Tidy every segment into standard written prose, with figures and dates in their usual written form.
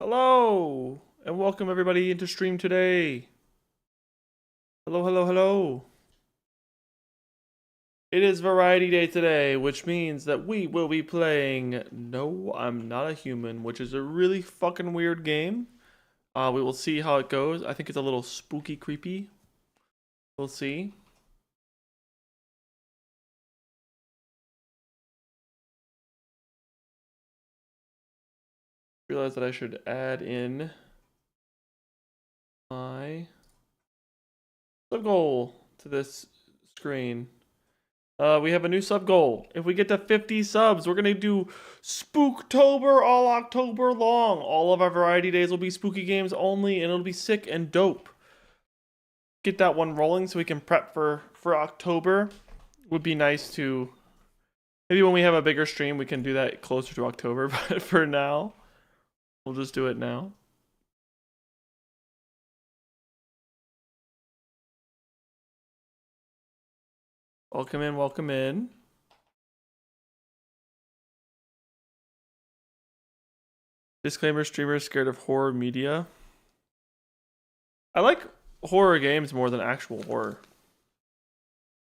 Hello, and welcome everybody into stream today. Hello, hello, hello. It is Variety Day today, which means that we will be playing No, I'm Not a Human, which is a really fucking weird game. We will see how it goes. I think it's a little spooky, creepy. We'll see. Realize that I should add in my sub goal to this screen. We have a new sub goal. If we get to 50 subs, we're gonna do Spooktober all October long. All of our variety days will be spooky games only, and it'll be sick and dope. Get that one rolling so we can prep for October. Would be nice to maybe when we have a bigger stream we can do that closer to October, but for now, we'll just do it now. Welcome in, welcome in. Disclaimer, streamers scared of horror media. I like horror games more than actual horror.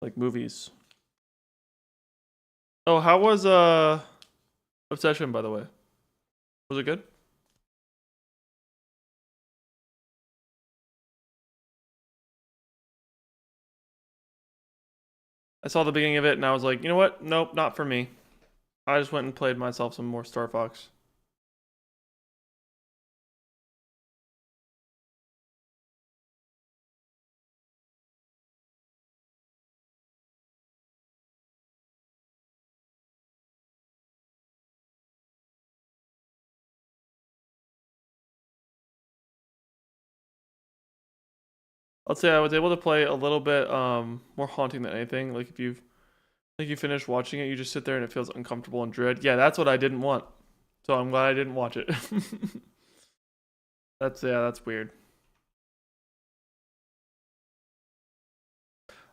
Like movies. Oh, how was Obsession, by the way? Was it good? I saw the beginning of it and I was like, you know what? Nope, not for me. I just went and played myself some more Star Fox. I'll say I was able to play a little bit more haunting than anything. Like if you've you finish watching it, you just sit there and it feels uncomfortable and dread. Yeah, that's what I didn't want. So I'm glad I didn't watch it. That's weird.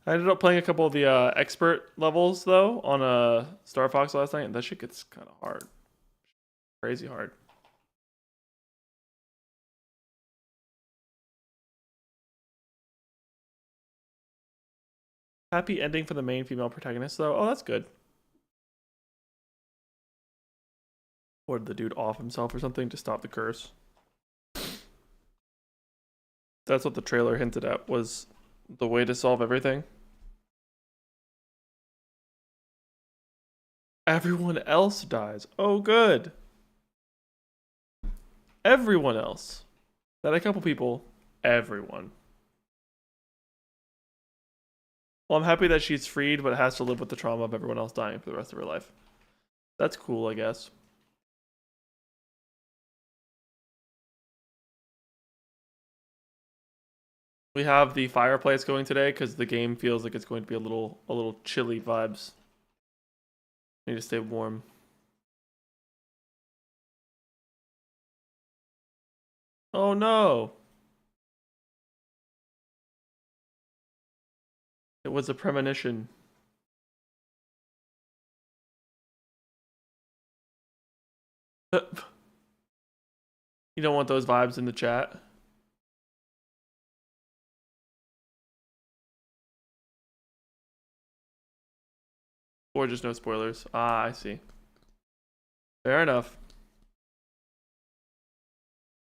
I ended up playing a couple of the expert levels though on Star Fox last night, and that shit gets kind of hard, crazy hard. Happy ending for the main female protagonist though. Oh, that's good. Or did the dude off himself or something to stop the curse? That's what the trailer hinted at was the way to solve everything. Everyone else dies. Oh, good. Everyone else. Not a couple people. Everyone. Well, I'm happy that she's freed, but has to live with the trauma of everyone else dying for the rest of her life. That's cool, I guess. We have the fireplace going today because the game feels like it's going to be a little chilly vibes. Need to stay warm. Oh no. It was a premonition. You don't want those vibes in the chat. Or just no spoilers. Ah, I see. Fair enough.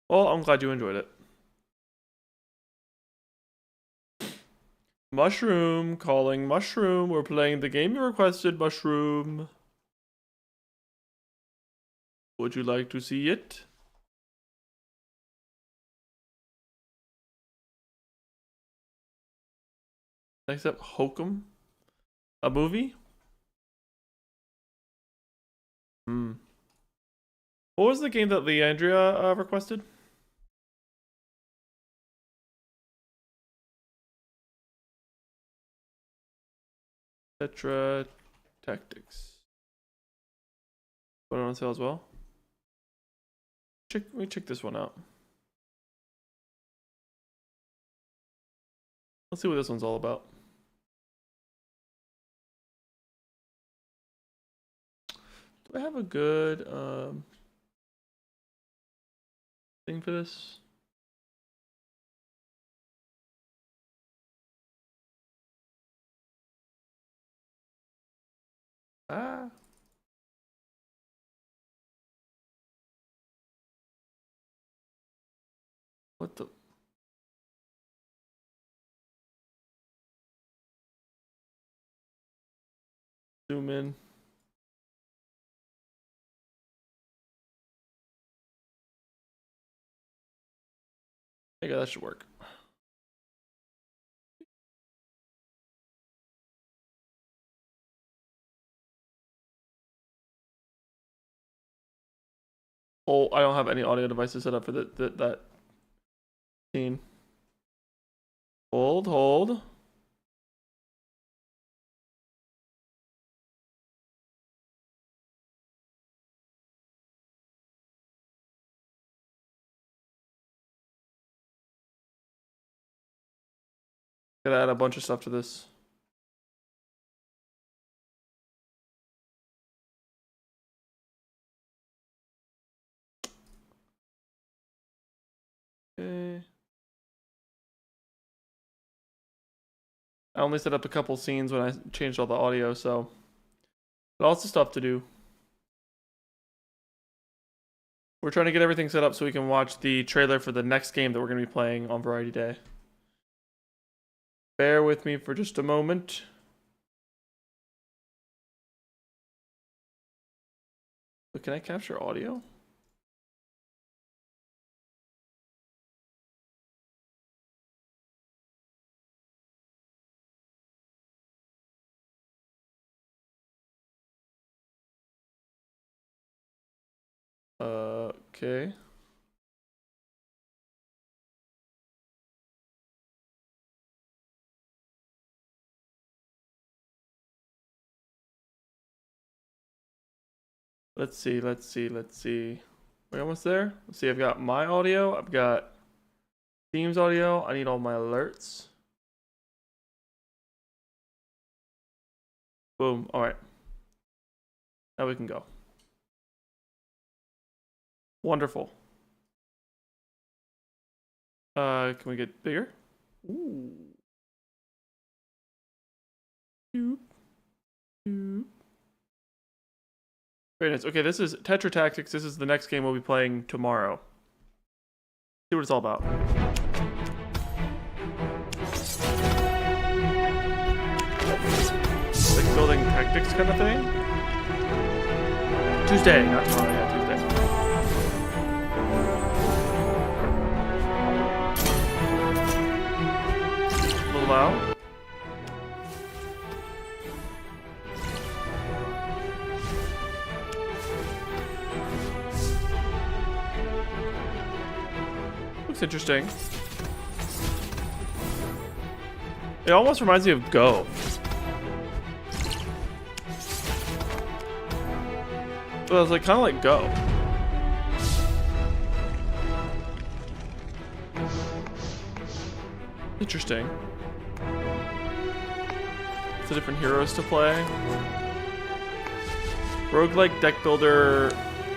Well, I'm glad you enjoyed it. Mushroom, calling Mushroom. We're playing the game you requested, Mushroom. Would you like to see it? Next up, Hokum. A movie? Hmm. What was the game that Leandria requested? Tetra Tactics. Put it on sale as well. Let me check this one out. Let's see what this one's all about. Do I have a good thing for this? Ah. What the? Zoom in. There you go, that should work. Oh, I don't have any audio devices set up for that scene. Hold. Gotta add a bunch of stuff to this. Okay. I only set up a couple scenes when I changed all the audio, so lots of stuff to do. We're trying to get everything set up so we can watch the trailer for the next game that we're going to be playing on Variety Day. Bear with me for just a moment. But can I capture audio? Okay. Let's see. We're almost there. Let's see, I've got my audio. I've got Steam's audio. I need all my alerts. Boom. All right. Now we can go. Wonderful. Can we get bigger? Ooh. Very nice. Okay, this is Tetra Tactics. This is the next game we'll be playing tomorrow. See what it's all about. Like building tactics kind of thing. Tuesday, not tomorrow. Yeah, Tuesday. A little loud. Looks interesting. It almost reminds me of Go. But it was like kind of like Go. Interesting. It's a different heroes to play. Roguelike deck builder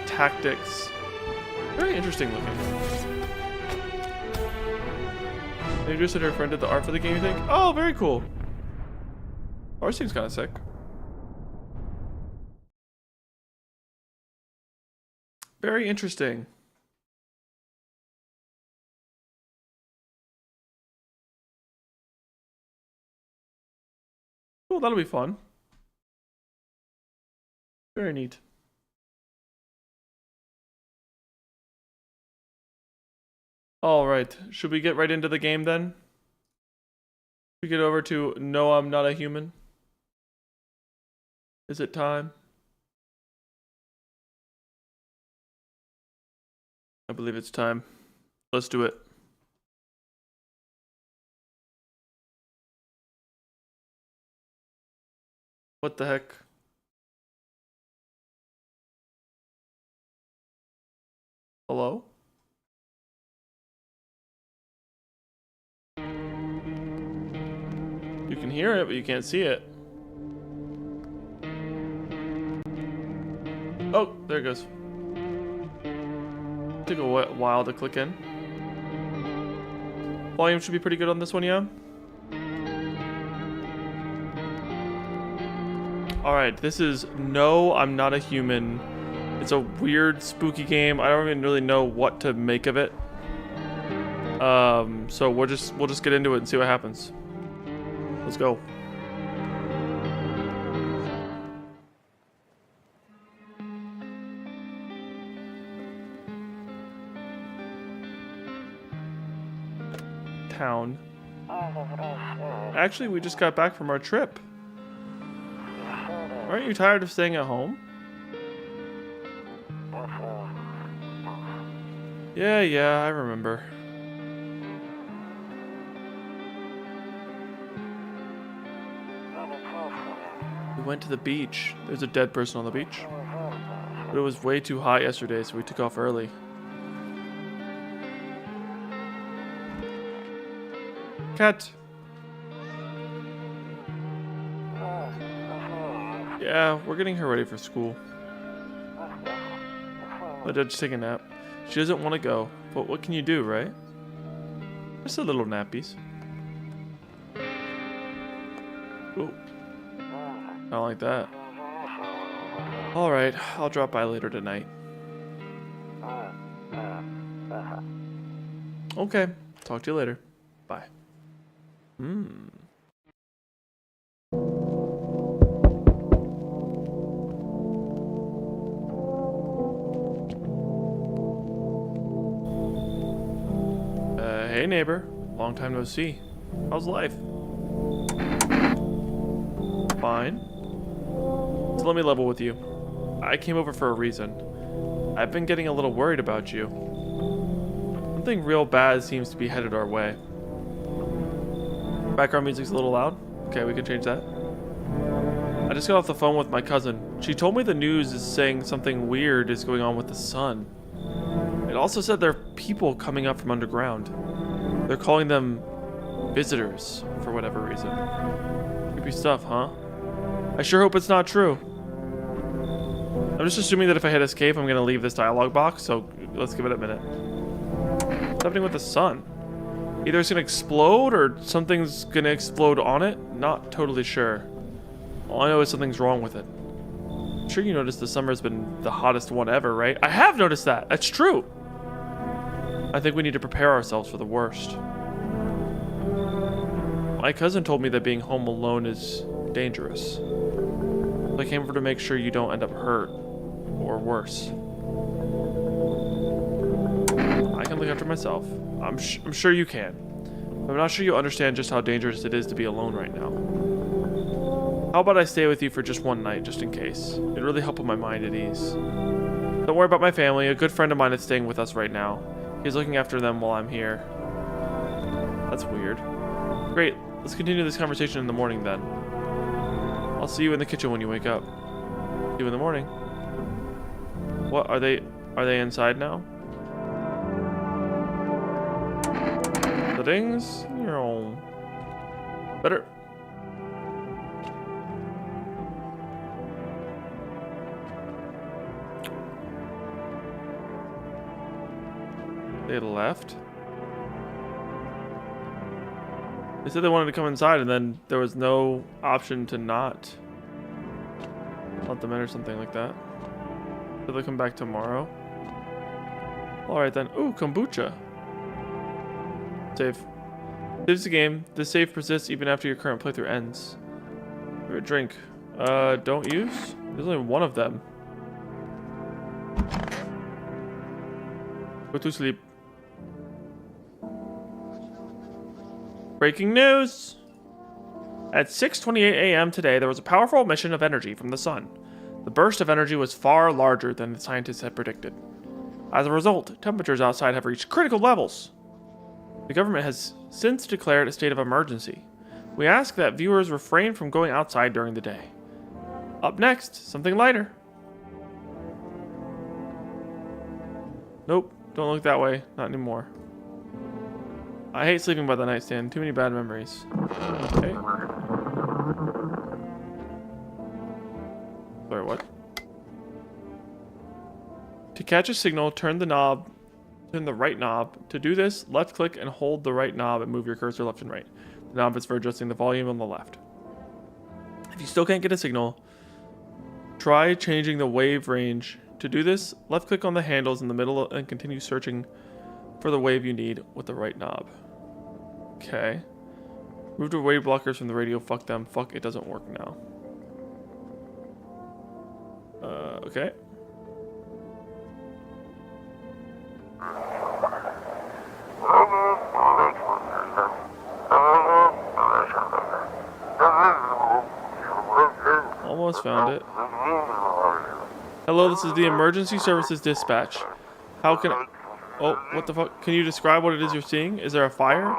tactics. Very interesting looking. You just said her friend did the art for the game, you think? Oh, very cool. Art seems kind of sick. Very interesting. Cool, that'll be fun. Very neat. All right, should we get right into the game then? We get over to No, I'm Not a Human. Is it time? I believe it's time. Let's do it. What the heck? Hello? You can hear it, but you can't see it. Oh, there it goes. Took a while to click in. Volume should be pretty good on this one, yeah? Alright, this is No, I'm Not a Human. It's a weird, spooky game. I don't even really know what to make of it. So we'll just get into it and see what happens. Let's go. Town. Actually, we just got back from our trip. Aren't you tired of staying at home? Yeah, I remember. We went to the beach. There's a dead person on the beach. But it was way too hot yesterday, so we took off early. Cat. Yeah, we're getting her ready for school. My dad's taking a nap. She doesn't want to go, but what can you do, right? Just a little nappies. Ooh. I don't like that. Alright, I'll drop by later tonight. Okay, talk to you later. Bye. Hey neighbor, long time no see. How's life? Fine. So let me level with you. I came over for a reason. I've been getting a little worried about you. Something real bad seems to be headed our way. Background music's a little loud. Okay, we can change that. I just got off the phone with my cousin. She told me the news is saying something weird is going on with the sun. It also said there are people coming up from underground. They're calling them visitors for whatever reason. Creepy stuff, huh? I sure hope it's not true. I'm just assuming that if I hit escape, I'm gonna leave this dialogue box, so let's give it a minute. What's happening with the sun? Either it's gonna explode or something's gonna explode on it. Not totally sure. All I know is something's wrong with it. I'm sure you noticed the summer's been the hottest one ever, right? I have noticed that. That's true. I think we need to prepare ourselves for the worst. My cousin told me that being home alone is dangerous. So I came over to make sure you don't end up hurt or worse. I can look after myself. I'm sure you can. But I'm not sure you understand just how dangerous it is to be alone right now. How about I stay with you for just one night, just in case? It'd really help put my mind at ease. Don't worry about my family. A good friend of mine is staying with us right now. He's looking after them while I'm here. That's weird. Great. Let's continue this conversation in the morning then. I'll see you in the kitchen when you wake up. See you in the morning. What are they inside now? Settings. Better. They left. They said they wanted to come inside, and then there was no option to not let them in or something like that. So they'll come back tomorrow. Alright then. Ooh, kombucha. Save. Saves the game. This save persists even after your current playthrough ends. Favorite drink. Don't use? There's only one of them. Go to sleep. Breaking news! At 6:28 a.m. today, there was a powerful emission of energy from the sun. The burst of energy was far larger than the scientists had predicted. As a result, temperatures outside have reached critical levels. The government has since declared a state of emergency. We ask that viewers refrain from going outside during the day. Up next, something lighter. Nope, don't look that way. Not anymore. I hate sleeping by the nightstand. Too many bad memories. Okay. Sorry, what? To catch a signal, turn the knob Turn the right knob. To do this, left click and hold the right knob and move your cursor left and right. The knob is for adjusting the volume on the left. If you still can't get a signal, try changing the wave range. To do this, left click on the handles in the middle and continue searching for the wave you need with the right knob. Okay. Move the wave blockers from the radio. Fuck them. Fuck, it doesn't work now. Okay. Almost found it. Hello, this is the emergency services dispatch. How can I... Oh, what the fuck? Can you describe what it is you're seeing? Is there a fire?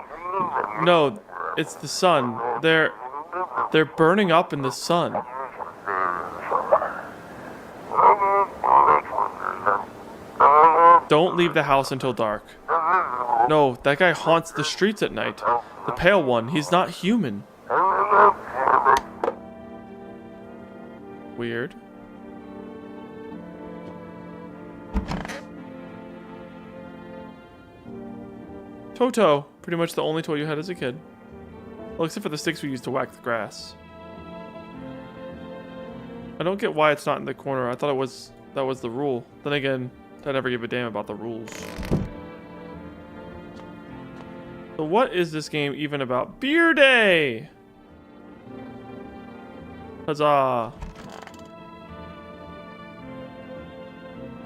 No, it's the sun. They're burning up in the sun. Don't leave the house until dark. No, that guy haunts the streets at night. The pale one, he's not human. Weird. Toto. Pretty much the only toy you had as a kid. Well, except for the sticks we used to whack the grass. I don't get why it's not in the corner. I thought that was the rule. Then again, I never give a damn about the rules. So what is this game even about? Beer Day! Huzzah!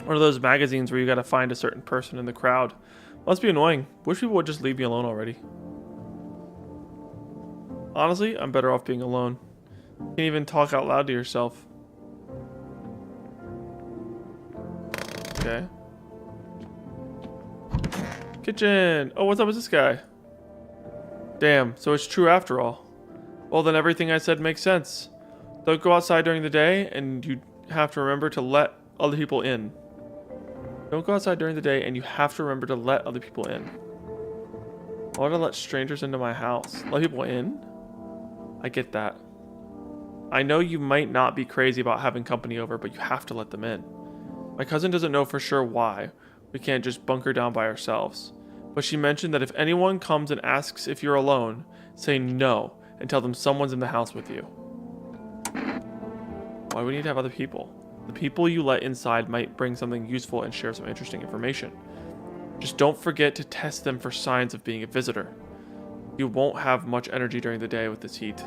One of those magazines where you gotta find a certain person in the crowd. Must be annoying. Wish people would just leave me alone already. Honestly, I'm better off being alone. You can't even talk out loud to yourself. Okay. Kitchen! Oh, what's up with this guy? Damn, so it's true after all. Well, then everything I said makes sense. Don't go outside during the day, and you have to remember to let other people in. Don't go outside during the day, and you have to remember to let other people in. Why would I let strangers into my house? Let people in? I get that. I know you might not be crazy about having company over, but you have to let them in. My cousin doesn't know for sure why. We can't just bunker down by ourselves. But she mentioned that if anyone comes and asks if you're alone, say no and tell them someone's in the house with you. Why do we need to have other people? The people you let inside might bring something useful and share some interesting information. Just don't forget to test them for signs of being a visitor. You won't have much energy during the day with this heat.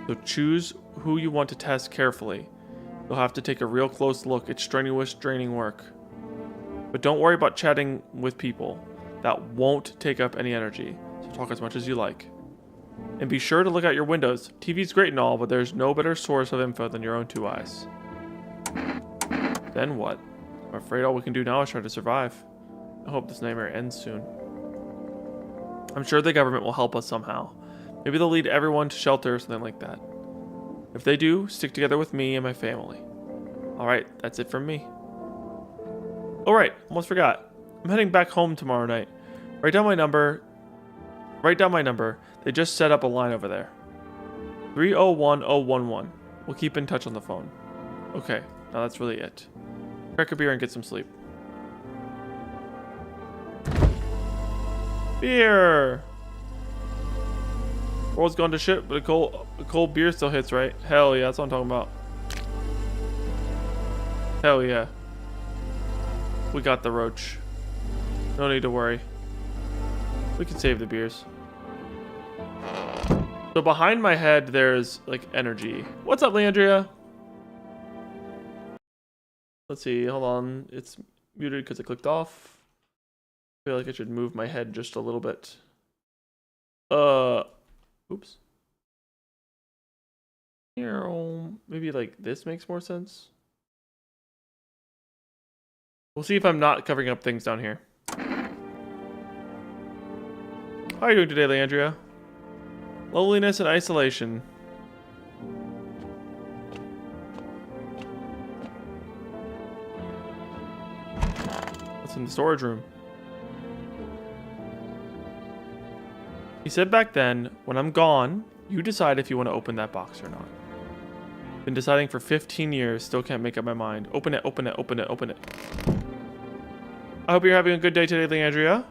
So choose who you want to test carefully. You'll have to take a real close look. It's strenuous, draining work. But don't worry about chatting with people. That won't take up any energy. So talk as much as you like. And be sure to look out your windows. TV's great and all, but there's no better source of info than your own two eyes. Then what? I'm afraid all we can do now is try to survive. I hope this nightmare ends soon. I'm sure the government will help us somehow. Maybe they'll lead everyone to shelter or something like that. If they do, stick together with me and my family. Alright, that's it from me. Alright, almost forgot. I'm heading back home tomorrow night. Write down my number. They just set up a line over there. 301011. We'll keep in touch on the phone. Okay, now that's really it. Crack a beer and get some sleep. Beer! World's gone to shit, but a cold beer still hits, right? Hell yeah, that's what I'm talking about. Hell yeah. We got the roach. No need to worry. We can save the beers. So behind my head, there's like energy. What's up, Leandria? Let's see, hold on. It's muted because it clicked off. I feel like I should move my head just a little bit. Oops. Maybe like this makes more sense. We'll see if I'm not covering up things down here. How are you doing today, Leandria? Loneliness and isolation. What's in the storage room? He said back then, when I'm gone, you decide if you want to open that box or not. Been deciding for 15 years, still can't make up my mind. Open it, open it, open it, open it. I hope you're having a good day today, Leandria.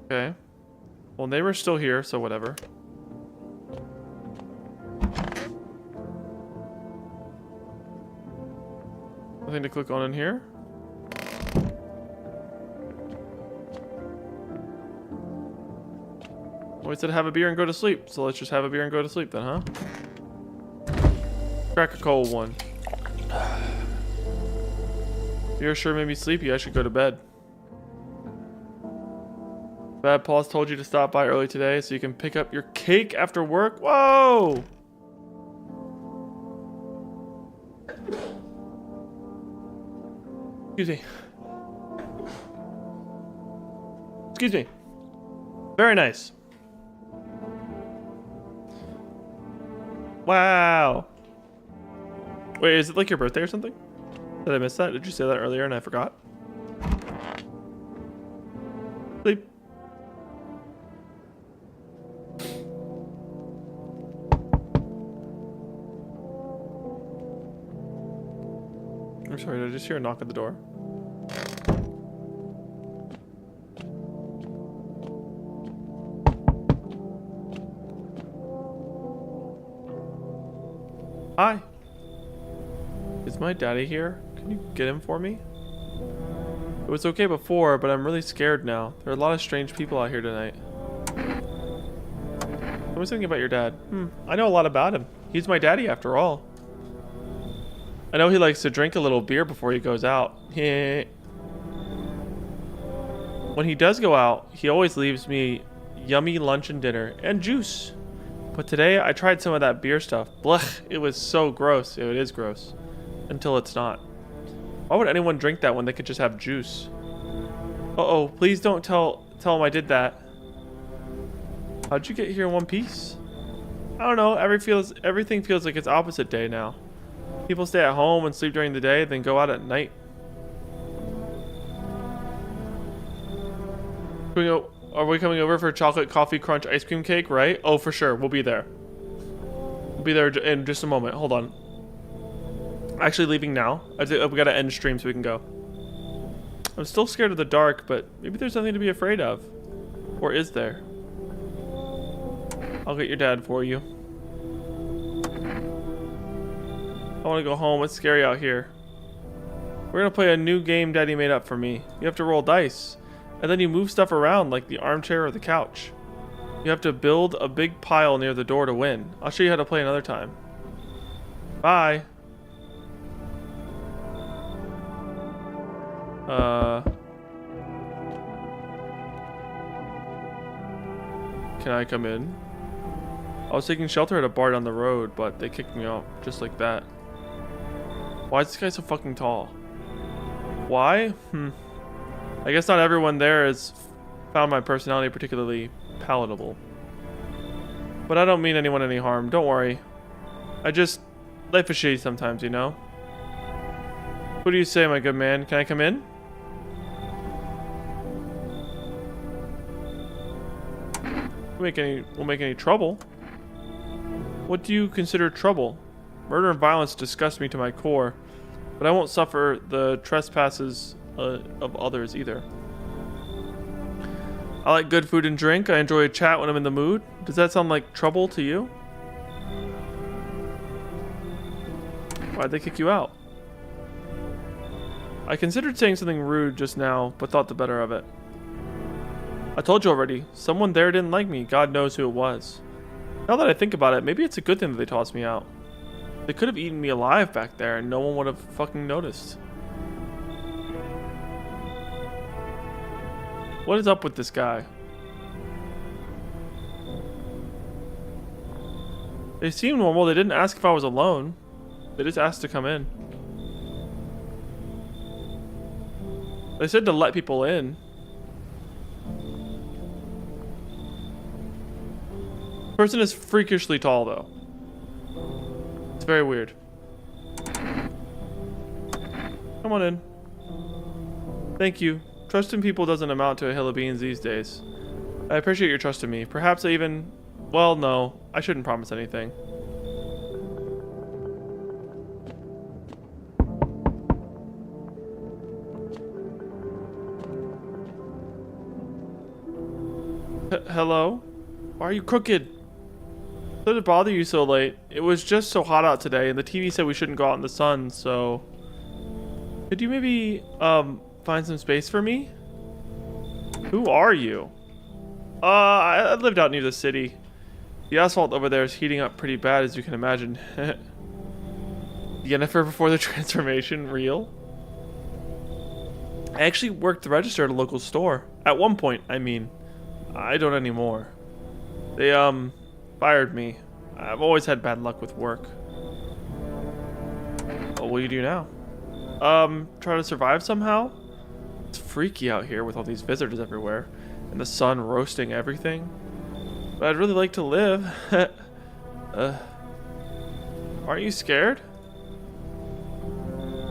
Okay. Well, neighbor's still here, so whatever. Nothing to click on in here. Well, we said have a beer and go to sleep, so let's just have a beer and go to sleep then, huh? Crack a cold one. Beer sure made me sleepy. I should go to bed. Bad Paul's told you to stop by early today so you can pick up your cake after work. Whoa! Excuse me. Excuse me. Very nice. Wow. Wait, is it like your birthday or something? Did I miss that? Did you say that earlier and I forgot? Sleep. I'm sorry, did I just hear a knock at the door? Hi. Is my daddy here? Can you get him for me? It was okay before, but I'm really scared now. There are a lot of strange people out here tonight. Tell me something about your dad. I know a lot about him. He's my daddy after all. I know he likes to drink a little beer before he goes out. When he does go out, he always leaves me yummy lunch and dinner and juice. But today I tried some of that beer stuff. Blech, it was so gross. It is gross. Until it's not. Why would anyone drink that when they could just have juice? Uh-oh, please don't tell him I did that. How'd you get here in one piece? I don't know, everything feels like it's opposite day now. People stay at home and sleep during the day, then go out at night. Are we coming over for chocolate coffee crunch ice cream cake, right? Oh, for sure. We'll be there. We'll be there in just a moment. Hold on. Actually leaving now. We gotta end stream so we can go. I'm still scared of the dark, but maybe there's nothing to be afraid of. Or is there? I'll get your dad for you. I want to go home. It's scary out here. We're gonna play a new game Daddy made up for me. You have to roll dice. And then you move stuff around like the armchair or the couch. You have to build a big pile near the door to win. I'll show you how to play another time. Bye. Can I come in? I was taking shelter at a bar down the road, but they kicked me out just like that. Why is this guy so fucking tall? Why? I guess not everyone there has found my personality particularly palatable. But I don't mean anyone any harm, don't worry. Life is shitty sometimes, you know? What do you say, my good man? Can I come in? Won't make any trouble. What do you consider trouble? Murder and violence disgust me to my core, but I won't suffer the trespasses of others either. I like good food and drink. I enjoy a chat when I'm in the mood. Does that sound like trouble to you? Why'd they kick you out? I considered saying something rude just now, but thought the better of it. I told you already, someone there didn't like me. God knows who it was. Now that I think about it, maybe it's a good thing that they tossed me out. They could have eaten me alive back there and no one would have fucking noticed. What is up with this guy? They seemed normal. They didn't ask if I was alone. They just asked to come in. They said to let people in. Person is freakishly tall, though. It's very weird. Come on in. Thank you. Trusting people doesn't amount to a hill of beans these days. I appreciate your trust in me. Perhaps I even... Well, no. I shouldn't promise anything. Hello? Why are you crooked? Did it bother you so late? It was just so hot out today, and the TV said we shouldn't go out in the sun, so... Could you maybe, find some space for me? Who are you? I lived out near the city. The asphalt over there is heating up pretty bad, as you can imagine. Yennefer before the transformation, real? I actually worked the register at a local store. At one point, I mean. I don't anymore. They, fired me. I've always had bad luck with work. What will you do now? Try to survive somehow? It's freaky out here with all these visitors everywhere. And the sun roasting everything. But I'd really like to live. Aren't you scared?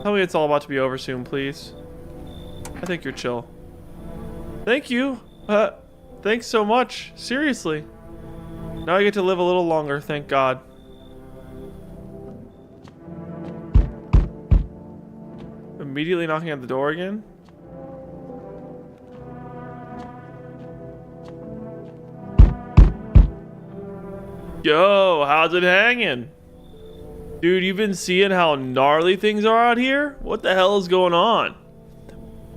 Tell me it's all about to be over soon, please. I think you're chill. Thank you. Thanks so much. Seriously. Now I get to live a little longer, thank God. Immediately knocking at the door again? Yo, how's it hanging? Dude, you've been seeing how gnarly things are out here? What the hell is going on?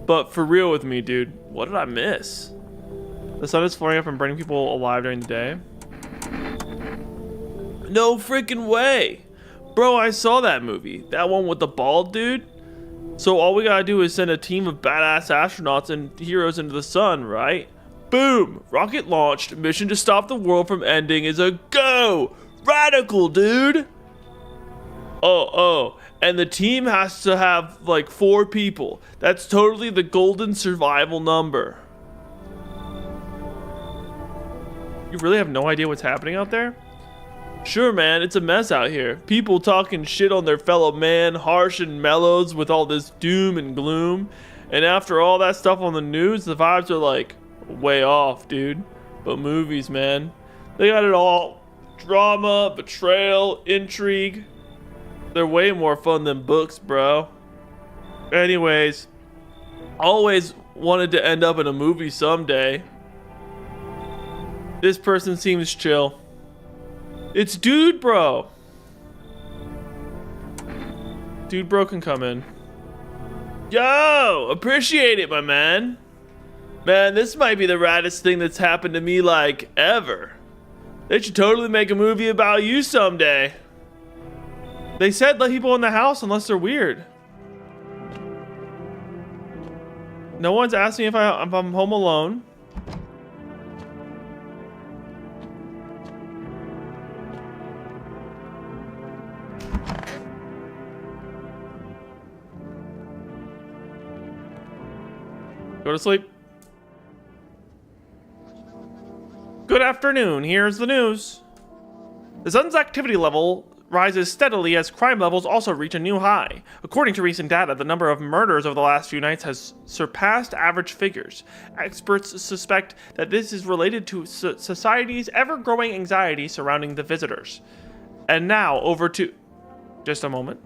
But for real with me, dude, what did I miss? The sun is flaring up and burning people alive during the day. No freaking way! Bro, I saw that movie. That one with the bald dude. So all we gotta do is send a team of badass astronauts and heroes into the sun, right? Boom! Rocket launched. Mission to stop the world from ending is a go! Radical, dude! Oh. And the team has to have like 4 people. That's totally the golden survival number. You really have no idea what's happening out there? Sure, man, it's a mess out here. People talking shit on their fellow man, harsh and mellows with all this doom and gloom. And after all that stuff on the news, the vibes are like way off, dude. But movies, man, they got it all. Drama, betrayal, intrigue. They're way more fun than books, bro. Anyways, always wanted to end up in a movie someday. This person seems chill. It's Dude Bro. Dude Bro can come in. Yo, appreciate it, my man. Man, this might be the raddest thing that's happened to me like ever. They should totally make a movie about you someday. They said let people in the house unless they're weird. No one's asked me if I'm home alone. Go to sleep. Good afternoon. Here's the news. The sun's activity level rises steadily as crime levels also reach a new high. According to recent data, the number of murders over the last few nights has surpassed average figures. Experts suspect that this is related to society's ever-growing anxiety surrounding the visitors. And now, over to... Just a moment.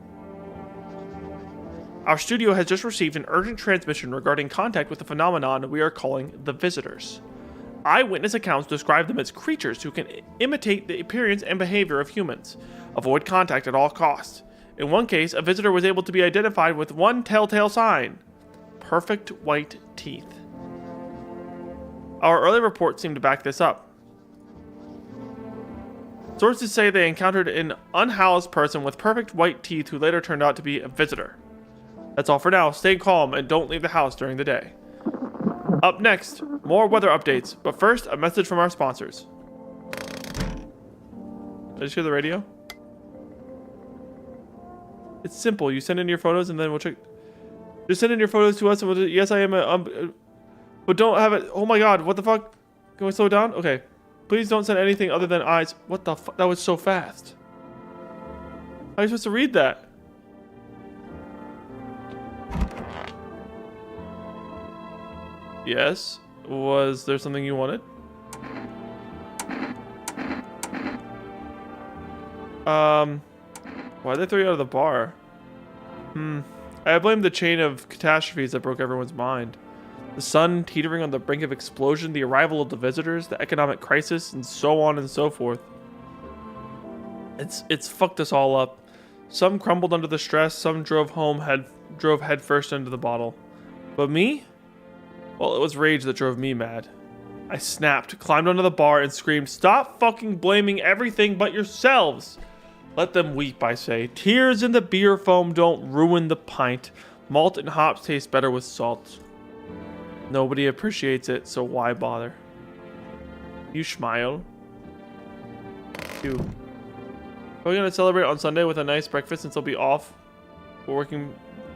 Our studio has just received an urgent transmission regarding contact with the phenomenon we are calling the visitors. Eyewitness accounts describe them as creatures who can imitate the appearance and behavior of humans. Avoid contact at all costs. In one case, a visitor was able to be identified with one telltale sign: perfect white teeth. Our early reports seem to back this up. Sources say they encountered an unhoused person with perfect white teeth who later turned out to be a visitor. That's all for now. Stay calm and don't leave the house during the day. Up next, more weather updates, but first, a message from our sponsors. Did I just hear the radio? It's simple. You send in your photos and then we'll check. Just send in your photos to us and we'll do, yes, I am but don't have it. Oh my God, what the fuck? Can we slow down? Okay. Please don't send anything other than eyes. What the fuck? That was so fast. How are you supposed to read that? Yes. Was there something you wanted? Why'd they throw you out of the bar? I blame the chain of catastrophes that broke everyone's mind. The sun teetering on the brink of explosion, the arrival of the visitors, the economic crisis, and so on and so forth. It's fucked us all up. Some crumbled under the stress, some drove headfirst into the bottle. But me? Well, it was rage that drove me mad. I snapped, climbed onto the bar, and screamed, "Stop fucking blaming everything but yourselves! Let them weep, I say. Tears in the beer foam don't ruin the pint. Malt and hops taste better with salt. Nobody appreciates it, so why bother?" You smile. You. Are we gonna celebrate on Sunday with a nice breakfast since I'll be off? We're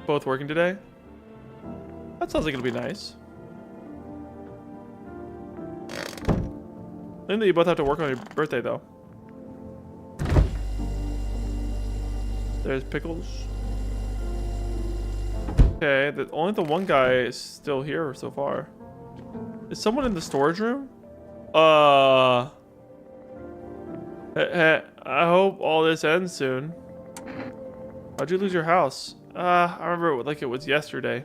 both working today? That sounds like it'll be nice. I think that you both have to work on your birthday, though. There's Pickles. Okay, only the one guy is still here so far. Is someone in the storage room? I hope all this ends soon. How'd you lose your house? I remember it like it was yesterday.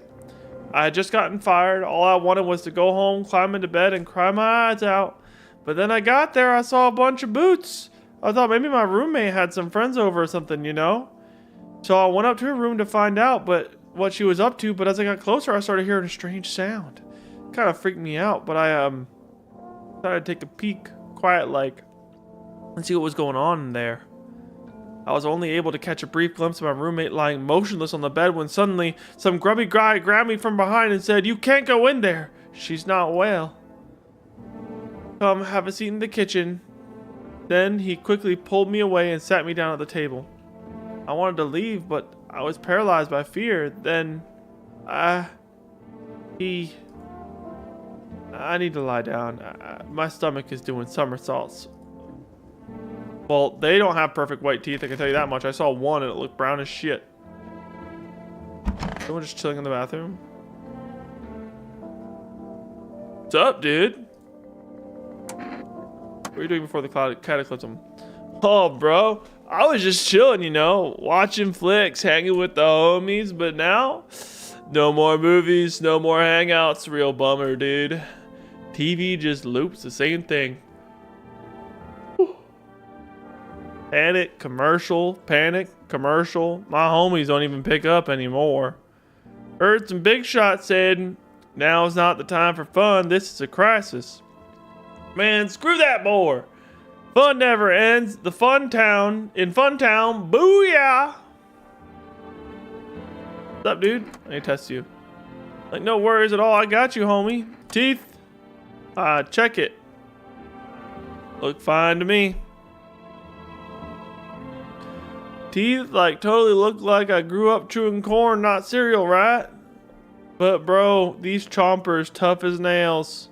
I had just gotten fired. All I wanted was to go home, climb into bed, and cry my eyes out. But then I got there, I saw a bunch of boots. I thought maybe my roommate had some friends over or something, you know? So I went up to her room to find out what she was up to, but as I got closer, I started hearing a strange sound. It kind of freaked me out, but I thought I'd take a peek, quiet-like, and see what was going on in there. I was only able to catch a brief glimpse of my roommate lying motionless on the bed when suddenly some grubby guy grabbed me from behind and said, "You can't go in there. She's not well. Come, have a seat in the kitchen." Then he quickly pulled me away and sat me down at the table. I wanted to leave, but I was paralyzed by fear. Then, I need to lie down. My stomach is doing somersaults. Well, they don't have perfect white teeth, I can tell you that much. I saw one and it looked brown as shit. Someone just chilling in the bathroom? What's up, dude? What were you doing before the cataclysm? Oh, bro, I was just chilling, you know, watching flicks, hanging with the homies, but now, no more movies, no more hangouts. Real bummer, dude. TV just loops the same thing. Panic, commercial, panic, commercial. My homies don't even pick up anymore. Heard some big shots said, "Now is not the time for fun. This is a crisis." Man, screw that more. Fun never ends. The fun town, in Fun Town, booyah. What's up, dude? I need to test you. Like, no worries at all. I got you, homie. Teeth? Check it. Look fine to me. Teeth like totally look like I grew up chewing corn, not cereal, right? But bro, these chompers tough as nails.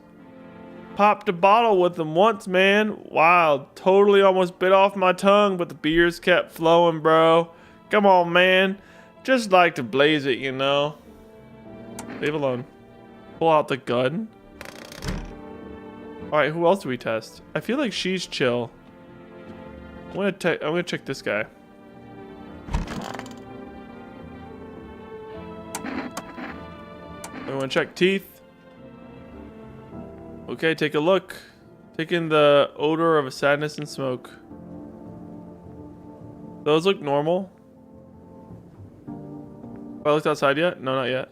Popped a bottle with them once, man. Wild. Totally almost bit off my tongue, but the beers kept flowing, bro. Come on, man. Just like to blaze it, you know. Leave alone. Pull out the gun. Alright, who else do we test? I feel like she's chill. I'm gonna check this guy. I want to check teeth. Okay, take a look. Taking the odor of a sadness and smoke. Those look normal. Have I looked outside yet? No, not yet.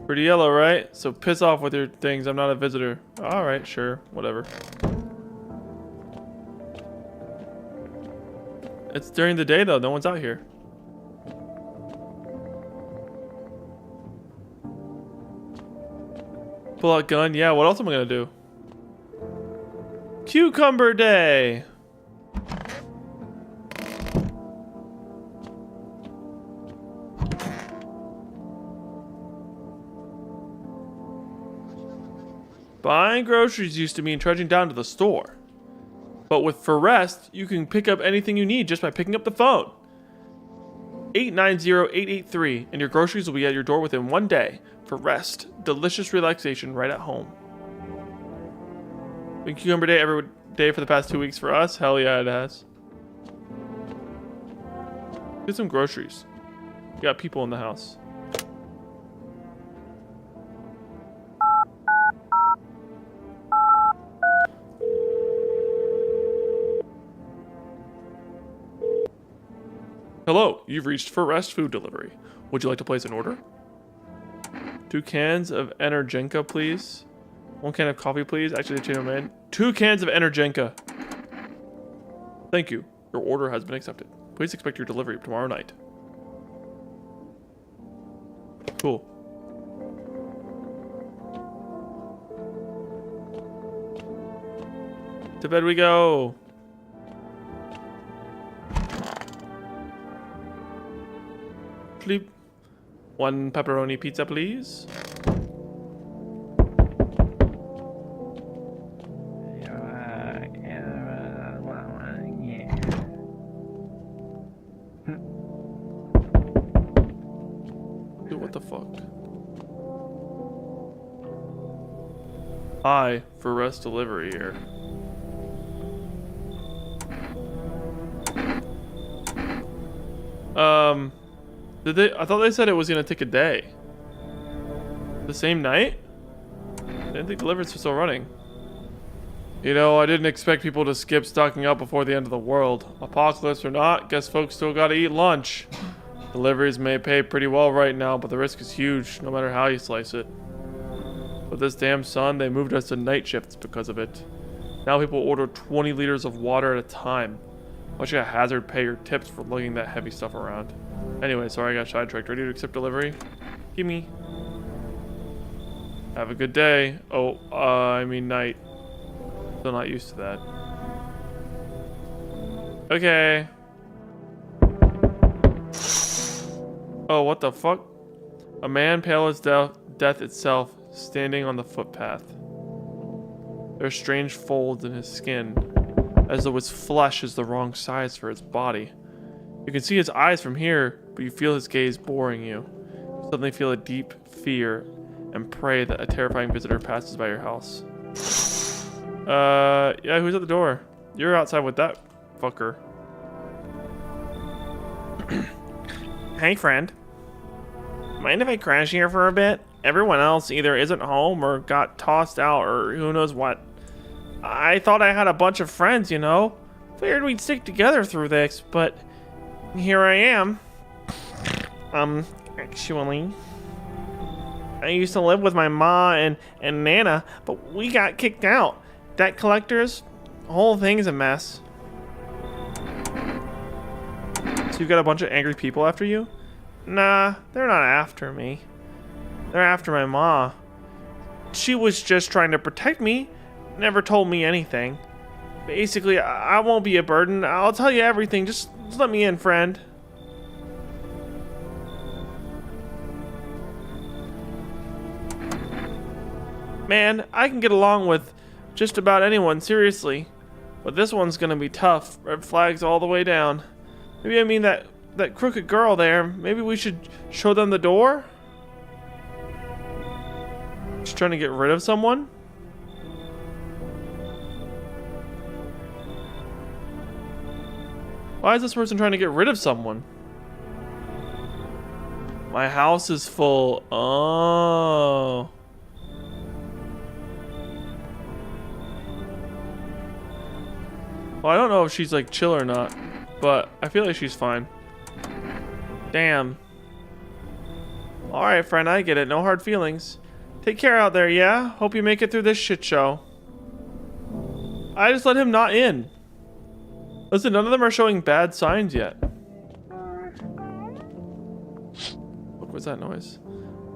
Pretty yellow, right? So piss off with your things. I'm not a visitor. Alright, sure. Whatever. It's during the day, though. No one's out here. Pull out gun. Yeah, what else am I gonna do? Cucumber day. Buying groceries used to mean trudging down to the store. But with Forest, you can pick up anything you need just by picking up the phone. 890-883, and your groceries will be at your door within 1 day. Forest, delicious relaxation right at home. Been Cucumber Day every day for the past 2 weeks for us? Hell yeah, it has. Get some groceries. You got people in the house. Hello, you've reached For Rest Food Delivery. Would you like to place an order? 2 cans of Energenka, please. 1 can of coffee, please. Actually, the man. 2 cans of Energenka. Thank you. Your order has been accepted. Please expect your delivery tomorrow night. Cool. To bed we go. Sleep. 1 pepperoni pizza, please. Dude, what the fuck? Hi, For Rest Delivery here. I thought they said it was gonna take a day. The same night? I didn't think deliveries were still running. You know, I didn't expect people to skip stocking up before the end of the world. Apocalypse or not, guess folks still gotta eat lunch. Deliveries may pay pretty well right now, but the risk is huge, no matter how you slice it. With this damn sun, they moved us to night shifts because of it. Now people order 20 liters of water at a time. Why should a hazard pay your tips for lugging that heavy stuff around? Anyway, sorry I got sidetracked. Ready to accept delivery? Gimme. Have a good day. Oh, I mean night. Still not used to that. Okay. Oh, what the fuck? A man pale as death itself, standing on the footpath. There are strange folds in his skin, as though his flesh is the wrong size for his body. You can see his eyes from here, but you feel his gaze boring you. You suddenly feel a deep fear and pray that a terrifying visitor passes by your house. Yeah, who's at the door? You're outside with that fucker. Hey, friend. Mind if I crash here for a bit? Everyone else either isn't home or got tossed out or who knows what. I thought I had a bunch of friends, you know? Figured we'd stick together through this, but here I am. Actually, I used to live with my ma and Nana, but we got kicked out. Debt collectors, the whole thing's a mess. So you've got a bunch of angry people after you? Nah, they're not after me. They're after my ma. She was just trying to protect me. Never told me anything. Basically, I won't be a burden. I'll tell you everything. Just let me in, friend. Man, I can get along with just about anyone, seriously. But this one's gonna be tough. Red flags all the way down. Maybe I mean that crooked girl there. Maybe we should show them the door? She's trying to get rid of someone? Why is this person trying to get rid of someone? My house is full. Oh. Well, I don't know if she's like chill or not, but I feel like she's fine. Damn. Alright, friend, I get it. No hard feelings. Take care out there, yeah? Hope you make it through this shit show. I just let him not in. Listen, none of them are showing bad signs yet. What was that noise?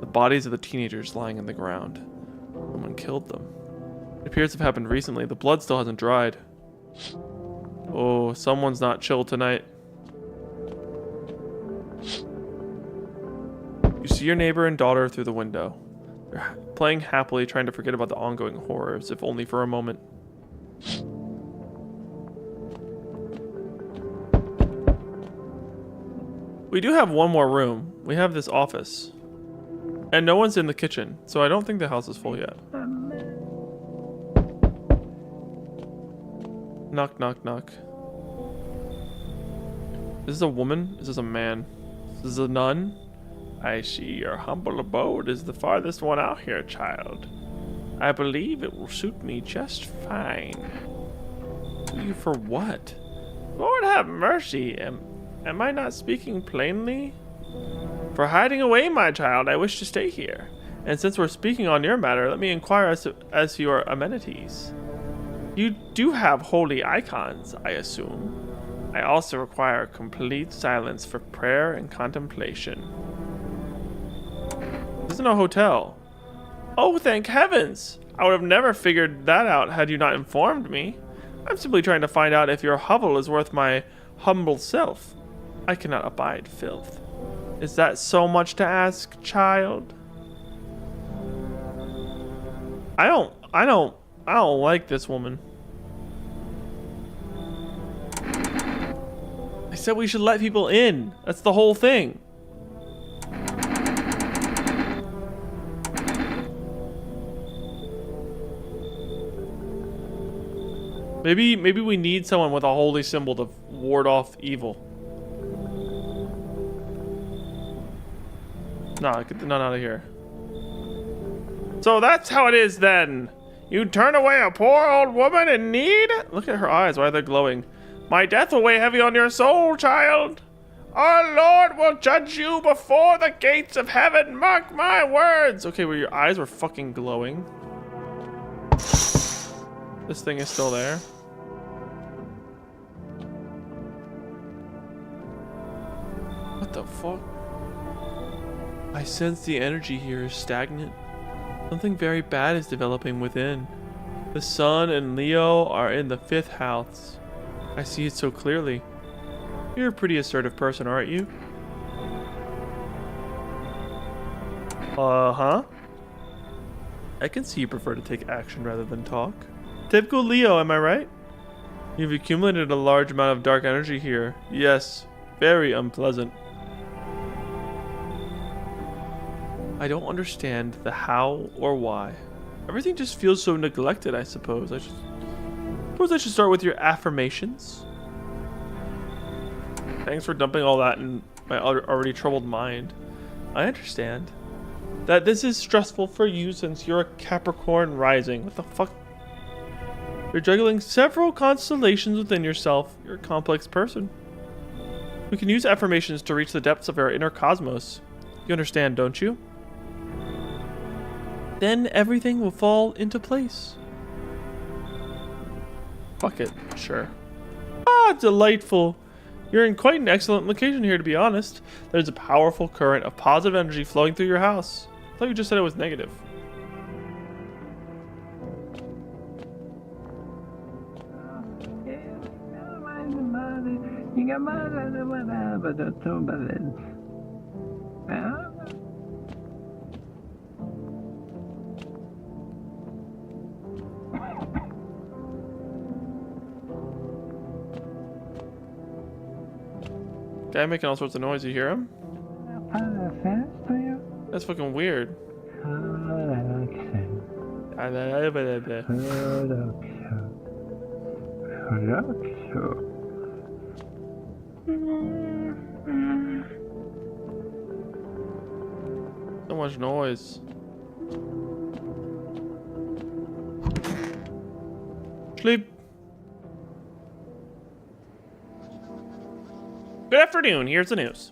The bodies of the teenagers lying in the ground. Someone killed them. It appears to have happened recently. The blood still hasn't dried. Oh, someone's not chill tonight. You see your neighbor and daughter through the window. They're playing happily, trying to forget about the ongoing horrors, if only for a moment. We do have one more room. We have this office. And no one's in the kitchen, so I don't think the house is full yet. Knock, knock, knock. Is this a woman? Is this a man? Is this a nun? I see your humble abode is the farthest one out here, child. I believe it will suit me just fine. Suit you for what? Lord have mercy. Am I not speaking plainly? For hiding away, my child, I wish to stay here. And since we're speaking on your matter, let me inquire as to your amenities. You do have holy icons, I assume. I also require complete silence for prayer and contemplation. This isn't a hotel. Oh, thank heavens! I would have never figured that out had you not informed me. I'm simply trying to find out if your hovel is worth my humble self. I cannot abide filth. Is that so much to ask, child? I don't like this woman. I said we should let people in. That's the whole thing. Maybe we need someone with a holy symbol to ward off evil. Nah, get the nun out of here. So that's how it is then. You turn away a poor old woman in need? Look at her eyes, why are they glowing? My death will weigh heavy on your soul, child. Our Lord will judge you before the gates of heaven, mark my words. Okay, well, your eyes were fucking glowing. This thing is still there. What the fuck? I sense the energy here is stagnant. Something very bad is developing within. The sun and Leo are in the 5th house. I see it so clearly. You're a pretty assertive person, aren't you? Uh-huh. I can see you prefer to take action rather than talk. Typical Leo, am I right? You've accumulated a large amount of dark energy here. Yes, very unpleasant. I don't understand the how or why. Everything just feels so neglected, I suppose. I should start with your affirmations. Thanks for dumping all that in my already troubled mind. I understand that this is stressful for you since you're a Capricorn rising. What the fuck? You're juggling several constellations within yourself. You're a complex person. We can use affirmations to reach the depths of our inner cosmos. You understand, don't you? Then everything will fall into place. Fuck it, sure. Ah, delightful. You're in quite an excellent location here, to be honest. There's a powerful current of positive energy flowing through your house. I thought you just said it was negative. Guy making all sorts of noise, you hear him? That's fucking weird. So much noise. Sleep. Good afternoon, here's the news.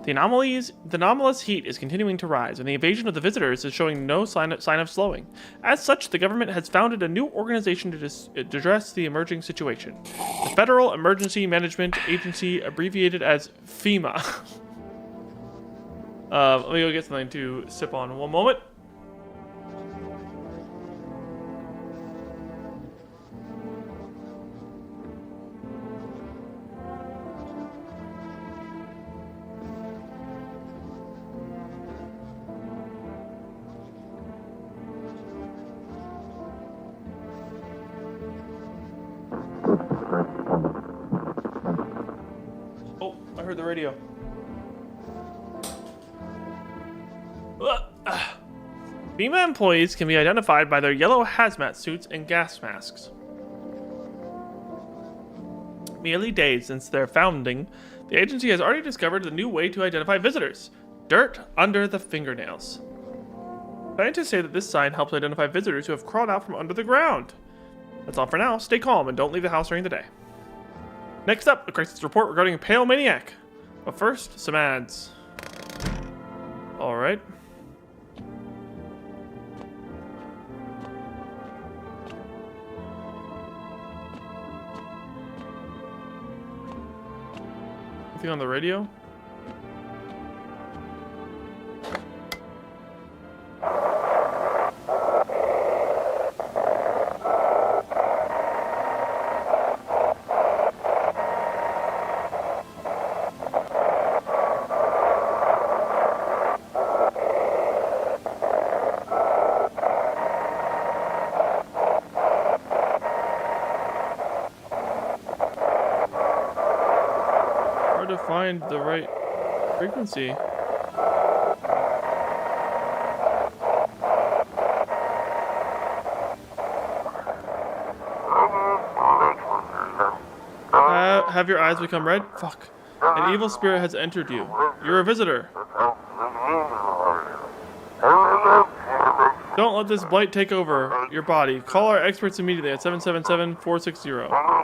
The anomalous heat is continuing to rise, and the invasion of the visitors is showing no sign of slowing. As such, the government has founded a new organization to address the emerging situation. The Federal Emergency Management Agency, abbreviated as FEMA. Let me go get something to sip on. One moment. Oh, I heard the radio. FEMA employees can be identified by their yellow hazmat suits and gas masks. Merely days since their founding, The agency has already discovered the new way to identify visitors. Dirt under the fingernails. Scientists say that this sign helps identify visitors who have crawled out from under the ground. That's all for now. Stay calm and don't leave the house during the day. Next up, a crisis report regarding a pale maniac. But first, some ads. Alright. Anything on the radio? To find the right frequency. Have your eyes become red? Fuck. An evil spirit has entered you. You're a visitor. Don't let this blight take over your body. Call our experts immediately at 777-460.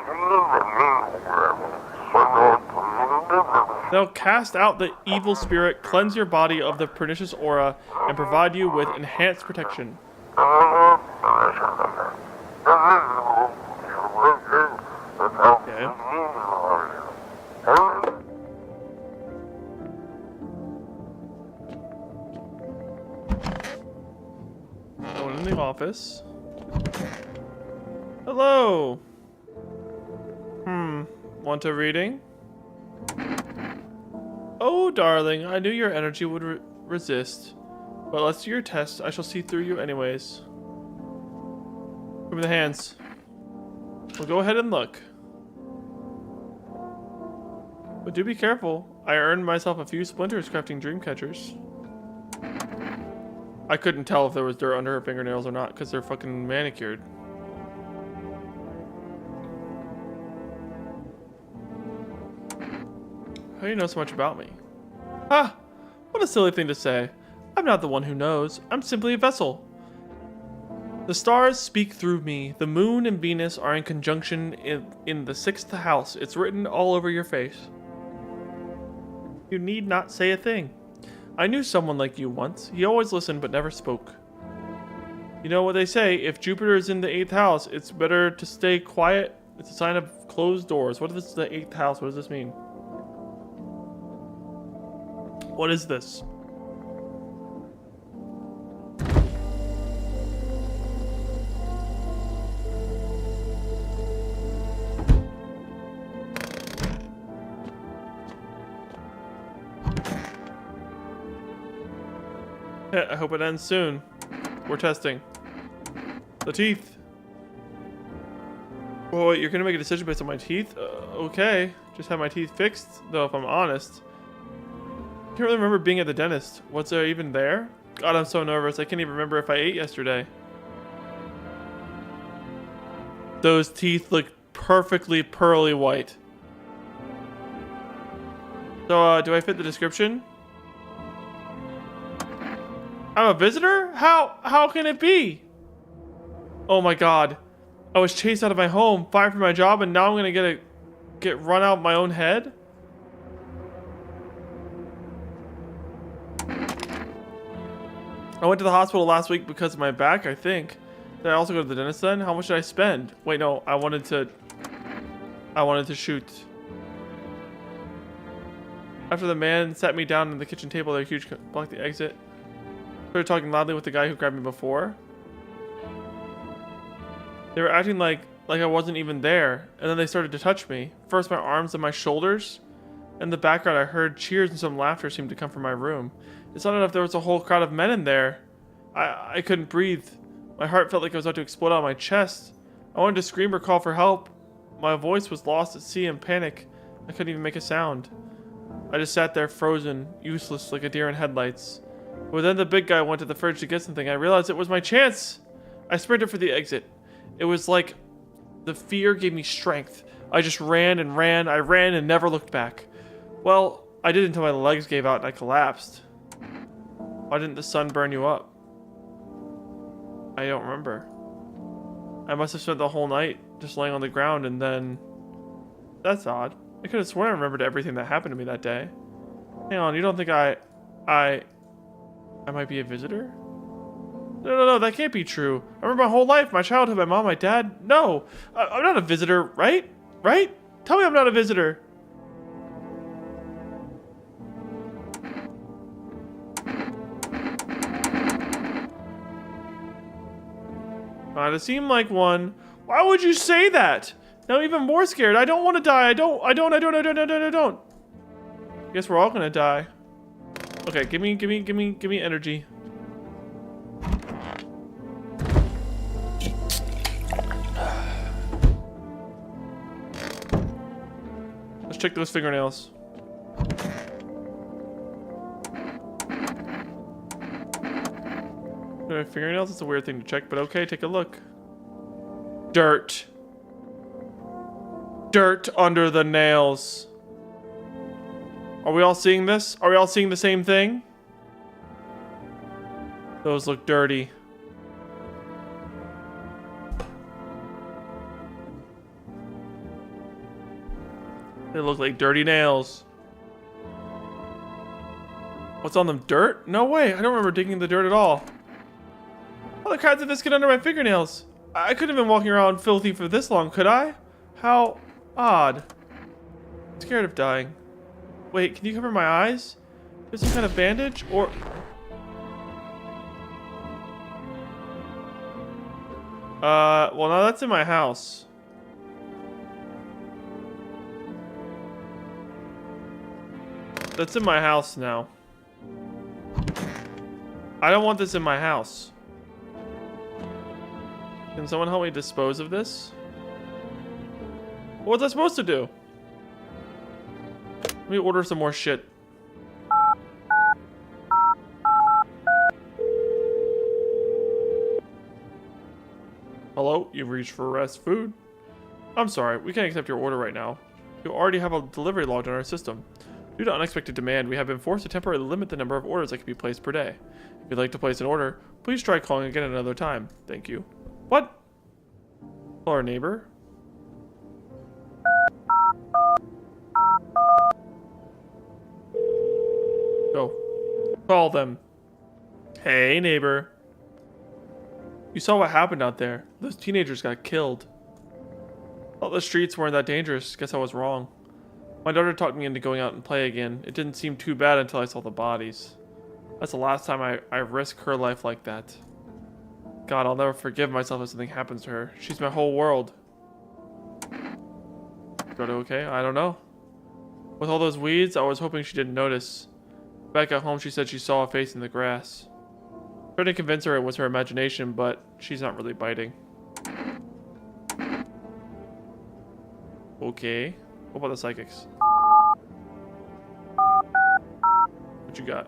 They'll cast out the evil spirit, cleanse your body of the pernicious aura, and provide you with enhanced protection. Okay. No one in the office. Hello. Want a reading? Oh, darling, I knew your energy would resist. But let's do your test. I shall see through you anyways. Give me the hands. Well, go ahead and look. But do be careful. I earned myself a few splinters crafting dream catchers. I couldn't tell if there was dirt under her fingernails or not because they're fucking manicured. How do you know so much about me? Ah, what a silly thing to say. I'm not the one who knows. I'm simply a vessel. The stars speak through me. The moon and Venus are in conjunction in the 6th house. It's written all over your face. You need not say a thing. I knew someone like you once. He always listened but never spoke. You know what they say, if Jupiter is in the 8th house, it's better to stay quiet. It's a sign of closed doors. What if this is the 8th house? What does this mean? What is this? Yeah, I hope it ends soon. We're testing. The teeth. Oh, wait, you're gonna make a decision based on my teeth? Okay. Just have my teeth fixed, though, if I'm honest. I can't really remember being at the dentist. Was there even there? God, I'm so nervous. I can't even remember if I ate yesterday. Those teeth look perfectly pearly white. So, do I fit the description? I'm a visitor? How can it be? Oh my god. I was chased out of my home, fired from my job, and now I'm gonna get run out of my own head? I went to the hospital last week because of my back, I think. Did I also go to the dentist then? How much did I spend? Wait, no, I wanted to shoot. After the man sat me down at the kitchen table, their huge blocked the exit. Started talking loudly with the guy who grabbed me before. They were acting like I wasn't even there, and then they started to touch me. First my arms and my shoulders. In the background I heard cheers and some laughter seemed to come from my room. It sounded as if there was a whole crowd of men in there. I couldn't breathe. My heart felt like it was about to explode out of my chest. I wanted to scream or call for help. My voice was lost at sea in panic. I couldn't even make a sound. I just sat there frozen, useless like a deer in headlights. But then the big guy went to the fridge to get something. I realized it was my chance. I sprinted for the exit. It was like the fear gave me strength. I just ran and ran. I ran and never looked back. Well, I did until my legs gave out and I collapsed. Why didn't the sun burn you up? I don't remember. I must have spent the whole night just laying on the ground and then... That's odd. I could have sworn I remembered everything that happened to me that day. Hang on, you don't think I might be a visitor? No, that can't be true. I remember my whole life, my childhood, my mom, my dad. No, I'm not a visitor, right? Right? Tell me I'm not a visitor. To seem like one. Why would you say that? Now I'm even more scared. I don't want to die. I don't. Guess we're all gonna die. Okay, give me energy. Let's check those fingernails. Fingernails? It's a weird thing to check, but okay, take a look. Dirt. Dirt under the nails. Are we all seeing this? Are we all seeing the same thing? Those look dirty. They look like dirty nails. What's on them? Dirt? No way. I don't remember digging the dirt at all. How the crap did this get under my fingernails? I couldn't have been walking around filthy for this long, could I? How odd. I'm scared of dying. Wait, can you cover my eyes? There's some kind of bandage? Or... well, now that's in my house. That's in my house now. I don't want this in my house. Can someone help me dispose of this? What's I supposed to do? Let me order some more shit. Hello, you've reached for Rest Food. I'm sorry, we can't accept your order right now. You already have a delivery logged on our system. Due to unexpected demand, we have been forced to temporarily limit the number of orders that can be placed per day. If you'd like to place an order, please try calling again at another time. Thank you. What? Hello, our neighbor. Go. Call them. Hey, neighbor. You saw what happened out there. Those teenagers got killed. Thought the streets weren't that dangerous. Guess I was wrong. My daughter talked me into going out and play again. It didn't seem too bad until I saw the bodies. That's the last time I risked her life like that. God, I'll never forgive myself if something happens to her. She's my whole world. Got it okay? I don't know. With all those weeds, I was hoping she didn't notice. Back at home, she said she saw a face in the grass. Tried to convince her it was her imagination, but she's not really biting. Okay. What about the psychics? What you got?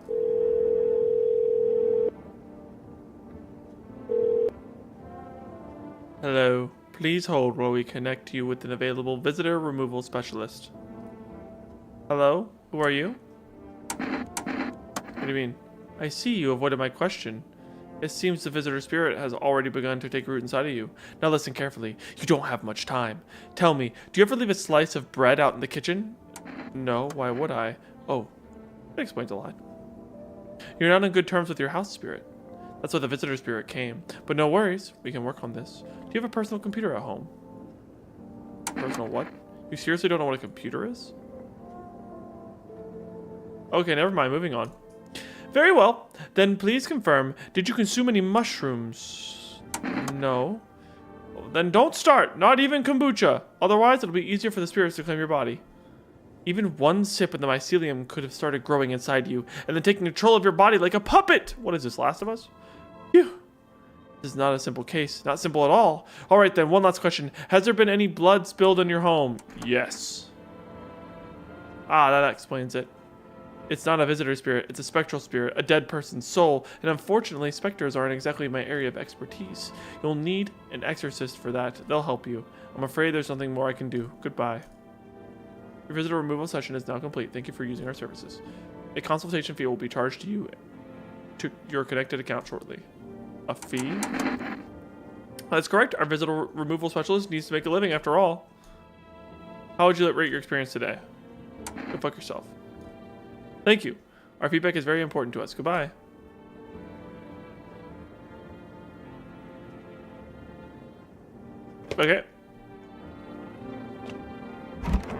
Hello. Please hold while we connect you with an available visitor removal specialist. Hello? Who are you? What do you mean? I see you avoided my question. It seems the visitor spirit has already begun to take root inside of you. Now listen carefully. You don't have much time. Tell me, do you ever leave a slice of bread out in the kitchen? No, why would I? Oh, that explains a lot. You're not on good terms with your house spirit. That's why the visitor spirit came. But no worries, we can work on this. Do you have a personal computer at home? Personal what? You seriously don't know what a computer is? Okay, never mind, moving on. Very well. Then please confirm, did you consume any mushrooms? No. Well, then don't start. Not even kombucha. Otherwise, it'll be easier for the spirits to claim your body. Even one sip of the mycelium could have started growing inside you, and then taking control of your body like a puppet. What is this, Last of Us? Phew. This is not a simple case. Not simple at all. Alright then, one last question. Has there been any blood spilled in your home? Yes. Ah, that explains it. It's not a visitor spirit, it's a spectral spirit, a dead person's soul, and unfortunately, specters aren't exactly my area of expertise. You'll need an exorcist for that. They'll help you. I'm afraid there's nothing more I can do. Goodbye. Your visitor removal session is now complete. Thank you for using our services. A consultation fee will be charged to you to your connected account shortly. A fee? That's correct. Our visitor removal specialist needs to make a living after all. How would you rate your experience today? Go fuck yourself. Thank you. Our feedback is very important to us. Goodbye. Okay.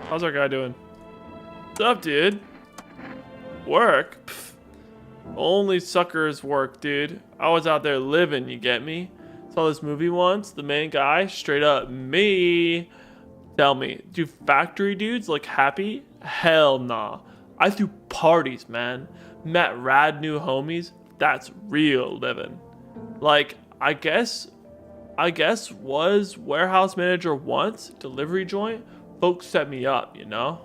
How's our guy doing? What's up, dude? Work? Pfft. Only suckers work, dude. I was out there living, you get me? Saw this movie once, the main guy, straight up me. Tell me, do factory dudes look happy? Hell nah. I threw parties, man. Met rad new homies. That's real living. Like, I guess was warehouse manager once, delivery joint. Folks set me up, you know?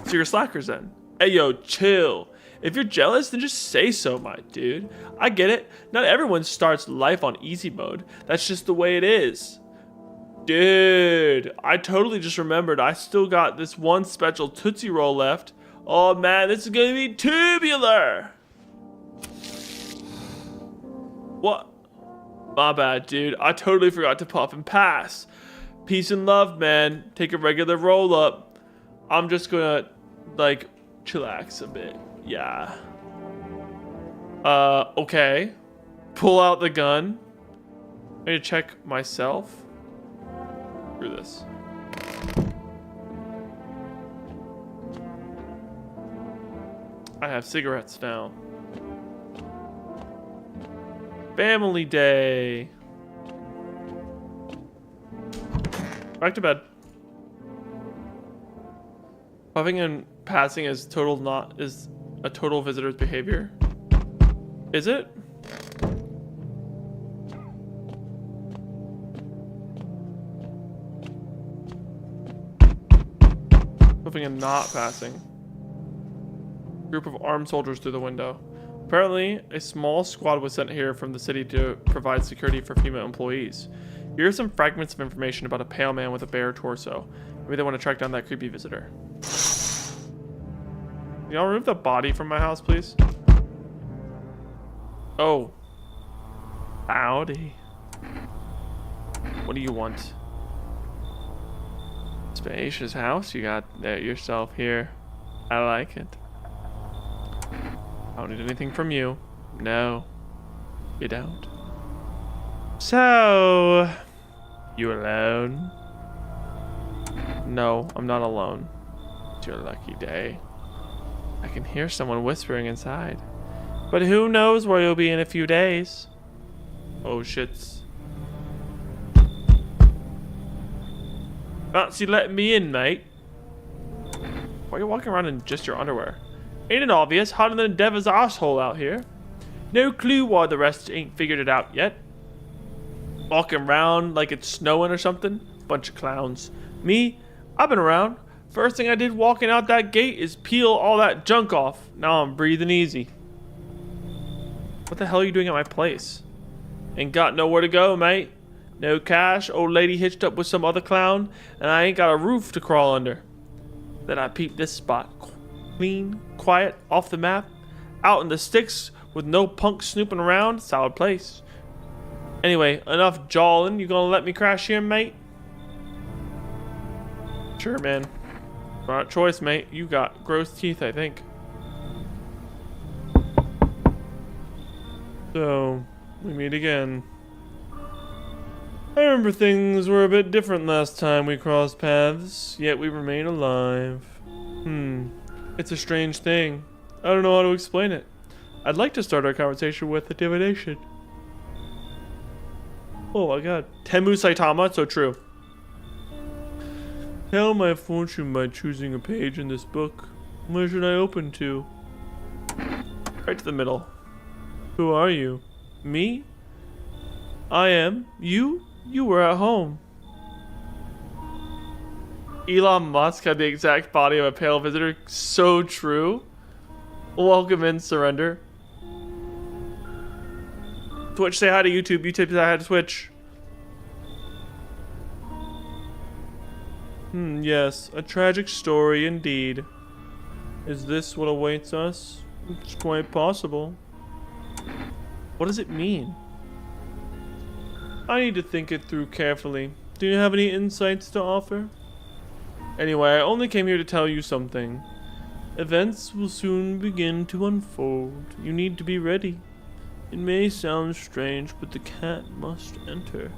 So you're slackers then. Hey yo, chill. If you're jealous, then just say so, my dude. I get it. Not everyone starts life on easy mode. That's just the way it is. Dude, I totally just remembered I still got this one special Tootsie Roll left. Oh man, this is gonna be tubular. What? My bad, dude. I totally forgot to puff and pass. Peace and love, man. Take a regular roll up. I'm just gonna, like, chillax a bit. Yeah. Okay. Pull out the gun. I need to check myself. Screw this. I have cigarettes now. Family day. Back to bed. Puffing and passing is a total visitor's behavior. Is it? Puffing and not passing. Group of armed soldiers through the window. Apparently, a small squad was sent here from the city to provide security for female employees. Here are some fragments of information about a pale man with a bare torso. Maybe they want to track down that creepy visitor. Can y'all remove the body from my house, please? Oh. Howdy. What do you want? Spacious house you got there yourself here. I like it. I don't need anything from you. No, you don't. So, you alone? No, I'm not alone. It's your lucky day. I can hear someone whispering inside. But who knows where you'll be in a few days? Oh shits. Fancy letting me in, mate? Why are you walking around in just your underwear? Ain't it obvious? Hotter than a devil's asshole out here. No clue why the rest ain't figured it out yet. Walking around like it's snowing or something. Bunch of clowns. Me? I've been around. First thing I did walking out that gate is peel all that junk off. Now I'm breathing easy. What the hell are you doing at my place? Ain't got nowhere to go, mate. No cash, old lady hitched up with some other clown, and I ain't got a roof to crawl under. Then I peeped this spot. Clean, quiet, off the map, out in the sticks with no punk snooping around. Solid place. Anyway, enough jawling. You gonna let me crash here, mate? Sure, man. Smart choice, mate. You got gross teeth, I think. So, we meet again. I remember things were a bit different last time we crossed paths, yet we remain alive. It's a strange thing. I don't know how to explain it. I'd like to start our conversation with a divination. Oh my god. Temu Saitama, so true. Tell my fortune by choosing a page in this book. Where should I open to? Right to the middle. Who are you? Me? I am. You? You were at home. Elon Musk had the exact body of a pale visitor. So true. Welcome in, Surrender. Twitch, say hi to YouTube. YouTube, say hi to Twitch. Yes, a tragic story indeed. Is this what awaits us? It's quite possible. What does it mean? I need to think it through carefully. Do you have any insights to offer? Anyway, I only came here to tell you something. Events will soon begin to unfold. You need to be ready. It may sound strange, but the cat must enter.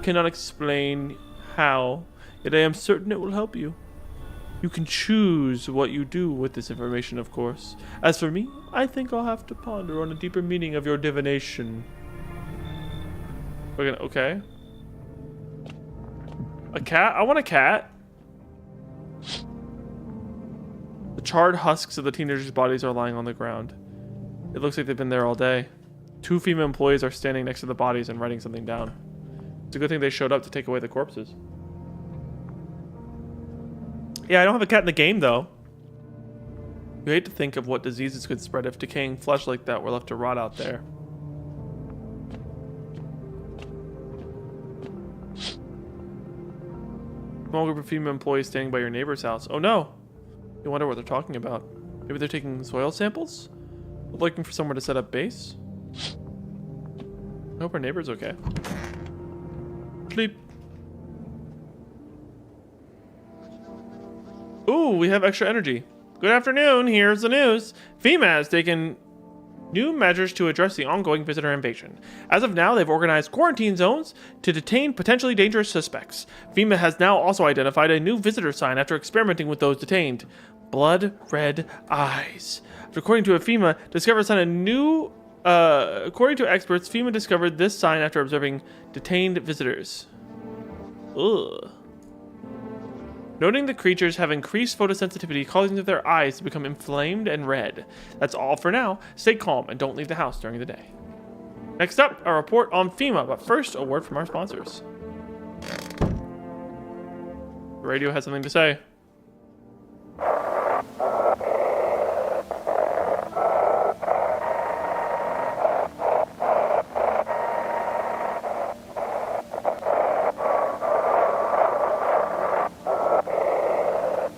Cannot explain how, yet I am certain it will help you. You can choose what you do with this information, of course. As for me, I think I'll have to ponder on a deeper meaning of your divination. We're gonna, okay. A cat? I want a cat. The charred husks of the teenagers' bodies are lying on the ground. It looks like they've been there all day. 2 female employees are standing next to the bodies and writing something down. It's a good thing they showed up to take away the corpses. Yeah, I don't have a cat in the game, though. You hate to think of what diseases could spread if decaying flesh like that were left to rot out there. Small group of female employees standing by your neighbor's house. Oh no! You wonder what they're talking about. Maybe they're taking soil samples? Looking for somewhere to set up base? I hope our neighbor's okay. Sleep. Ooh, we have extra energy. Good afternoon, here's the news. FEMA has taken new measures to address the ongoing visitor invasion. As of now, they've organized quarantine zones to detain potentially dangerous suspects. FEMA has now also identified a new visitor sign after experimenting with those detained. Blood red eyes. According to FEMA, discovered sign a new. According to experts, FEMA discovered this sign after observing detained visitors. Ugh. Noting the creatures have increased photosensitivity, causing their eyes to become inflamed and red. That's all for now. Stay calm and don't leave the house during the day. Next up, a report on FEMA, but first, a word from our sponsors. The radio has something to say.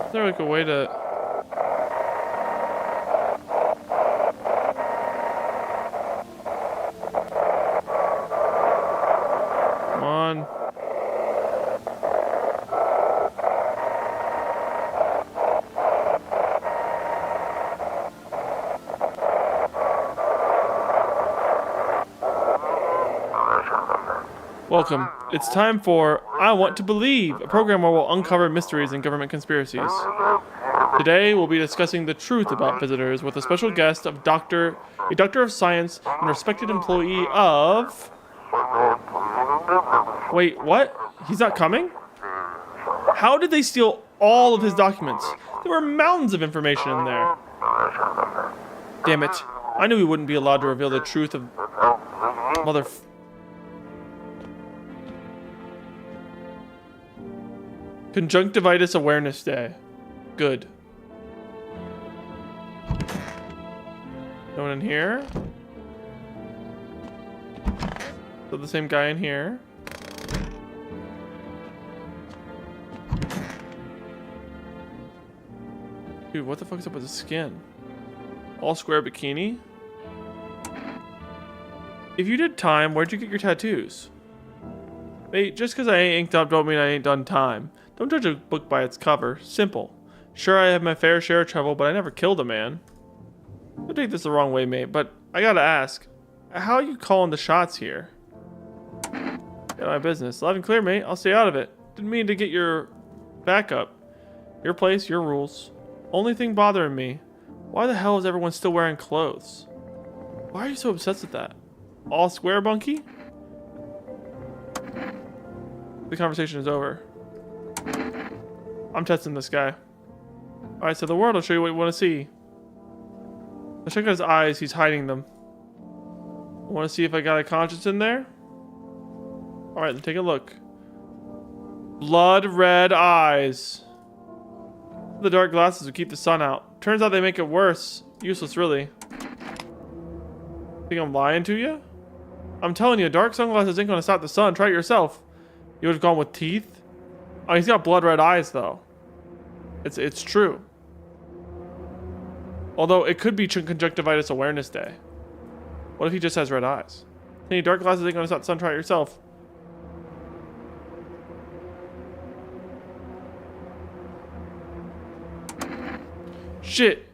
Is there like a way to... Come on. Welcome. It's time for I Want to Believe, a program where we'll uncover mysteries and government conspiracies. Today, we'll be discussing the truth about visitors with a special guest of a doctor of science and respected employee of... Wait, what? He's not coming? How did they steal all of his documents? There were mountains of information in there. Damn it. I knew he wouldn't be allowed to reveal the truth of... Conjunctivitis Awareness Day. Good. No one in here? So the same guy in here. Dude, what the fuck is up with his skin? All square bikini? If you did time, where'd you get your tattoos? Wait, just because I ain't inked up don't mean I ain't done time. Don't judge a book by its cover. Simple. Sure, I have my fair share of trouble, but I never killed a man. Don't take this the wrong way, mate, but I gotta ask. How are you calling the shots here? Get my business. Loud and clear, mate. I'll stay out of it. Didn't mean to get your backup. Your place, your rules. Only thing bothering me. Why the hell is everyone still wearing clothes? Why are you so obsessed with that? All square, Bunky? The conversation is over. I'm testing this guy. Alright, so the world will show you what you want to see. Let's check out his eyes. He's hiding them. I want to see if I got a conscience in there. Alright, then take a look. Blood red eyes. The dark glasses would keep the sun out. Turns out they make it worse. Useless, really. Think I'm lying to you? I'm telling you, dark sunglasses ain't gonna stop the sun. Try it yourself. You would have gone with teeth? Oh, he's got blood red eyes though. It's true. Although it could be conjunctivitis awareness day. What if he just has red eyes? Any dark glasses ain't gonna stop the sun, try it yourself. Shit.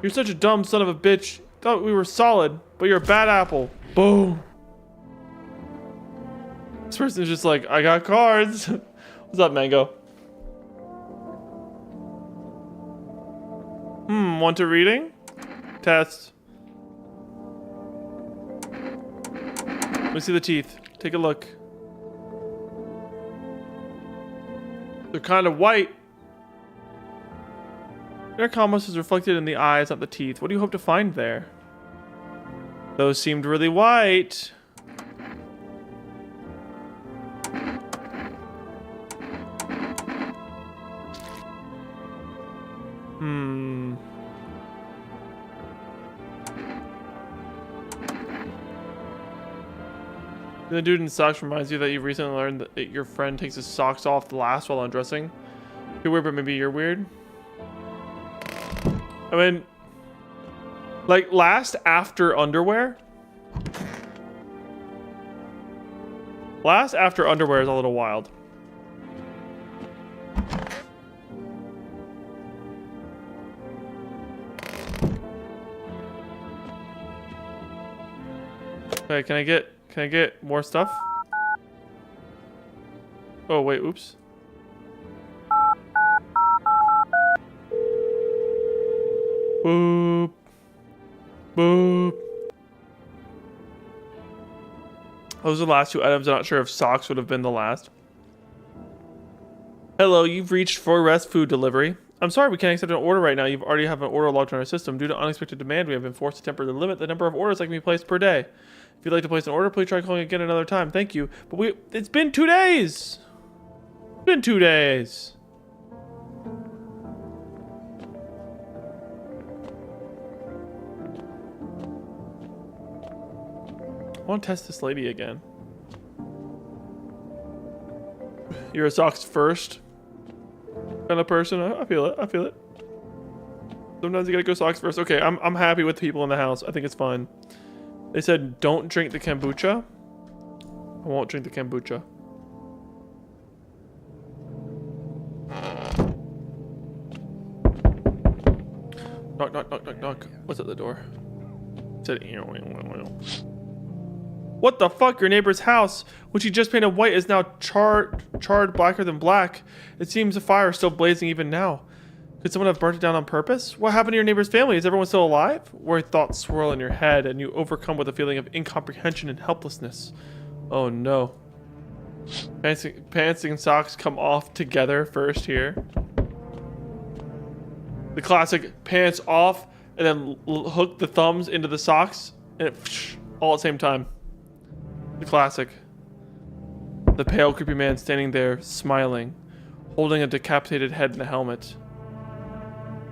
You're such a dumb son of a bitch. Thought we were solid, but you're a bad apple. Boom. This person's just like, I got cards. What's up, Mango? Want a reading? Test. Let me see the teeth. Take a look. They're kind of white. Inner calmness is reflected in the eyes, not the teeth. What do you hope to find there? Those seemed really white. The dude in socks reminds you that you recently learned that your friend takes his socks off the last while undressing. You're weird, but maybe you're weird. I mean, like, last after underwear? Last after underwear is a little wild. Okay, can I get more stuff? Oh, wait, oops. Boop. Boop. Those are the last two items. I'm not sure if socks would have been the last. Hello, you've reached for rest food delivery. I'm sorry we can't accept an order right now. You've already have an order logged on our system. Due to unexpected demand, we have been forced to temporarily limit the number of orders that can be placed per day. If you'd like to place an order, please try calling again another time. Thank you. But it's been 2 days. It's been 2 days. I want to test this lady again. You're a socks first kind of person. I feel it. I feel it. Sometimes you gotta go socks first. Okay, I'm happy with the people in the house. I think it's fine. They said don't drink the kombucha. I won't drink the kombucha. Knock, knock, knock, knock, knock. What's at the door? It said what the fuck? Your neighbor's house, which he just painted white, is now charred blacker than black. It seems the fire is still blazing even now. Could someone have burnt it down on purpose? What happened to your neighbor's family? Is everyone still alive? Worried thoughts swirl in your head, and you overcome with a feeling of incomprehension and helplessness. Oh no. Pants and socks come off together first here. The classic pants off, and then hook the thumbs into the socks, and all at the same time. The classic. The pale, creepy man standing there, smiling, holding a decapitated head in a helmet.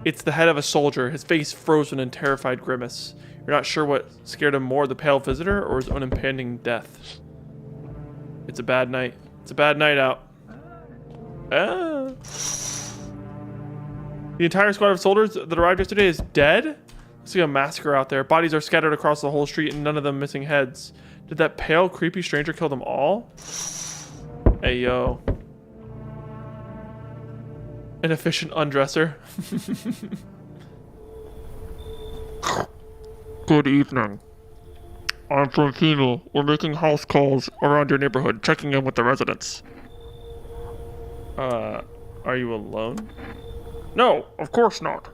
It's the head of a soldier, his face frozen in terrified grimace. You're not sure what scared him more, the pale visitor or his own impending death. It's a bad night. It's a bad night out. Ah. The entire squad of soldiers that arrived yesterday is dead? Looks like a massacre out there. Bodies are scattered across the whole street and none of them missing heads. Did that pale, creepy stranger kill them all? Hey, yo. An efficient undresser. Good evening. I'm from FEMA. We're making house calls around your neighborhood, checking in with the residents. Are you alone? No, of course not.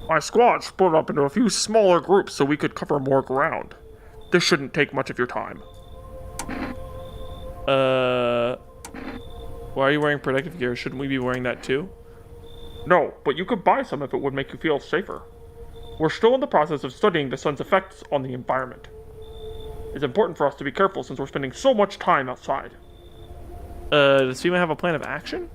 My squad split up into a few smaller groups so we could cover more ground. This shouldn't take much of your time. Why are you wearing protective gear? Shouldn't we be wearing that too? No, but you could buy some if it would make you feel safer. We're still in the process of studying the sun's effects on the environment. It's important for us to be careful since we're spending so much time outside. Does FEMA have a plan of action?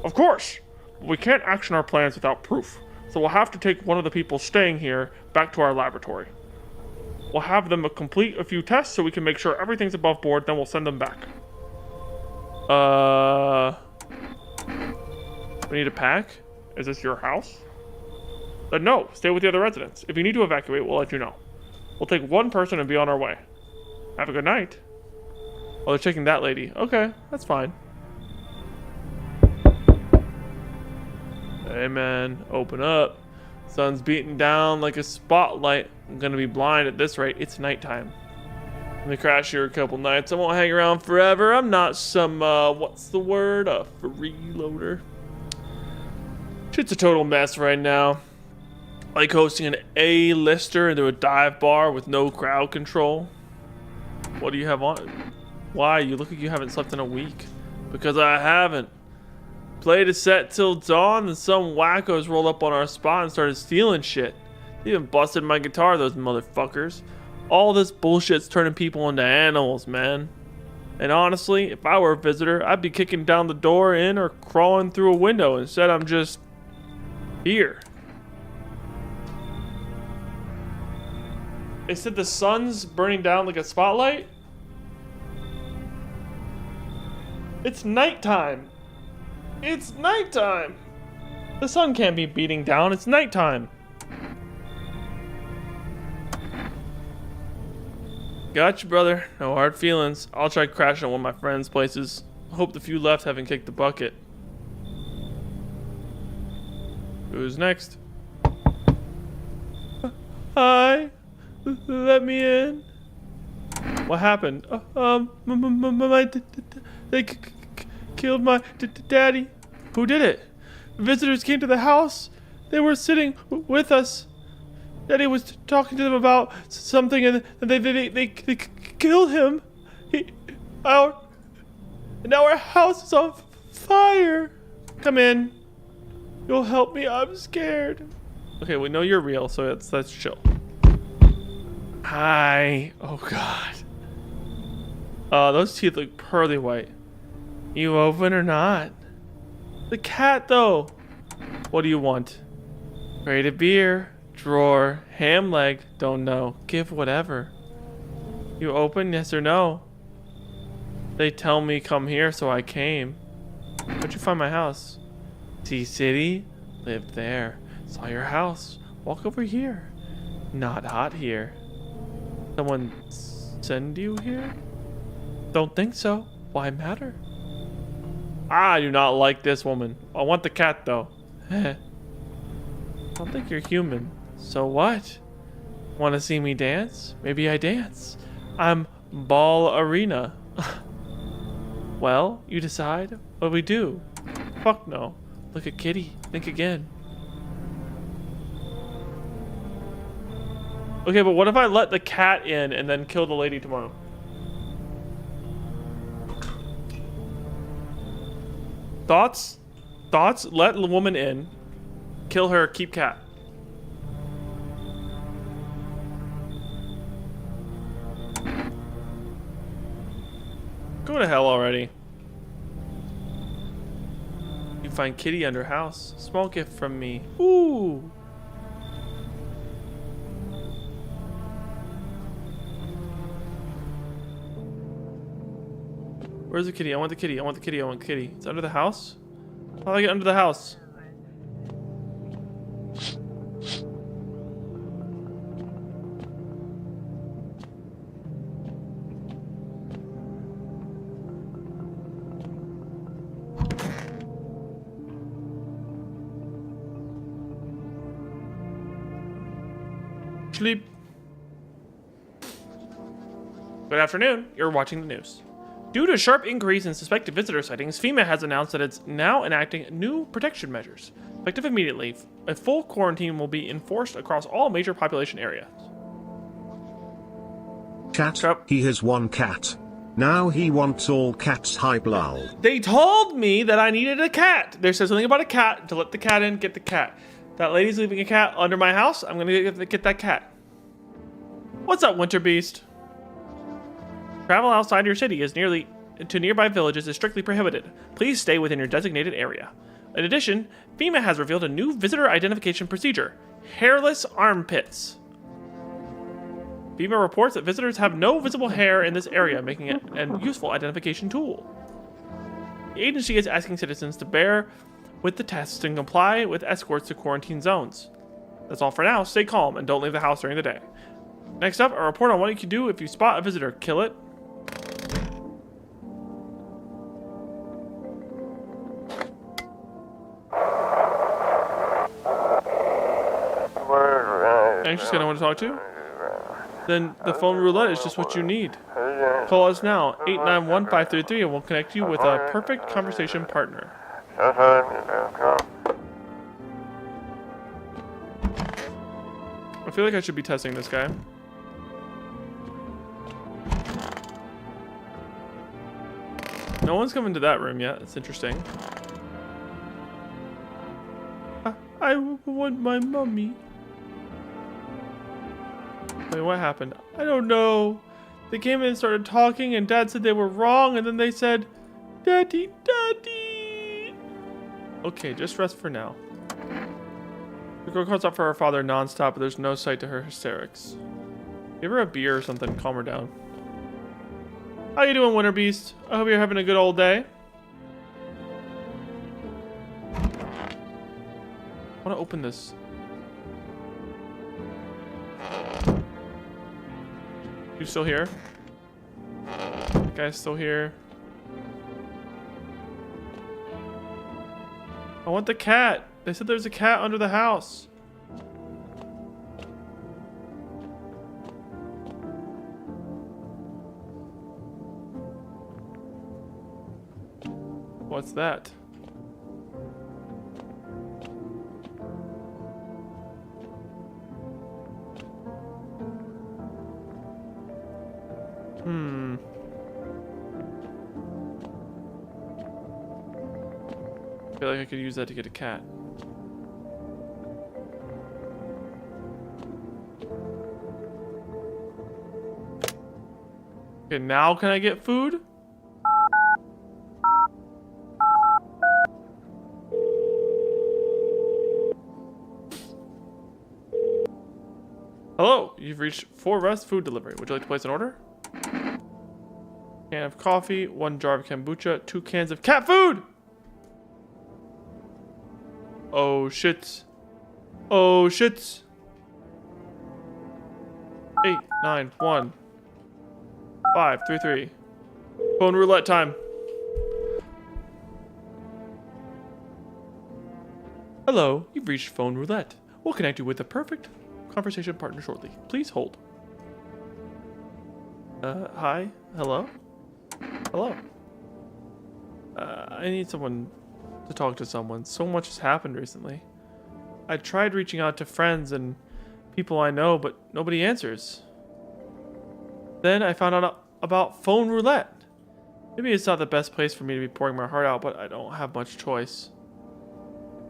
Of course! We can't action our plans without proof, so we'll have to take one of the people staying here back to our laboratory. We'll have them complete a few tests so we can make sure everything's above board, then we'll send them back. We need a pack? Is this your house? No, stay with the other residents. If you need to evacuate, we'll let you know. We'll take one person and be on our way. Have a good night. Oh, they're taking that lady. Okay, that's fine. Hey man, open up. Sun's beating down like a spotlight. I'm gonna be blind at this rate. It's nighttime. Let me crash here a couple nights. I won't hang around forever. I'm not some, what's the word? A freeloader. Shit's a total mess right now. Like hosting an A-lister into a dive bar with no crowd control. What do you have on? Why? You look like you haven't slept in a week. Because I haven't. Played a set till dawn, and some wackos rolled up on our spot and started stealing shit. They even busted my guitar, those motherfuckers. All this bullshit's turning people into animals, man. And honestly, if I were a visitor, I'd be kicking down the door in or crawling through a window. Instead, I'm just here. They said the sun's burning down like a spotlight? It's nighttime. It's nighttime. The sun can't be beating down. It's nighttime. Gotcha, brother. No hard feelings. I'll try crashing at one of my friends' places. Hope the few left haven't kicked the bucket. Who's next? Hi. Let me in. What happened? They killed my daddy. Who did it? Visitors came to the house. They were sitting with us. Daddy was talking to them about something, and they killed him. Now our house is on fire. Come in. You'll help me. I'm scared. Okay, we know you're real, so let's chill. Hi. Oh God. Those teeth look pearly white. You open or not? The cat, though. What do you want? Crate of beer. Drawer. Ham leg. Don't know. Give whatever. You open, yes or no? They tell me come here, so I came. Where'd you find my house? T-City? Lived there. Saw your house. Walk over here. Not hot here. Someone send you here? Don't think so. Why matter? I do not like this woman. I want the cat, though. I don't think you're human. So what? Want to see me dance? Maybe I dance. I'm Ball Arena. Well, you decide. What do we do? Fuck no. Look at Kitty. Think again. Okay, but what if I let the cat in and then kill the lady tomorrow? Thoughts? Thoughts? Let the woman in. Kill her, keep cat. Go to hell already. You find Kitty under house. Small gift from me. Ooh. Where's the kitty? I want the kitty. I want the kitty. I want the kitty. It's under the house? How do I get under the house? Sleep. Good afternoon. You're watching the news. Due to a sharp increase in suspected visitor sightings, FEMA has announced that it's now enacting new protection measures. Effective immediately, a full quarantine will be enforced across all major population areas. Cat, he has one cat. Now he wants all cats. Hype lol. They told me that I needed a cat. They said something about a cat. To let the cat in, get the cat. That lady's leaving a cat under my house. I'm gonna get that cat. What's up, Winter Beast? Travel outside your city to nearby villages is strictly prohibited. Please stay within your designated area. In addition, FEMA has revealed a new visitor identification procedure: hairless armpits. FEMA reports that visitors have no visible hair in this area, making it a useful identification tool. The agency is asking citizens to bear with the tests and comply with escorts to quarantine zones. That's all for now. Stay calm and don't leave the house during the day. Next up, a report on what you can do if you spot a visitor. Kill it. Anxious guy I want to talk to? Then the phone roulette is just what you need. Call us now, 891-533, and we'll connect you with a perfect conversation partner. I feel like I should be testing this guy. No one's come into that room yet. That's interesting. I want my mummy. Wait, what happened? I don't know. They came in and started talking, and Dad said they were wrong, and then they said, Daddy, Daddy. Okay, just rest for now. The girl calls out for her father nonstop, but there's no sight to her hysterics. Give her a beer or something, calm her down. How you doing, Winter Beast? I hope you're having a good old day. I want to open this. You still here? The guy's still here. I want the cat. They said there's a cat under the house. What's that? I feel like I could use that to get a cat. Okay, now can I get food? Hello, you've reached 4 Rest Food Delivery. Would you like to place an order? Can of coffee, 1 jar of kombucha, 2 cans of cat food! Oh shit. Oh shit. 8, 9, 1, 5, 3, 3. Phone roulette time. Hello, you've reached phone roulette. We'll connect you with the perfect conversation partner shortly. Please hold. Hi? Hello? Hello? I need someone to talk to someone. So much has happened recently. I tried reaching out to friends and people I know, but nobody answers. Then I found out about phone roulette. Maybe it's not the best place for me to be pouring my heart out, but I don't have much choice.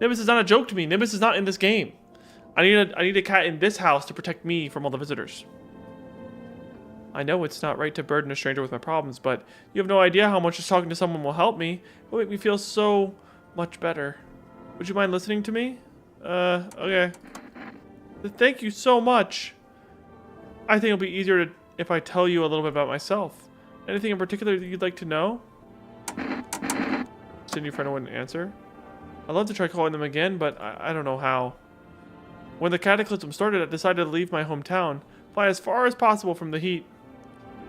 Nimbus is not a joke to me. Nimbus is not in this game. I need a cat in this house to protect me from all the visitors. I know it's not right to burden a stranger with my problems, but you have no idea how much just talking to someone will help me. It will make me feel so much better. Would you mind listening to me? Okay. Thank you so much. I think it'll be easier if I tell you a little bit about myself. Anything in particular that you'd like to know? Said your friend wouldn't answer. I'd love to try calling them again, but I don't know how. When the cataclysm started, I decided to leave my hometown, fly as far as possible from the heat.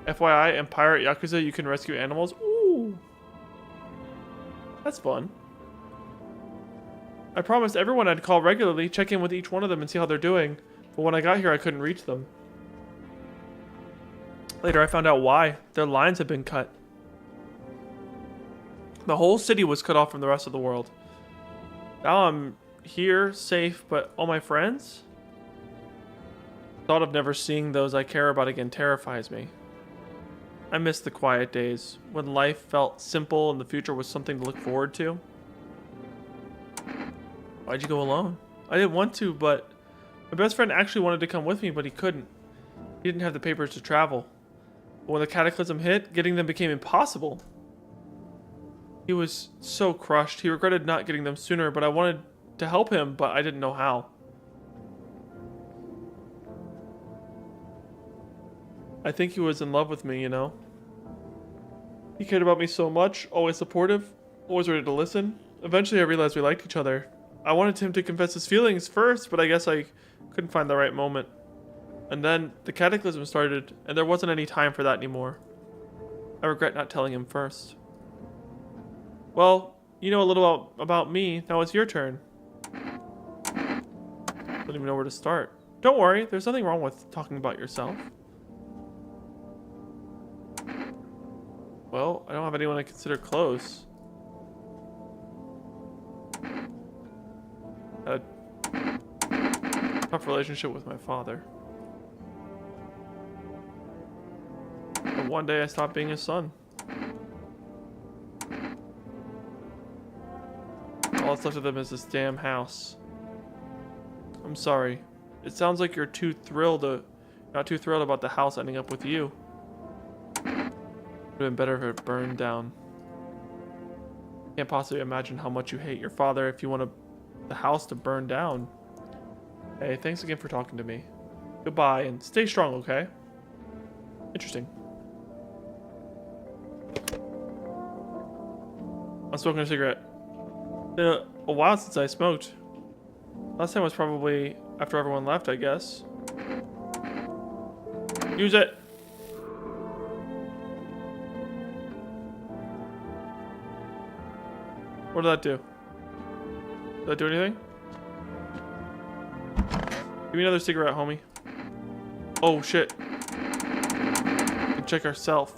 FYI, in Pirate Yakuza, you can rescue animals. Ooh. That's fun. I promised everyone I'd call regularly, check in with each one of them and see how they're doing. But when I got here, I couldn't reach them. Later, I found out why. Their lines had been cut. The whole city was cut off from the rest of the world. Now I'm here, safe, but all my friends? The thought of never seeing those I care about again terrifies me. I miss the quiet days, when life felt simple and the future was something to look forward to. Why'd you go alone? I didn't want to, but my best friend actually wanted to come with me, but he couldn't. He didn't have the papers to travel. But when the cataclysm hit, getting them became impossible. He was so crushed. He regretted not getting them sooner, but I wanted to help him, but I didn't know how. I think he was in love with me, you know? He cared about me so much, always supportive. Always ready to listen. Eventually, I realized we liked each other. I wanted him to confess his feelings first, but I guess I couldn't find the right moment. And then the cataclysm started, and there wasn't any time for that anymore. I regret not telling him first. Well, you know a little about me. Now it's your turn. Don't even know where to start. Don't worry, there's nothing wrong with talking about yourself. Well, I don't have anyone I consider close. Had a tough relationship with my father. And one day I stopped being his son. All that's left of them is this damn house. I'm sorry. It sounds like you're not too thrilled about the house ending up with you. It would have been better if it burned down. Can't possibly imagine how much you hate your father if you want the house to burn down. Hey, thanks again for talking to me. Goodbye, and stay strong, okay? Interesting. I'm smoking a cigarette. It's been a while since I smoked. Last time was probably after everyone left, I guess. Use it. What did that do? Did that do anything? Give me another cigarette, homie. Oh shit. We can check ourselves.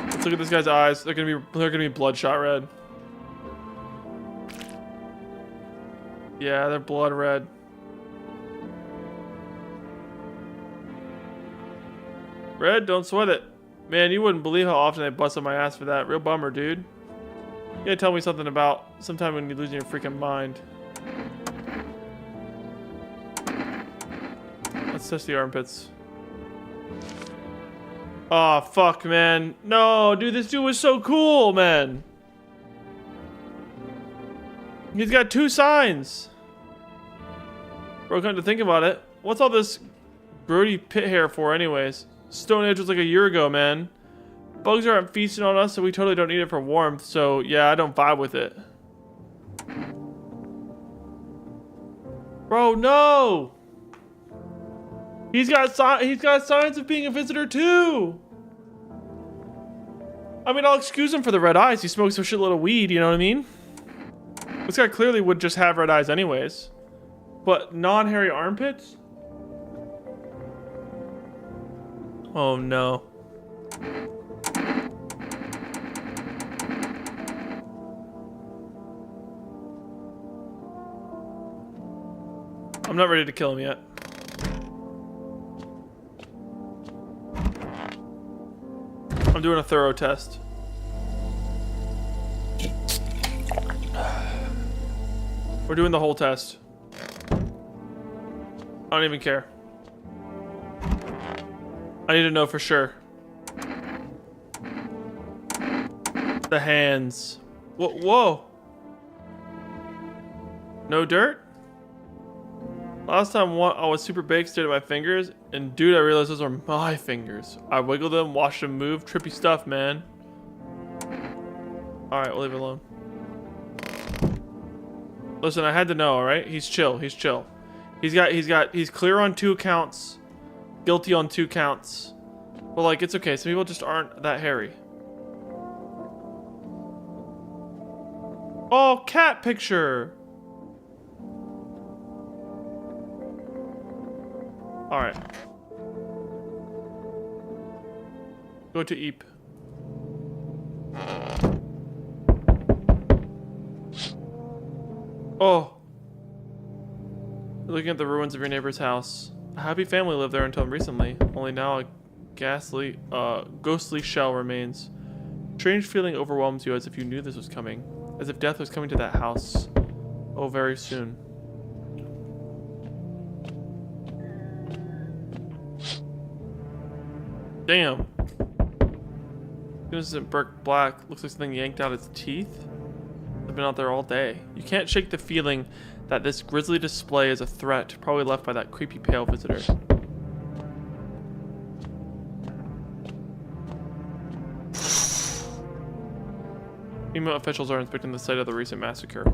Let's look at this guy's eyes. They're gonna be bloodshot red. Yeah, they're blood red. Red, don't sweat it. Man, you wouldn't believe how often they busted my ass for that. Real bummer, dude. You gotta tell me something about sometime when you're losing your freaking mind. Let's test the armpits. Oh, fuck, man. No, dude, this dude was so cool, man. He's got 2 signs. Bro, come to think about it. What's all this grody pit hair for anyways? Stone Age was like a year ago, man. Bugs aren't feasting on us, so we totally don't need it for warmth. So, yeah, I don't vibe with it. Bro, no! He's got signs of being a visitor too. I mean, I'll excuse him for the red eyes. He smokes a shitload of weed, you know what I mean? This guy clearly would just have red eyes anyways. But non-hairy armpits? Oh no. I'm not ready to kill him yet. I'm doing a thorough test. We're doing the whole test. I don't even care. I need to know for sure. The hands. Whoa. No dirt? Last time I was super baked, stared at my fingers, and dude, I realized those are my fingers. I wiggled them, watched them move. Trippy stuff, man. Alright, we'll leave it alone. Listen, I had to know, alright? He's chill. He's clear on 2 counts. Guilty on 2 counts. But like, it's okay. Some people just aren't that hairy. Oh, cat picture! Alright. Go to Eep. Oh. You're looking at the ruins of your neighbor's house. A happy family lived there until recently. Only now a ghostly shell remains. Strange feeling overwhelms you as if you knew this was coming. As if death was coming to that house. Oh, very soon. Damn. Innocent Burke Black looks like something yanked out its teeth. I've been out there all day. You can't shake the feeling that this grisly display is a threat, probably left by that creepy pale visitor. FEMA officials are inspecting the site of the recent massacre.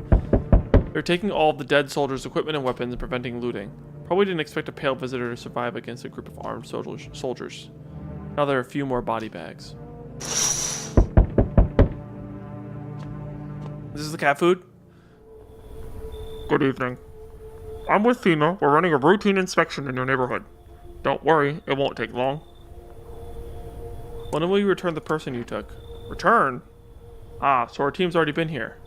They're taking all of the dead soldiers' equipment and weapons and preventing looting. Probably didn't expect a pale visitor to survive against a group of armed soldiers. Now there are a few more body bags. This is the cat food? Good evening. I'm with FEMA. We're running a routine inspection in your neighborhood. Don't worry, it won't take long. When will you return the person you took? Return? Ah, so our team's already been here.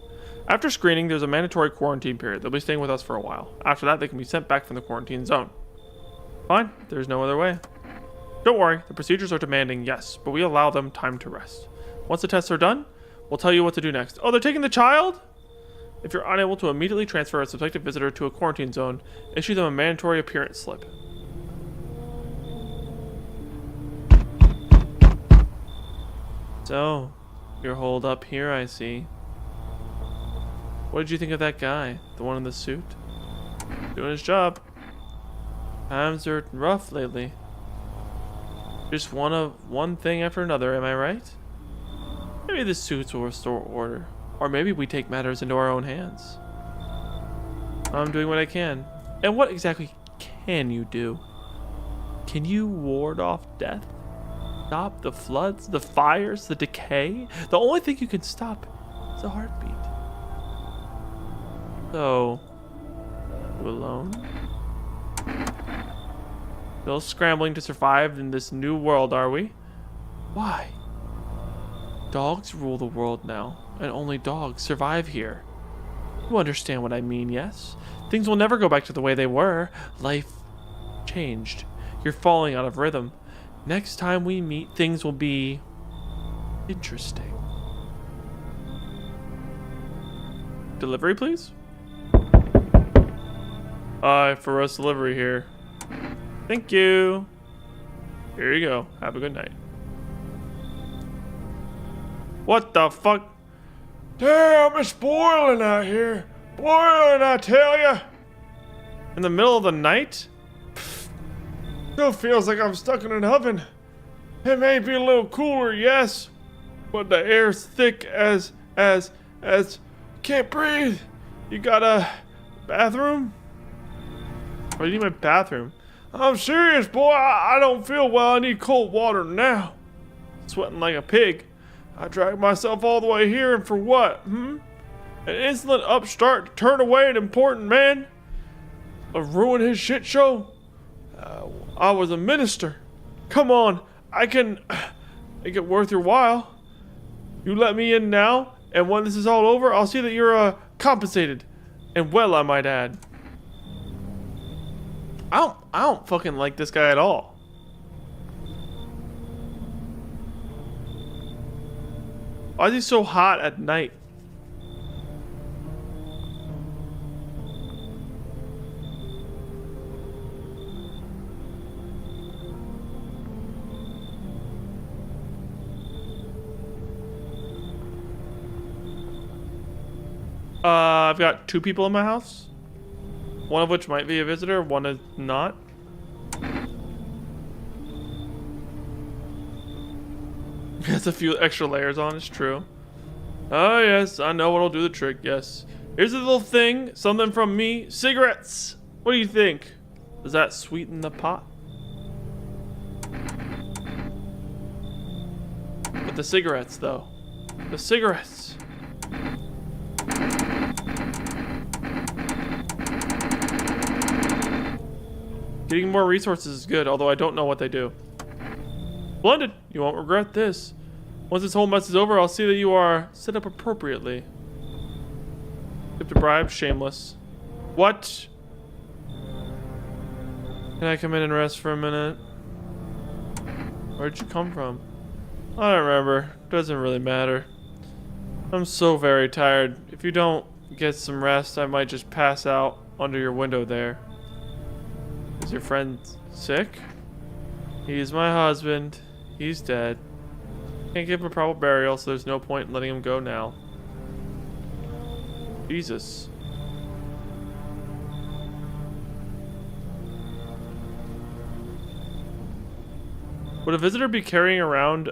After screening, there's a mandatory quarantine period. They'll be staying with us for a while. After that, they can be sent back from the quarantine zone. Fine, there's no other way. Don't worry, the procedures are demanding, yes, but we allow them time to rest. Once the tests are done, we'll tell you what to do next. Oh, they're taking the child? If you're unable to immediately transfer a suspected visitor to a quarantine zone, issue them a mandatory appearance slip. So, you're holed up here, I see. What did you think of that guy? The one in the suit? Doing his job. Times are rough lately. Just one thing after another, am I right? Maybe the suits will restore order. Or maybe we take matters into our own hands. I'm doing what I can. And what exactly can you do? Can you ward off death? Stop the floods, the fires, the decay? The only thing you can stop is a heartbeat. So, you alone? Still scrambling to survive in this new world, are we? Why? Dogs rule the world now, and only dogs survive here. You understand what I mean, yes? Things will never go back to the way they were. Life changed. You're falling out of rhythm. Next time we meet, things will be interesting. Delivery, please? For us delivery here. Thank you. Here you go. Have a good night. What the fuck? Damn, it's boiling out here. Boiling, I tell ya. In the middle of the night? Still feels like I'm stuck in an oven. It may be a little cooler, yes, but the air's thick as can't breathe. You got a bathroom? Why do you need my bathroom? I'm serious, boy. I don't feel well. I need cold water now. Sweating like a pig. I dragged myself all the way here, and for what? An insolent upstart to turn away an important man? Ruin his shit show? I was a minister. Come on, make it worth your while. You let me in now, and when this is all over, I'll see that you're compensated, and well, I might add. I don't fucking like this guy at all. Why is he so hot at night? I've got 2 people in my house. One of which might be a visitor, one is not. Has a few extra layers on, it's true. Oh yes, I know what'll do the trick, yes. Here's a little thing, something from me. Cigarettes! What do you think? Does that sweeten the pot? But the cigarettes, though. The cigarettes. Getting more resources is good, although I don't know what they do. Splendid! You won't regret this. Once this whole mess is over, I'll see that you are set up appropriately. Tip to bribe, shameless. What? Can I come in and rest for a minute? Where'd you come from? I don't remember. Doesn't really matter. I'm so very tired. If you don't get some rest, I might just pass out under your window there. Is your friend sick? He's my husband. He's dead. Can't give him a proper burial, so there's no point in letting him go now. Jesus. Would a visitor be carrying around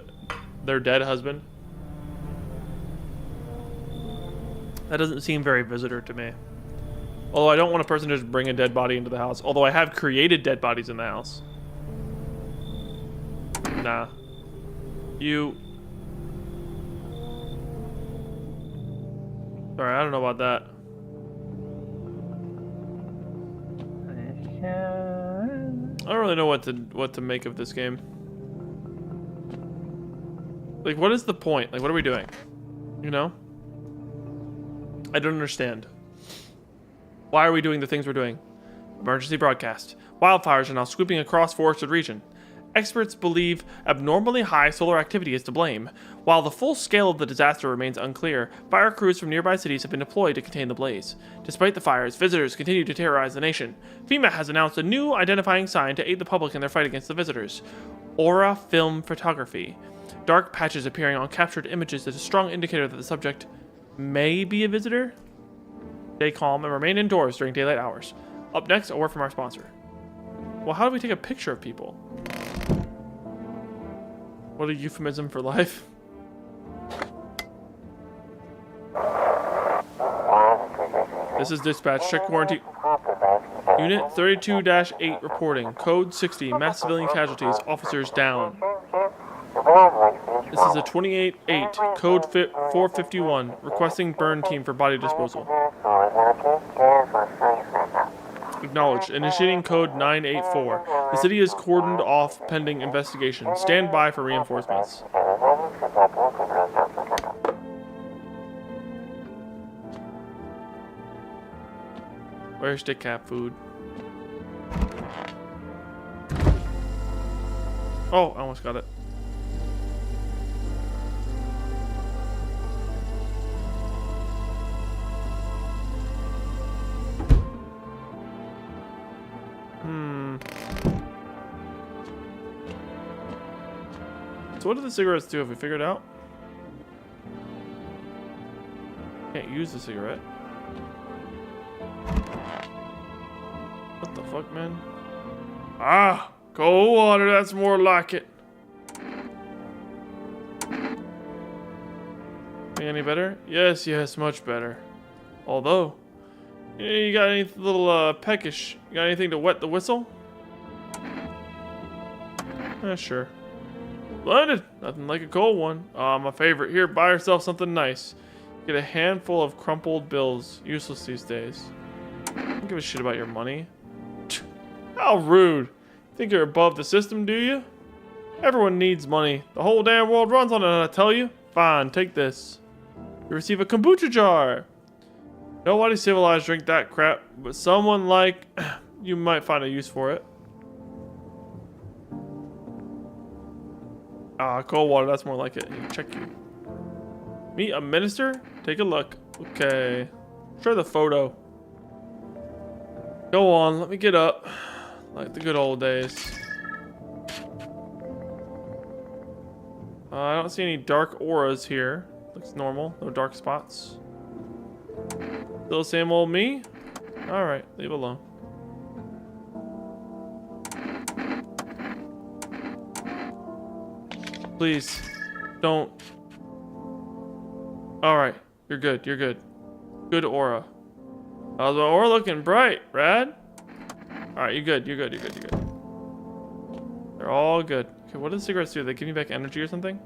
their dead husband? That doesn't seem very visitor to me. Although I don't want a person to just bring a dead body into the house. Although I have created dead bodies in the house. Nah. You... Sorry, I don't know about that. I don't really know what to make of this game. Like, what is the point? Like, what are we doing? You know? I don't understand. Why are we doing the things we're doing? Emergency broadcast. Wildfires are now sweeping across forested region. Experts believe abnormally high solar activity is to blame. While the full scale of the disaster remains unclear, fire crews from nearby cities have been deployed to contain the blaze. Despite the fires, visitors continue to terrorize the nation. FEMA has announced a new identifying sign to aid the public in their fight against the visitors. Aura Film Photography. Dark patches appearing on captured images is a strong indicator that the subject may be a visitor. Stay calm and remain indoors during daylight hours. Up next, a word from our sponsor. Well, how do we take a picture of people? What a euphemism for life. This is dispatch. Check quarantine. Unit 32-8 reporting. Code 60. Mass civilian casualties. Officers down. This is a 28-8. Code 451. Requesting burn team for body disposal. Acknowledged. Initiating code 984. The city is cordoned off pending investigation. Stand by for reinforcements. Where's the cat food? Oh, I almost got it. So what do the cigarettes do? Have we figured out? Can't use the cigarette. What the fuck, man? Ah! Cold water, that's more like it. Any better? Yes, yes, much better. Although, you got any little peckish? You got anything to wet the whistle? Sure. Splendid. Nothing like a cold one. Ah, my favorite. Here, buy yourself something nice. Get a handful of crumpled bills. Useless these days. Don't give a shit about your money. How rude. Think you're above the system, do you? Everyone needs money. The whole damn world runs on it, I tell you. Fine, take this. You receive a kombucha jar. Nobody civilized drink that crap, but someone like you might find a use for it. Ah, cold water, that's more like it. Hey, check you. Meet a minister? Take a look. Okay. Show the photo. Go on, let me get up. Like the good old days. I don't see any dark auras here. Looks normal. No dark spots. Still the same old me? Alright, leave alone. Please, don't. Alright, you're good, you're good. Good aura. How's my aura looking? Bright, rad? Alright, you're good, you're good, you're good, you're good. They're all good. Okay, what do the cigarettes do? They give me back energy or something?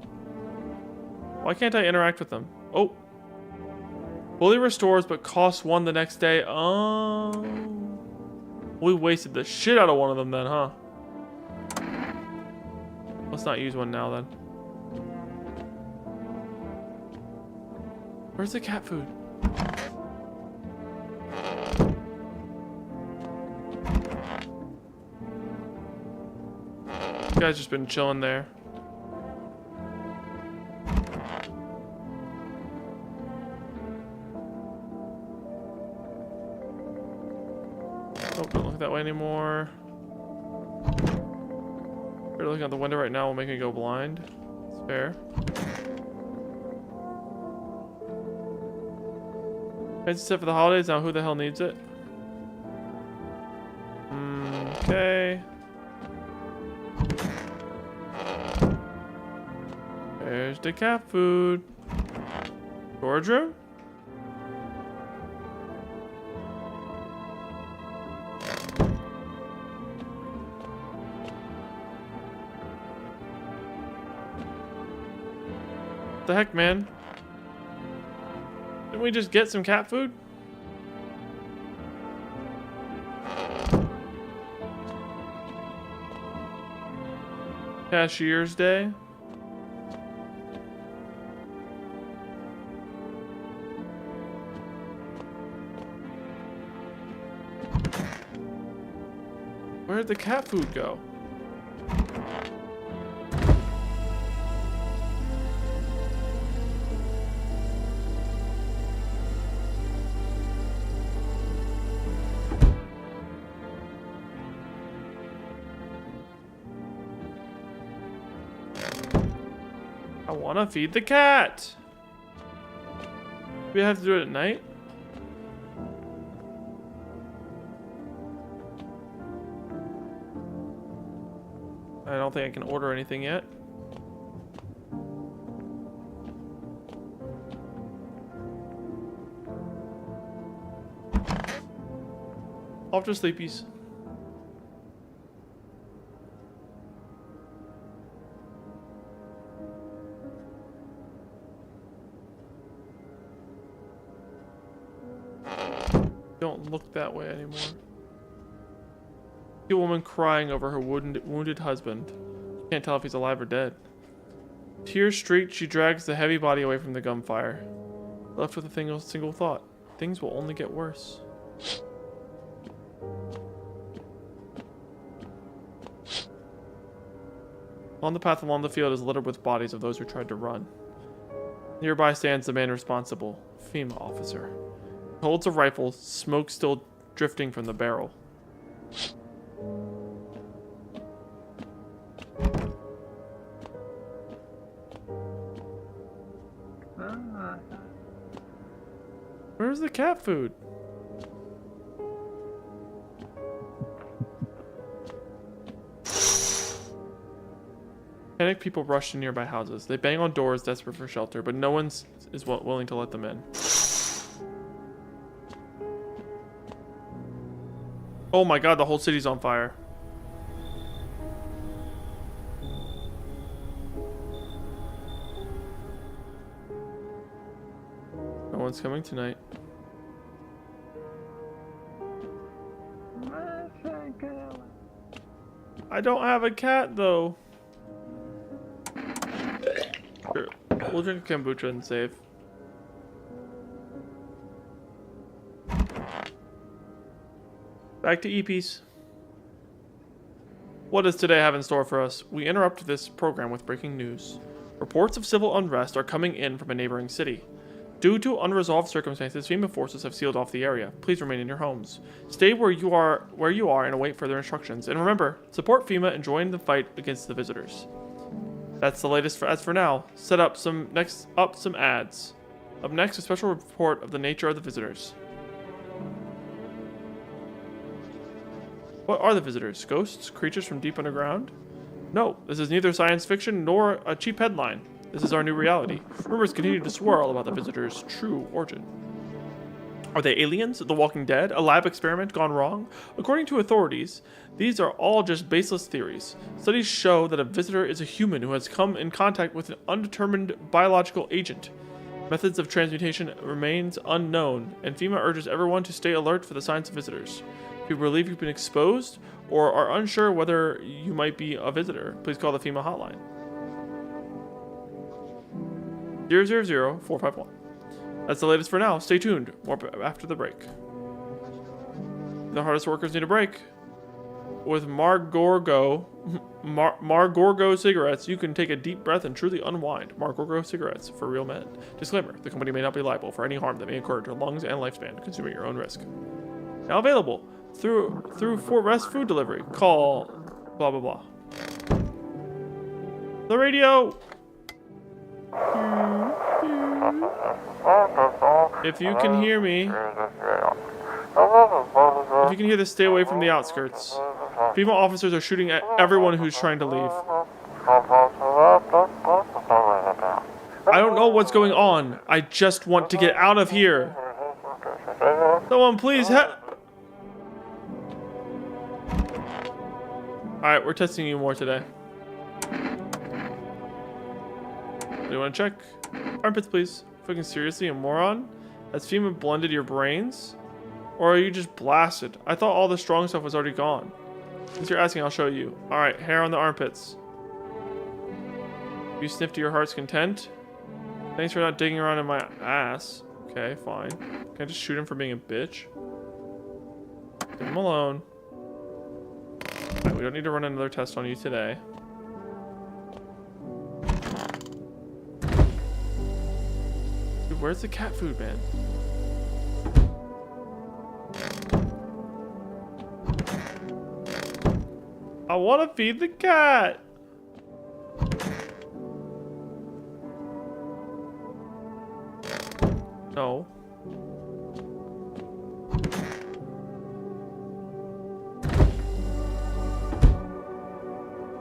Why can't I interact with them? Oh. Fully restores, but costs 1 the next day. Oh. We wasted the shit out of one of them then, huh? Let's not use one now then. Where's the cat food? This guy's just been chilling there. Oh, don't look that way anymore. Looking out the window right now will make me go blind. It's fair. Fancy set for the holidays. Now who the hell needs it? Okay. There's the cat food. Storage room? What the heck, man? Didn't we just get some cat food? Cashier's Day. Where'd the cat food go? I want to feed the cat. We have to do it at night? I don't think I can order anything yet. Off to sleepies. Don't look that way anymore. See a woman crying over her wounded husband. Can't tell if he's alive or dead. Tears streaked, she drags the heavy body away from the gunfire. Left with a single thought. Things will only get worse. On the path along the field is littered with bodies of those who tried to run. Nearby stands the man responsible, FEMA officer. He holds a rifle, smoke still drifting from the barrel. Where's the cat food? Panicked people rush to nearby houses. They bang on doors, desperate for shelter, but no one is willing to let them in. Oh my god, the whole city's on fire. No one's coming tonight. I don't have a cat though. Sure. We'll drink kombucha and save. Back to E-Piece. What does today have in store for us? We interrupt this program with breaking news. Reports of civil unrest are coming in from a neighboring city. Due to unresolved circumstances, FEMA forces have sealed off the area. Please remain in your homes. Stay where you are and await further instructions. And remember, support FEMA and join the fight against the visitors. That's the latest as for now. Set up some ads. Up next, a special report of the nature of the visitors. What are the visitors? Ghosts? Creatures from deep underground? No, this is neither science fiction nor a cheap headline. This is our new reality. Rumors continue to swirl about the visitors' true origin. Are they aliens? The Walking Dead? A lab experiment gone wrong? According to authorities, these are all just baseless theories. Studies show that a visitor is a human who has come in contact with an undetermined biological agent. Methods of transmutation remains unknown, and FEMA urges everyone to stay alert for the signs of visitors. If you believe you've been exposed or are unsure whether you might be a visitor, please call the FEMA hotline. 000-451. That's the latest for now. Stay tuned. More after the break. The hardest workers need a break. With Margorgo cigarettes, you can take a deep breath and truly unwind. Margorgo cigarettes for real men. Disclaimer: the company may not be liable for any harm that may occur to your lungs and lifespan. Consume at your own risk. Now available through Fort Rest food delivery. Call blah blah blah. The radio. If you can hear me, if you can hear this, stay away from the outskirts. Female officers are shooting at everyone who's trying to leave. I don't know what's going on. I just want to get out of here. Someone please help. Alright, we're testing you more today. Do you want to check? Armpits, please. Fucking seriously, a moron? Has FEMA blended your brains? Or are you just blasted? I thought all the strong stuff was already gone. Since you're asking, I'll show you. Alright, hair on the armpits. You sniff to your heart's content? Thanks for not digging around in my ass. Okay, fine. Can I just shoot him for being a bitch? Leave him alone. Right, we don't need to run another test on you today. Dude, where's the cat food, man? I want to feed the cat. No.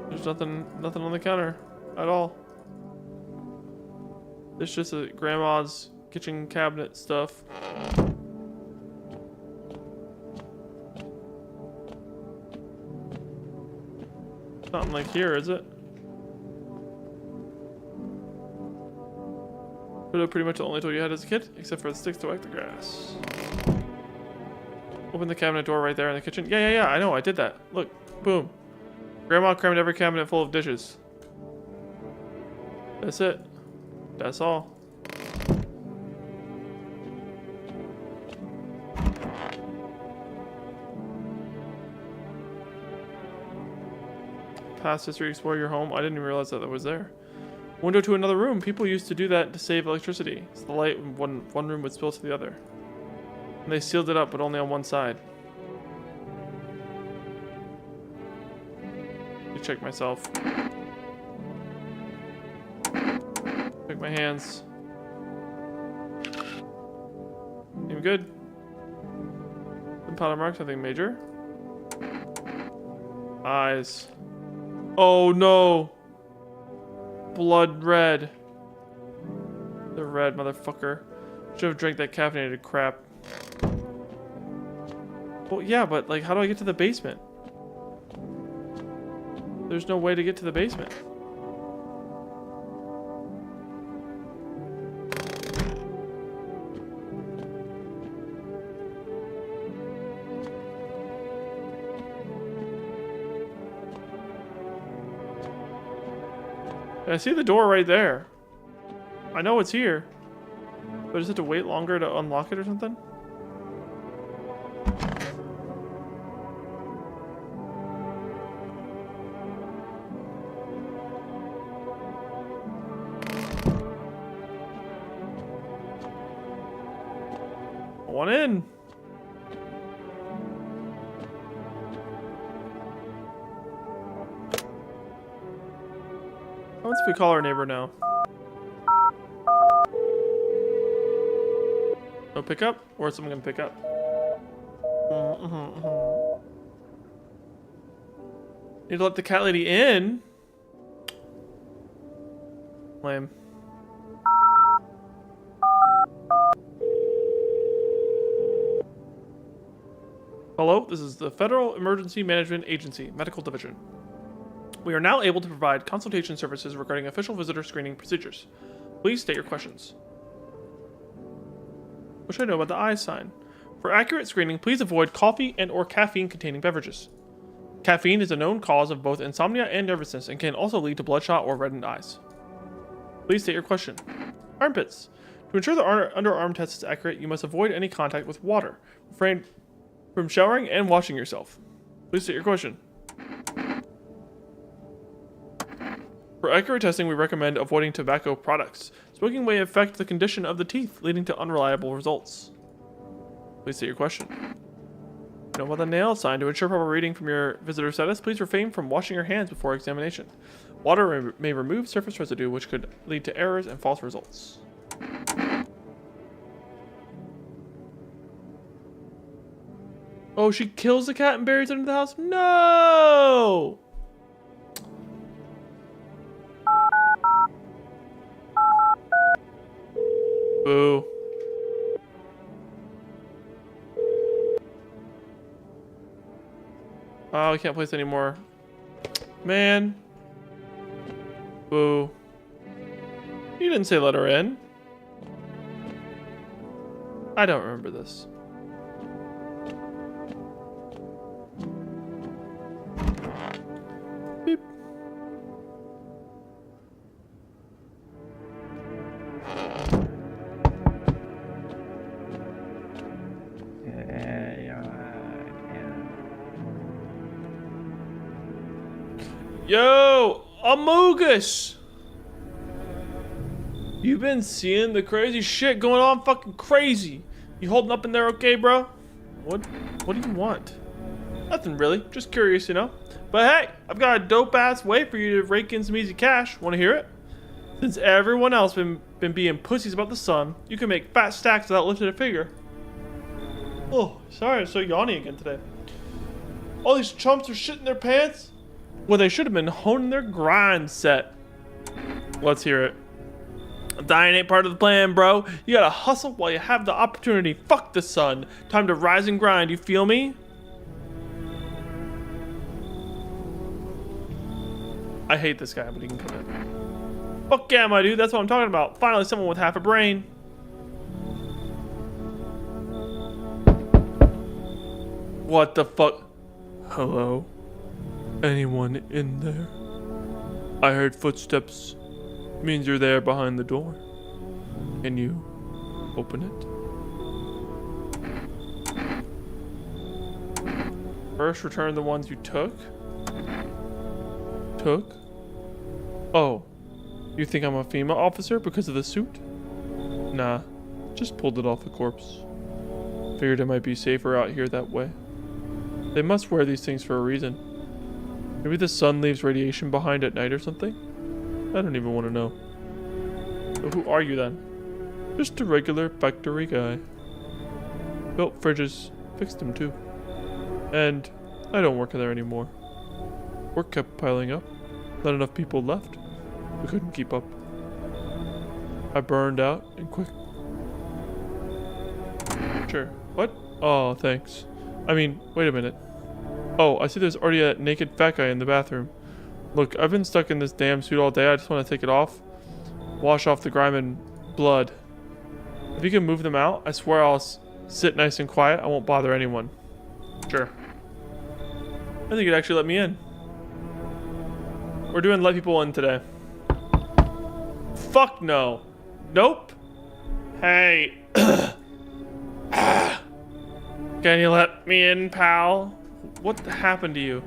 There's nothing on the counter at all. It's just a grandma's kitchen cabinet stuff. Nothing like here, is it? Pretty much the only tool you had as a kid, except for the sticks to whack the grass. Open the cabinet door right there in the kitchen. Yeah, I know, I did that. Look, boom. Grandma crammed every cabinet full of dishes. That's it. That's all. Past history, explore your home. I didn't even realize that was there. Window to another room. People used to do that to save electricity. So the light in one room would spill to the other. And they sealed it up, but only on one side. Let me check myself. Check my hands. Seem good. Some powder marks, nothing major. Eyes. Oh no! Blood red. The red motherfucker. Should have drank that caffeinated crap. Well, yeah, but like, how do I get to the basement? There's no way to get to the basement. I see the door right there. I know it's here. But I just have to wait longer to unlock it or something? I want in. Once we call our neighbor now. No pickup? Or is someone gonna pick up? Need to let the cat lady in. Lame. Hello, this is the Federal Emergency Management Agency, Medical Division. We are now able to provide consultation services regarding official visitor screening procedures. Please state your questions. What should I know about the eye sign? For accurate screening, please avoid coffee and/or caffeine-containing beverages. Caffeine is a known cause of both insomnia and nervousness and can also lead to bloodshot or reddened eyes. Please state your question. Armpits. To ensure the underarm test is accurate, you must avoid any contact with water. Refrain from showering and washing yourself. Please state your question. For accurate testing, we recommend avoiding tobacco products. Smoking may affect the condition of the teeth, leading to unreliable results. Please state your question. Know about the nail sign. To ensure proper reading from your visitor status, please refrain from washing your hands before examination. Water may remove surface residue, which could lead to errors and false results. Oh, she kills the cat and buries it into the house? No! Boo. Oh, I can't place anymore. Man. Boo. You didn't say let her in. I don't remember this. Beep. Yo, Amogus! You been seeing the crazy shit going on? Fucking crazy. You holding up in there okay, bro? What do you want? Nothing really. Just curious, you know? But hey, I've got a dope-ass way for you to rake in some easy cash. Want to hear it? Since everyone else been being pussies about the sun, you can make fat stacks without lifting a finger. Oh, sorry, I'm so yawny again today. All these chumps are shitting their pants? Well, they should have been honing their grind set. Let's hear it. Dying ain't part of the plan, bro. You gotta hustle while you have the opportunity. Fuck the sun. Time to rise and grind, you feel me? I hate this guy, but he can come in. Fuck yeah, my dude. That's what I'm talking about. Finally, someone with half a brain. What the fuck? Hello? Anyone in there? I heard footsteps. Means you're there behind the door. Can you open it? First, return the ones you took. Took? Oh, you think I'm a female officer because of the suit? Nah, just pulled it off a corpse. Figured it might be safer out here that way. They must wear these things for a reason. Maybe the sun leaves radiation behind at night or something? I don't even want to know. So who are you then? Just a regular factory guy. Built fridges, fixed them too. And I don't work there anymore. Work kept piling up. Not enough people left. We couldn't keep up. I burned out and quick. Sure. What? Oh, thanks. I mean, wait a minute. Oh, I see there's already a naked fat guy in the bathroom. Look, I've been stuck in this damn suit all day. I just want to take it off. Wash off the grime and blood. If you can move them out, I swear I'll sit nice and quiet. I won't bother anyone. Sure. I think you'd actually let me in. We're doing let people in today. Fuck no. Nope. Hey. Can you let me in, pal? What happened to you?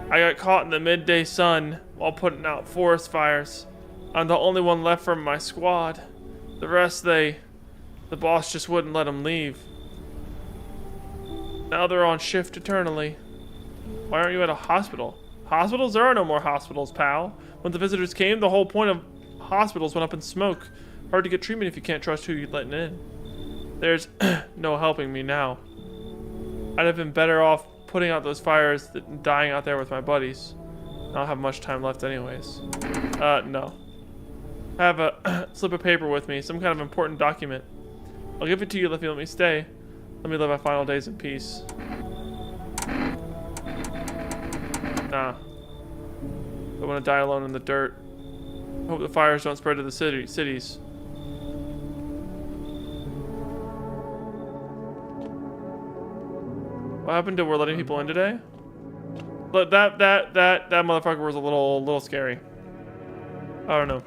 I got caught in the midday sun while putting out forest fires. I'm the only one left from my squad. The rest, the boss just wouldn't let them leave. Now they're on shift eternally. Why aren't you at a hospital? Hospitals? There are no more hospitals, pal. When the visitors came, the whole point of hospitals went up in smoke. Hard to get treatment if you can't trust who you're letting in. There's no helping me now. I'd have been better off putting out those fires than dying out there with my buddies. I don't have much time left anyways. No. I have a slip of paper with me, some kind of important document. I'll give it to you if you let me stay. Let me live my final days in peace. Nah. I want to die alone in the dirt. I hope the fires don't spread to the cities. What happened to we're letting people in today? But that motherfucker was a little scary. I don't know.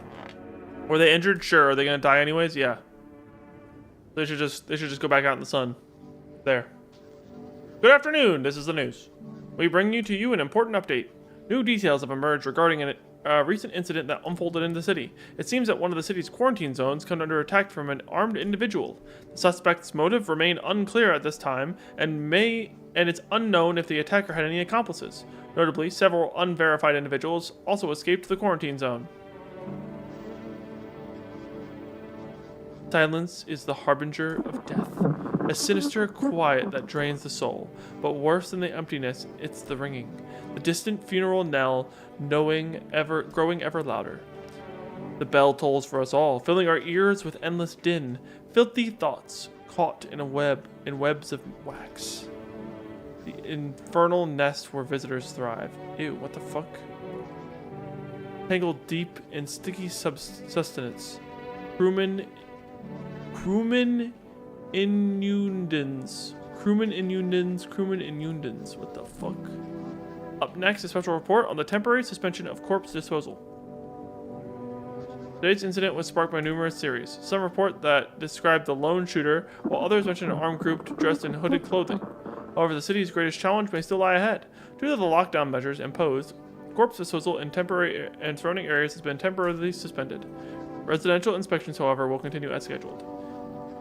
Were they injured? Sure. Are they gonna die anyways? Yeah. They should just go back out in the sun. There. Good afternoon. This is the news. We bring to you an important update. New details have emerged regarding a recent incident that unfolded in the city. It seems that one of the city's quarantine zones come under attack from an armed individual. The suspect's motive remain unclear at this time, and it's unknown if the attacker had any accomplices. Notably, several unverified individuals also escaped the quarantine zone. Silence is the harbinger of death. A sinister quiet that drains the soul. But worse than the emptiness, it's the ringing. The distant funeral knell, growing ever louder. The bell tolls for us all, filling our ears with endless din. Filthy thoughts caught in webs of wax. The infernal nest where visitors thrive. Ew, what the fuck? Tangled deep in sticky sustenance. Crewman inundans. What the fuck? Up next, a special report on the temporary suspension of corpse disposal. Today's incident was sparked by numerous theories. Some report that describe the lone shooter, while others mention an armed group dressed in hooded clothing. However, the city's greatest challenge may still lie ahead. Due to the lockdown measures imposed, corpse disposal in temporary and surrounding areas has been temporarily suspended. Residential inspections, however, will continue as scheduled.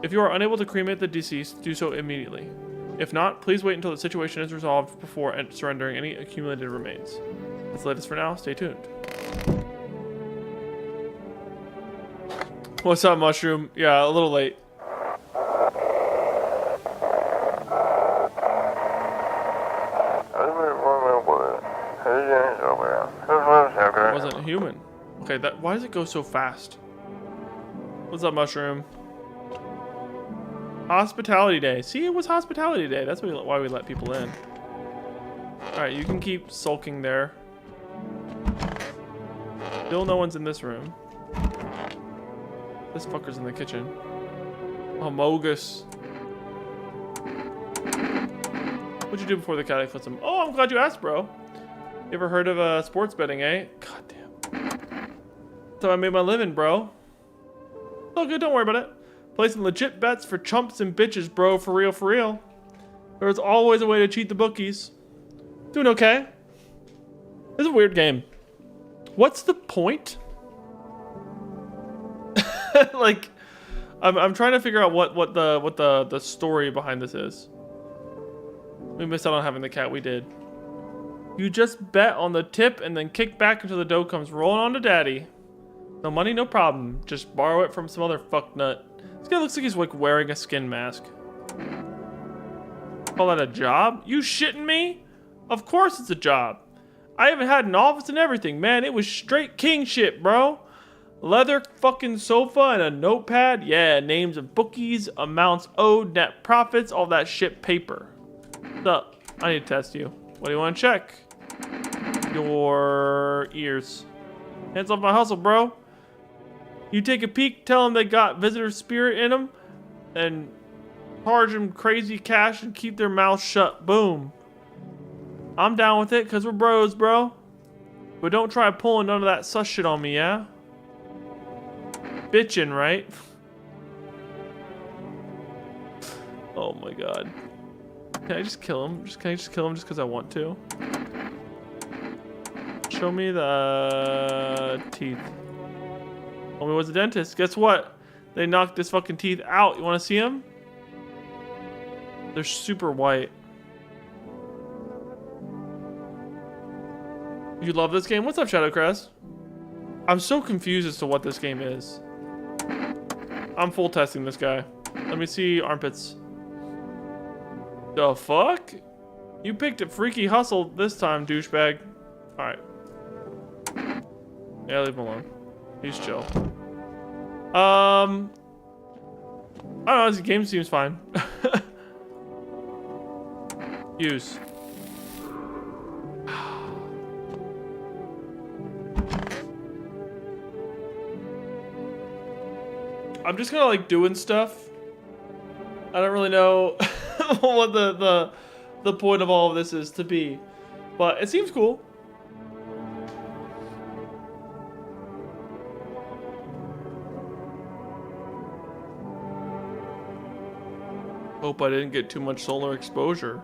If you are unable to cremate the deceased, do so immediately. If not, please wait until the situation is resolved before surrendering any accumulated remains. That's the latest for now. Stay tuned. What's up, Mushroom? Yeah, a little late. Wasn't human. Okay, why does it go so fast? What's up, Mushroom? Hospitality Day. See, it was Hospitality Day. That's why we let people in. Alright, you can keep sulking there. Still no one's in this room. This fucker's in the kitchen. Homogus. What'd you do before the cataclysm? Oh, I'm glad you asked, bro. You ever heard of sports betting, eh? God damn. That's how I made my living, bro. It's all good, don't worry about it. Placing legit bets for chumps and bitches, bro. For real, for real. There's always a way to cheat the bookies. Doing okay. This is a weird game. What's the point? Like, I'm trying to figure out what the story behind this is. We missed out on having the cat. We did. You just bet on the tip and then kick back until the dough comes rolling on to daddy. No money, no problem. Just borrow it from some other fucknut. This guy looks like he's like wearing a skin mask. Call that a job? You shitting me? Of course it's a job. I even had an office and everything, man. It was straight king shit, bro. Leather fucking sofa and a notepad. Yeah, names of bookies, amounts owed, net profits, all that shit paper. What's up? I need to test you. What do you want to check? Your ears. Hands off my hustle, bro. You take a peek, tell them they got visitor spirit in them, and charge them crazy cash and keep their mouths shut. Boom. I'm down with it because we're bros, bro. But don't try pulling none of that sus shit on me, yeah? Bitchin', right? Oh my god. Can I just kill him? Can I just kill him just because I want to? Show me the teeth. Homie was a dentist. Guess what? They knocked his fucking teeth out. You want to see them? They're super white. You love this game? What's up, Shadowcrest? I'm so confused as to what this game is. I'm full testing this guy. Let me see armpits. The fuck? You picked a freaky hustle this time, douchebag. Alright. Yeah, leave him alone. He's chill. I don't know, this game seems fine. Use. I'm just kind of like doing stuff. I don't really know what the point of all of this is to be, but it seems cool. Hope I didn't get too much solar exposure.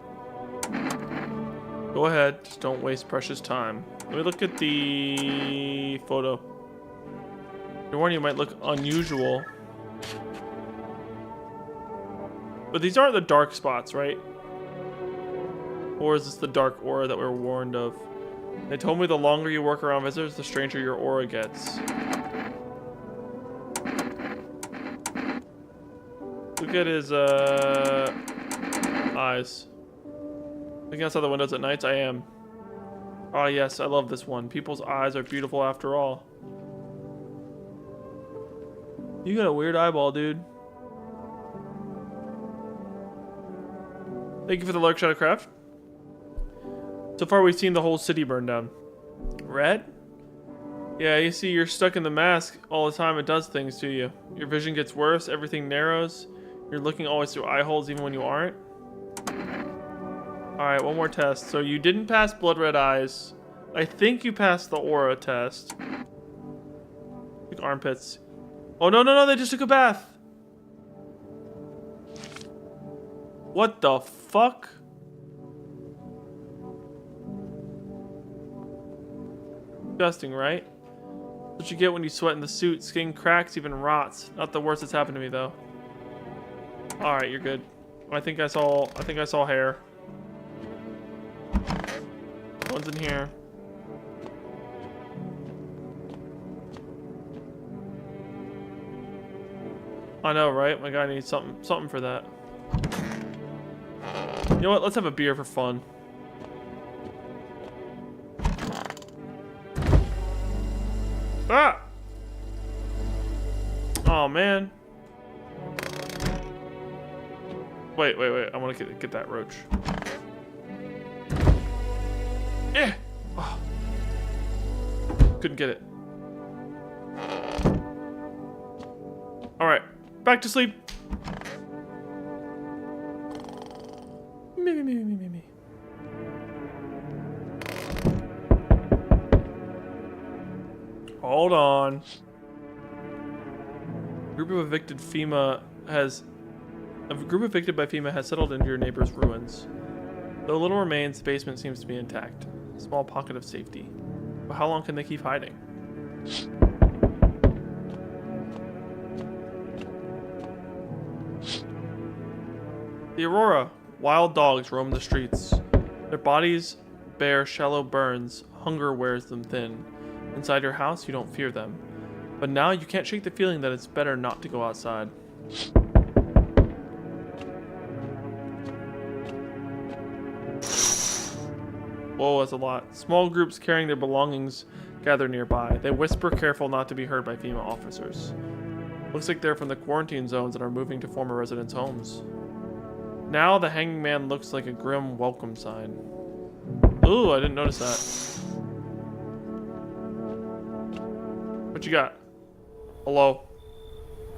Go ahead, just don't waste precious time. Let me look at the photo. Your warning, you might look unusual. But these aren't the dark spots, right? Or is this the dark aura that we're warned of? They told me the longer you work around visitors, the stranger your aura gets. Look look at his eyes. Looking outside the windows at nights, I am. Oh yes, I love this one. People's eyes are beautiful after all. You got a weird eyeball, dude. Thank you for the lark Shadowcraft. So far we've seen the whole city burn down. Red? Yeah, you see, you're stuck in the mask all the time. It does things to you. Your vision gets worse, everything narrows. You're looking always through eye holes even when you aren't. Alright, one more test. So you didn't pass blood red eyes. I think you passed the aura test. Like armpits. Oh, no, they just took a bath. What the fuck? Disgusting, right? What you get when you sweat in the suit. Skin cracks, even rots. Not the worst that's happened to me though. Alright, you're good. I think I saw hair. One's in here. I know, right? My guy needs something for that. You know what? Let's have a beer for fun. Ah! Oh man. Wait. I want to get that roach. Yeah. Oh. Couldn't get it. All right, back to sleep. Me. Hold on. A group evicted by FEMA has settled into your neighbor's ruins. Though little remains, the basement seems to be intact. A small pocket of safety. But how long can they keep hiding? The Aurora. Wild dogs roam the streets. Their bodies bear shallow burns. Hunger wears them thin. Inside your house, you don't fear them. But now you can't shake the feeling that it's better not to go outside. Whoa, that's a lot. Small groups carrying their belongings gather nearby. They whisper, careful not to be heard by FEMA officers. Looks like they're from the quarantine zones and are moving to former residents' homes. Now the hanging man looks like a grim welcome sign. Ooh, I didn't notice that. What you got? Hello.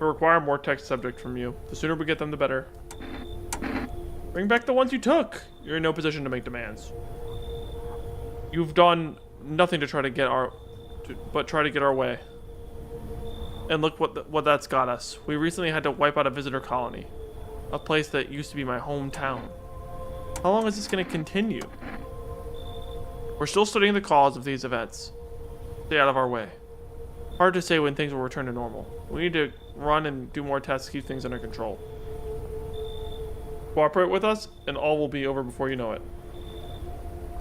We require more text subject from you. The sooner we get them, the better. Bring back the ones you took. You're in no position to make demands. You've done nothing to try to get our way. And look what that's got us. We recently had to wipe out a visitor colony. A place that used to be my hometown. How long is this going to continue? We're still studying the cause of these events. Stay out of our way. Hard to say when things will return to normal. We need to run and do more tests to keep things under control. Cooperate with us, and all will be over before you know it.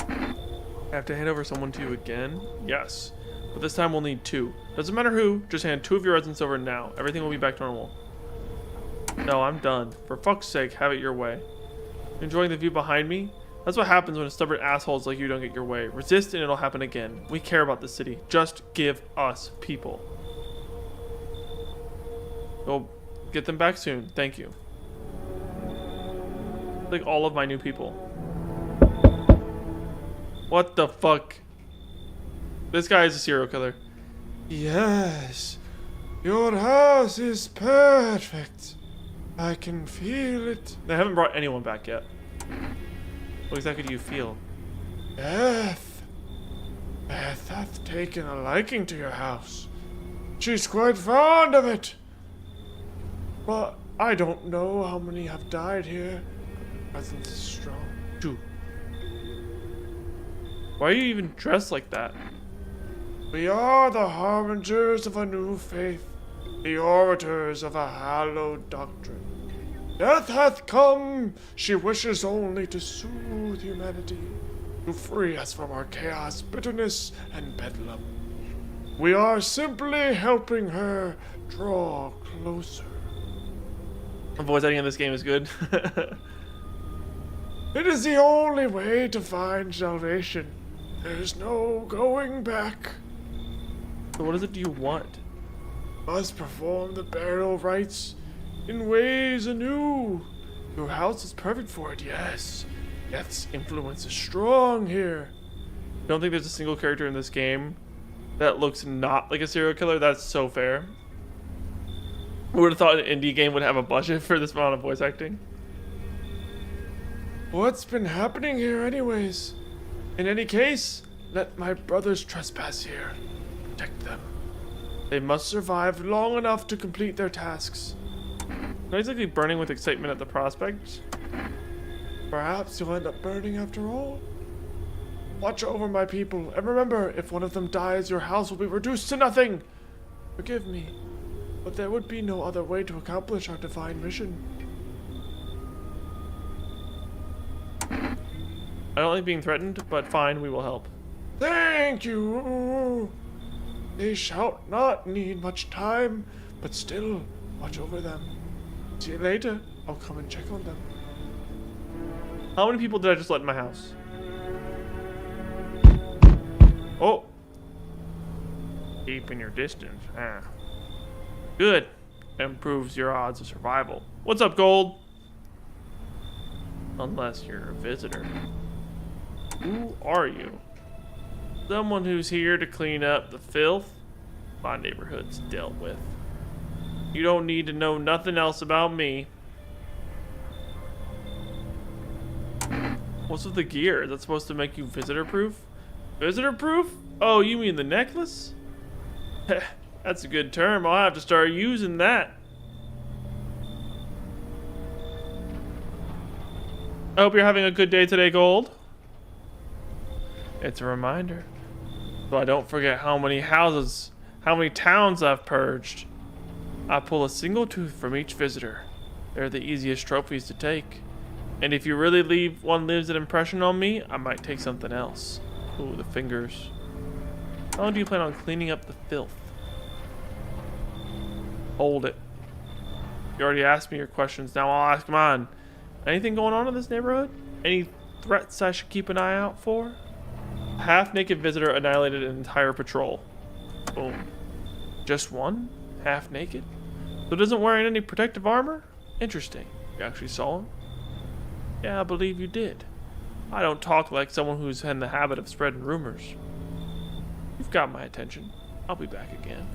I have to hand over someone to you again? Yes. But this time we'll need 2. Doesn't matter who, just hand 2 of your residents over now. Everything will be back to normal. No, I'm done. For fuck's sake, have it your way. Enjoying the view behind me? That's what happens when stubborn assholes like you don't get your way. Resist and it'll happen again. We care about the city. Just give us people. We'll get them back soon. Thank you. Like all of my new people. What the fuck? This guy is a serial killer. Yes, your house is perfect. I can feel it. They haven't brought anyone back yet. What exactly do you feel? Beth hath taken a liking to your house. She's quite fond of it. But I don't know how many have died here. Presence is strong. 2. Why are you even dressed like that? We are the harbingers of a new faith, the orators of a hallowed doctrine. Death hath come, she wishes only to soothe humanity, to free us from our chaos, bitterness, and bedlam. We are simply helping her draw closer. The voice acting in this game is good. It is the only way to find salvation. There's no going back. So what is it do you want? Must perform the burial rites in ways anew. Your house is perfect for it, yes. Death's influence is strong here. I don't think there's a single character in this game that looks not like a serial killer. That's so fair. I would have thought an indie game would have a budget for this amount of voice acting. What's been happening here anyways? In any case, let my brothers trespass here. Protect them. They must survive long enough to complete their tasks. Basically burning with excitement at the prospect. Perhaps you'll end up burning after all. Watch over my people, and remember, if one of them dies, your house will be reduced to nothing. Forgive me, but there would be no other way to accomplish our divine mission. I don't like being threatened, but fine, we will help. Thank you. They shall not need much time, but still, watch over them. See you later. I'll come and check on them. How many people did I just let in my house? Oh. Keeping your distance. Ah. Good. Improves your odds of survival. What's up, Gold? Unless you're a visitor. Who are you? Someone who's here to clean up the filth my neighborhood's dealt with. You don't need to know nothing else about me. What's with the gear? Is that supposed to make you visitor-proof? Visitor-proof? Oh, you mean the necklace? That's a good term. I'll have to start using that. I hope you're having a good day today, Gold. It's a reminder, so I don't forget how many houses, how many towns I've purged. I pull a single tooth from each visitor. They're the easiest trophies to take. And if you really leave an impression on me, I might take something else. Ooh, the fingers. How long do you plan on cleaning up the filth? Hold it. You already asked me your questions, now I'll ask mine. Anything going on in this neighborhood? Any threats I should keep an eye out for? A half-naked visitor annihilated an entire patrol. Boom. Just one? Half-naked? So doesn't wearing any protective armor? Interesting. You actually saw him? Yeah, I believe you did. I don't talk like someone who's in the habit of spreading rumors. You've got my attention. I'll be back again.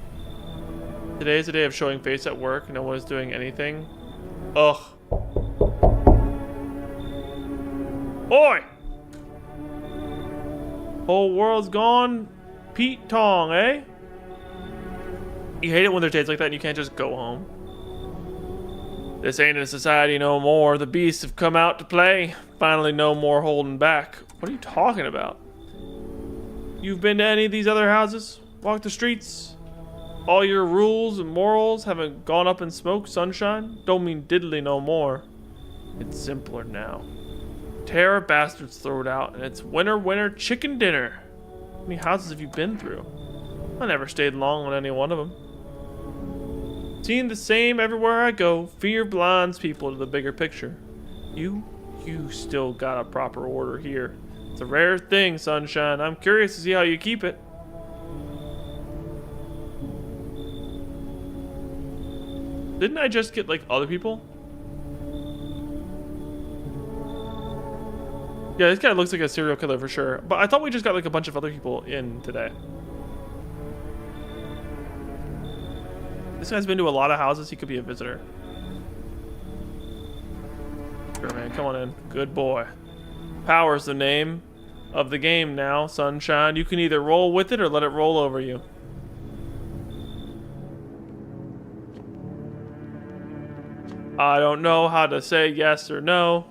Today is a day of showing face at work. No one is doing anything. Ugh. Oi! Whole world's gone Pete Tong, eh? You hate it when there's days like that and you can't just go home. This ain't a society no more. The beasts have come out to play. Finally, no more holding back. What are you talking about? You've been to any of these other houses? Walked the streets? All your rules and morals haven't gone up in smoke, sunshine? Don't mean diddly no more. It's simpler now. Terror bastards throw it out, and it's winner, winner, chicken dinner. How many houses have you been through? I never stayed long on any one of them. Seeing the same everywhere I go, fear blinds people to the bigger picture. You still got a proper order here. It's a rare thing, sunshine. I'm curious to see how you keep it. Didn't I just get, like, other people? Yeah, this guy looks like a serial killer for sure. But I thought we just got, like, a bunch of other people in today. This guy's been to a lot of houses. He could be a visitor. Sure, man. Come on in. Good boy. Power's the name of the game now, sunshine. You can either roll with it or let it roll over you. I don't know how to say yes or no.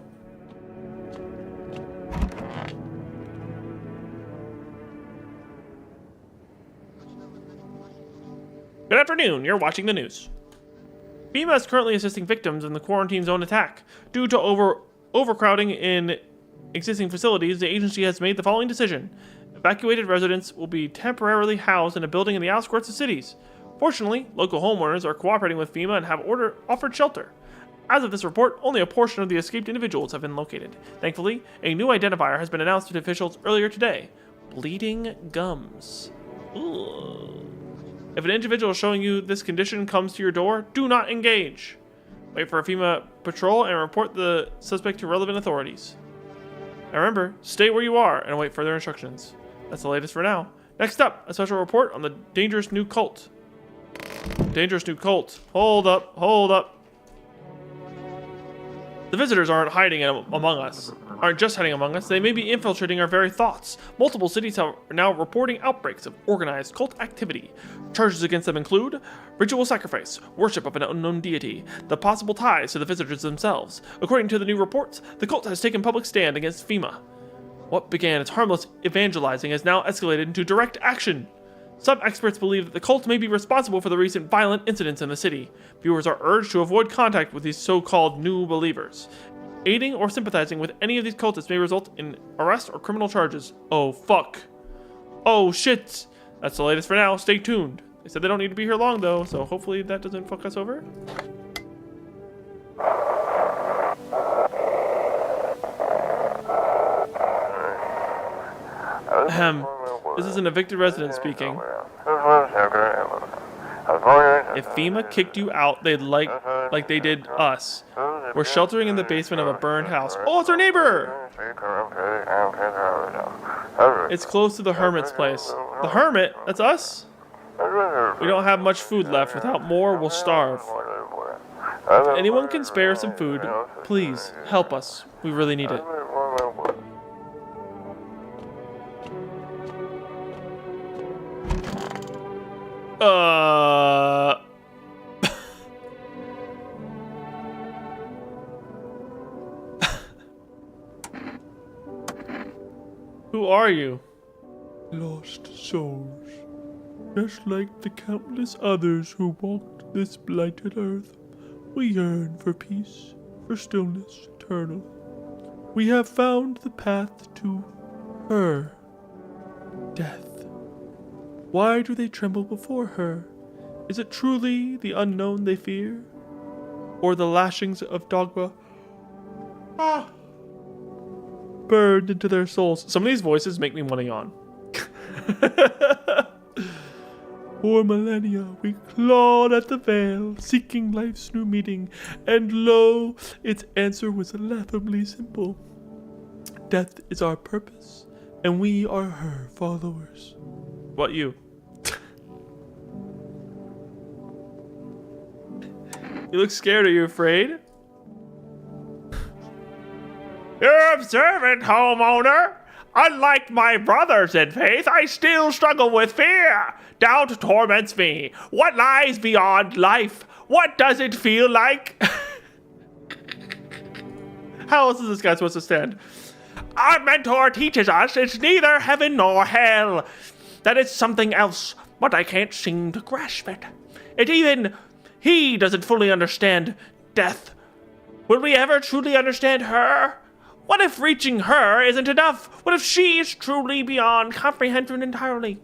Good afternoon, you're watching the news. FEMA is currently assisting victims in the quarantine zone attack. Due to overcrowding in existing facilities, the agency has made the following decision. Evacuated residents will be temporarily housed in a building in the outskirts of cities. Fortunately, local homeowners are cooperating with FEMA and have offered shelter. As of this report, only a portion of the escaped individuals have been located. Thankfully, a new identifier has been announced to officials earlier today. Bleeding gums. Ugh. If an individual showing you this condition comes to your door, do not engage. Wait for a FEMA patrol and report the suspect to relevant authorities. And remember, stay where you are and await further instructions. That's the latest for now. Next up, a special report on the dangerous new cult. Dangerous new cult. Hold up, hold up. The visitors aren't just hiding among us, they may be infiltrating our very thoughts. Multiple cities are now reporting outbreaks of organized cult activity. Charges against them include ritual sacrifice, worship of an unknown deity, the possible ties to the visitors themselves. According to the new reports, the cult has taken public stand against FEMA. What began as harmless evangelizing has now escalated into direct action. Some experts believe that the cult may be responsible for the recent violent incidents in the city. Viewers are urged to avoid contact with these so-called new believers. Aiding or sympathizing with any of these cultists may result in arrest or criminal charges. Oh, fuck. Oh, shit. That's the latest for now. Stay tuned. They said they don't need to be here long, though, so hopefully that doesn't fuck us over. Ahem. This is an evicted resident speaking. If FEMA kicked you out, they'd like they did us. We're sheltering in the basement of a burned house. Oh, it's our neighbor! It's close to the hermit's place. The hermit? That's us? We don't have much food left. Without more, we'll starve. If anyone can spare some food, please help us. We really need it. Who are you? Lost souls, just like the countless others who walked this blighted earth. We yearn for peace, for stillness eternal. We have found the path to her, death. Why do they tremble before her? Is it truly the unknown they fear? Or the lashings of dogma burned into their souls? Some of these voices make me want to yawn. For millennia we clawed at the veil, seeking life's new meaning, and lo, its answer was laughably simple. Death is our purpose, and we are her followers. What you? You look scared. Are you afraid? You're observant, homeowner. Unlike my brothers in faith, I still struggle with fear. Doubt torments me. What lies beyond life? What does it feel like? How else is this guy supposed to stand? Our mentor teaches us it's neither heaven nor hell. That it's something else, but I can't seem to grasp it. He doesn't fully understand death. Will we ever truly understand her? What if reaching her isn't enough? What if she is truly beyond comprehension entirely?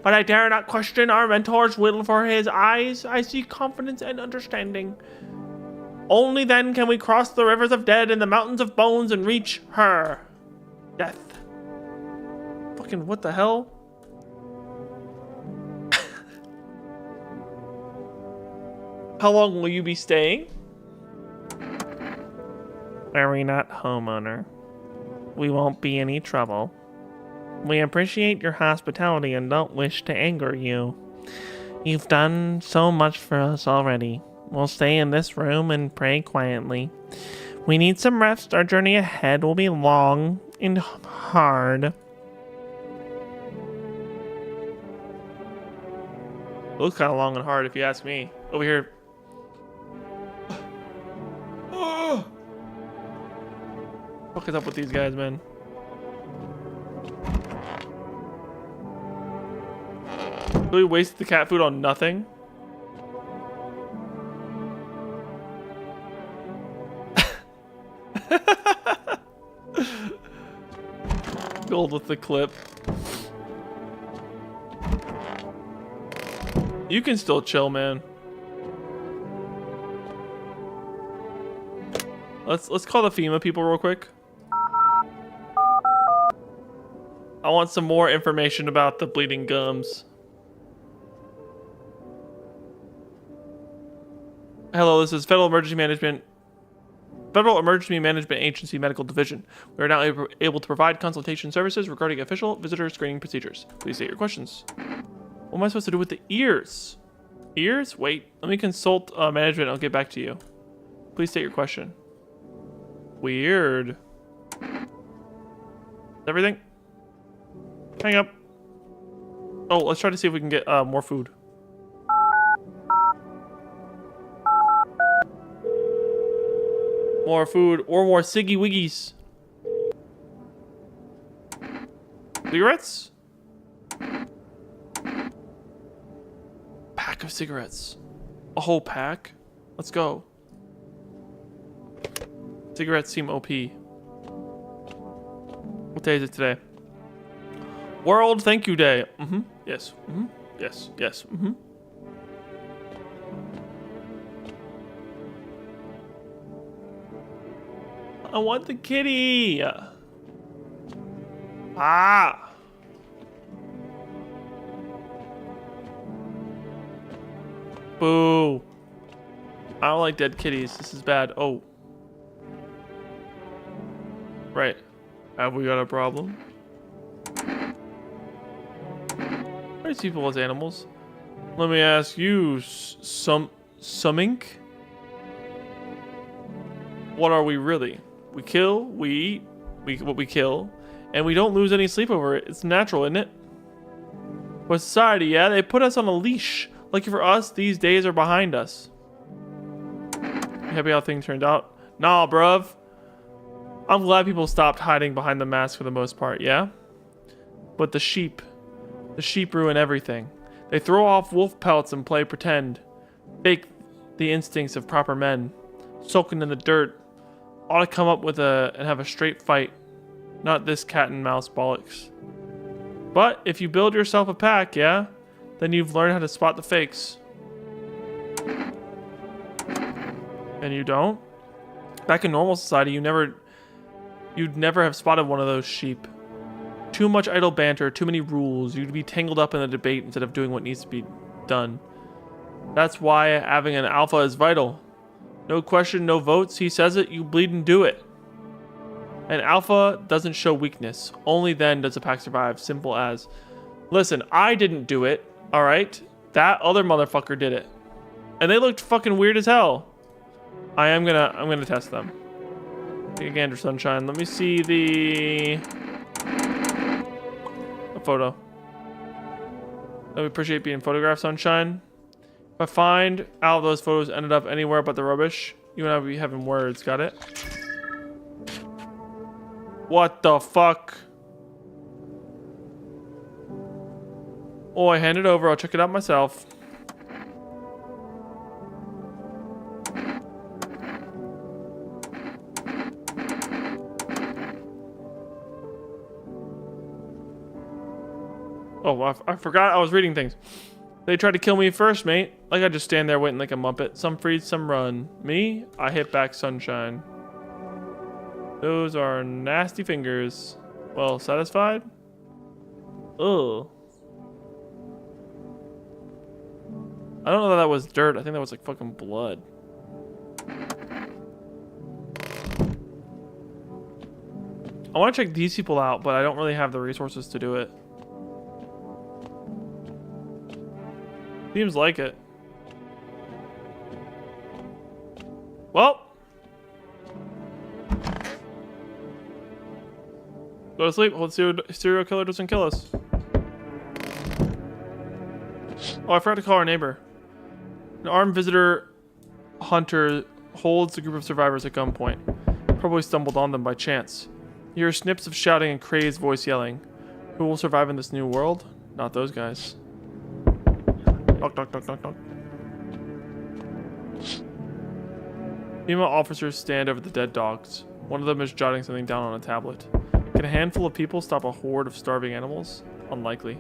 But I dare not question our mentor's will, for his eyes I see confidence and understanding. Only then can we cross the rivers of dead and the mountains of bones and reach her. Death. Fucking what the hell? How long will you be staying? Worry not, homeowner. We won't be any trouble. We appreciate your hospitality and don't wish to anger you. You've done so much for us already. We'll stay in this room and pray quietly. We need some rest. Our journey ahead will be long and hard. It looks kind of long and hard if you ask me. Over here. What is up with these guys, man? Really wasted the cat food on nothing? Gold with the clip. You can still chill, man. Let's call the FEMA people real quick. I want some more information about the bleeding gums. Hello, this is Federal Emergency Management Agency Medical Division. We are now able to provide consultation services regarding official visitor screening procedures. Please state your questions. What am I supposed to do with the ears? Ears? Wait, let me consult management. I'll get back to you. Please state your question. Weird. Everything? Hang up. Oh, let's try to see if we can get more food. More food or more Siggy Wiggies. Cigarettes? Pack of cigarettes. A whole pack? Let's go. Cigarettes seem OP. What day is it today? World Thank You Day. Yes. Yes. Yes. I want the kitty. Ah. Boo. I don't like dead kitties. This is bad. Oh. Right. Have we got a problem? Are these people as animals? Let me ask you, Summink? What are we really? We kill, we eat, what we kill, and we don't lose any sleep over it. It's natural, isn't it? But society, yeah, they put us on a leash. Lucky for us, these days are behind us. You happy how things turned out? Nah, bruv. I'm glad people stopped hiding behind the mask for the most part, yeah? But the sheep ruin everything. They throw off wolf pelts and play pretend. Fake the instincts of proper men. Soaking in the dirt. Ought to come up with and have a straight fight. Not this cat and mouse bollocks. But if you build yourself a pack, yeah? Then you've learned how to spot the fakes. And you don't? Back in normal society, you'd never have spotted one of those sheep. Too much idle banter, too many rules. You'd be tangled up in a debate instead of doing what needs to be done. That's why having an alpha is vital. No question, no votes. He says it, you bleed and do it. An alpha doesn't show weakness. Only then does the pack survive. Simple as. Listen, I didn't do it. Alright? That other motherfucker did it. And they looked fucking weird as hell. I'm gonna test them. Take a gander, Sunshine. Let me see a photo. I would appreciate being photographed, Sunshine. If I find out those photos ended up anywhere but the rubbish, you and I will be having words. Got it? What the fuck? Oh, I hand it over. I'll check it out myself. Oh, I forgot I was reading things. They tried to kill me first, mate. Like I just stand there waiting like a muppet. Some freeze, some run. Me? I hit back, Sunshine. Those are nasty fingers. Well, satisfied? Ugh. I don't know that was dirt. I think that was like fucking blood. I want to check these people out, but I don't really have the resources to do it. Seems like it. Well. Go to sleep. Hope the serial killer doesn't kill us. Oh, I forgot to call our neighbor. An armed visitor hunter holds a group of survivors at gunpoint. Probably stumbled on them by chance. You hear snips of shouting and Crazed voice yelling. Who will survive in this new world? Not those guys. Knock, knock, knock, knock, knock. Female officers stand over the dead dogs. One of them is jotting something down on a tablet. Can a handful of people stop a horde of starving animals? Unlikely.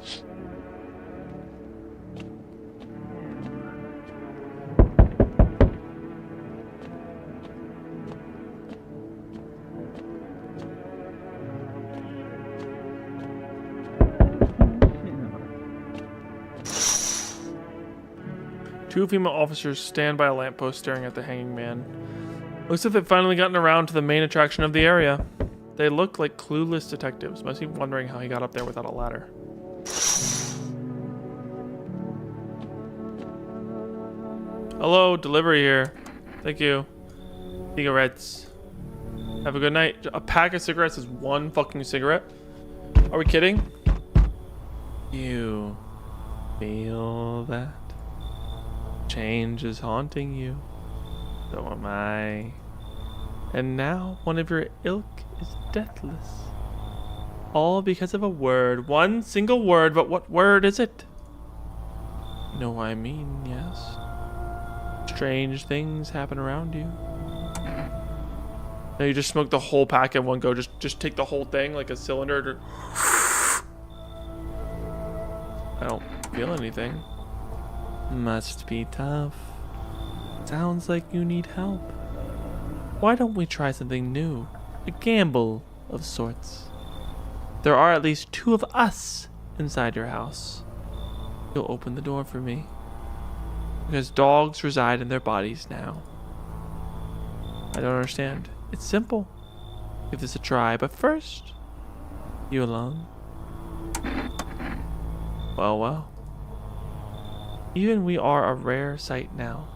Two female officers stand by a lamppost staring at the hanging man. Looks like they've finally gotten around to the main attraction of the area. They look like clueless detectives, must be wondering how he got up there without a ladder. Hello, delivery here. Thank you. Cigarettes. Have a good night. A pack of cigarettes is one fucking cigarette? Are we kidding? You feel that? Change is haunting you. So am I. And now one of your ilk is deathless. All because of a word. One single word, but what word is it? You know what I mean, yes. Strange things happen around you. No, you just smoke the whole pack in one go. Just take the whole thing like a cylinder. I don't feel anything. Must be tough. Sounds like you need help. Why don't we try something new? A gamble of sorts. There are at least two of us inside your house. You'll open the door for me. Because dogs reside in their bodies now. I don't understand. It's simple. Give this a try, but first, you alone? Well, well. Even we are a rare sight now,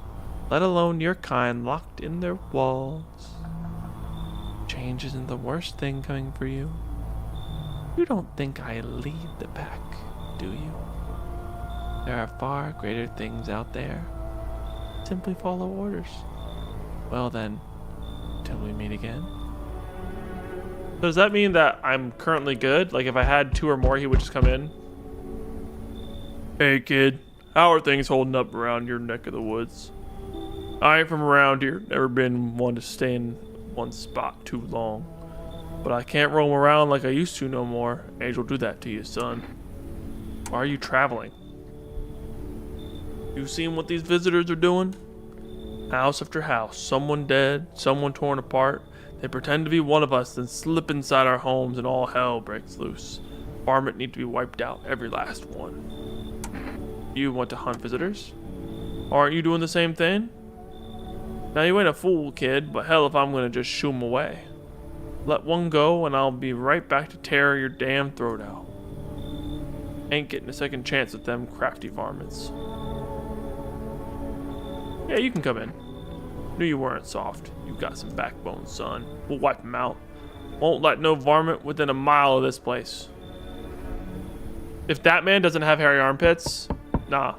let alone your kind locked in their walls. Change isn't the worst thing coming for you. You don't think I lead the pack, do you? There are far greater things out there. Simply follow orders. Well then, till we meet again. So does that mean that I'm currently good? Like if I had two or more, he would just come in? Hey kid, how are things holding up around your neck of the woods? I ain't from around here, never been one to stay in one spot too long. But I can't roam around like I used to no more. Age will do that to you, son. Why are you traveling? You seen what these visitors are doing? House after house, someone dead, someone torn apart. They pretend to be one of us, then slip inside our homes and all hell breaks loose. Varmint need to be wiped out, every last one. You want to hunt visitors? Aren't you doing the same thing? Now you ain't a fool, kid, but hell if I'm gonna just shoo 'em away. Let one go and I'll be right back to tear your damn throat out. Ain't getting a second chance at them crafty varmints. Yeah, you can come in. Knew you weren't soft. You got some backbone, son. We'll wipe them out. Won't let no varmint within a mile of this place. If that man doesn't have hairy armpits, nah.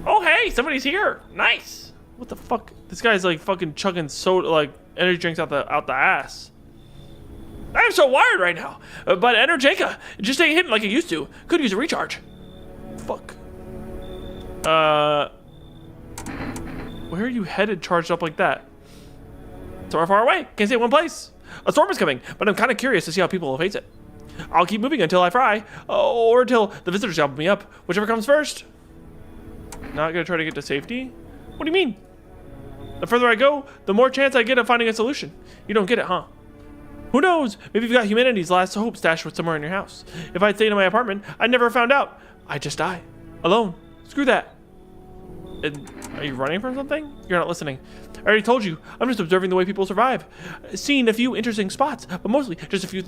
Oh, hey, somebody's here. Nice. What the fuck? This guy's like fucking chugging soda, like energy drinks out the ass. I'm so wired right now. But Energetica just ain't hitting like it used to. Could use a recharge. Fuck. Where are you headed charged up like that? So far away. Can't stay in one place. A storm is coming, but I'm kind of curious to see how people will face it. I'll keep moving until I fry, or until the visitors gobble me up. Whichever comes first. Not gonna try to get to safety? What do you mean? The further I go, the more chance I get of finding a solution. You don't get it, huh? Who knows? Maybe you've got humanity's last hope stashed somewhere in your house. If I'd stayed in my apartment, I'd never found out. I'd just die. Alone. Screw that. And are you running from something? You're not listening. I already told you. I'm just observing the way people survive. Seen a few interesting spots, but mostly just a few...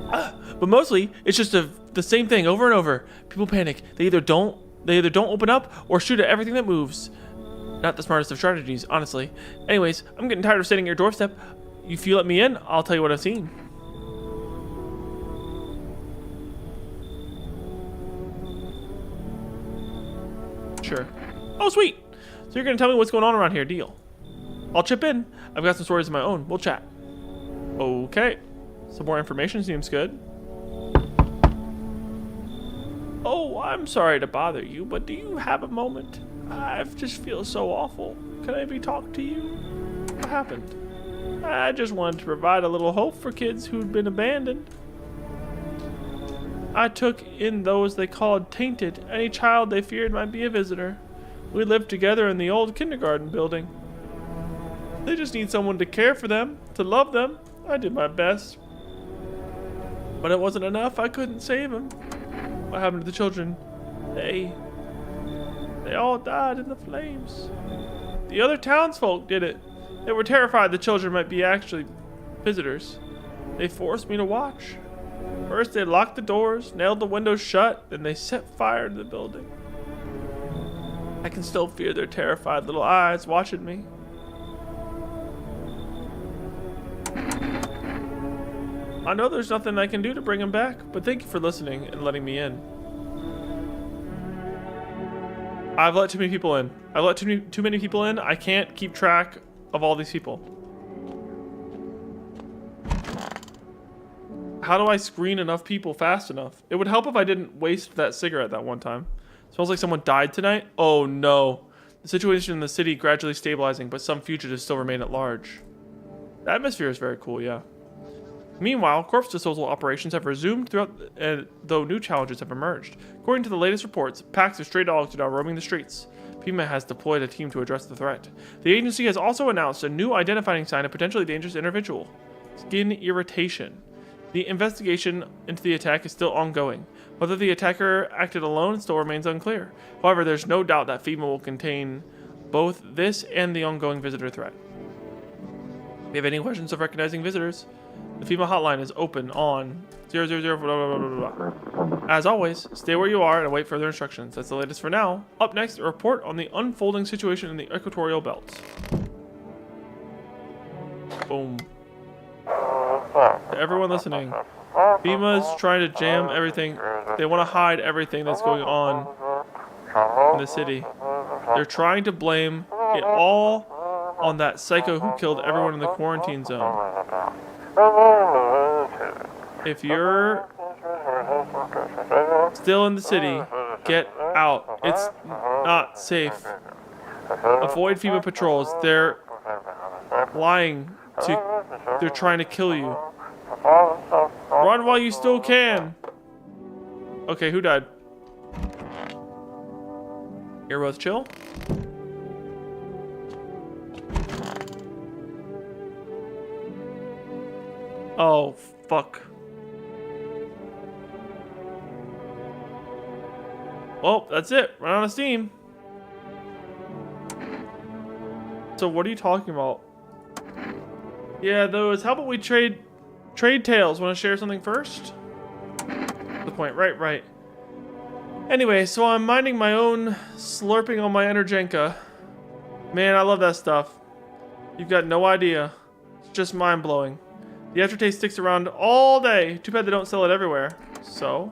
but mostly, it's just the same thing over and over. People panic. They either don't open up or shoot at everything that moves. Not the smartest of strategies, honestly. Anyways, I'm getting tired of sitting at your doorstep. If you let me in, I'll tell you what I've seen. Sure. Oh, sweet. So you're gonna tell me what's going on around here, deal. I'll chip in. I've got some stories of my own. We'll chat. Okay. Some more information seems good. Oh, I'm sorry to bother you, but do you have a moment? I just feel so awful. Can I be talked to you? What happened? I just wanted to provide a little hope for kids who'd been abandoned. I took in those they called tainted. Any child they feared might be a visitor. We lived together in the old kindergarten building. They just need someone to care for them, to love them. I did my best. But it wasn't enough. I couldn't save them. What happened to the children? They They all died in the flames. The other townsfolk did it. They were terrified the children might be actually visitors. They forced me to watch. First they locked the doors, nailed the windows shut, then they set fire to the building. I can still feel their terrified little eyes watching me. I know there's nothing I can do to bring him back, but thank you for listening and letting me in. I've let too many people in. I've let too many people in. I can't keep track of all these people. How do I screen enough people fast enough? It would help if I didn't waste that cigarette that one time. Smells like someone died tonight. Oh no. The situation in the city gradually stabilizing, but some fugitives still remain at large. The atmosphere is very cool, yeah. Meanwhile, corpse disposal operations have resumed throughout, though new challenges have emerged. According to the latest reports, packs of stray dogs are now roaming the streets. FEMA has deployed a team to address the threat. The agency has also announced a new identifying sign of potentially dangerous individual: skin irritation. The investigation into the attack is still ongoing. Whether the attacker acted alone still remains unclear. However, there's no doubt that FEMA will contain both this and the ongoing visitor threat. If you have any questions of recognizing visitors, the FEMA hotline is open on 000 blah, blah, blah, blah, blah. As always, stay where you are and await further instructions. That's the latest for now. Up next, a report on the unfolding situation in the equatorial belts. Boom. To everyone listening, FEMA's trying to jam everything. They want to hide everything that's going on in the city. They're trying to blame it all on that psycho who killed everyone in the quarantine zone. If you're still in the city, get out. It's not safe. Avoid FEMA patrols. They're lying to... They're trying to kill you. Run while you still can. Okay, who died? You're both chill? Oh, fuck. Well, that's it. Run out of steam. So what are you talking about? Yeah, those. How about we trade tales? Want to share something first? The point. Right. Anyway, so I'm minding my own, slurping on my Energenka. Man, I love that stuff. You've got no idea. It's just mind-blowing. The aftertaste sticks around all day. Too bad they don't sell it everywhere. So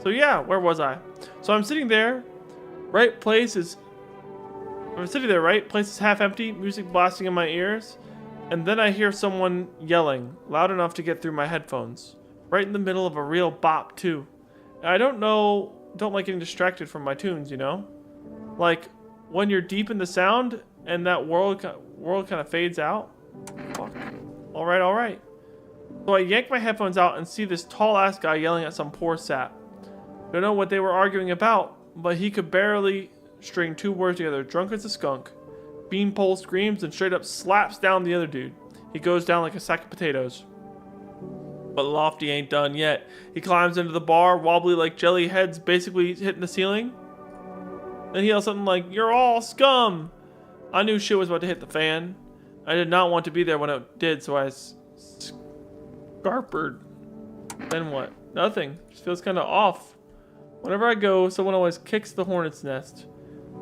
yeah, where was I? So I'm sitting there. Place is half empty, music blasting in my ears. And then I hear someone yelling, loud enough to get through my headphones. Right in the middle of a real bop, too. I don't like getting distracted from my tunes, you know? Like, when you're deep in the sound, and that world kind of fades out. Fuck. Alright. So I yank my headphones out and see this tall-ass guy yelling at some poor sap. Don't know what they were arguing about, but he could barely string two words together. Drunk as a skunk. Beanpole screams and straight up slaps down the other dude. He goes down like a sack of potatoes. But Lofty ain't done yet. He climbs into the bar, wobbly like jelly heads basically hitting the ceiling. Then he yells something like, "You're all scum!" I knew shit was about to hit the fan. I did not want to be there when it did, so I scarpered. Then what? Nothing. Just feels kind of off. Whenever I go, someone always kicks the hornet's nest.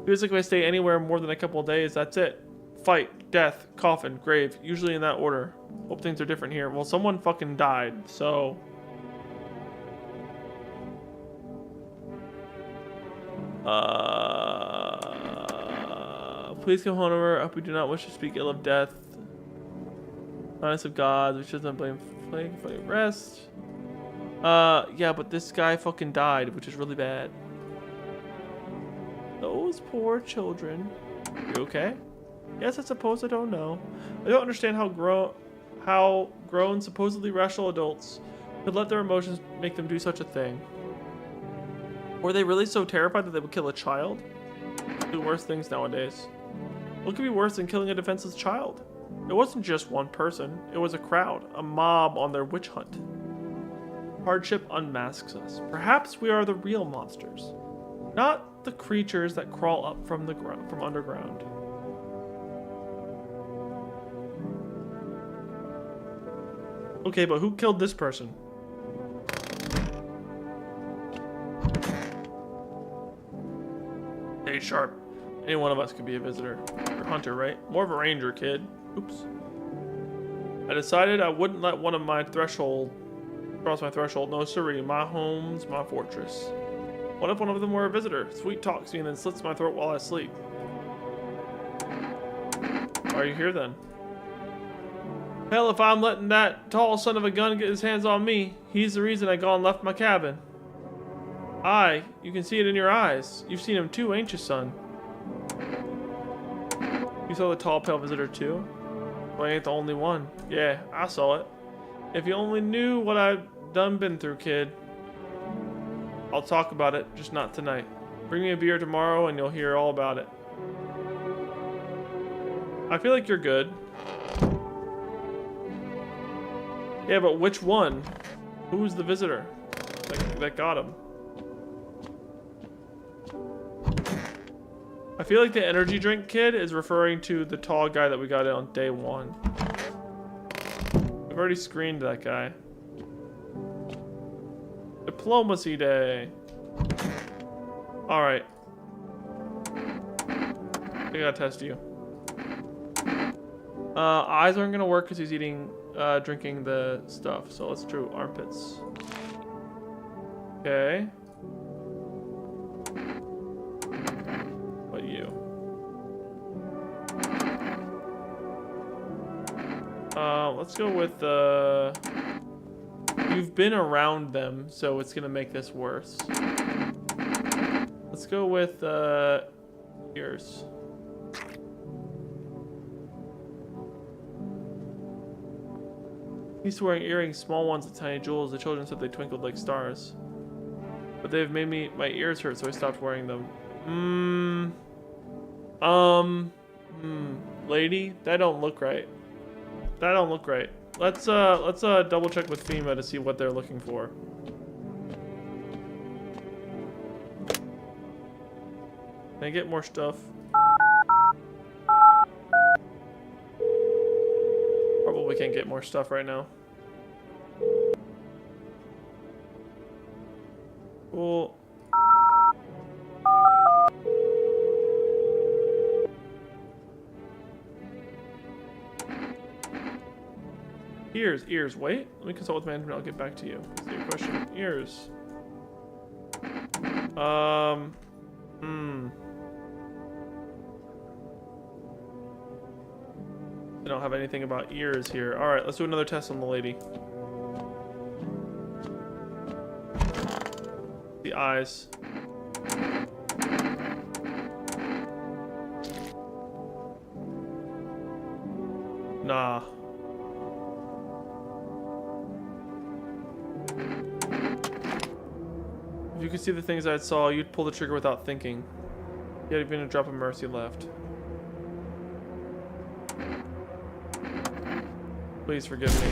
Feels like if I stay anywhere more than a couple of days, that's it. Fight, death, coffin, grave, usually in that order. Hope things are different here. Well, someone fucking died, so... Please come home over. I hope we do not wish to speak ill of death. Honest of God, which doesn't blame plague, rest. Yeah, but this guy fucking died, which is really bad. Those poor children. You okay? Yes, I suppose I don't know. I don't understand how grown, supposedly rational adults could let their emotions make them do such a thing. Were they really so terrified that they would kill a child? Do worse things nowadays. What could be worse than killing a defenseless child? It wasn't just one person. It was a crowd, a mob on their witch hunt. Hardship unmasks us. Perhaps we are the real monsters. Not the creatures that crawl up from the ground, from underground. Okay, but who killed this person? Stay sharp. Any one of us could be a visitor. You're a hunter, right? More of a ranger, kid. Oops. I decided I wouldn't let one of my threshold cross my threshold. No siree. My home's my fortress. What if one of them were a visitor? Sweet talks me and then slits my throat while I sleep. Why are you here then? Hell, if I'm letting that tall son of a gun get his hands on me, he's the reason I gone and left my cabin. Aye, you can see it in your eyes. You've seen him too, ain't you, son? You saw the tall, pale visitor too? Well, I ain't the only one. Yeah, I saw it. If you only knew what I've done been through, kid. I'll talk about it, just not tonight. Bring me a beer tomorrow and you'll hear all about it. I feel like you're good. Yeah, but which one? Who's the visitor that got him? I feel like the energy drink kid is referring to the tall guy that we got on day 1. We've already screened that guy. Diplomacy day. Alright. I gotta test you. Eyes aren't gonna work because he's drinking the stuff. So let's do armpits. Okay. What you? Let's go with you've been around them, so it's gonna make this worse. Let's go with ears. He's wearing earrings, small ones with tiny jewels. The children said they twinkled like stars. But they've made my ears hurt, so I stopped wearing them. Lady, that don't look right. That don't look right. Let's double check with FEMA to see what they're looking for. Can I get more stuff? Probably can't get more stuff right now. Cool. Ears, wait. Let me consult with management, I'll get back to you. Is your question? Ears. I don't have anything about ears here. Alright, let's do another test on the lady. The eyes. Nah. If you could see the things I saw, you'd pull the trigger without thinking. Yet even a drop of mercy left. Please forgive me.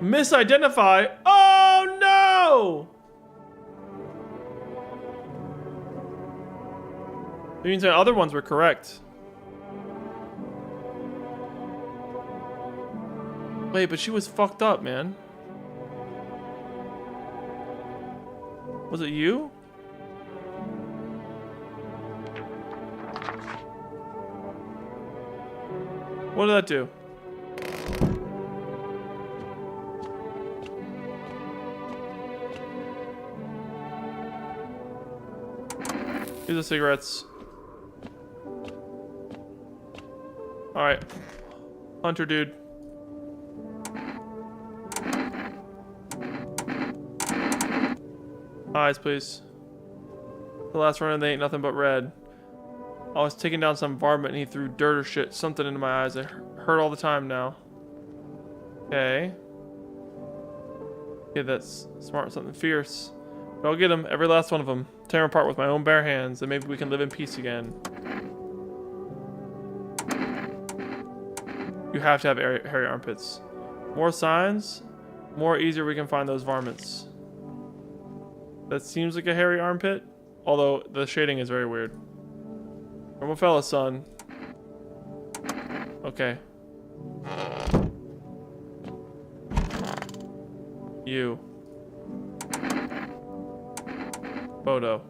Misidentify? Oh no! That means my other ones were correct. Wait, but she was fucked up, man. Was it you? What did that do? Here's the cigarettes. Alright. Hunter dude. Eyes, please. The last runner, they ain't nothing but red. I was taking down some varmint and he threw dirt or shit, something into my eyes. It hurt all the time now. Okay. Okay, that's smart, something fierce. But I'll get him, every last one of them. Tear them apart with my own bare hands, and maybe we can live in peace again. You have to have hairy armpits. More signs, more easier we can find those varmints. That seems like a hairy armpit, although the shading is very weird. Normal fella, son. Okay. You. Photo.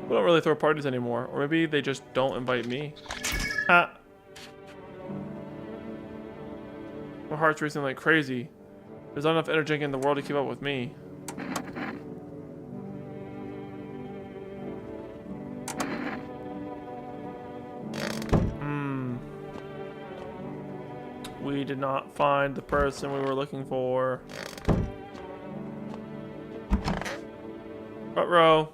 We don't really throw parties anymore, or maybe they just don't invite me. Ha! My heart's racing like crazy. There's not enough energy in the world to keep up with me. We did not find the person we were looking for. Front row.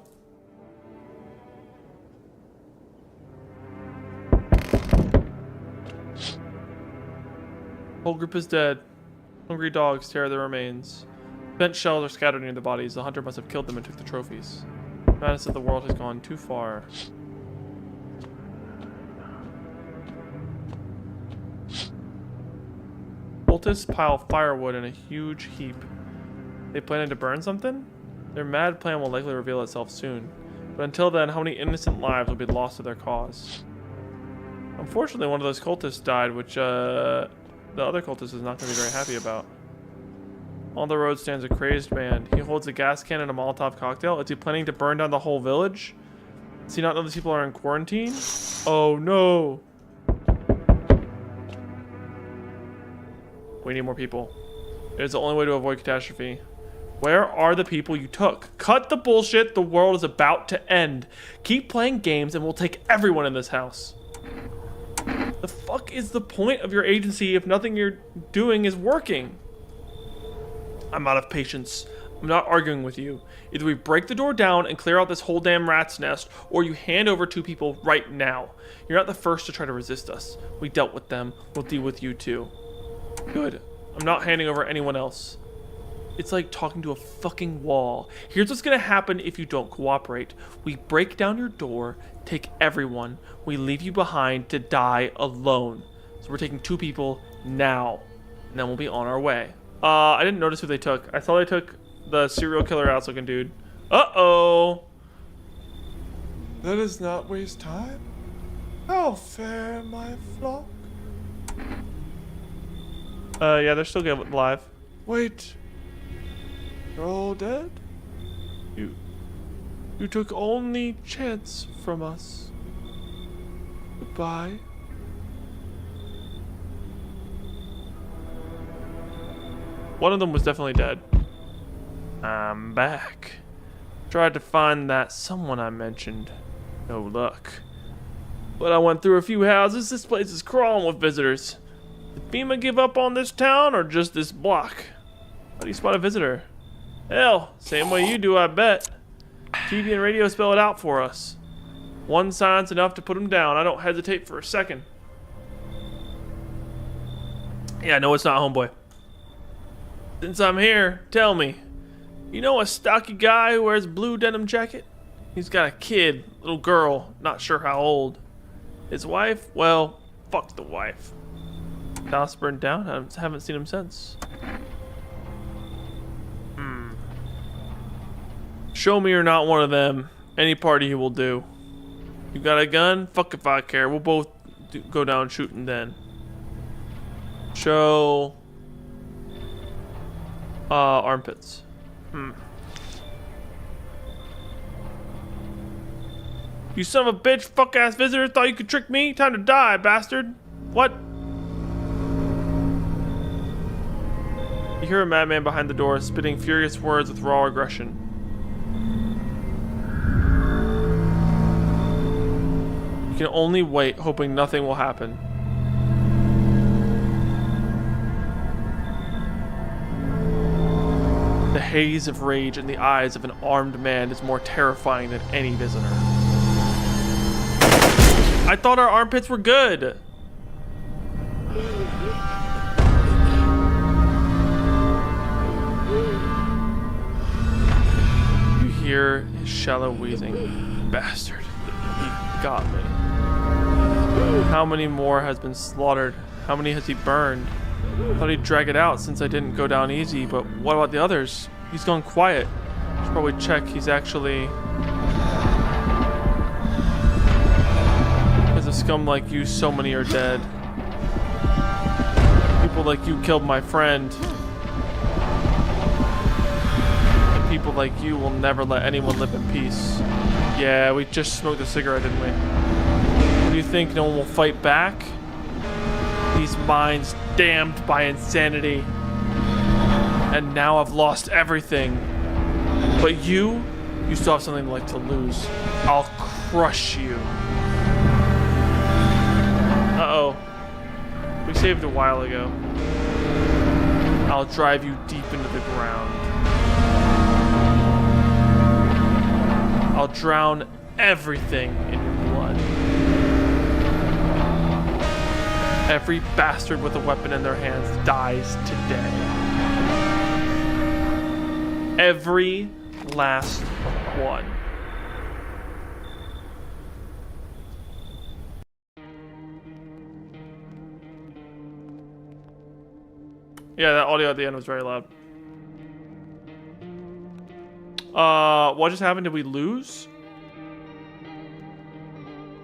Whole group is dead. Hungry dogs tear their remains. Bent shells are scattered near the bodies. The hunter must have killed them and took the trophies. The madness of the world has gone too far. Cultists pile firewood in a huge heap. They planning to burn something? Their mad plan will likely reveal itself soon. But until then, how many innocent lives will be lost to their cause? Unfortunately, one of those cultists died, which the other cultist is not going to be very happy about. On the road stands a crazed man. He holds a gas can and a Molotov cocktail. Is he planning to burn down the whole village? Does he not know these people are in quarantine? Oh no! We need more people. It is the only way to avoid catastrophe. Where are the people you took? Cut the bullshit. The world is about to end. Keep playing games and we'll take everyone in this house. The fuck is the point of your agency if nothing you're doing is working? I'm out of patience. I'm not arguing with you. Either we break the door down and clear out this whole damn rat's nest, or you hand over 2 people right now. You're not the first to try to resist us. We dealt with them. We'll deal with you too. Good. I'm not handing over anyone else. It's like talking to a fucking wall. Here's what's gonna happen if you don't cooperate. We break down your door, take everyone. We leave you behind to die alone. So we're taking 2 people now, and then we'll be on our way. I didn't notice who they took. I saw they took the serial killer ass looking dude. Uh-oh. Let us not waste time. How fare my flock? Yeah, they're still good live. Wait. You're all dead? You took only chance from us. Goodbye. One of them was definitely dead. I'm back. Tried to find that someone I mentioned. No luck. But I went through a few houses. This place is crawling with visitors. Did FEMA give up on this town or just this block? How do you spot a visitor? Hell, same way you do, I bet. TV and radio spell it out for us. One sign's enough to put them down. I don't hesitate for a second. Yeah, no, it's not, homeboy. Since I'm here, tell me. You know a stocky guy who wears blue denim jacket? He's got a kid, little girl, not sure how old. His wife? Well, fuck the wife. House burned down. I haven't seen him since. Show me you're not one of them. Any party will do. You got a gun? Fuck if I care. We'll both go down shooting then. Show... armpits. You son of a bitch, fuck ass visitor, thought you could trick me? Time to die, bastard. What? You hear a madman behind the door, spitting furious words with raw aggression. You can only wait, hoping nothing will happen. The haze of rage in the eyes of an armed man is more terrifying than any visitor. I thought our armpits were good. You hear his shallow wheezing. Bastard. He got me. How many more has been slaughtered? How many has he burned? Thought he'd drag it out since I didn't go down easy, but what about the others? He's gone quiet. Probably check he's actually... Because of scum like you, so many are dead. People like you killed my friend. And people like you will never let anyone live in peace. Yeah, we just smoked a cigarette, didn't we? Do you think no one will fight back? These minds damned by insanity. And now I've lost everything. But you still have something like to lose. I'll crush you. Uh-oh. We saved a while ago. I'll drive you deep into the ground. I'll drown everything in your blood. Every bastard with a weapon in their hands dies today. Every last one. Yeah, that audio at the end was very loud. What just happened? Did we lose?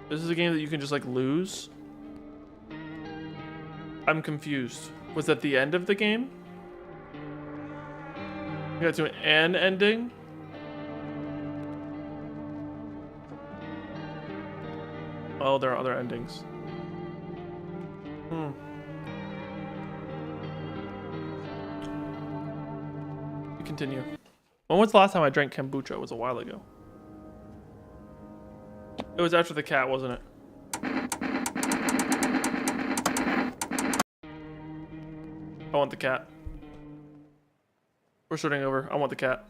This is a game that you can just like lose? I'm confused. Was that the end of the game? We got to an ending? Oh, there are other endings. We continue. When was the last time I drank kombucha? It was a while ago. It was after the cat, wasn't it? I want the cat. We're starting over. I want the cat.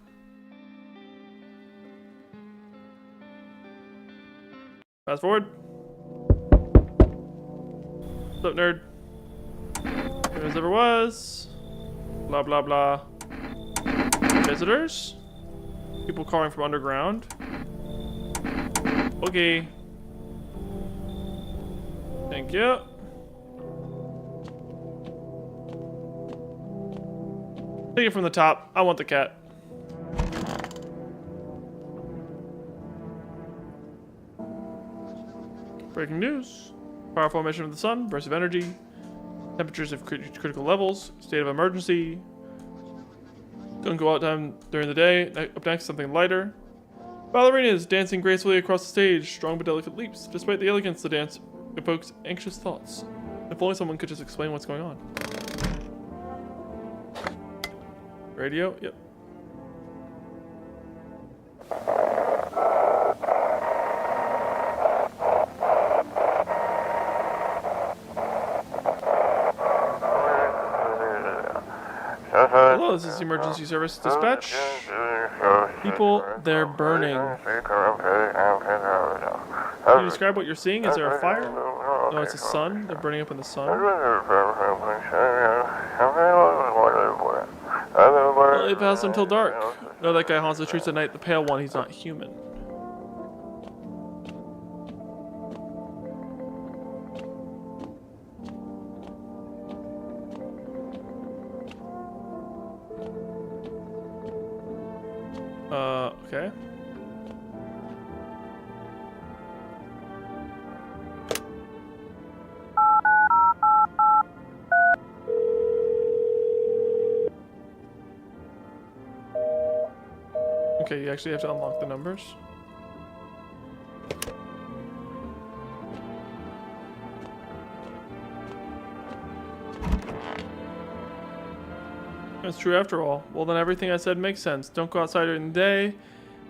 Fast forward. What's up, nerd? Same as ever was. Blah, blah, blah. Visitors? People calling from underground. Okay. Thank you. Take it from the top. I want the cat. Breaking news. Powerful emission of the sun. Burst of energy. Temperatures of critical levels. State of emergency. Don't go out time during the day. Up next, something lighter. Ballerinas dancing gracefully across the stage. Strong but delicate leaps. Despite the elegance, the dance evokes anxious thoughts. If only someone could just explain what's going on. Radio? Yep. Hello, this is emergency service dispatch. People, they're burning. Can you describe what you're seeing? Is there a fire? No, it's the sun. They're burning up in the sun. Well, it passed until dark. No, that guy haunts the streets at night. The pale one, he's not human. Okay. Okay, you actually have to unlock the numbers. That's true after all. Well, then everything I said makes sense. Don't go outside during the day,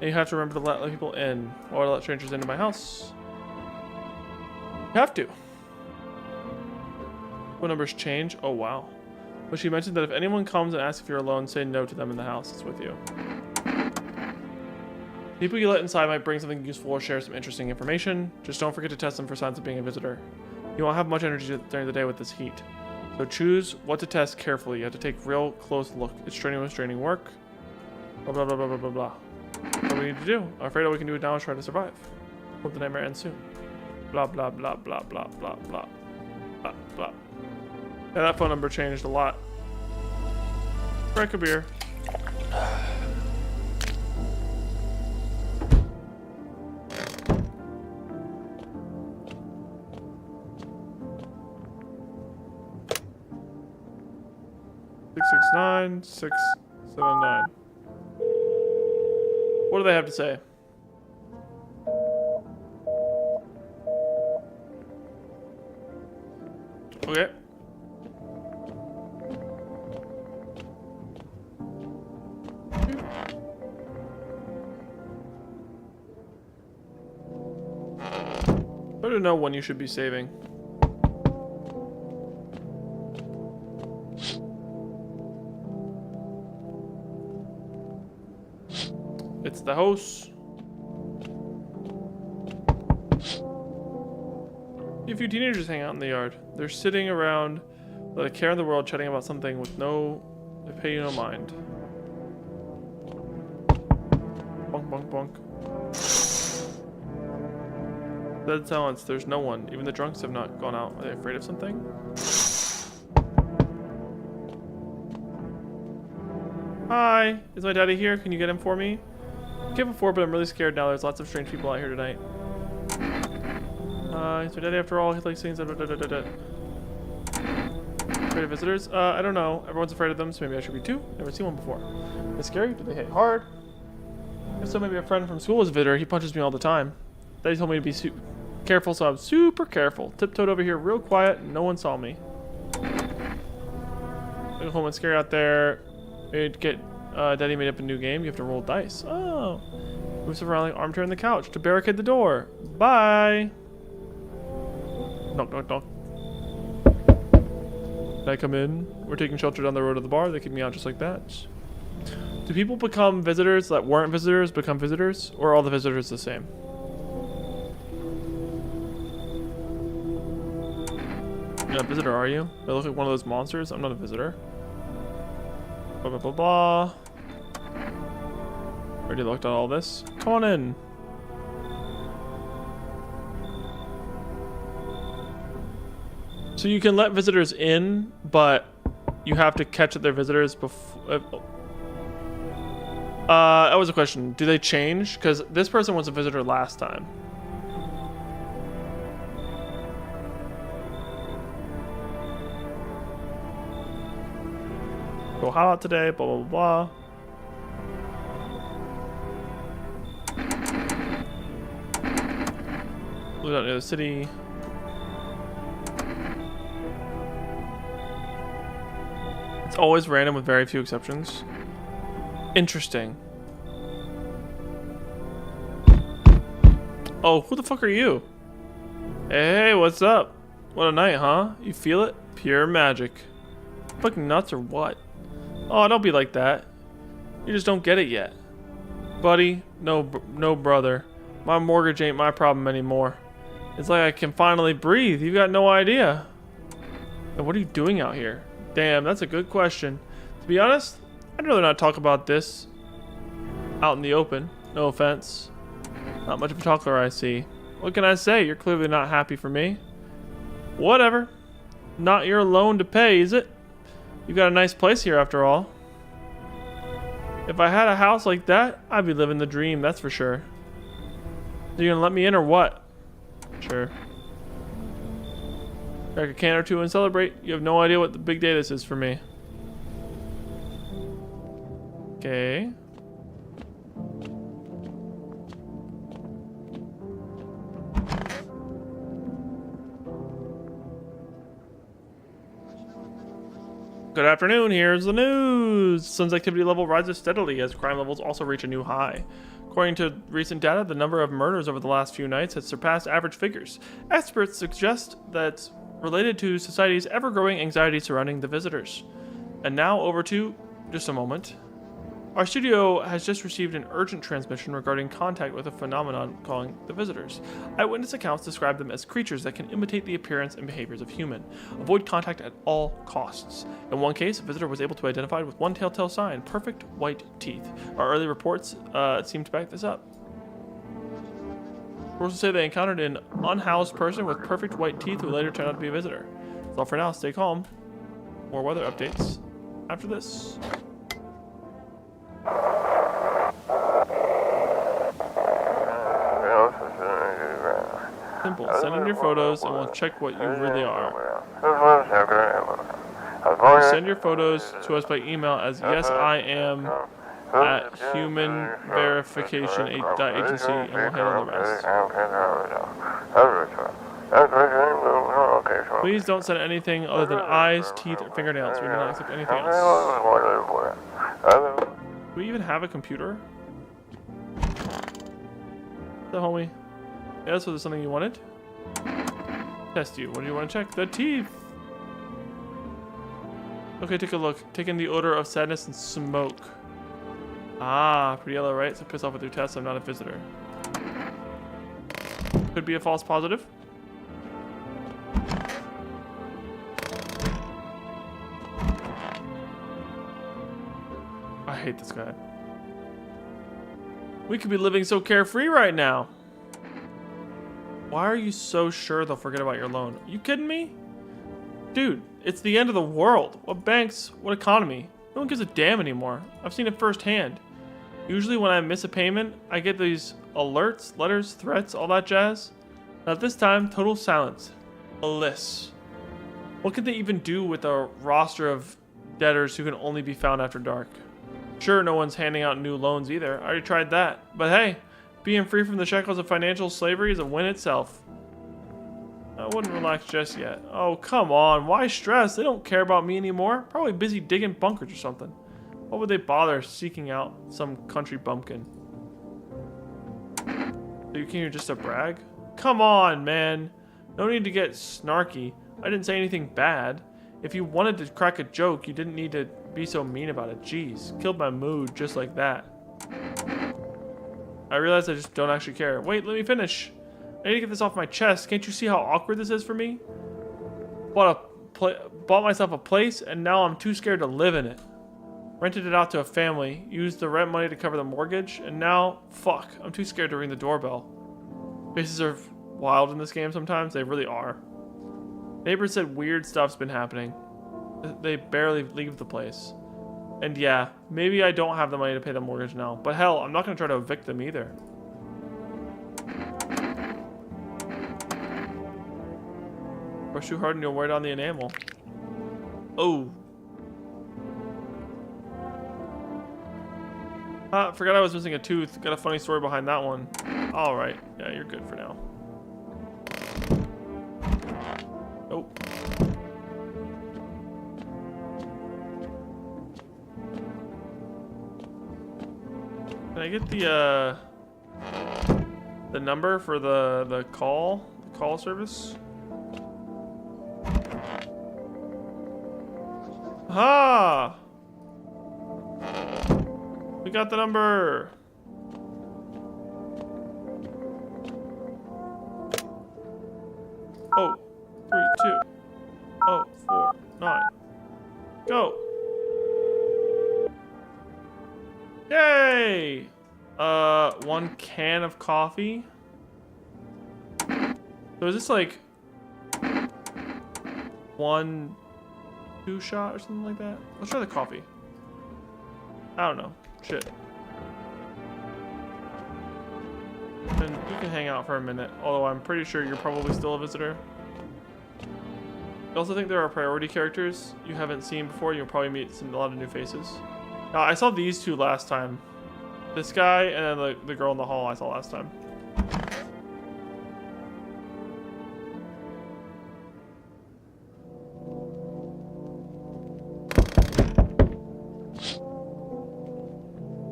and you have to remember to let people in, or let strangers into my house. You have to. What numbers change? Oh, wow. But she mentioned that if anyone comes and asks if you're alone, say no to them in the house. It's with you. People you let inside might bring something useful or share some interesting information. Just don't forget to test them for signs of being a visitor. You won't have much energy during the day with this heat. So choose what to test carefully. You have to take real close look. It's strenuous, draining work. Blah, blah, blah, blah, blah, blah, blah. What do we need to do? I'm afraid all we can do now is try to survive. Hope the nightmare ends soon. Blah, blah, blah, blah, blah, blah, blah. Blah, blah. Yeah, that phone number changed a lot. Break a beer. 669 679. What do they have to say? Okay. Better to know when you should be saving. It's the host. A few teenagers hang out in the yard. They're sitting around without a care in the world, chatting about something with they pay you no mind. Bonk, bonk, bonk. Dead silence. There's no one. Even the drunks have not gone out. Are they afraid of something? Hi, is my daddy here? Can you get him for me? I came before, but I'm really scared now. There's lots of strange people out here tonight. He's my daddy after all. He likes saying afraid of visitors? I don't know. Everyone's afraid of them, so maybe I should be too. Never seen one before. They're scary? Do they hit hard? If so, maybe a friend from school is a visitor. He punches me all the time. Daddy told me to be careful, so I'm super careful. Tiptoed over here real quiet, and no one saw me. Go home and scary out there. Daddy made up a new game. You have to roll dice. Oh. Move some around like armchair on the couch to barricade the door. Bye. Knock, knock, knock. Can I come in? We're taking shelter down the road of the bar. They kick me out just like that. Do people become visitors that weren't visitors become visitors? Or are all the visitors the same? You're not a visitor, are you? I look like one of those monsters. I'm not a visitor. Blah, blah, blah, blah. Already looked at all this. Come on in. So you can let visitors in, but you have to catch that they're visitors before. That was a question. Do they change? Because this person was a visitor last time. Go hot out today, blah, blah, blah, blah. Live out near the city. It's always random with very few exceptions. Interesting. Oh, who the fuck are you? Hey, what's up? What a night, huh? You feel it? Pure magic. Fucking nuts or what? Oh, don't be like that. You just don't get it yet. Buddy, no brother. My mortgage ain't my problem anymore. It's like I can finally breathe. You got no idea. And what are you doing out here? Damn, that's a good question. To be honest, I'd rather not talk about this out in the open. No offense. Not much of a talker, I see. What can I say? You're clearly not happy for me. Whatever. Not your loan to pay, is it? You got a nice place here after all. If I had a house like that, I'd be living the dream, that's for sure. Are you gonna let me in or what? Sure. Crack a can or two and celebrate. You have no idea what the big day this is for me. Okay. Good afternoon, here's the news. Sun's activity level rises steadily as crime levels also reach a new high. According to recent data, the number of murders over the last few nights has surpassed average figures. Experts suggest that's related to society's ever-growing anxiety surrounding the visitors. And now over to just a moment. Our studio has just received an urgent transmission regarding contact with a phenomenon calling the visitors. Eyewitness accounts describe them as creatures that can imitate the appearance and behaviors of human. Avoid contact at all costs. In one case, a visitor was able to identify with one telltale sign, perfect white teeth. Our early reports seem to back this up. Sources say they encountered an unhoused person with perfect white teeth who later turned out to be a visitor. That's all for now. Stay calm. More weather updates after this. Simple. Send in your photos and we'll check what you really are. Send your photos to us by email as yesIam at humanverification.agency and we'll handle the rest. Please don't send anything other than eyes, teeth, or fingernails. We do not accept anything else. Do we even have a computer? The homie. Yeah, so there's something you wanted? Test you. What do you want to check? The teeth! Okay, take a look. Take in the odor of sadness and smoke. Ah, pretty yellow, right? So piss off with your test. I'm not a visitor. Could be a false positive. I hate this guy. We could be living so carefree right now. Why are you so sure they'll forget about your loan? Are you kidding me? Dude, it's the end of the world. What banks? What economy? No one gives a damn anymore. I've seen it firsthand. Usually when I miss a payment, I get these alerts, letters, threats, all that jazz. Not this time, total silence. Bliss. What could they even do with a roster of debtors who can only be found after dark? Sure, no one's handing out new loans either. I already tried that. But hey, being free from the shackles of financial slavery is a win itself. I wouldn't relax just yet. Oh, come on. Why stress? They don't care about me anymore. Probably busy digging bunkers or something. Why would they bother seeking out some country bumpkin? So you came here just to brag? Come on, man. No need to get snarky. I didn't say anything bad. If you wanted to crack a joke, you didn't need to be so mean about it. Jeez, killed my mood just like that. I realize I just don't actually care. Wait, let me finish. I need to get this off my chest. Can't you see how awkward this is for me? Bought myself a place, and now I'm too scared to live in it. Rented it out to a family, used the rent money to cover the mortgage, and now, fuck, I'm too scared to ring the doorbell. Faces are wild in this game sometimes. They really are. Neighbors said weird stuff's been happening. They barely leave the place. And yeah, maybe I don't have the money to pay the mortgage now. But hell, I'm not going to try to evict them either. Push too hard and you'll wear down the enamel. Oh. Forgot I was missing a tooth. Got a funny story behind that one. Alright. Yeah, you're good for now. Nope. Can I get the number for the call service? Ha! We got the number. Oh, 3, 2, 0, 4, 9. Go. Yay! 1 can of coffee. So is this like 1 2 shot or something like that? Let's try the coffee. I don't know. Shit. And you can hang out for a minute, although I'm pretty sure you're probably still a visitor. I also think there are priority characters you haven't seen before. You'll probably meet a lot of new faces. Now, I saw these two last time. This guy and then the girl in the hall I saw last time.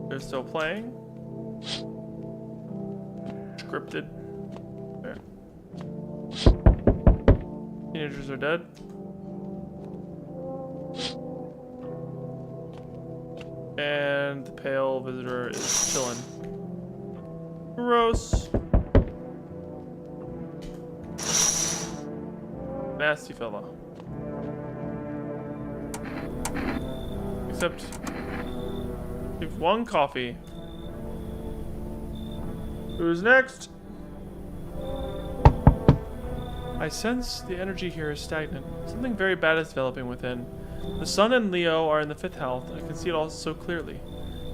They're still playing. Scripted. There. Teenagers are dead. And the pale visitor is chilling. Gross. Nasty fella. Except we've won coffee. Who's next? I sense the energy here is stagnant. Something very bad is developing within. The sun and Leo are in the 5th house. I can see it all so clearly.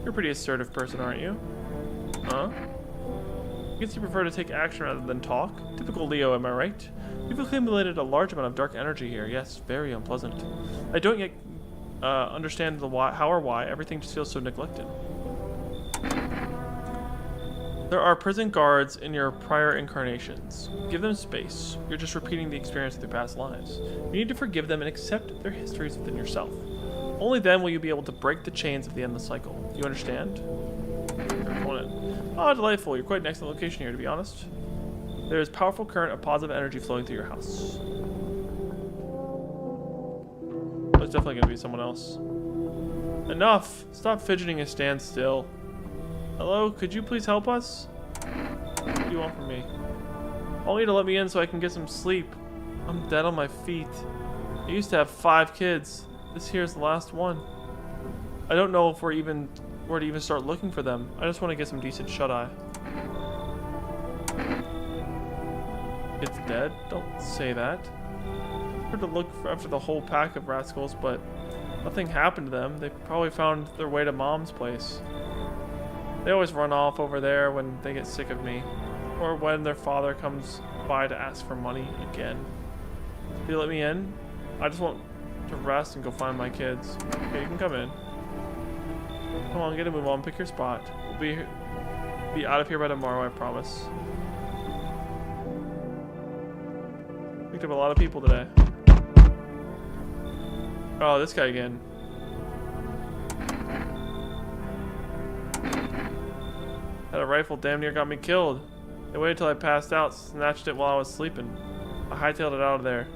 You're a pretty assertive person, aren't you? Huh? I guess you prefer to take action rather than talk. Typical Leo, am I right? You've accumulated a large amount of dark energy here. Yes, very unpleasant. I don't yet understand the why, how or why. Everything just feels so neglected. There are prison guards in your prior incarnations. Give them space. You're just repeating the experience of their past lives. You need to forgive them and accept their histories within yourself. Only then will you be able to break the chains of the endless cycle. You understand? Your opponent. Oh, delightful. You're quite an excellent location here, to be honest. There is powerful current of positive energy flowing through your house. Oh, it's definitely going to be someone else. Enough! Stop fidgeting and stand still. Hello, could you please help us? What do you want from me? I want you to let me in so I can get some sleep. I'm dead on my feet. I used to have 5 kids. This here's the last one. I don't know if we're even where to even start looking for them. I just want to get some decent shut-eye. It's dead? Don't say that. I tried to look after the whole pack of rascals, but nothing happened to them. They probably found their way to Mom's place. They always run off over there when they get sick of me, or when their father comes by to ask for money again. Do you let me in? I just want to rest and go find my kids. Okay, you can come in. Come on, get a move on, pick your spot. We'll be out of here by tomorrow, I promise. Picked up a lot of people today. Oh, this guy again. Had a rifle, damn near got me killed. They waited till I passed out, snatched it while I was sleeping. I hightailed it out of there.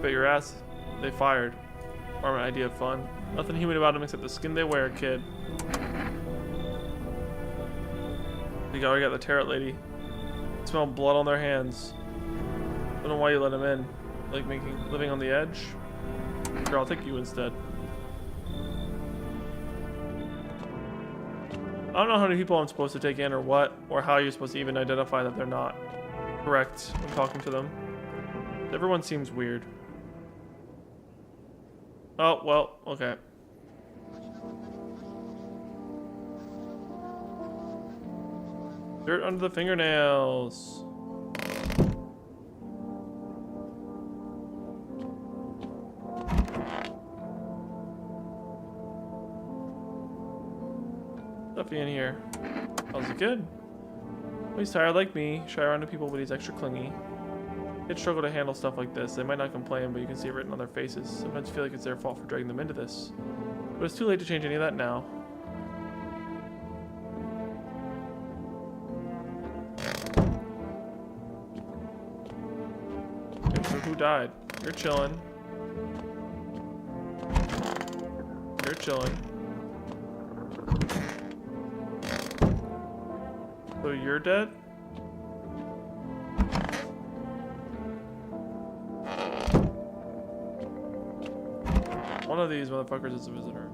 Bet your ass they fired. Or an idea of fun. Nothing human about them except the skin they wear, kid. We already got the Tarot lady. I smell blood on their hands. Don't know why you let them in. Like living on the edge? Sure, I'll take you instead. I don't know how many people I'm supposed to take in or what, or how you're supposed to even identify that they're not correct when talking to them. Everyone seems weird. Oh, well, okay. Dirt under the fingernails. Stuffy in here. How's it good? Well, he's tired like me, shy around to people, but he's extra clingy. Kids struggle to handle stuff like this. They might not complain, but you can see it written on their faces. Sometimes feel like it's their fault for dragging them into this. But it's too late to change any of that now. Okay, so who died? You're chilling. You're chilling. So you're dead? One of these motherfuckers is a visitor.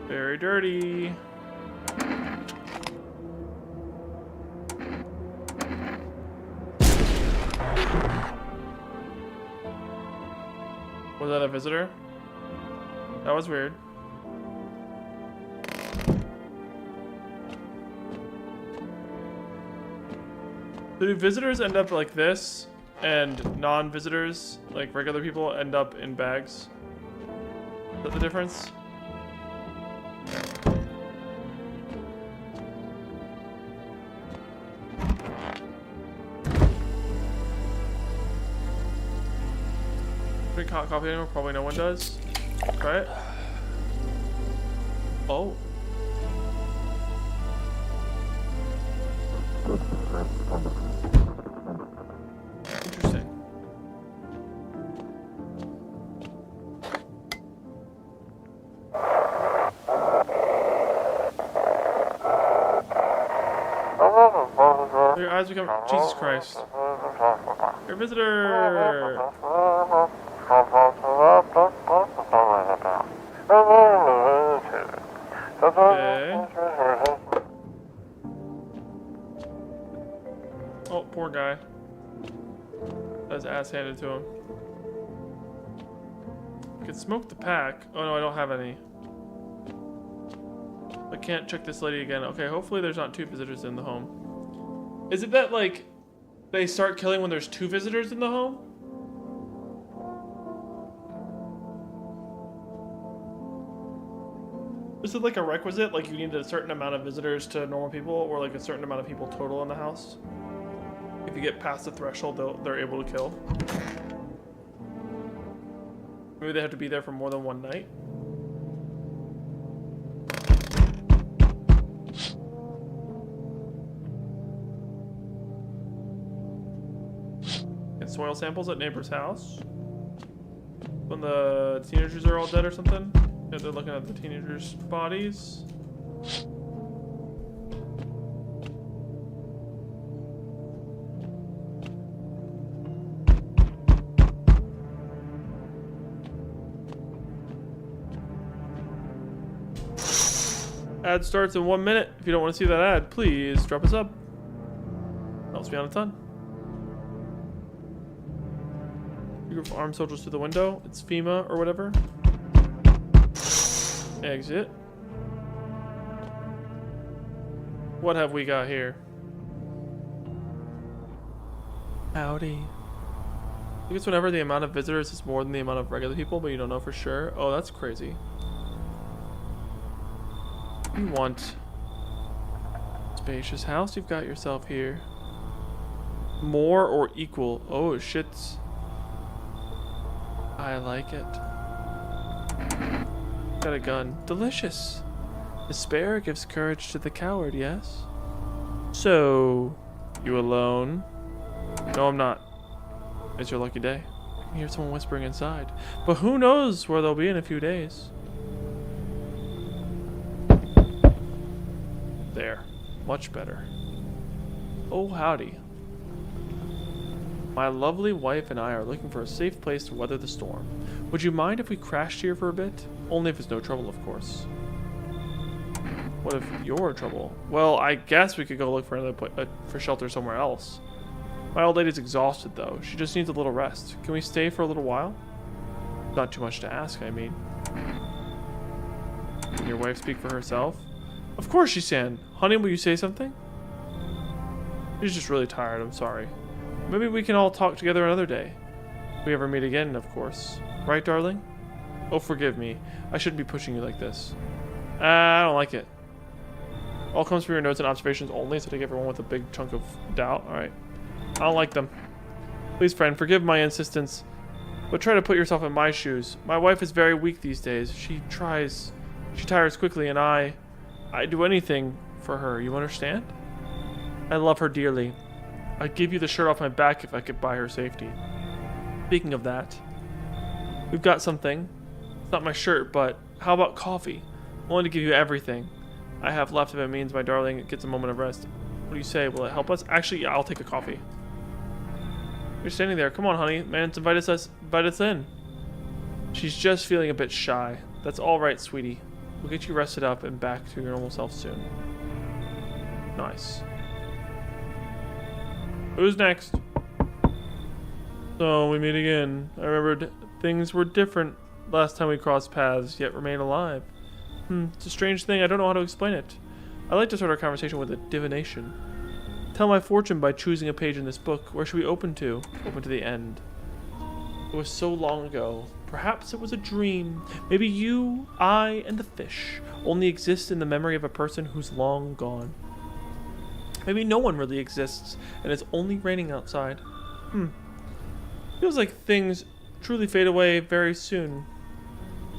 Very dirty. Was that a visitor? That was weird. So do visitors end up like this, and non-visitors, like regular people, end up in bags? Is that the difference? Drink hot coffee anymore? Probably no one does. Try it. Oh. Interesting. Guys, we come. Jesus Christ. Your visitor. Okay. Oh, poor guy. Got his ass handed to him. I could smoke the pack. Oh no, I don't have any. I can't check this lady again. Okay, hopefully there's not 2 visitors in the home. Is it that, like, they start killing when there's 2 visitors in the home? Is it like a requisite? Like you need a certain amount of visitors to normal people, or like a certain amount of people total in the house? If you get past the threshold, they're able to kill. Maybe they have to be there for more than 1 night. Get soil samples at neighbor's house. When the teenagers are all dead or something. Yeah, they're looking at the teenagers' bodies. Ad starts in 1 minute. If you don't want to see that ad, please drop a sub. Helps me out a ton. You go arm soldiers through the window. It's FEMA or whatever. Exit. What have we got here? Howdy. I think it's whenever the amount of visitors is more than the amount of regular people, but you don't know for sure. Oh, that's crazy. You want spacious house you've got yourself here. More or equal? Oh, shits. I like it. Got a gun. Delicious. Despair gives courage to the coward, yes? So, you alone? No, I'm not. It's your lucky day. I can hear someone whispering inside. But who knows where they'll be in a few days. There. Much better. Oh, howdy. My lovely wife and I are looking for a safe place to weather the storm. Would you mind if we crashed here for a bit? Only if it's no trouble, of course. What if you're in trouble? Well, I guess we could go look for for shelter somewhere else. My old lady's exhausted, though. She just needs a little rest. Can we stay for a little while? Not too much to ask, I mean. Can your wife speak for herself? Of course she can. Honey, will you say something? She's just really tired, I'm sorry. Maybe we can all talk together another day. If we ever meet again, of course. Right, darling? Oh, forgive me. I shouldn't be pushing you like this. I don't like it. All comes from your notes and observations only, so take everyone with a big chunk of doubt. Alright. I don't like them. Please, friend, forgive my insistence, but try to put yourself in my shoes. My wife is very weak these days. She tires quickly, and I'd do anything for her. You understand? I love her dearly. I'd give you the shirt off my back if I could buy her safety. Speaking of that, we've got something. It's not my shirt, but how about coffee? I want to give you everything I have left if it means my darling gets a moment of rest. What do you say? Will it help us? Actually, yeah, I'll take a coffee. You're standing there. Come on, honey. Man, invite us in. She's just feeling a bit shy. That's all right, sweetie. We'll get you rested up and back to your normal self soon. Nice. Who's next? So we meet again. I remembered things were different last time we crossed paths, yet remain alive. It's a strange thing. I don't know how to explain it. I like to start our conversation with a divination. Tell my fortune by choosing a page in this book. Where should we open to? Open to the end. It was so long ago. Perhaps it was a dream. Maybe you, I, and the fish only exist in the memory of a person who's long gone. Maybe no one really exists, and it's only raining outside. Feels like things truly fade away very soon.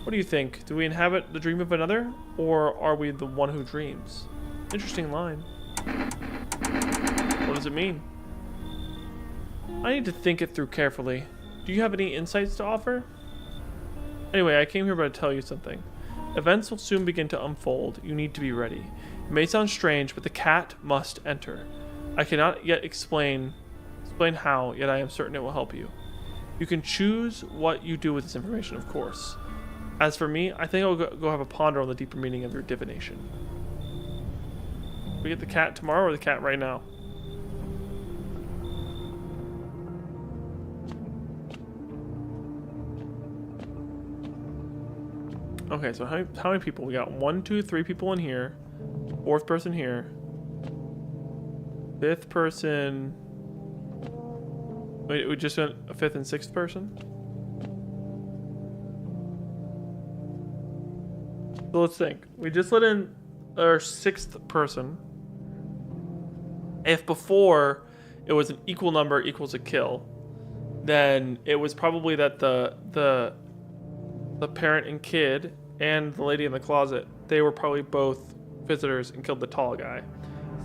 What do you think? Do we inhabit the dream of another, or are we the one who dreams? Interesting line. What does it mean? I need to think it through carefully. Do you have any insights to offer? Anyway, I came here to tell you something. Events will soon begin to unfold. You need to be ready. It may sound strange, but the cat must enter. I cannot yet explain how, yet I am certain it will help you. You can choose what you do with this information, of course. As for me, I think I'll go have a ponder on the deeper meaning of your divination. We get the cat tomorrow or the cat right now? Okay, so how many people? We got 1, 2, 3 people in here. 4th person here. 5th person. Wait, we just went a 5th and 6th person? So let's think. We just let in our 6th person. If before it was an equal number equals a kill, then it was probably that the parent and kid and the lady in the closet, they were probably both visitors and killed the tall guy.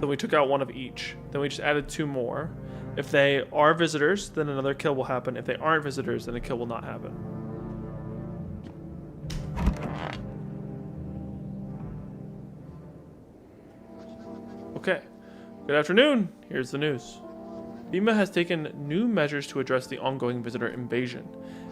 So we took out one of each. Then we just added 2 more. If they are visitors, then another kill will happen. If they aren't visitors, then a kill will not happen. Okay. Good afternoon. Here's the news. FEMA has taken new measures to address the ongoing visitor invasion.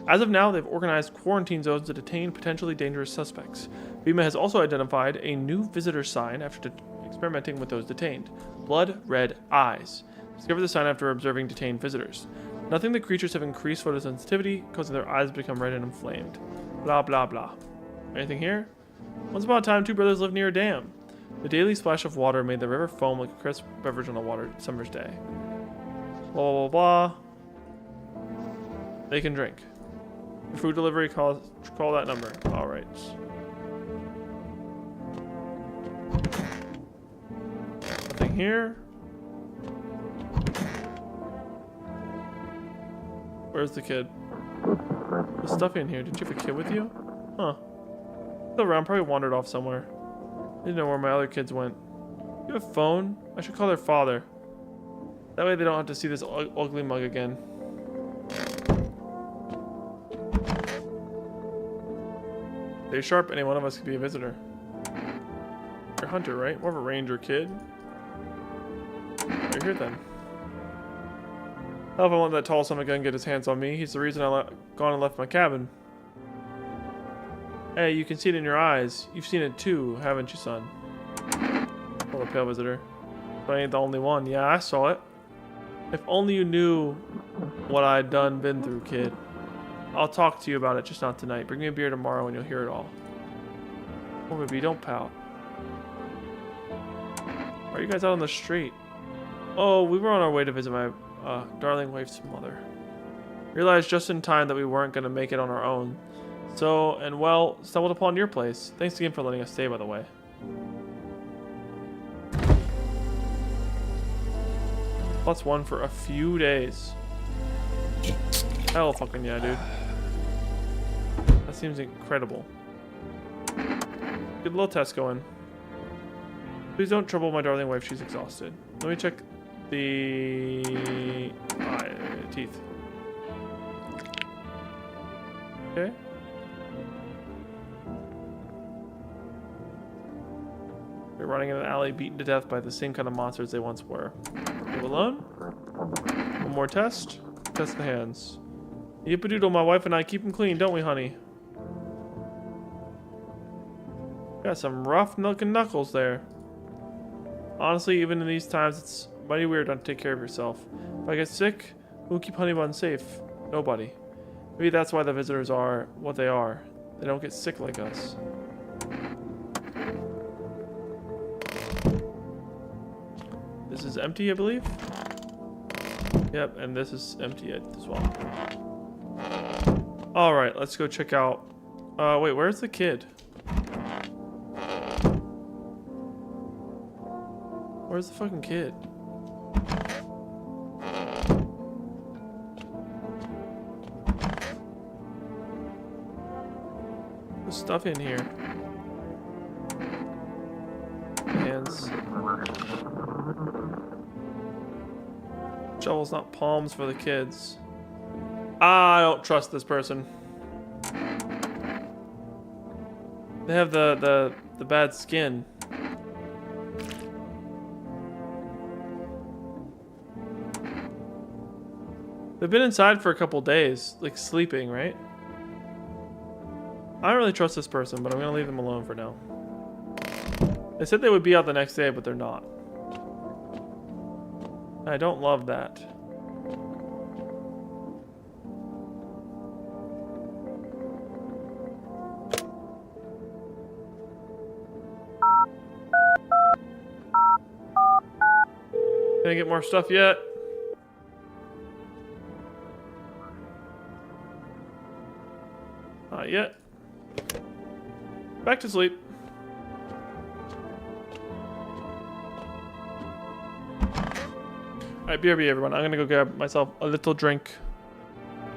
As of now, they've organized quarantine zones to detain potentially dangerous suspects. FEMA has also identified a new visitor sign after experimenting with those detained. Blood red eyes. Discovered the sign after observing detained visitors. Nothing the creatures have increased photosensitivity, causing their eyes to become red and inflamed. Blah blah blah. Anything here? Once upon a time, 2 brothers lived near a dam. The daily splash of water made the river foam like a crisp beverage on a summer's day. Blah blah blah. They can drink. For food delivery, call that number. All right. Nothing here. Where's the kid? There's stuff in here. Did you have a kid with you? Huh. Still around. Probably wandered off somewhere. Didn't know where my other kids went. You have a phone? I should call their father. That way they don't have to see this ugly mug again. Stay sharp. Any one of us could be a visitor. You're a hunter, right? More of a ranger kid. Right here then. Hell, if I want that tall son of a gun get his hands on me, he's the reason I gone and left my cabin. Hey, you can see it in your eyes. You've seen it too, haven't you, son? Oh, the pale visitor. But I ain't the only one. Yeah, I saw it. If only you knew what I'd been through, kid. I'll talk to you about it, just not tonight. Bring me a beer tomorrow and you'll hear it all. Oh, baby, don't pout. Why are you guys out on the street? Oh, we were on our way to visit my darling wife's mother. Realized just in time that we weren't going to make it on our own. So, and well, stumbled upon your place. Thanks again for letting us stay, by the way. +1 for a few days. Hell fucking yeah, dude. That seems incredible. Get a little test going. Please don't trouble my darling wife, she's exhausted. Let me check the teeth. Okay. They're running in an alley, beaten to death by the same kind of monsters they once were. Leave alone. One more test. Test the hands. Yippadoodle, my wife and I keep them clean, don't we, honey? Got some rough looking knuckles there. Honestly, even in these times, it's mighty weird not to take care of yourself. If I get sick, who'll keep Honeybun safe? Nobody. Maybe that's why the visitors are what they are. They don't get sick like us. This is empty, I believe. Yep, and this is empty as well. Alright, let's go check out... wait, where's the kid? Where's the fucking kid? There's stuff in here. Hands. Shovels, not palms for the kids. I don't trust this person. They have the bad skin. They've been inside for a couple days, like sleeping, right? I don't really trust this person, but I'm gonna leave them alone for now. They said they would be out the next day, but they're not. I don't love that. Can I get more stuff yet? Not yet. Back to sleep. Alright, BRB everyone. I'm gonna go grab myself a little drink.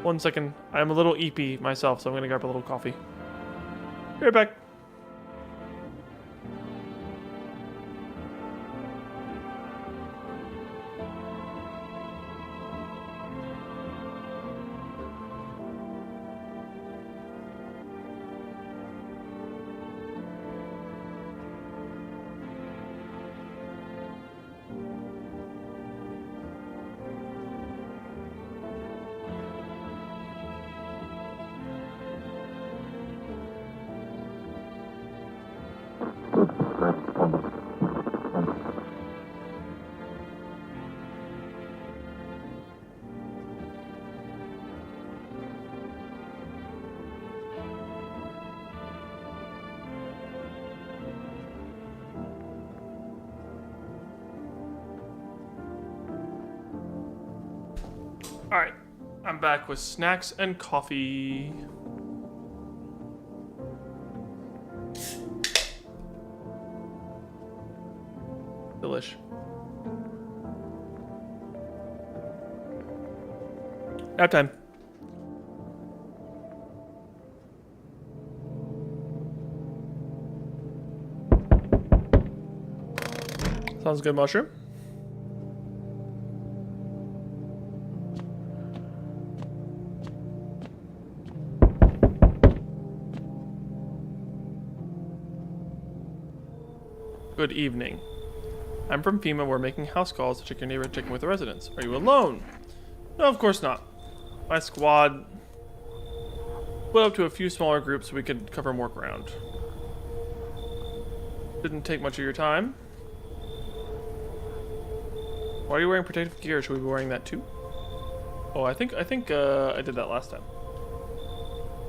1 second. I'm a little eepy myself, so I'm gonna grab a little coffee. Be right back. Alright, I'm back with snacks and coffee. Delish. Nap time. Sounds good, mushroom. Good evening. I'm from FEMA. We're making house calls to check your neighborhood, checking with the residents. Are you alone? No, of course not. My squad split up to a few smaller groups so we could cover more ground. Didn't take much of your time. Why are you wearing protective gear? Should we be wearing that too? Oh, I think I did that last time.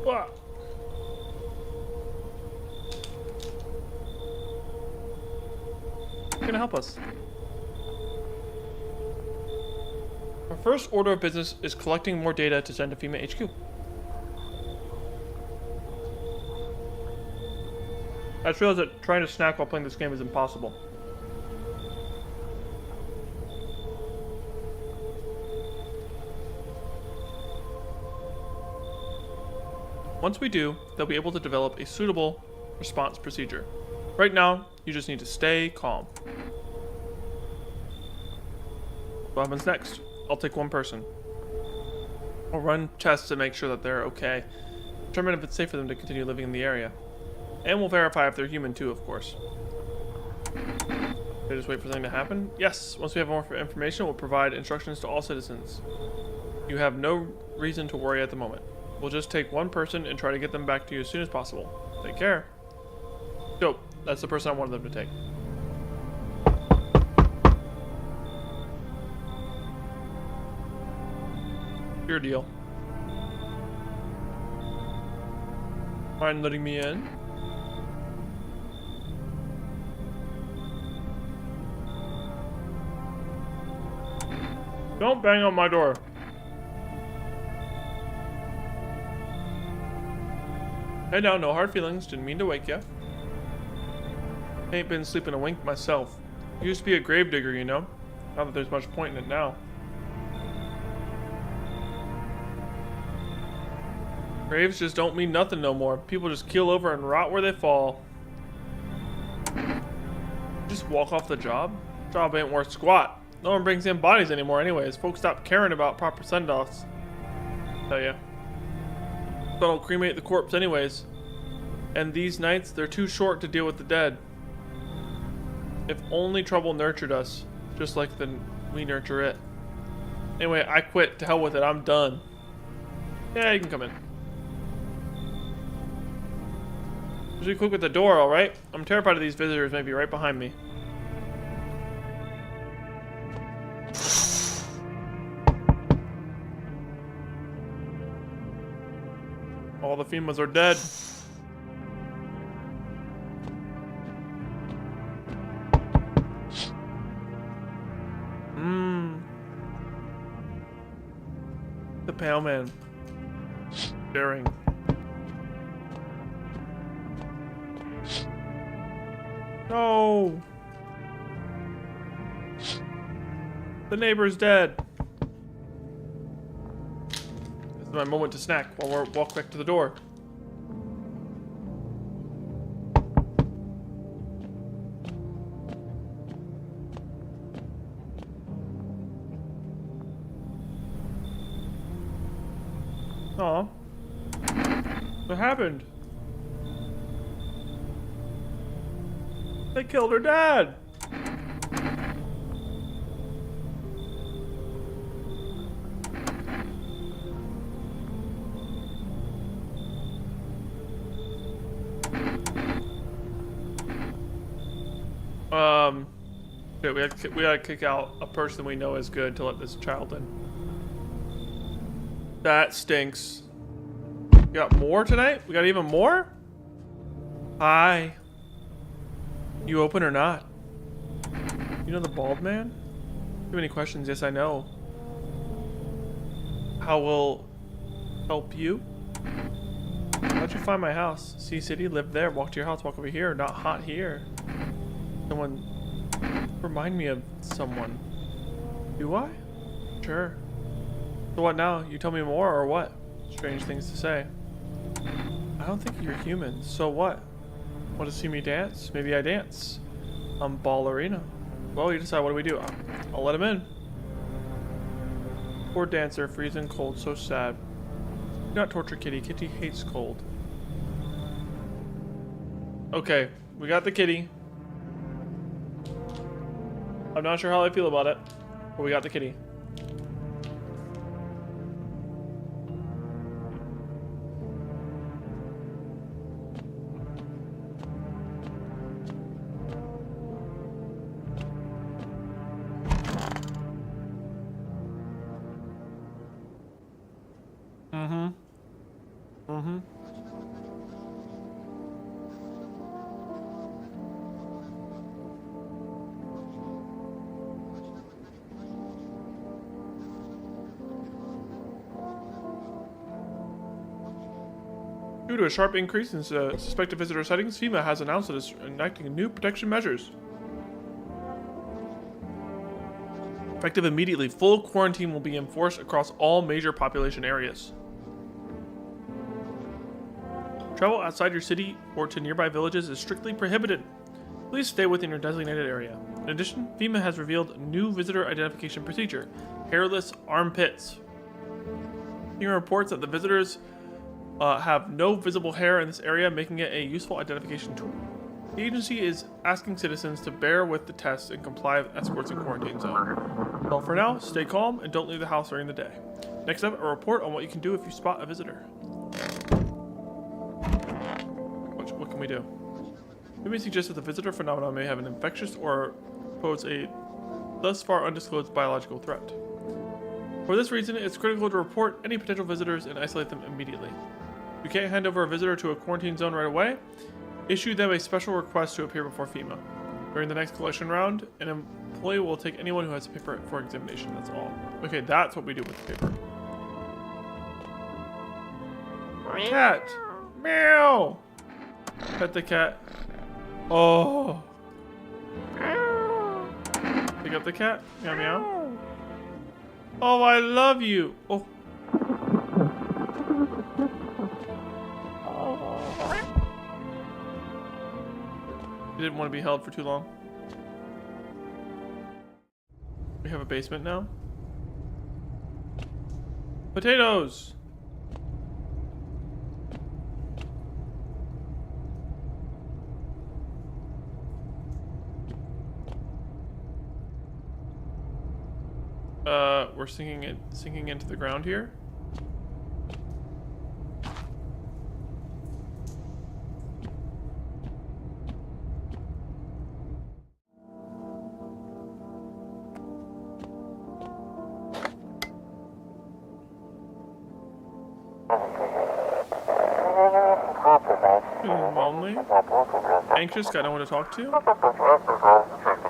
Wah. Gonna help us. Our first order of business is collecting more data to send to FEMA HQ. I just realized that trying to snack while playing this game is impossible. Once we do, they'll be able to develop a suitable response procedure. Right now, you just need to stay calm. What happens next? I'll take one person. I'll run tests to make sure that they're okay. Determine if it's safe for them to continue living in the area. And we'll verify if they're human too, of course. Should I just wait for something to happen? Yes, once we have more information, we'll provide instructions to all citizens. You have no reason to worry at the moment. We'll just take one person and try to get them back to you as soon as possible. Take care. Dope. That's the person I wanted them to take. Your deal. Mind letting me in? Don't bang on my door. Hey now, no hard feelings. Didn't mean to wake ya. Ain't been sleeping a wink myself. Used to be a gravedigger, you know. Not that there's much point in it now. Graves just don't mean nothing no more. People just keel over and rot where they fall. Just walk off the job? Job ain't worth squat. No one brings in bodies anymore anyways. Folks stop caring about proper send-offs. Tell ya. But I'll cremate the corpse anyways. And these nights, they're too short to deal with the dead. If only trouble nurtured us, just like we nurture it. Anyway, I quit. To hell with it. I'm done. Yeah, you can come in. Just be quick with the door, alright? I'm terrified of these visitors maybe right behind me. All the FEMAs are dead. The pale man. Staring. No! The neighbor's dead. This is my moment to snack while we walk back to the door. Aw. What happened? They killed her dad! Okay, we gotta kick out a person we know is good to let this child in. That stinks. We got more tonight? We got even more? Hi. You open or not? You know the bald man? Do you have any questions? Yes, I know. How will help you? How'd you find my house? Sea City, live there, walk to your house, walk over here, not hot here. Someone remind me of someone. Do I? Sure. So what now? You tell me more or what? Strange things to say. I don't think you're human. So what? Want to see me dance? Maybe I dance. I'm ballerina. Well, you decide. What do we do? I'll let him in. Poor dancer, freezing cold, so sad. Do not torture Kitty. Kitty hates cold. Okay, we got the kitty. I'm not sure how I feel about it, but we got the kitty. Due to a sharp increase in suspected visitor sightings, FEMA has announced that it's enacting new protection measures. Effective immediately, full quarantine will be enforced across all major population areas. Travel outside your city or to nearby villages is strictly prohibited. Please stay within your designated area. In addition, FEMA has revealed a new visitor identification procedure, hairless armpits. FEMA reports that the visitors have no visible hair in this area, making it a useful identification tool. The agency is asking citizens to bear with the tests and comply with escorts in quarantine zone. Well, for now, stay calm and don't leave the house during the day. Next up, a report on what you can do if you spot a visitor. What can we do? We may suggest that the visitor phenomenon may have an infectious or pose a thus far undisclosed biological threat. For this reason, it's critical to report any potential visitors and isolate them immediately. If you can't hand over a visitor to a quarantine zone right away, issue them a special request to appear before FEMA. During the next collection round, an employee will take anyone who has a paper for examination. That's all. Okay, that's what we do with the paper. Cat! Meow! Pet the cat. Oh! Pick up the cat. Meow meow. Oh, I love you! Oh. You didn't want to be held for too long. We have a basement now. Potatoes! We're sinking into the ground here. Lonely, anxious, got no one to talk to.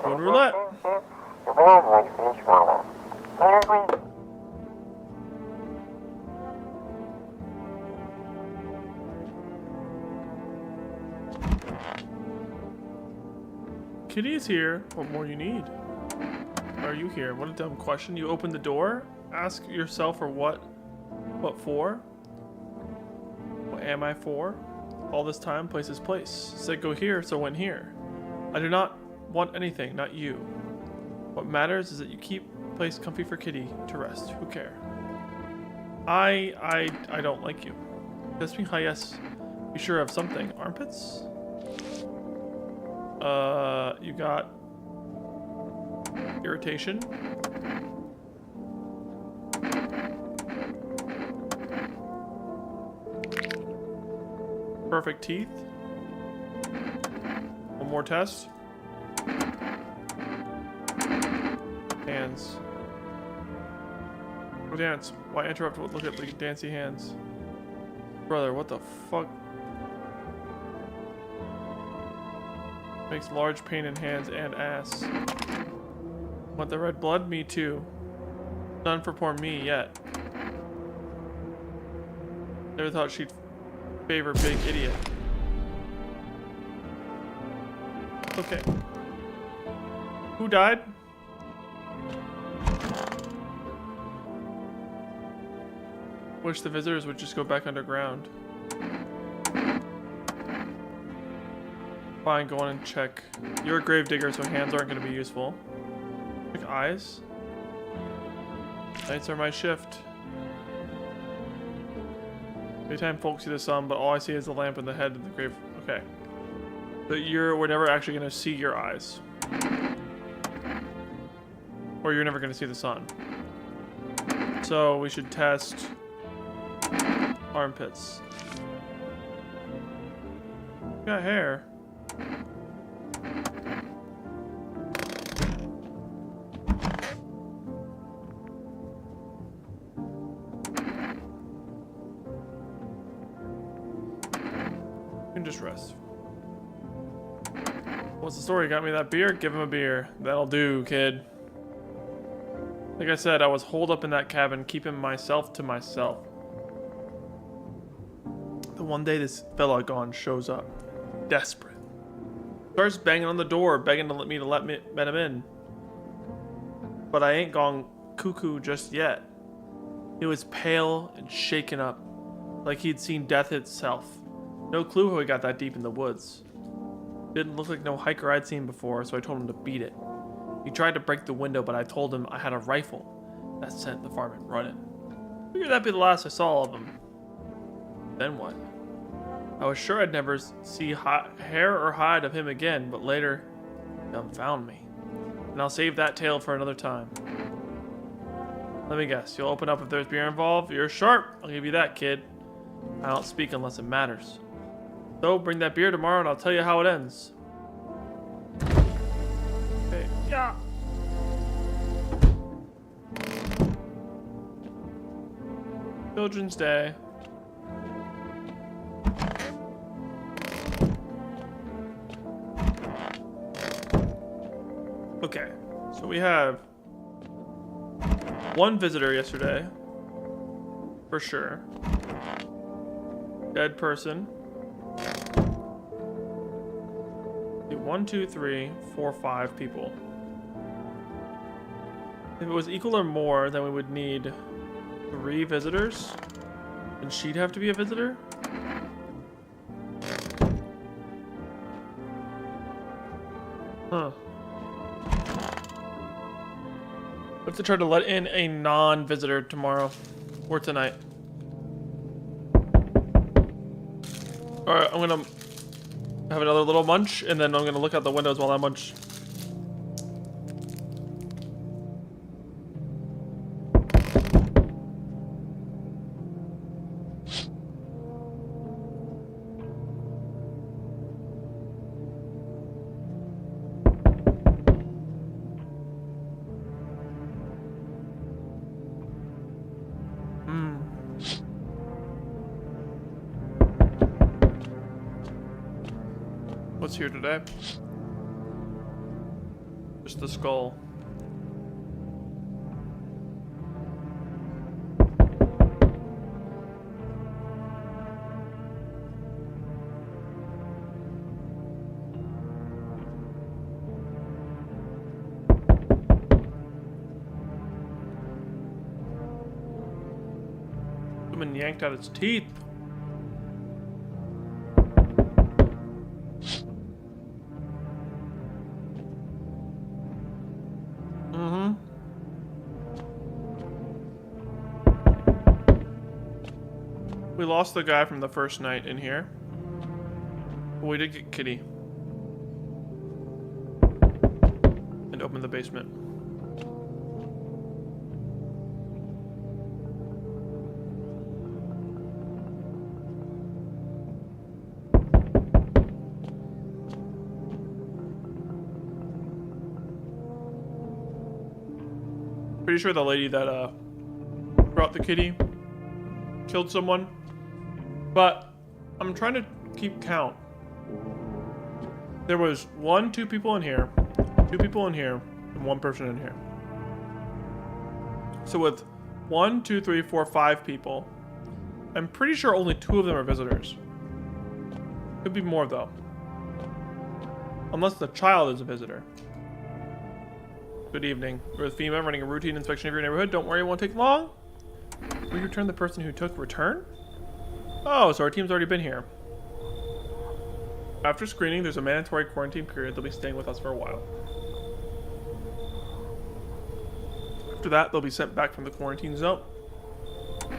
Moon roulette. Kitty is here. What more you need? Why are you here? What a dumb question. You open the door, ask yourself for what for? What am I for? All this time, place is place. Said go here, so went here. I do not want anything, not you. What matters is that you keep place comfy for Kitty to rest. Who care? I don't like you. That's me. Hi, yes. You sure have something. Armpits? You got irritation. Perfect teeth. One more test. Hands. Go dance. Why interrupt? Look at the dancy hands. Brother, what the fuck? Makes large pain in hands and ass. Want the red blood? Me too. None for poor me yet. Never thought she'd favor big idiot. Okay. Who died? Wish the visitors would just go back underground. Fine, go on and check. You're a grave digger, so hands aren't going to be useful. Check eyes. Nights are my shift. Daytime folks see the sun, but all I see is the lamp and the head of the grave. Okay. But we're never actually going to see your eyes. Or you're never going to see the sun. So we should test armpits. Got hair. Just rest. What's the story? Got me that beer? Give him a beer. That'll do, kid. Like I said, I was holed up in that cabin, keeping myself to myself. The one day this fella gone shows up. Desperate. Starts banging on the door, begging to let me let him in. But I ain't gone cuckoo just yet. He was pale and shaken up, like he'd seen death itself. No clue how he got that deep in the woods. Didn't look like no hiker I'd seen before, so I told him to beat it. He tried to break the window, but I told him I had a rifle. That sent the varmint running. Figured that'd be the last I saw of him. Then what? I was sure I'd never see hair or hide of him again, but later, he found me. And I'll save that tale for another time. Let me guess, you'll open up if there's beer involved? You're sharp, I'll give you that, kid. I don't speak unless it matters. So, bring that beer tomorrow and I'll tell you how it ends. Okay, yeah. Children's Day. Okay, so we have one visitor yesterday, for sure. Dead person. 1, 2, 3, 4, 5 people. If it was equal or more, then we would need 3 visitors. And she'd have to be a visitor? Huh. Let's try to let in a non-visitor tomorrow. Or tonight. Alright, I'm gonna have another little munch, and then I'm gonna look out the windows while I munch. What's here today? Just the skull. Woman yanked out its teeth. We lost the guy from the first night in here. But we did get Kitty. And open the basement. Pretty sure the lady that brought the kitty killed someone. But I'm trying to keep count. There was 2 people in here, 2 people in here, and 1 person in here. So with 1, 2, 3, 4, 5 people, I'm pretty sure only 2 of them are visitors. Could be more though. Unless the child is a visitor. Good evening. We're with FEMA running a routine inspection of your neighborhood. Don't worry, it won't take long. We return the person who took return? Oh, so our team's already been here. After screening, there's a mandatory quarantine period. They'll be staying with us for a while. After that, they'll be sent back from the quarantine zone.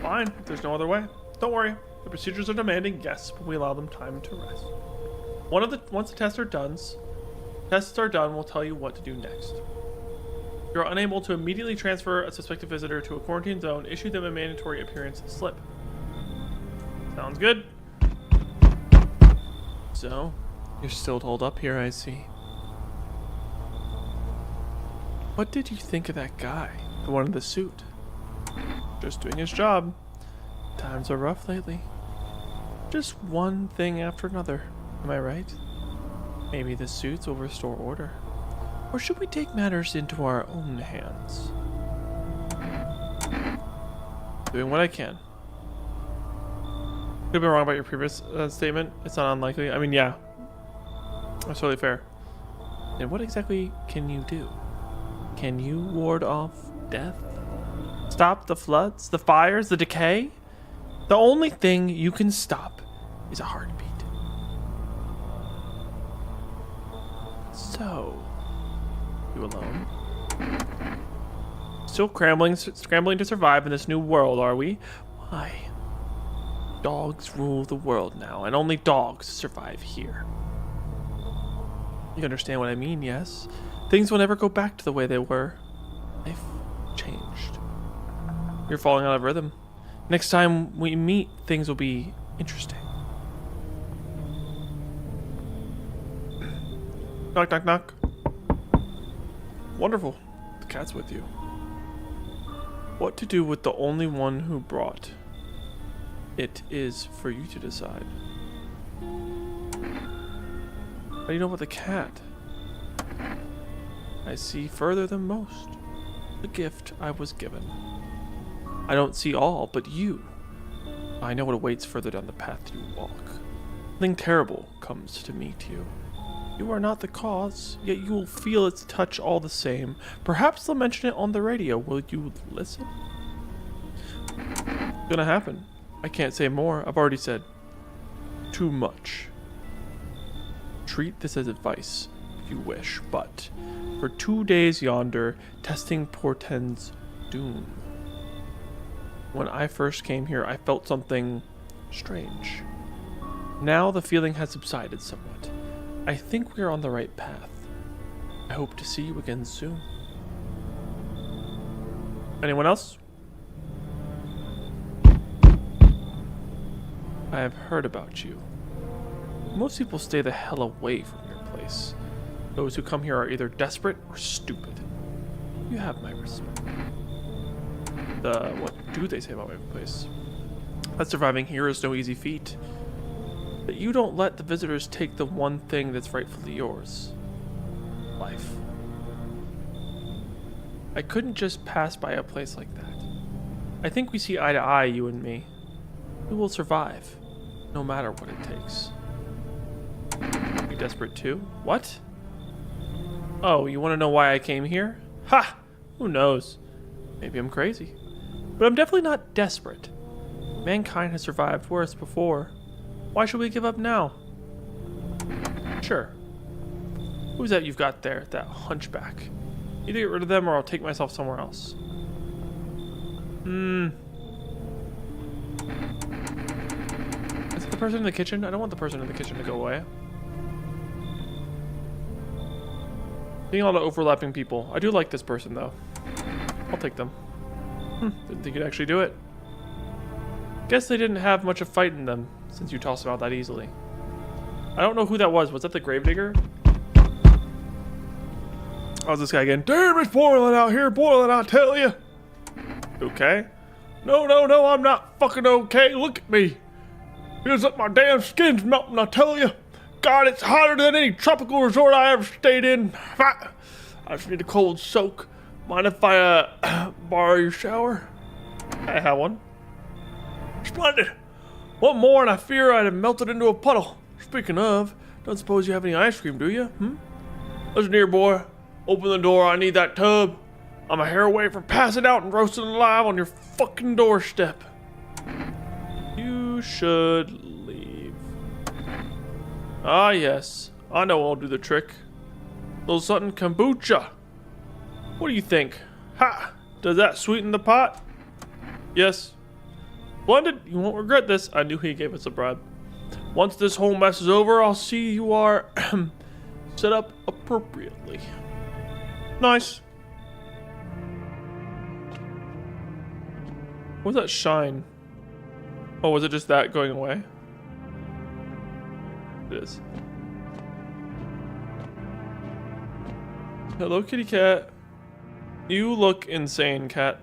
Fine, if there's no other way. Don't worry. The procedures are demanding, yes, but we allow them time to rest. Once the tests are done, we'll tell you what to do next. If you're unable to immediately transfer a suspected visitor to a quarantine zone, issue them a mandatory appearance slip. Sounds good. So, you're still holed up here, I see. What did you think of that guy? The one in the suit? Just doing his job. Times are rough lately. Just one thing after another. Am I right? Maybe the suits will restore order. Or should we take matters into our own hands? Doing what I can. Could have been wrong about your previous statement. It's not unlikely. I mean, yeah. That's totally fair. And what exactly can you do? Can you ward off death? Stop the floods, the fires, the decay? The only thing you can stop is a heartbeat. So, you alone? Still scrambling to survive in this new world, are we? Why? Dogs rule the world now, and only dogs survive here. You understand what I mean, yes? Things will never go back to the way they were. Life changed. You're falling out of rhythm. Next time we meet, things will be interesting. Knock, knock, knock. Wonderful. The cat's with you. What to do with the only one who brought? It is for you to decide. How do you know about the cat? I see further than most. The gift I was given. I don't see all, but you. I know what awaits further down the path you walk. Something terrible comes to meet you. You are not the cause, yet you will feel its touch all the same. Perhaps they'll mention it on the radio. Will you listen? It's gonna happen. I can't say more. I've already said too much. Treat this as advice, if you wish, but for 2 days yonder, testing portends doom. When I first came here, I felt something strange. Now the feeling has subsided somewhat. I think we are on the right path. I hope to see you again soon. Anyone else? I have heard about you. Most people stay the hell away from your place. Those who come here are either desperate or stupid. You have my respect. What do they say about my place? That surviving here is no easy feat. that you don't let the visitors take the one thing that's rightfully yours. Life. I couldn't just pass by a place like that. I think we see eye to eye, you and me. We will survive, no matter what it takes. Are you desperate too? What? Oh, you want to know why I came here? Ha! Who knows? Maybe I'm crazy. But I'm definitely not desperate. Mankind has survived worse before. Why should we give up now? Sure. Who's that you've got there, that hunchback? Either get rid of them or I'll take myself somewhere else. Is it the person in the kitchen? I don't want the person in the kitchen to go away. Seeing all the overlapping people. I do like this person though. I'll take them. Didn't think you'd actually do it. Guess they didn't have much of fight in them, since you tossed them out that easily. I don't know who that was. Was that the gravedigger? How's this guy again? Damn, it's boiling out here, boiling, I tell you. Okay. No, I'm not fucking okay. Look at me. Feels like my damn skin's melting, I tell you. God, it's hotter than any tropical resort I ever stayed in. I just need a cold soak. Mind if I borrow your shower? I have one. Splendid. One more and I fear I'd have melted into a puddle. Speaking of, don't suppose you have any ice cream, do you? Listen here, boy. Open the door, I need that tub. I'm a hair away from passing out and roasting alive on your fucking doorstep. You should leave. Ah, yes. I know I'll do the trick. Little something kombucha. What do you think? Ha! Does that sweeten the pot? Yes. Splendid. You won't regret this. I knew he gave us a bribe. Once this whole mess is over, I'll see you are set up appropriately. Nice. What was that shine? Oh, was it just that going away? It is. Hello, kitty cat. You look insane, cat.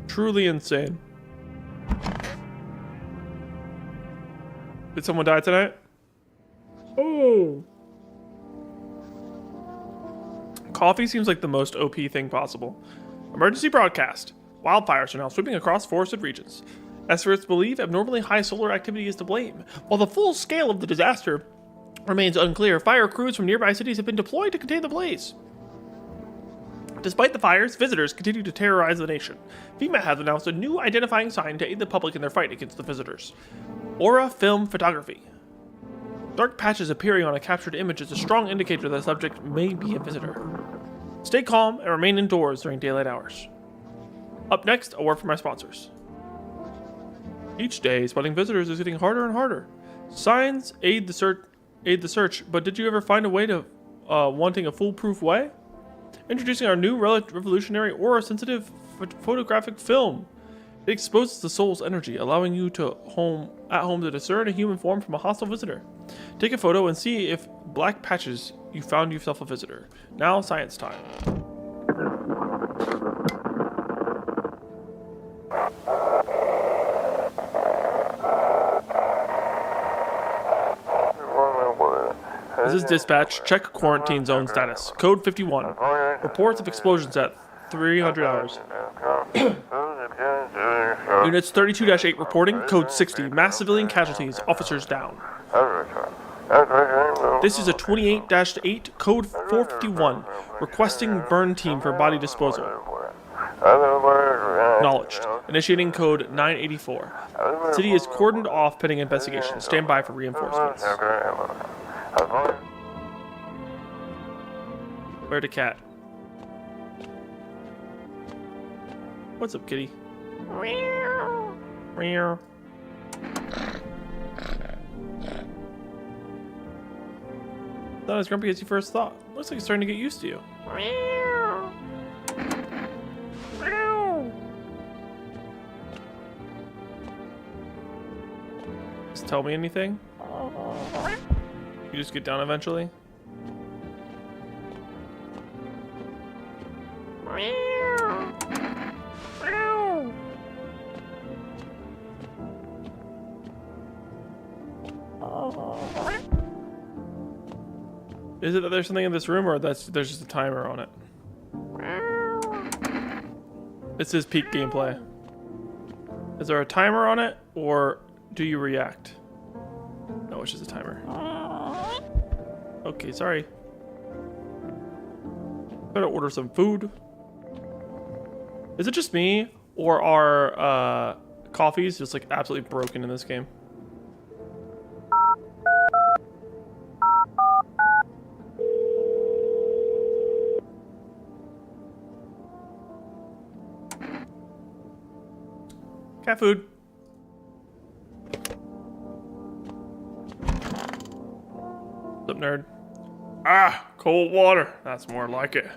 Truly insane. Did someone die tonight? Oh. Coffee seems like the most OP thing possible. Emergency broadcast. Wildfires are now sweeping across forested regions. Experts believe abnormally high solar activity is to blame. While the full scale of the disaster remains unclear, fire crews from nearby cities have been deployed to contain the blaze. Despite the fires, visitors continue to terrorize the nation. FEMA has announced a new identifying sign to aid the public in their fight against the visitors. Aura Film Photography. Dark patches appearing on a captured image is a strong indicator that the subject may be a visitor. Stay calm and remain indoors during daylight hours. Up next, a word from our sponsors. Each day, spotting visitors is getting harder and harder. Signs aid the search, but did you ever find a way to wanting a foolproof way? Introducing our new revolutionary aura-sensitive photographic film. It exposes the soul's energy, allowing you at home to discern a human form from a hostile visitor. Take a photo and see if black patches you found yourself a visitor. Now, science time. This is dispatch. Check quarantine zone status. Code 51. Reports of explosions at 300 hours. Units 32-8 reporting. Code 60. Mass civilian casualties. Officers down. This is a 28-8. Code 451. Requesting burn team for body disposal. Acknowledged. Initiating code 984. City is cordoned off pending investigation. Stand by for reinforcements. Where the cat? What's up, kitty? Meow. Not as grumpy as you first thought. Looks like it's starting to get used to you. Just tell me anything? You just get down eventually? Is it that there's something in this room, or there's just a timer on it? This is peak gameplay. Is there a timer on it, or do you react? No, it's just a timer. Okay, sorry. Better order some food. Is it just me, or are coffees just like absolutely broken in this game? Cat food. What's up, nerd? Ah, cold water. That's more like it.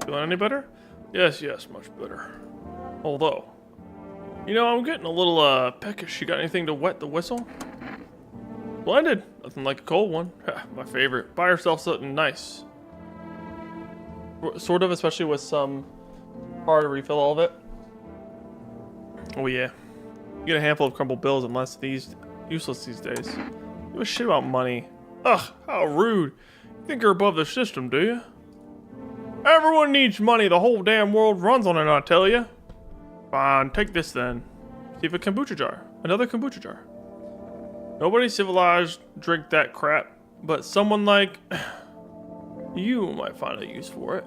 Feeling any better? Yes, much better. Although, you know, I'm getting a little peckish. You got anything to wet the whistle? Splendid. Nothing like a cold one. My favorite. Buy yourself something nice. Sort of, especially with some hard to refill all of it. Oh yeah. You get a handful of crumbled bills unless these useless these days. You give a shit about money. Ugh, how rude. You think you're above the system, do you? Everyone needs money. The whole damn world runs on it, I tell you. Fine, take this then. See if a kombucha jar. Another kombucha jar. Nobody civilized drink that crap, but someone like you might find a use for it.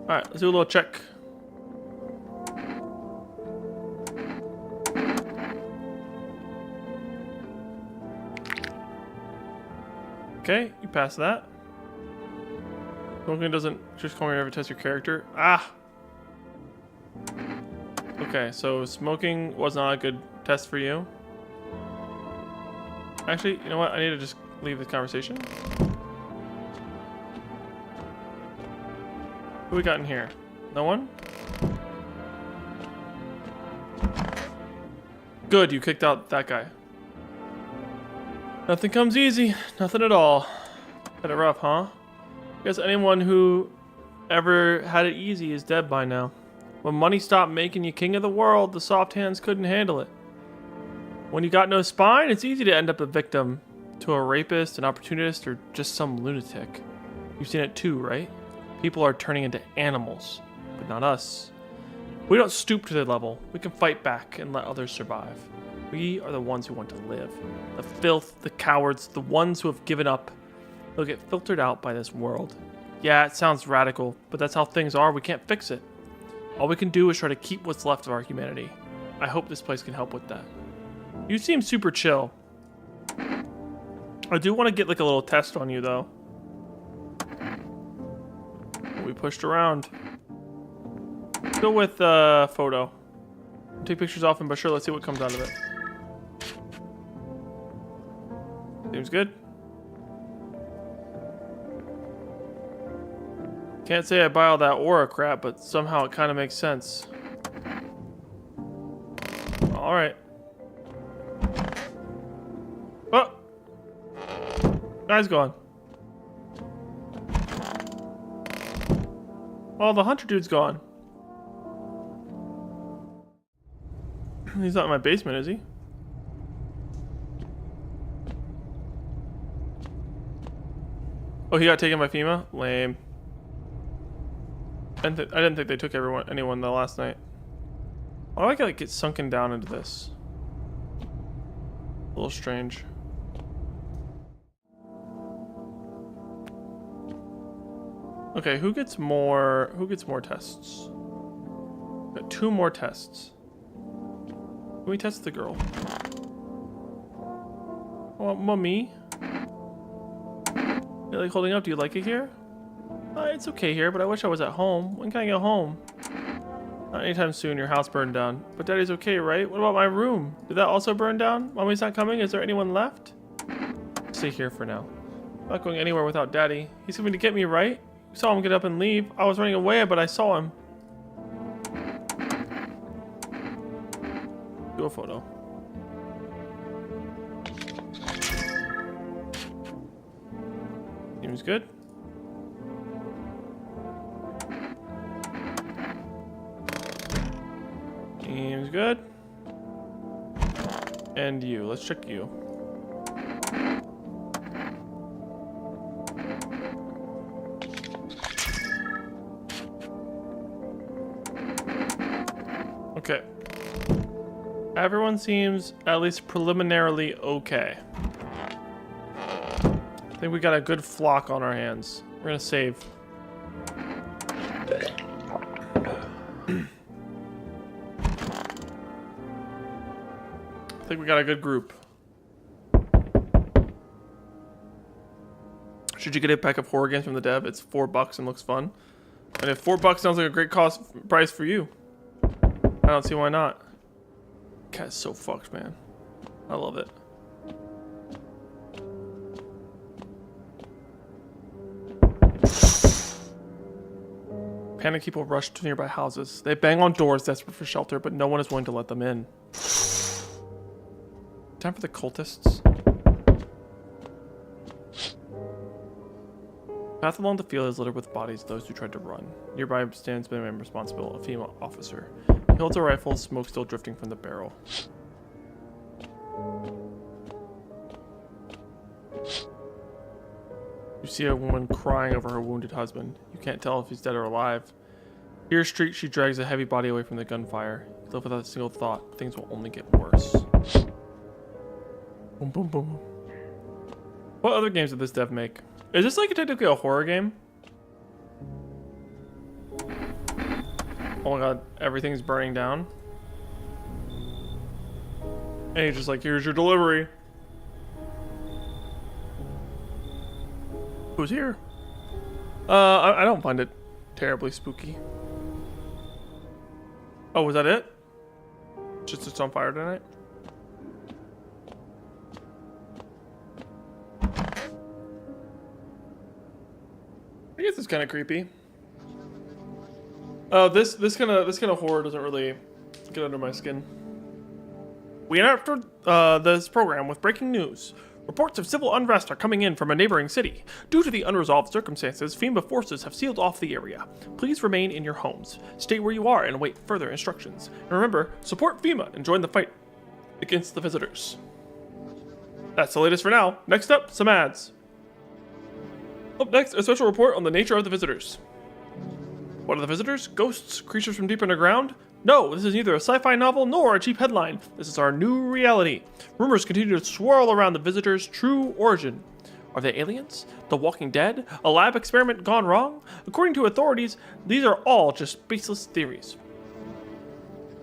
Alright, let's do a little check. Okay, you pass that. Smoking doesn't just come here to test your character. Ah! Okay, so smoking was not a good test for you. Actually, you know what? I need to just leave this conversation. Who we got in here? No one? Good, you kicked out that guy. Nothing comes easy. Nothing at all. Kinda rough, huh? I guess anyone who ever had it easy is dead by now. When money stopped making you king of the world, the soft hands couldn't handle it. When you got no spine, it's easy to end up a victim to a rapist, an opportunist, or just some lunatic. You've seen it too, right? People are turning into animals, but not us. We don't stoop to their level. We can fight back and let others survive. We are the ones who want to live. The filth, the cowards, the ones who have given up. They'll get filtered out by this world. Yeah, it sounds radical, but that's how things are. We can't fix it. All we can do is try to keep what's left of our humanity. I hope this place can help with that. You seem super chill. I do want to get like a little test on you though. We pushed around. Go with photo. Take pictures often, but sure, let's see what comes out of it. Seems good. Can't say I buy all that aura crap, but somehow it kind of makes sense. Alright. Oh! Guy's gone. Well, the hunter dude's gone. He's not in my basement, is he? Oh, he got taken by FEMA? Lame. I didn't think they took anyone the last night. Why do I like get sunken down into this? A little strange. Okay, who gets more tests? Got 2 more tests. Can we test the girl? Oh, mommy. You like holding up? Do you like it here? It's okay here, but I wish I was at home. When can I get home? Not anytime soon. Your house burned down. But Daddy's okay, right? What about my room? Did that also burn down? Mommy's not coming? Is there anyone left? Stay here for now. I'm not going anywhere without Daddy. He's coming to get me, right? You saw him get up and leave. I was running away, but I saw him. Do a photo. Seems good. Seems good. And you. Let's check you. Okay. Everyone seems at least preliminarily okay. I think we got a good flock on our hands. We're gonna save. I think we got a good group. Should you get a pack of horror games from the dev? It's $4 and looks fun. And if $4 sounds like a great price for you, I don't see why not. Cat's so fucked, man. I love it. Panic people rush to nearby houses. They bang on doors desperate for shelter, but no one is willing to let them in. Time for the cultists. Path along the field is littered with bodies of those who tried to run. Nearby stands the man responsible, a female officer. He holds a rifle, smoke still drifting from the barrel. You see a woman crying over her wounded husband. You can't tell if he's dead or alive. Here street, she drags a heavy body away from the gunfire. You live without a single thought. Things will only get worse. Boom, boom, boom. What other games did this dev make? Is this like technically a horror game? Oh my god, everything's burning down. And he's just like, here's your delivery. Who's here? I don't find it terribly spooky. Oh, was that it? Just it's on fire tonight? I guess it's kind of creepy. Oh, this kind of horror doesn't really get under my skin. We entered this program with breaking news. Reports of civil unrest are coming in from a neighboring city. Due to the unresolved circumstances, FEMA forces have sealed off the area. Please remain in your homes. Stay where you are and await further instructions. And remember, support FEMA and join the fight against the visitors. That's the latest for now. Next up, some ads. Up next, a special report on the nature of the visitors. What are the visitors? Ghosts? Creatures from deep underground? No, this is neither a sci-fi novel nor a cheap headline. This is our new reality. Rumors continue to swirl around the visitors' true origin. Are they aliens? The Walking Dead? A lab experiment gone wrong? According to authorities, these are all just baseless theories.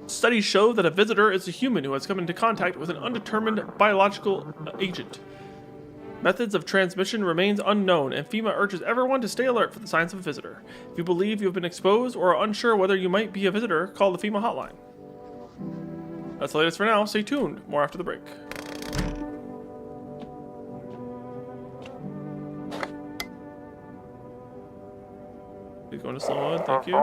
Studies show that a visitor is a human who has come into contact with an undetermined biological agent. Methods of transmission remains unknown, and FEMA urges everyone to stay alert for the signs of a visitor. If you believe you have been exposed or are unsure whether you might be a visitor, call the FEMA hotline. That's the latest for now. Stay tuned. More after the break. Please go into slow mode. Thank you.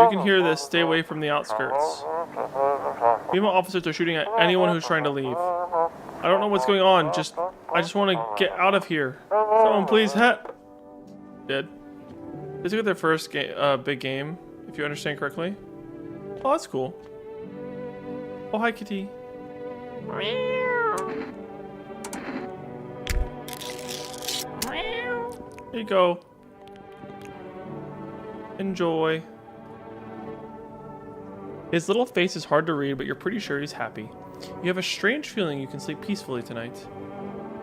You can hear this. Stay away from the outskirts. FEMA officers are shooting at anyone who's trying to leave. I don't know what's going on. I just want to get out of here. Someone please help. Dead. This is their first big game, if you understand correctly. Oh, that's cool. Oh, hi, kitty. Here you go. Enjoy. His little face is hard to read, but you're pretty sure he's happy. You have a strange feeling you can sleep peacefully tonight.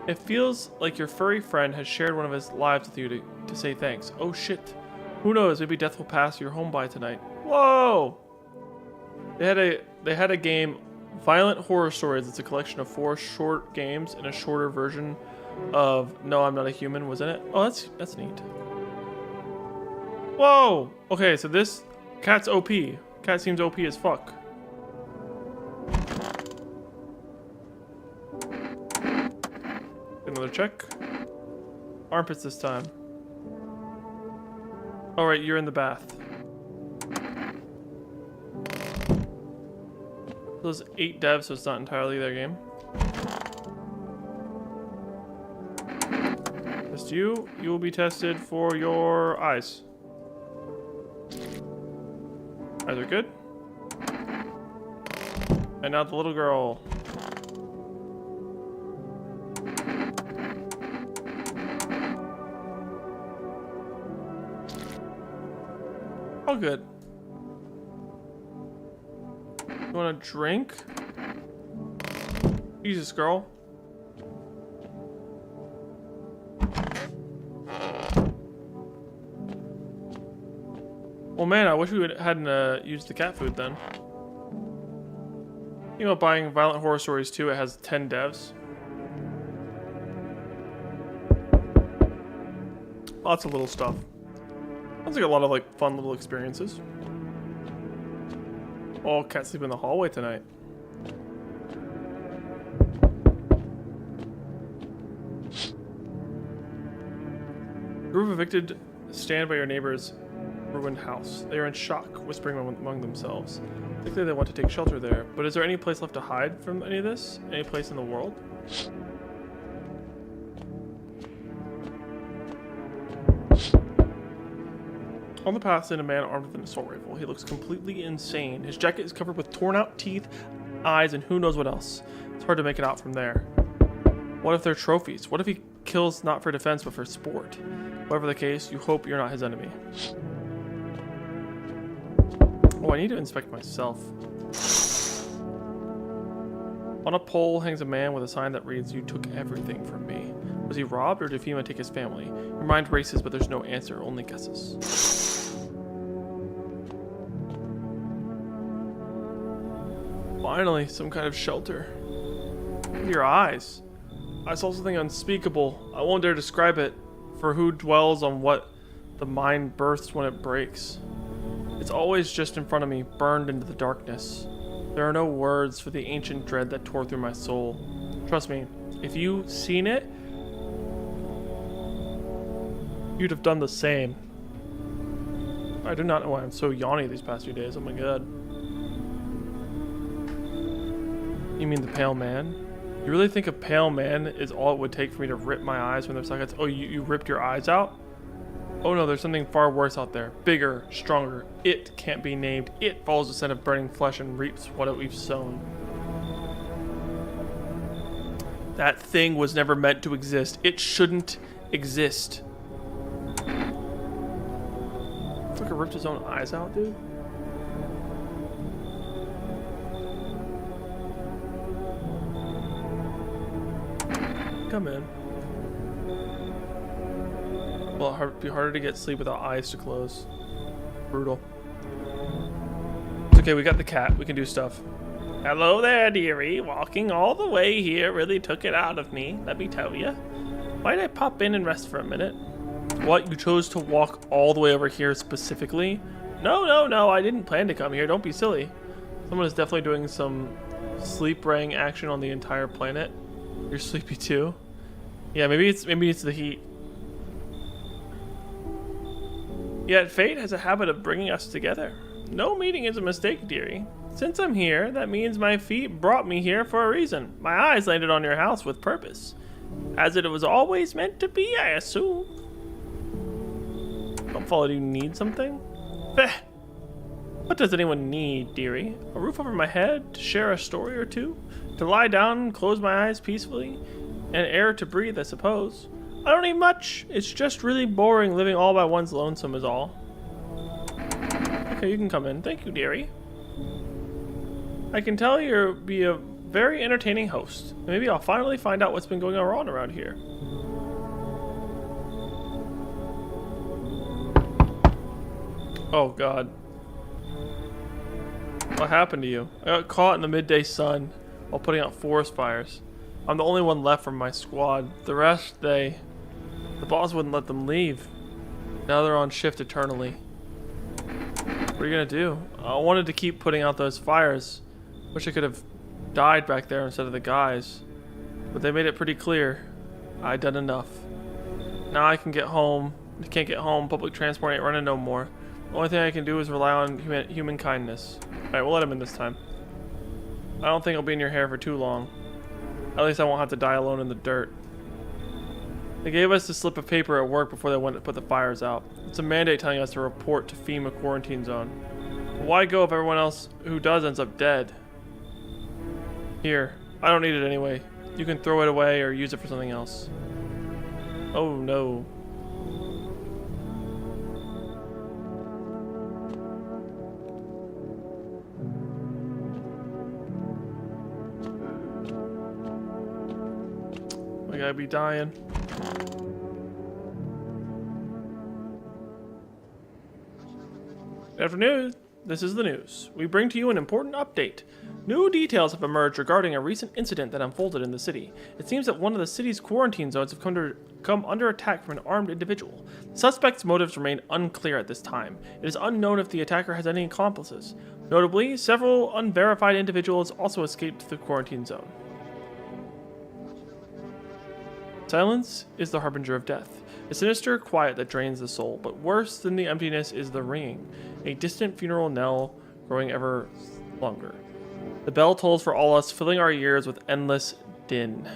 It feels like your furry friend has shared one of his lives with you to say thanks. Oh shit. Who knows, maybe death will pass your home by tonight. Whoa! They had a game, Violent Horror Stories. It's a collection of 4 short games and a shorter version of No, I'm Not a Human was in it. Oh, that's neat. Whoa! Okay, so this cat's OP. Cat seems OP as fuck. Another check. Armpits this time. Alright, you're in the bath. Those 8 devs, so it's not entirely their game. Test you. You will be tested for your eyes. Eyes are good. And now the little girl. All good. You want a drink? Jesus, girl. Well, man, I wish we hadn't used the cat food then. You know, buying Violent Horror Stories 2, it has 10 devs. Lots of little stuff. Sounds like a lot of like fun little experiences. Oh, cat sleep in the hallway tonight. Group of evicted stand by your neighbor's ruined house. They are in shock, whispering among themselves. Likely they want to take shelter there, but is there any place left to hide from any of this? Any place in the world? On the path is a man armed with an assault rifle. He looks completely insane. His jacket is covered with torn out teeth, eyes, and who knows what else. It's hard to make it out from there. What if they're trophies? What if he kills not for defense but for sport? Whatever the case, you hope you're not his enemy. Oh, I need to inspect myself. On a pole hangs a man with a sign that reads, "You took everything from me." Was he robbed or did FEMA take his family? Your mind races, but there's no answer, only guesses. Finally, some kind of shelter. Look at your eyes. I saw something unspeakable. I won't dare describe it, for who dwells on what the mind births when it breaks? It's always just in front of me, burned into the darkness. There are no words for the ancient dread that tore through my soul. Trust me, if you'd seen it, you'd have done the same. I do not know why I'm so yawny these past few days. Oh my god. You mean the pale man? You really think a pale man is all it would take for me to rip my eyes from their sockets? Oh, you ripped your eyes out? Oh no, there's something far worse out there. Bigger, stronger. It can't be named. It follows the scent of burning flesh and reaps what we've sown. That thing was never meant to exist. It shouldn't exist. Fucker ripped his own eyes out, dude. Come in. Well, it'd be harder to get sleep without eyes to close. Brutal. It's okay, we got the cat. We can do stuff. Hello there, dearie. Walking all the way here really took it out of me, let me tell you. Might I pop in and rest for a minute? What, you chose to walk all the way over here specifically? No, I didn't plan to come here. Don't be silly. Someone is definitely doing some sleep ring action on the entire planet. You're sleepy too? Yeah, maybe it's the heat. Yet fate has a habit of bringing us together. No meeting is a mistake, dearie. Since I'm here, that means my feet brought me here for a reason. My eyes landed on your house with purpose. As it was always meant to be, I assume. Don't follow, do you need something? Feh. What does anyone need, dearie? A roof over my head? To share a story or two? To lie down and close my eyes peacefully? And air to breathe, I suppose. I don't need much. It's just really boring living all by one's lonesome is all. Okay, you can come in. Thank you, dearie. I can tell you'll be a very entertaining host. Maybe I'll finally find out what's been going on around here. Oh, God. What happened to you? I got caught in the midday sun while putting out forest fires. I'm the only one left from my squad. The rest, the boss wouldn't let them leave. Now they're on shift eternally. What are you gonna do? I wanted to keep putting out those fires. Wish I could have died back there instead of the guys. But they made it pretty clear. I'd done enough. Now I can get home. I can't get home. Public transport ain't running no more. The only thing I can do is rely on human kindness. Alright, we'll let him in this time. I don't think I'll be in your hair for too long. At least I won't have to die alone in the dirt. They gave us the slip of paper at work before they went to put the fires out. It's a mandate telling us to report to FEMA quarantine zone. Why go if everyone else who does ends up dead? Here. I don't need it anyway. You can throw it away or use it for something else. Oh no. I gotta be dying. Good afternoon. This is the news. We bring to you an important update. New details have emerged regarding a recent incident that unfolded in the city. It seems that one of the city's quarantine zones have come under attack from an armed individual. The suspect's motives remain unclear at this time. It is unknown if the attacker has any accomplices. Notably, several unverified individuals also escaped the quarantine zone. Silence is the harbinger of death. A sinister quiet that drains the soul, but worse than the emptiness is the ringing, a distant funeral knell growing ever longer. The bell tolls for all us, filling our ears with endless din.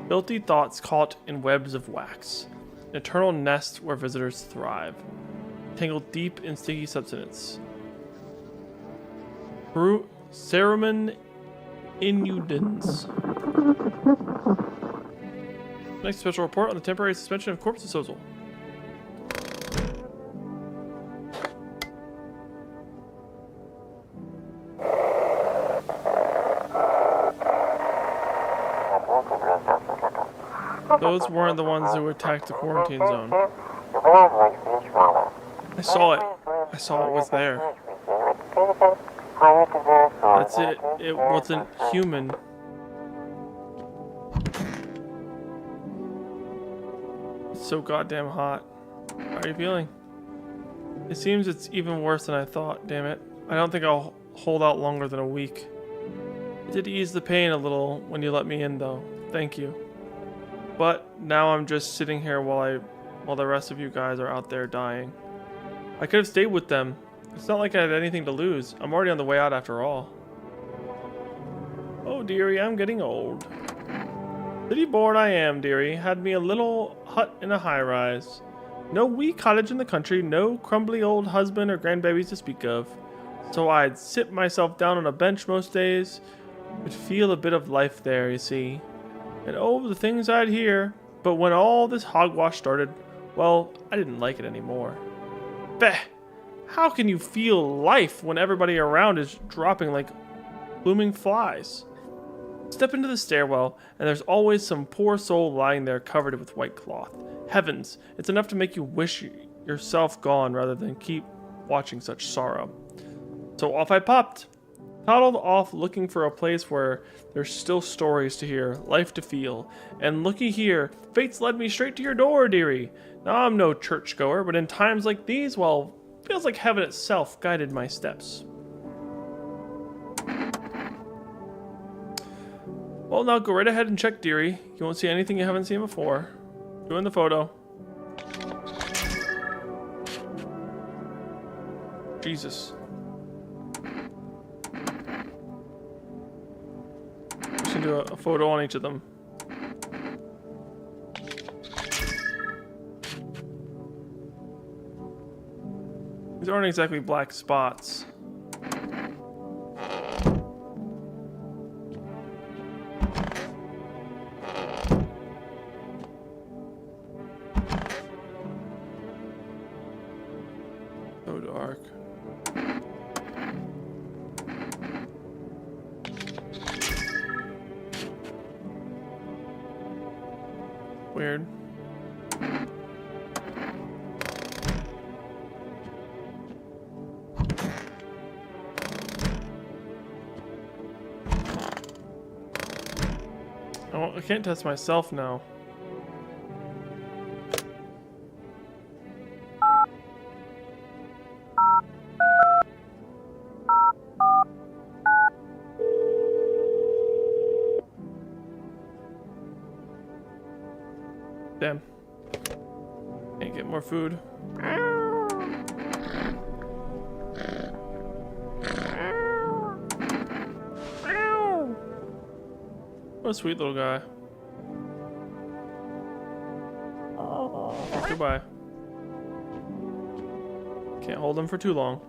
Filthy thoughts caught in webs of wax, an eternal nest where visitors thrive, tangled deep in sticky substance. Cerumen inudens. Next special report on the temporary suspension of corpse disposal. Those weren't the ones who attacked the quarantine zone. I saw it. I saw it was there. That's it. It wasn't human. It's so goddamn hot. How are you feeling? It seems it's even worse than I thought, damn it. I don't think I'll hold out longer than a week. It did ease the pain a little when you let me in though. Thank you. But now I'm just sitting here while the rest of you guys are out there dying. I could have stayed with them. It's not like I had anything to lose. I'm already on the way out after all. Oh dearie, I'm getting old. City bored I am, dearie. Had me a little hut in a high-rise. No wee cottage in the country, no crumbly old husband or grandbabies to speak of. So I'd sit myself down on a bench most days, would feel a bit of life there, you see. And oh, the things I'd hear. But when all this hogwash started, well, I didn't like it anymore. Bah! How can you feel life when everybody around is dropping like blooming flies? Step into the stairwell, and there's always some poor soul lying there covered with white cloth. Heavens, it's enough to make you wish yourself gone rather than keep watching such sorrow. So off I popped. Toddled off looking for a place where there's still stories to hear, life to feel. And looky here, fate's led me straight to your door, dearie. Now I'm no churchgoer, but in times like these, well, feels like heaven itself guided my steps. Well, now go right ahead and check, dearie. You won't see anything you haven't seen before. Doing the photo. Jesus. Just gonna do a photo on each of them. These aren't exactly black spots. So dark. Weird. Oh, I can't test myself now. Damn. Can't get more food. What a sweet little guy. Goodbye. Can't hold him for too long.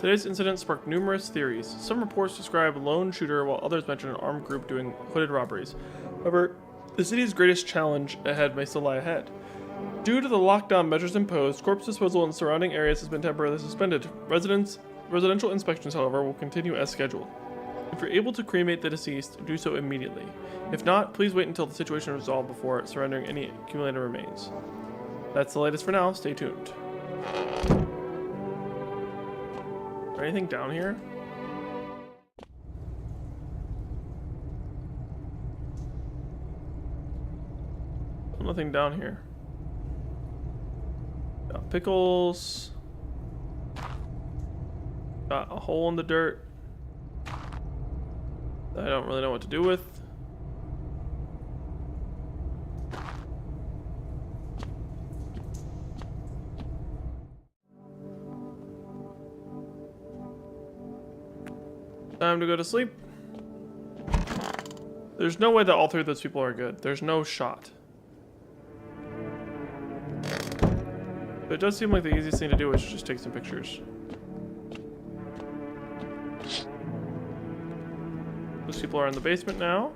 Today's incident sparked numerous theories. Some reports describe a lone shooter, while others mention an armed group doing hooded robberies. However, the city's greatest challenge ahead may still lie ahead. Due to the lockdown measures imposed, corpse disposal in surrounding areas has been temporarily suspended. Residential inspections, however, will continue as scheduled. If you're able to cremate the deceased, do so immediately. If not, please wait until the situation is resolved before surrendering any accumulated remains. That's the latest for now. Stay tuned. Anything down here? Nothing down here. Got pickles. Got a hole in the dirt that I don't really know what to do with. Time to go to sleep. There's no way that all three of those people are good. There's no shot. But it does seem like the easiest thing to do is just take some pictures. Those people are in the basement now.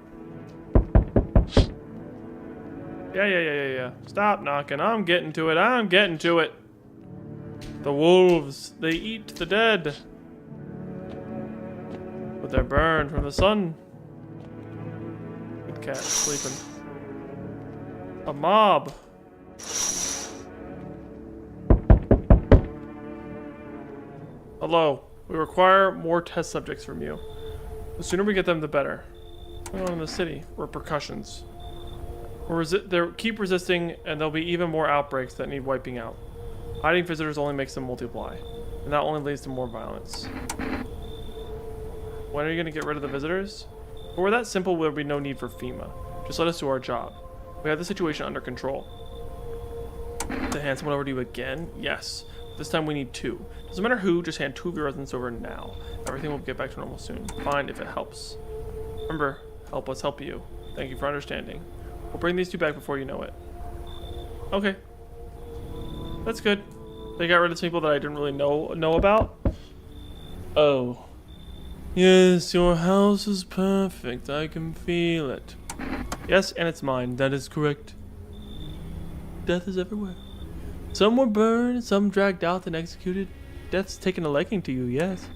Yeah. Stop knocking. I'm getting to it. I'm getting to it. The wolves, they eat the dead. But they're burned from the sun. Good cat sleeping. A mob. Hello. We require more test subjects from you. The sooner we get them, the better. What's going on in the city? Repercussions. They keep resisting, and there'll be even more outbreaks that need wiping out. Hiding visitors only makes them multiply, and that only leads to more violence. When are you going to get rid of the visitors? If it were that simple, there would be no need for FEMA. Just let us do our job. We have the situation under control. To hand someone over to you again? Yes. This time we need 2. Doesn't matter who, just hand 2 of your residents over now. Everything will get back to normal soon. Fine if it helps. Remember, help us help you. Thank you for understanding. We'll bring these 2 back before you know it. Okay. That's good. They got rid of some people that I didn't really know about. Oh. Yes, your house is perfect. I can feel it. Yes, and it's mine. That is correct. Death is everywhere. Some were burned, some dragged out and executed. Death's taken a liking to you, yes.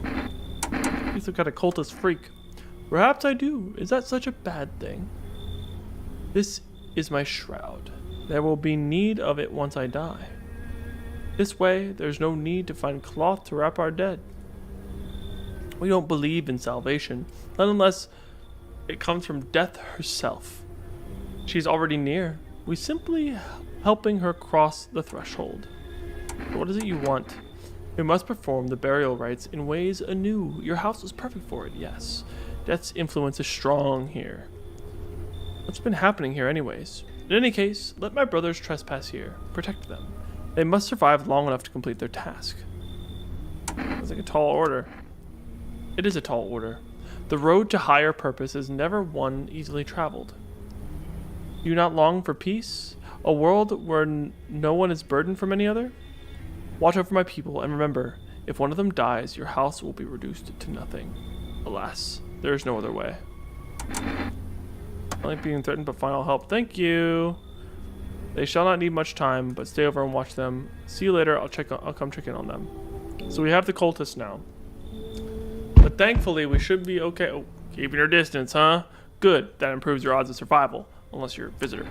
You still got a cultist freak. Perhaps I do. Is that such a bad thing? This is my shroud. There will be need of it once I die. This way, there's no need to find cloth to wrap our dead. We don't believe in salvation, not unless it comes from death herself. She's already near. We simply helping her cross the threshold. What is it you want? We must perform the burial rites in ways anew. Your house is perfect for it, yes. Death's influence is strong here. What's been happening here anyways? In any case, let my brothers trespass here. Protect them. They must survive long enough to complete their task. Sounds like a tall order. It is a tall order. The road to higher purpose is never one easily traveled. Do you not long for peace? A world where no one is burdened from any other? Watch over my people, and remember, if one of them dies, your house will be reduced to nothing. Alas, there is no other way. I like being threatened, but final help. Thank you. They shall not need much time, but stay over and watch them. See you later. I'll come check in on them. So we have the cultists now. But thankfully, we should be okay. Oh, keeping your distance, huh? Good. That improves your odds of survival, unless you're a visitor.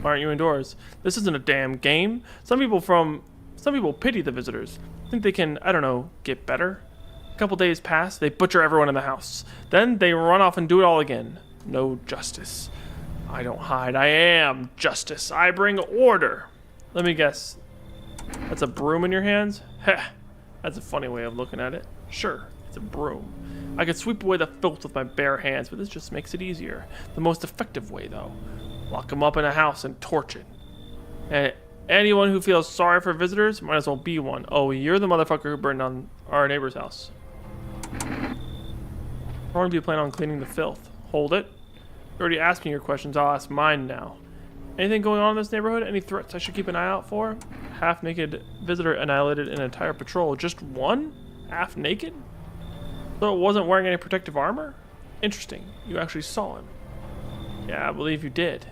Why aren't you indoors? This isn't a damn game. Some people pity the visitors. Think they can, I don't know, get better? A couple days pass, they butcher everyone in the house. Then they run off and do it all again. No justice. I don't hide. I am justice. I bring order. Let me guess. That's a broom in your hands? Heh. That's a funny way of looking at it. Sure, it's a broom. I could sweep away the filth with my bare hands, but this just makes it easier. The most effective way, though. Lock them up in a house and torch it. And anyone who feels sorry for visitors might as well be one. Oh, you're the motherfucker who burned down our neighbor's house. How long do you plan on cleaning the filth? Hold it. You already asked me your questions, I'll ask mine now. Anything going on in this neighborhood? Any threats I should keep an eye out for? Half-naked visitor annihilated an entire patrol. Just one? Half-naked? So it wasn't wearing any protective armor? Interesting. You actually saw him. Yeah, I believe you did.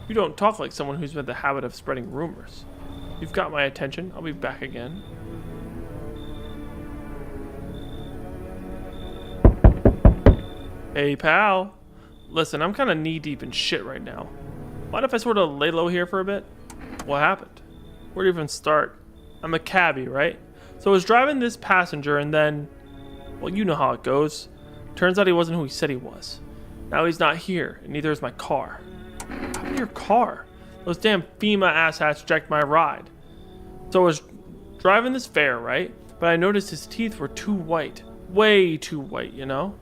You don't talk like someone who's in the habit of spreading rumors. You've got my attention. I'll be back again. Hey, pal. Listen, I'm kind of knee-deep in shit right now. Mind if I sort of lay low here for a bit? What happened? Where to even start? I'm a cabbie, right? So I was driving this passenger and then... Well, you know how it goes. Turns out he wasn't who he said he was. Now he's not here, and neither is my car. What happened to your car? Those damn FEMA asshats jacked my ride. So I was driving this fare, right? But I noticed his teeth were too white. Way too white, you know?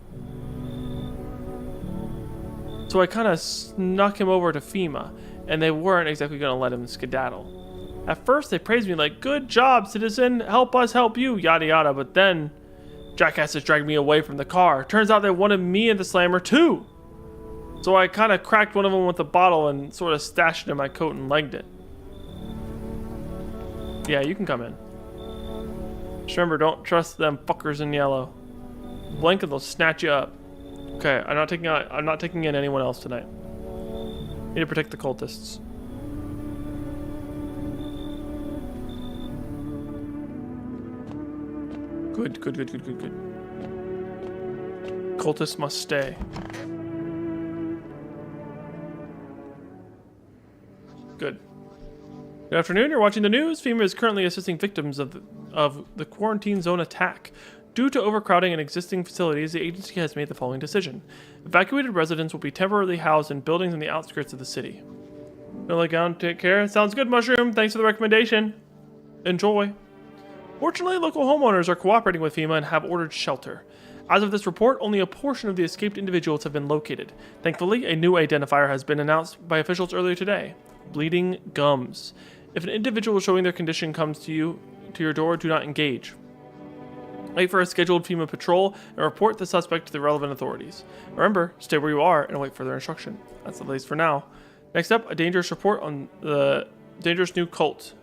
So I kind of snuck him over to FEMA, and they weren't exactly going to let him skedaddle. At first, they praised me like, good job, citizen, help us help you, yada yada, but then jackasses dragged me away from the car. Turns out they wanted me in the slammer too. So I kind of cracked one of them with a bottle and sort of stashed it in my coat and legged it. Yeah, you can come in. Just remember, don't trust them fuckers in yellow. Blink and they'll snatch you up. Okay, I'm not taking in anyone else tonight. Need to protect the cultists. Good. Cultists must stay. Good. Good afternoon, you're watching the news. FEMA is currently assisting victims of the quarantine zone attack. Due to overcrowding in existing facilities, the agency has made the following decision. Evacuated residents will be temporarily housed in buildings in the outskirts of the city. Gonna lay down, take care. Sounds good, Mushroom. Thanks for the recommendation. Enjoy. Fortunately, local homeowners are cooperating with FEMA and have ordered shelter. As of this report, only a portion of the escaped individuals have been located. Thankfully, a new identifier has been announced by officials earlier today. Bleeding gums. If an individual showing their condition comes to your door, do not engage. Wait for a scheduled FEMA patrol and report the suspect to the relevant authorities. Remember, stay where you are and await further instruction. That's the latest for now. Next up, a dangerous report on the dangerous new cult.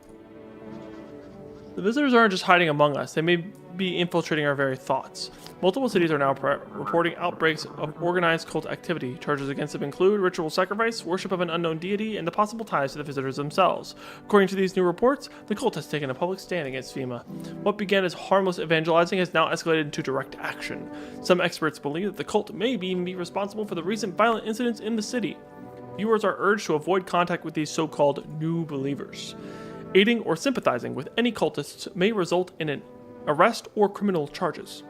The visitors aren't just hiding among us, they may be infiltrating our very thoughts. Multiple cities are now reporting outbreaks of organized cult activity. Charges against them include ritual sacrifice, worship of an unknown deity, and the possible ties to the visitors themselves. According to these new reports, the cult has taken a public stand against FEMA. What began as harmless evangelizing has now escalated into direct action. Some experts believe that the cult may even be responsible for the recent violent incidents in the city. Viewers are urged to avoid contact with these so-called new believers. Aiding or sympathizing with any cultists may result in an arrest or criminal charges.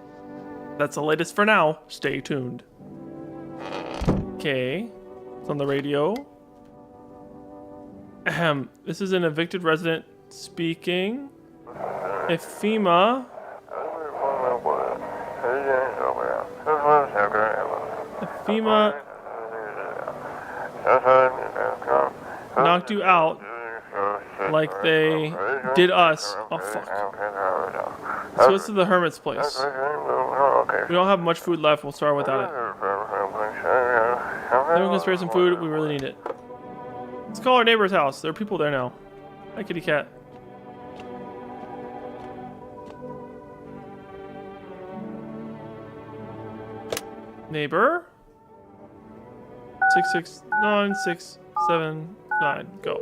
That's the latest for now. Stay tuned. Okay. It's on the radio. Ahem. This is an evicted resident speaking. If FEMA knocked you out like they did us. Oh, fuck. Let's go to the hermit's place. We don't have much food left. We'll start without it. Everyone can spare some food. We really need it. Let's call our neighbor's house. There are people there now. Hi, kitty cat. Neighbor. 669679. Go.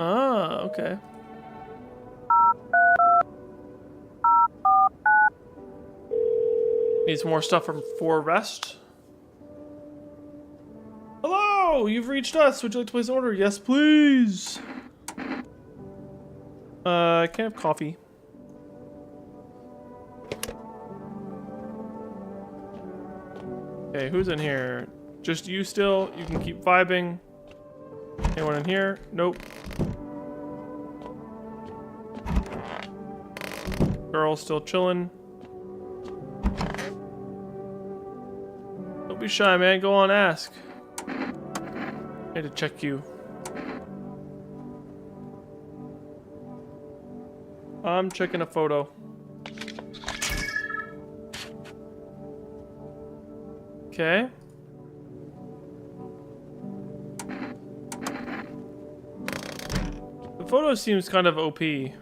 Ah, okay. Need some more stuff for rest. Hello, you've reached us. Would you like to place an order? Yes, please. I can't have coffee. Okay, who's in here? Just you still? You can keep vibing. Anyone in here? Nope. Girl still chilling. Don't be shy, man. Go on, ask. I need to check you. I'm checking a photo. Okay. photo seems kind of OP. I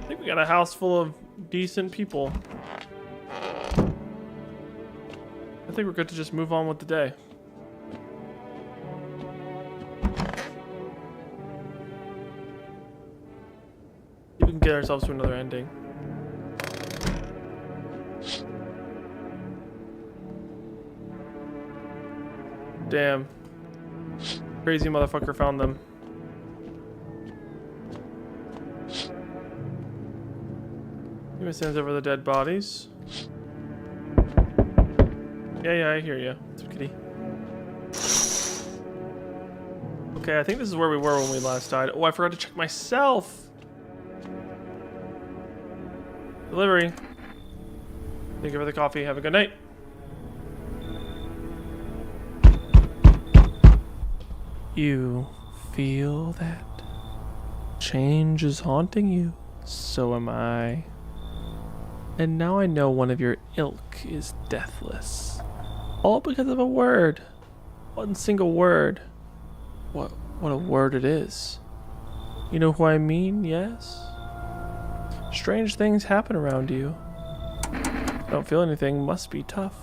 think we got a house full of decent people. I think we're good to just move on with the day. We can get ourselves to another ending. Damn. Crazy motherfucker found them. He stands over the dead bodies. Yeah, I hear you. Kitty. Okay, I think this is where we were when we last died. Oh, I forgot to check myself. Delivery. Thank you for the coffee. Have a good night. You feel that? Change is haunting you. So am I. And now I know one of your ilk is deathless. All because of a word. One single word. What a word it is. You know who I mean, yes? Strange things happen around you. Don't feel anything, must be tough.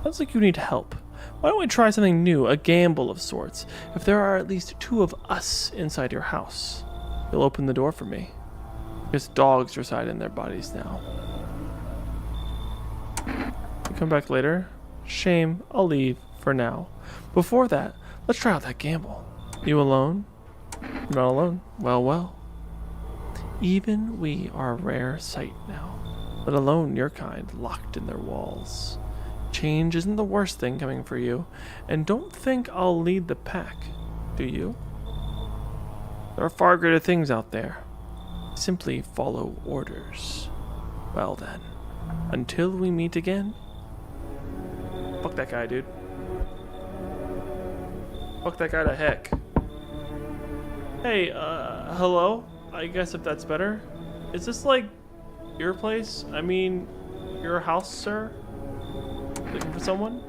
Sounds like you need help. Why don't we try something new, a gamble of sorts? If there are at least 2 of us inside your house, you'll open the door for me. Because dogs reside in their bodies now. You come back later? Shame, I'll leave for now. Before that, let's try out that gamble. You alone? You're not alone. Well. Even we are a rare sight now, let alone your kind locked in their walls. Change isn't the worst thing coming for you, and don't think I'll lead the pack, do you? There are far greater things out there. Simply follow orders. Well then, until we meet again. Fuck that guy, dude. Fuck that guy to heck. Hey, hello? I guess if that's better. Is this like your place? I mean, your house, sir? Looking for someone?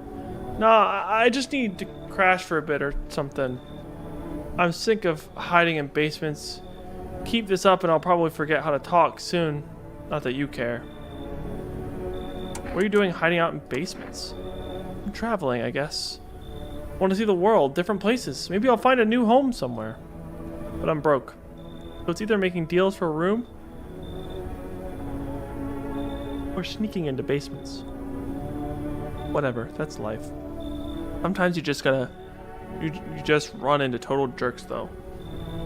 Nah, I just need to crash for a bit or something. I'm sick of hiding in basements. Keep this up and I'll probably forget how to talk soon. Not that you care. What are you doing hiding out in basements? I'm traveling, I guess. Want to see the world, different places. Maybe I'll find a new home somewhere. But I'm broke. So it's either making deals for a room or sneaking into basements. Whatever, that's life. Sometimes you just gotta... You just run into total jerks, though.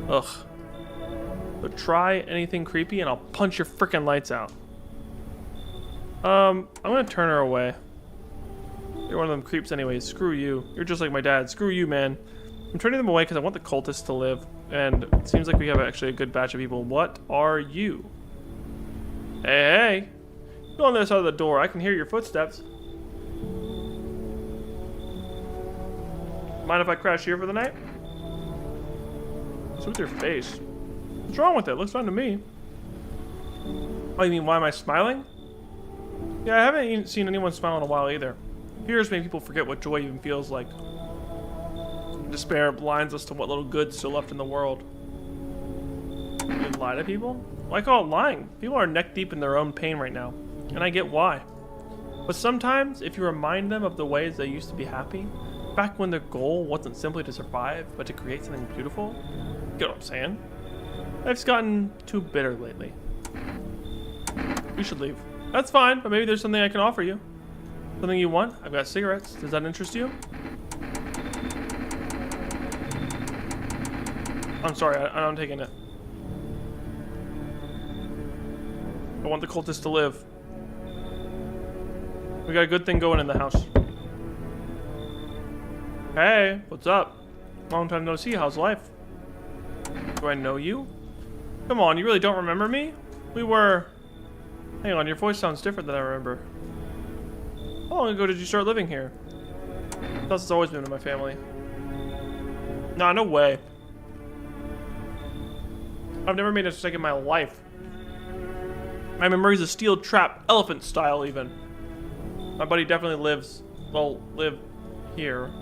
Ugh. But try anything creepy and I'll punch your frickin' lights out. I'm gonna turn her away. You're one of them creeps anyways. Screw you. You're just like my dad. Screw you, man. I'm turning them away because I want the cultists to live. And it seems like we have actually a good batch of people. What are you? Hey. Go on the other side of the door. I can hear your footsteps. Mind if I crash here for the night? What's with your face? What's wrong with it? Looks fine to me. Oh, you mean why am I smiling? Yeah, I haven't even seen anyone smile in a while either. Fears make people forget what joy even feels like. Despair blinds us to what little good's still left in the world. You lie to people? Well, I call it lying. People are neck deep in their own pain right now, and I get why. But sometimes, if you remind them of the ways they used to be happy, back when their goal wasn't simply to survive, but to create something beautiful, you get what I'm saying? Life's gotten too bitter lately. You should leave. That's fine, but maybe there's something I can offer you. Something you want? I've got cigarettes. Does that interest you? I'm sorry, I'm taking it. I want the cultists to live. We got a good thing going in the house. Hey, what's up? Long time no see, how's life? Do I know you? Come on, you really don't remember me? We were... Hang on, your voice sounds different than I remember. How long ago did you start living here? Plus, it's always been in my family. Nah, no way. I've never made a mistake in my life. My memory's a steel trap, elephant style even. My buddy definitely lives here.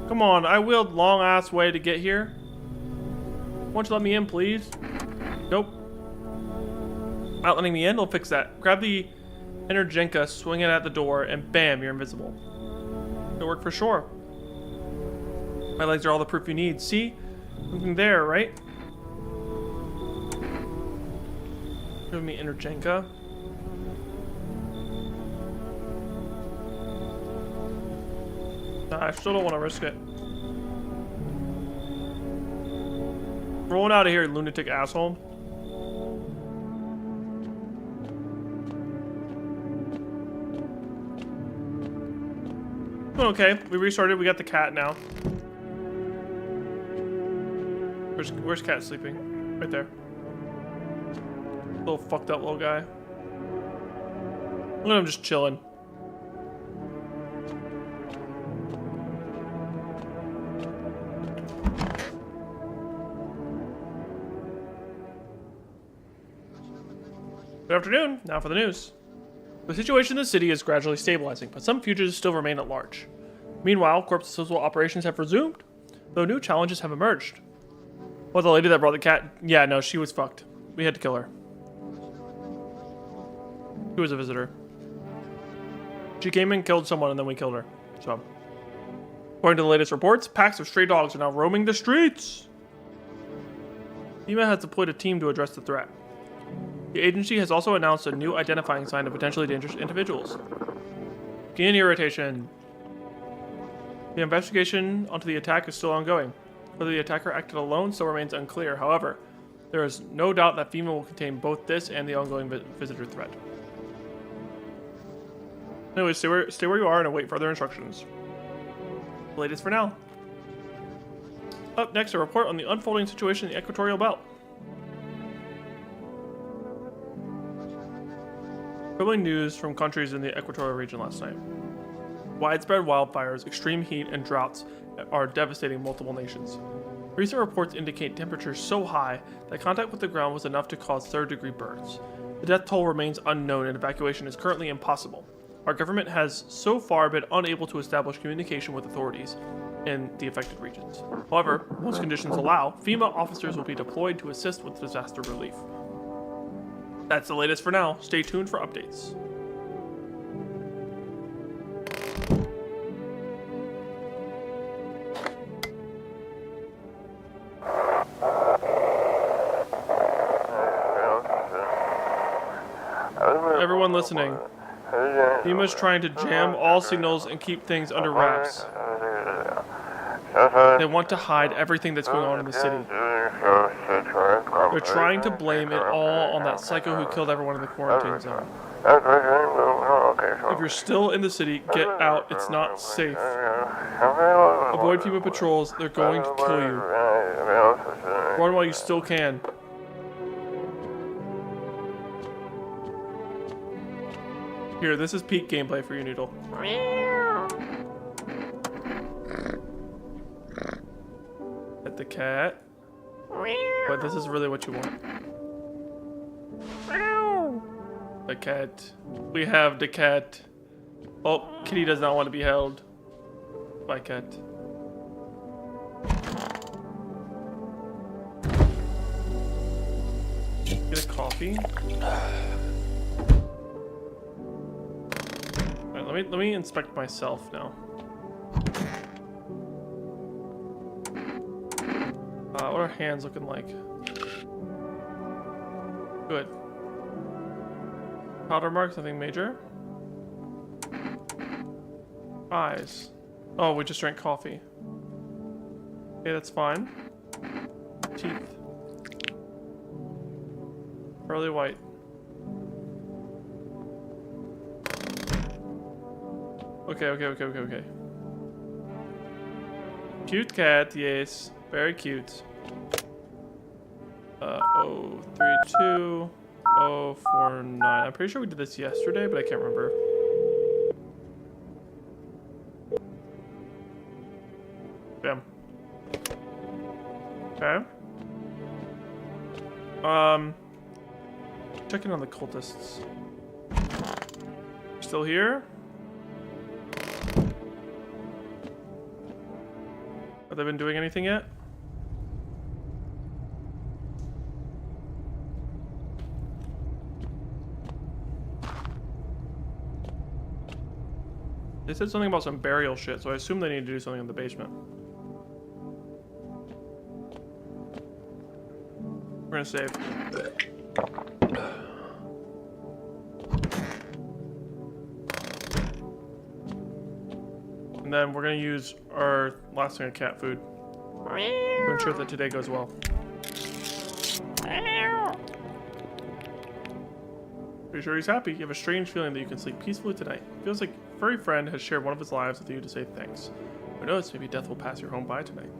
Come on, I wheeled long ass way to get here. Why don't you let me in, please? Nope. Not letting me in, I'll fix that. Grab the Energenka, swing it at the door, and bam, you're invisible. It'll work for sure. My legs are all the proof you need. See? Something there, right? Give me Energenka. Nah, I still don't want to risk it. Rolling out of here, lunatic asshole. Okay, we restarted. We got the cat now. Where's cat sleeping? Right there. Little fucked up little guy. Look at him just chilling. Good afternoon. Now for the news. The situation in the city is gradually stabilizing, but some fugitives still remain at large. Meanwhile, corpse disposal operations have resumed, though new challenges have emerged. Well, the lady that brought the cat, yeah, no, she was fucked. We had to kill her. She was a visitor. She came and killed someone, and then we killed her. So, according to the latest reports, packs of stray dogs are now roaming the streets. FEMA has deployed a team to address the threat. The agency has also announced a new identifying sign of potentially dangerous individuals. Gain irritation. The investigation onto the attack is still ongoing. Whether the attacker acted alone still remains unclear. However, there is no doubt that FEMA will contain both this and the ongoing visitor threat. Anyway, stay where you are and await further instructions. The latest for now. Up next, a report on the unfolding situation in the Equatorial Belt. Troubling news from countries in the equatorial region last night. Widespread wildfires, extreme heat, and droughts are devastating multiple nations. Recent reports indicate temperatures so high that contact with the ground was enough to cause third-degree burns. The death toll remains unknown and evacuation is currently impossible. Our government has so far been unable to establish communication with authorities in the affected regions. However, once conditions allow, FEMA officers will be deployed to assist with disaster relief. That's the latest for now. Stay tuned for updates. Everyone listening. FEMA's trying to jam all signals and keep things under wraps. They want to hide everything that's going on in the city. They're trying to blame it all on that psycho who killed everyone in the quarantine zone. If you're still in the city, get out. It's not safe. Avoid FEMA patrols. They're going to kill you. Run while you still can. Here, this is peak gameplay for you, Noodle. Pet the cat. But this is really what you want. The cat. We have the cat. Oh, Kitty does not want to be held. Bye, cat. Get a coffee. Alright, let me inspect myself now. What are hands looking like? Good. Powder marks, nothing major. Eyes. Oh, we just drank coffee. Okay, that's fine. Teeth. Pearly white. Okay. Cute cat, yes. Very cute. 032 049. I'm pretty sure we did this yesterday, but I can't remember. Damn. Okay. Checking on the cultists. Still here? Have they been doing anything yet? They said something about some burial shit, so I assume they need to do something in the basement. We're gonna save. And then we're gonna use our last thing of cat food to ensure that today goes well. Pretty sure he's happy. You have a strange feeling that you can sleep peacefully tonight. Feels like a furry friend has shared one of his lives with you to say thanks. Who knows, maybe death will pass your home by tonight.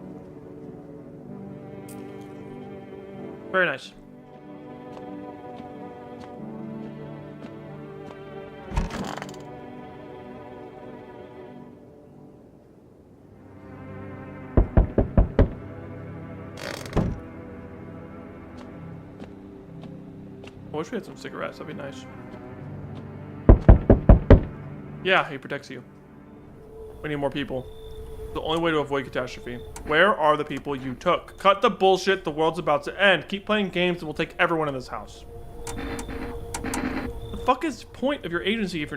Very nice. I wish we had some cigarettes, that'd be nice. Yeah, he protects you. We need more people. The only way to avoid catastrophe. Where are the people you took? Cut the bullshit, the world's about to end. Keep playing games and we'll take everyone in this house. The fuck is the point of your agency if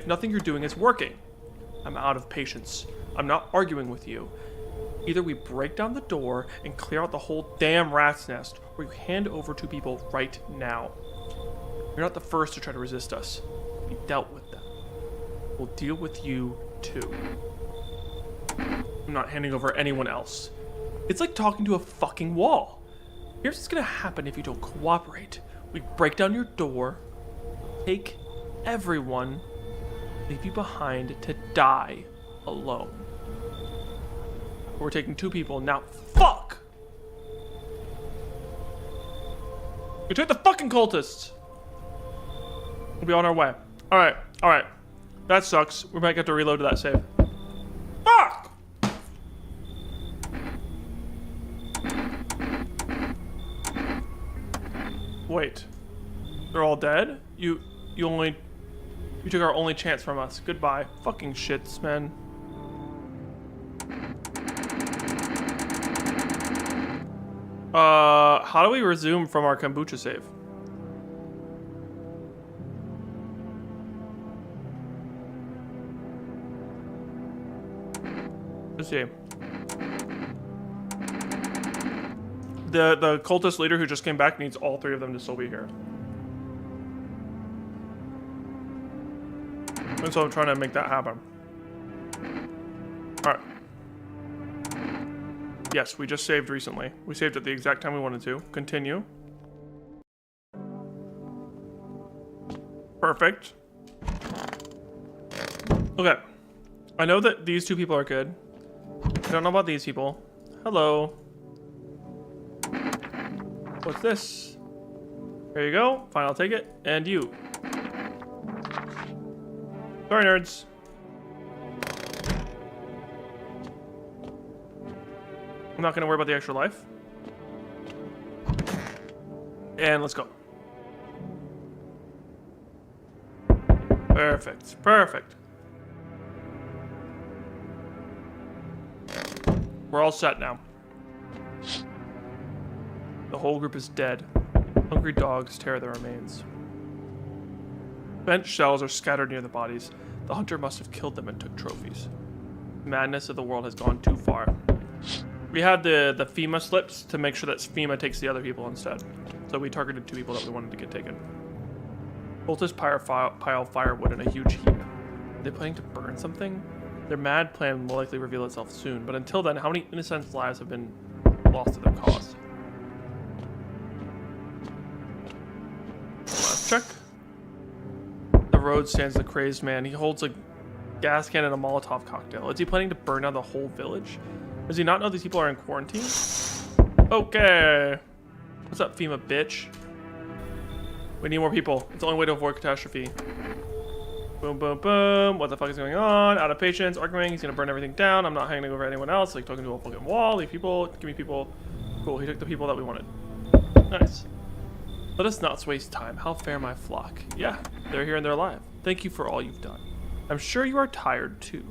nothing you're doing is working? I'm out of patience. I'm not arguing with you. Either we break down the door and clear out the whole damn rat's nest, or you hand over two people right now. You're not the first to try to resist us. We dealt with them. We'll deal with you too. I'm not handing over anyone else. It's like talking to a fucking wall. Here's what's gonna happen if you don't cooperate. We break down your door, take everyone, leave you behind to die alone. We're taking two people now. Fuck! We took the fucking cultists! We'll be on our way. Alright, alright. That sucks. We might have to reload to that save. Fuck! Wait. They're all dead? You took our only chance from us. Goodbye. Fucking shits, man. How do we resume from our kombucha save? Let's see. The cultist leader who just came back needs all three of them to still be here. And so I'm trying to make that happen. Alright. Yes, we just saved recently. We saved at the exact time we wanted to. Continue. Perfect. Okay. I know that these two people are good. I don't know about these people. Hello. What's this? There you go. Fine, I'll take it. And you. Sorry, nerds. I'm not gonna worry about the extra life. And let's go. Perfect. Perfect. We're all set now. The whole group is dead. Hungry dogs tear their remains. Bent shells are scattered near the bodies. The hunter must have killed them and took trophies. Madness of the world has gone too far. We had the FEMA slips to make sure that FEMA takes the other people instead. So we targeted two people that we wanted to get taken. Cultists pile firewood in a huge heap. Are they planning to burn something? Their mad plan will likely reveal itself soon, but until then, how many innocent lives have been lost to their cause? Last check. The road stands the crazed man. He holds a gas can and a Molotov cocktail. Is he planning to burn down the whole village? Does he not know these people are in quarantine? Okay. What's up, FEMA bitch? We need more people. It's the only way to avoid catastrophe. Boom, boom, boom. What the fuck is going on? Out of patience. Arguing. He's gonna burn everything down. I'm not hanging over anyone else. Like talking to a fucking wall. Leave people. Give me people. Cool. He took the people that we wanted. Nice. Let us not waste time. How fair my flock. Yeah, they're here and they're alive. Thank you for all you've done. I'm sure you are tired too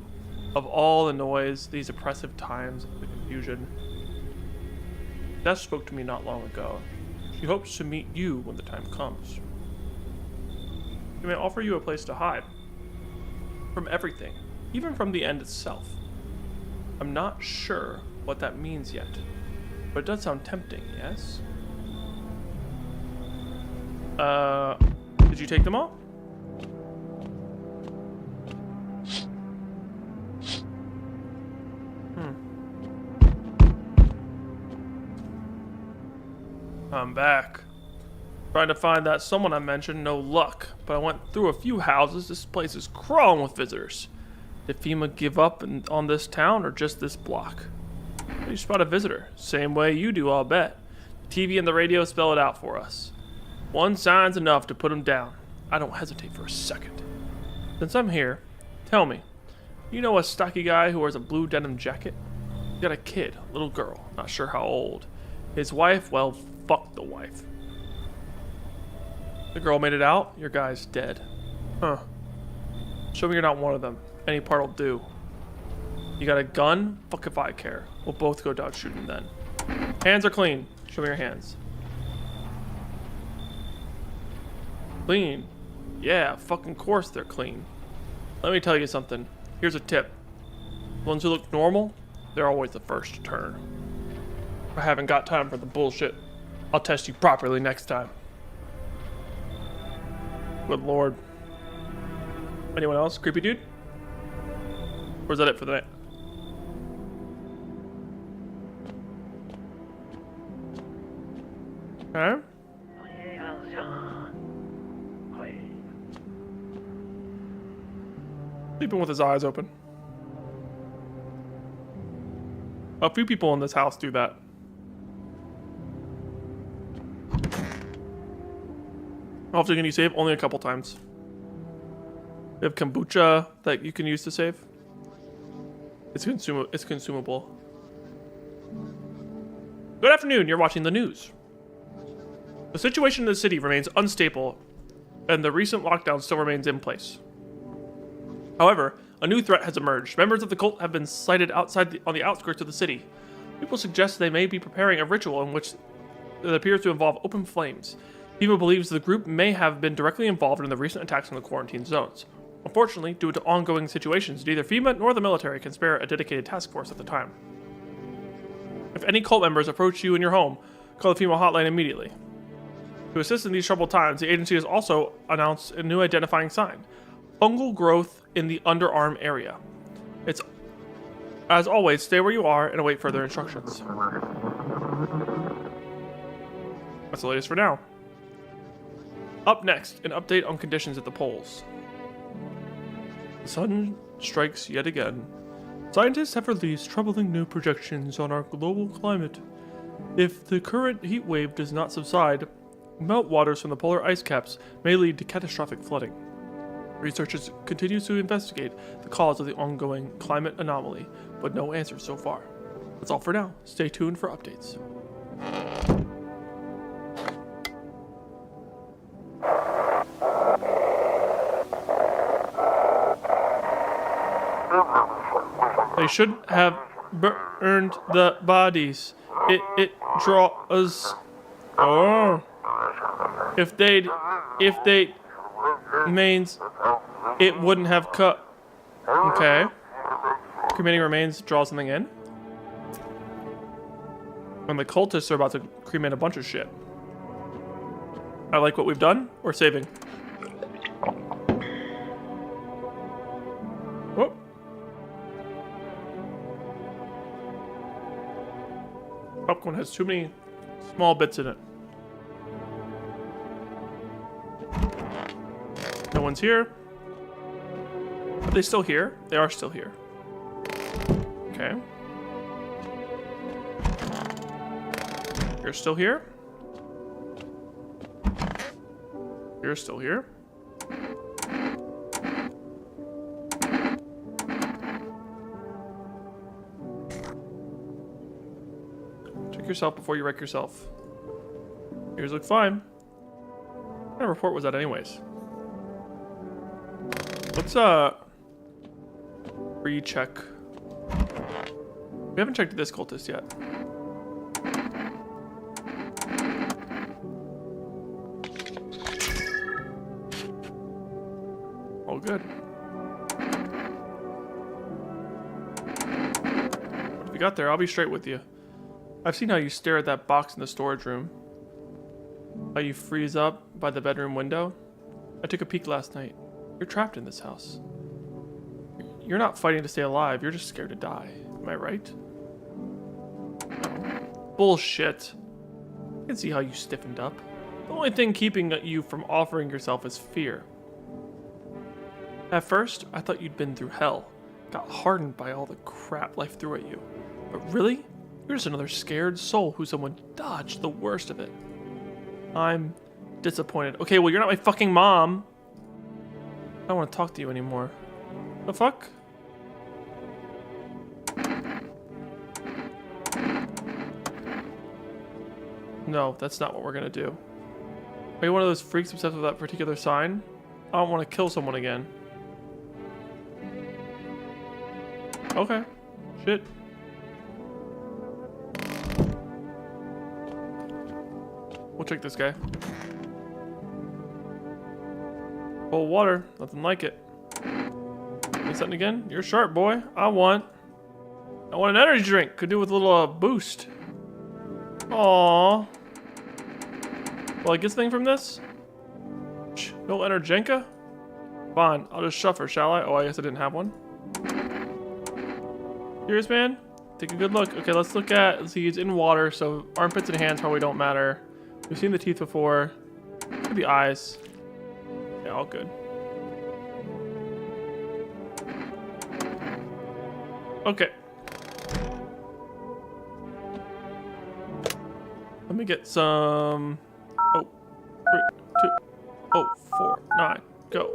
of all the noise, these oppressive times, the confusion. Death spoke to me not long ago. She hopes to meet you when the time comes. She may offer you a place to hide. From everything, even from the end itself. I'm not sure what that means yet, but it does sound tempting, yes? Did you take them all? I'm back. Trying to find that someone I mentioned, no luck. But I went through a few houses. This place is crawling with visitors. Did FEMA give up on this town or just this block? You spot a visitor. Same way you do, I'll bet. The TV and the radio spell it out for us. One sign's enough to put him down. I don't hesitate for a second. Since I'm here, tell me, you know a stocky guy who wears a blue denim jacket? He's got a kid, a little girl, not sure how old. His wife, well, fuck the wife. The girl made it out, your guy's dead. Huh. Show me you're not one of them. Any part'll do. You got a gun? Fuck if I care. We'll both go dog shooting then. Hands are clean. Show me your hands. Clean? Yeah, fucking course they're clean. Let me tell you something. Here's a tip. The ones who look normal, they're always the first to turn. I haven't got time for the bullshit. I'll test you properly next time. Good lord. Anyone else? Creepy dude? Or is that it for the night? Okay. Sleeping with his eyes open. A few people in this house do that. How often can you save? Only a couple times. We have kombucha that you can use to save. It's consumable. Good afternoon, you're watching the news. The situation in the city remains unstable, and the recent lockdown still remains in place. However, a new threat has emerged. Members of the cult have been sighted on the outskirts of the city. People suggest they may be preparing a ritual in which it appears to involve open flames. FEMA believes the group may have been directly involved in the recent attacks on the quarantine zones. Unfortunately, due to ongoing situations, neither FEMA nor the military can spare a dedicated task force at the time. If any cult members approach you in your home, call the FEMA hotline immediately. To assist in these troubled times, the agency has also announced a new identifying sign: fungal growth in the underarm area. It's, as always, stay where you are and await further instructions. That's the latest for now. Up next, an update on conditions at the poles. The sun strikes yet again. Scientists have released troubling new projections on our global climate. If the current heat wave does not subside, meltwaters from the polar ice caps may lead to catastrophic flooding. Researchers continue to investigate the cause of the ongoing climate anomaly, but no answers so far. That's all for now. Stay tuned for updates. They should have burned the bodies. It draws. Oh. If they remains, it wouldn't have cut. Okay. Cremating remains draws something in. And the cultists are about to cremate a bunch of shit. I like what we've done. We're saving. Whoop. Popcorn has too many small bits in it. No one's here. Are they still here? They are still here. Okay. You're still here? You're still here? Wreck yourself before you wreck yourself. Yours look fine. What kind of report was that anyways? Let's recheck. We haven't checked this cultist yet. Oh, good. What have you got there? I'll be straight with you. I've seen how you stare at that box in the storage room. How you freeze up by the bedroom window. I took a peek last night. You're trapped in this house. You're not fighting to stay alive, you're just scared to die. Am I right? Bullshit. I can see how you stiffened up. The only thing keeping you from offering yourself is fear. At first, I thought you'd been through hell. Got hardened by all the crap life threw at you. But really? You're just another scared soul who someone dodged the worst of it. I'm disappointed. Okay, well, you're not my fucking mom. I don't want to talk to you anymore. The fuck? No, that's not what we're gonna do. Are you one of those freaks obsessed with that particular sign? I don't want to kill someone again. Okay. Shit. We'll check this guy. Bowl of water. Nothing like it. Need something again? You're sharp, boy. I want an energy drink. Could do with a little boost. Aww. Will I get something from this? No Energenka? Fine, I'll just shove her, shall I? Oh, I guess I didn't have one. Serious, man? Take a good look. Okay, let's see, it's in water, so armpits and hands probably don't matter. We've seen the teeth before. Look at the eyes. Yeah, all good. Okay. Let me get some... Oh, 3, 2, oh, 4, 9, go.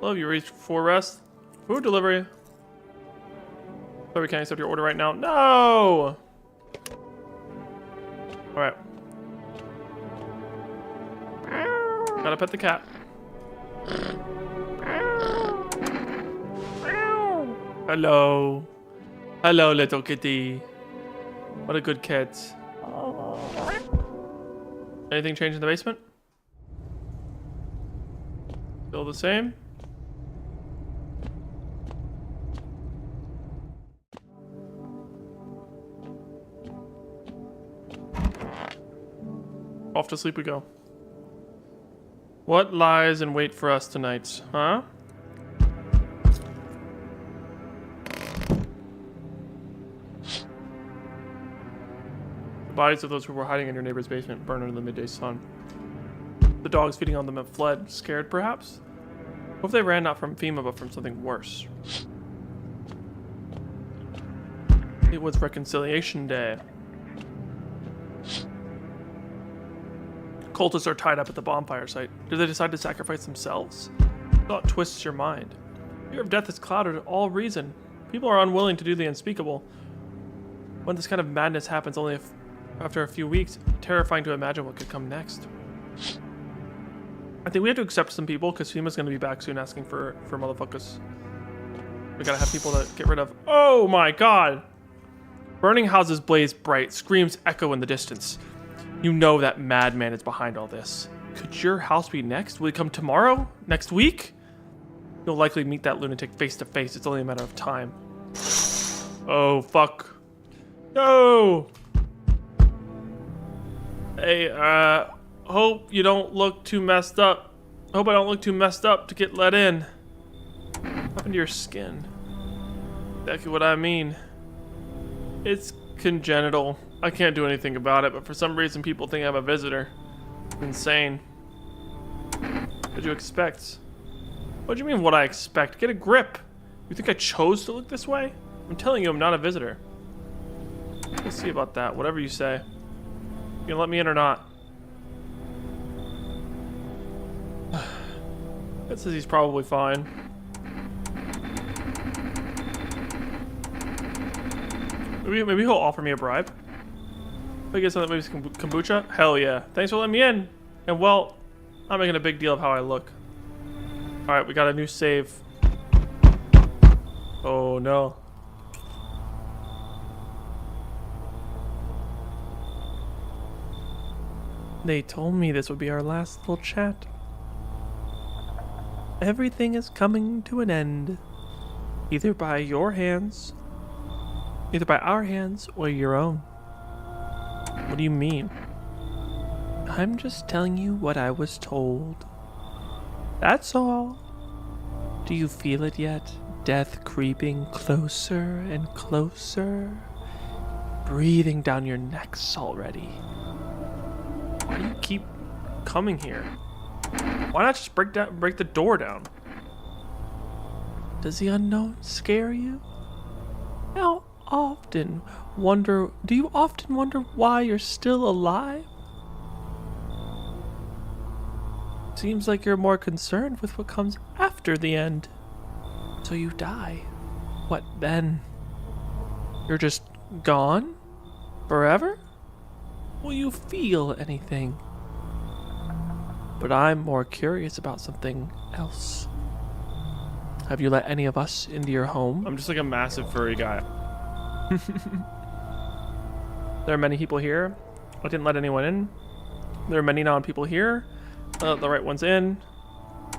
Love you reached for rest. Food delivery. Sorry, we can't accept your order right now. No! Alright. Gotta pet the cat. Hello. Hello, little kitty. What a good cat. Anything changed in the basement? Still the same? Off to sleep we go. What lies in wait for us tonight, huh? The bodies of those who were hiding in your neighbor's basement burned under the midday sun. The dogs feeding on them have fled, scared perhaps? What if they ran not from FEMA but from something worse? It was Reconciliation Day. Cultists are tied up at the bonfire site. Do they decide to sacrifice themselves? Thought twists your mind. Fear of death has clouded all reason. People are unwilling to do the unspeakable. When this kind of madness happens only after a few weeks, terrifying to imagine what could come next. I think we have to accept some people because FEMA's going to be back soon asking for motherfuckers. We gotta have people to get rid of. Oh my god! Burning houses blaze bright, screams echo in the distance. You know that madman is behind all this. Could your house be next? Will he come tomorrow? Next week? You'll likely meet that lunatic face to face. It's only a matter of time. Oh, fuck. No! Hey, hope you don't look too messed up. Hope I don't look too messed up to get let in. What happened to your skin? Exactly what I mean. It's congenital. I can't do anything about it, but for some reason people think I'm a visitor. Insane. What'd you expect? What do you mean what I expect? Get a grip. You think I chose to look this way? I'm telling you I'm not a visitor. Let's see about that. Whatever you say. You gonna let me in or not? That says he's probably fine. Maybe he'll offer me a bribe. I guess maybe some kombucha. Hell yeah! Thanks for letting me in. And well, I'm making a big deal of how I look. All right, we got a new save. Oh no. They told me this would be our last little chat. Everything is coming to an end. Either by our hands or your own. What do you mean? I'm just telling you what I was told. That's all. Do you feel it yet? Death creeping closer and closer. Breathing down your necks already. Why do you keep coming here? Why not just break the door down? Does the unknown scare you? Do you often wonder why you're still alive? Seems like you're more concerned with what comes after the end. So you die. What then? You're just gone? Forever? Will you feel anything? But I'm more curious about something else. Have you let any of us into your home? I'm just like a massive furry guy. There are many people here. I didn't let anyone in. There are many non-people here. The right one's in.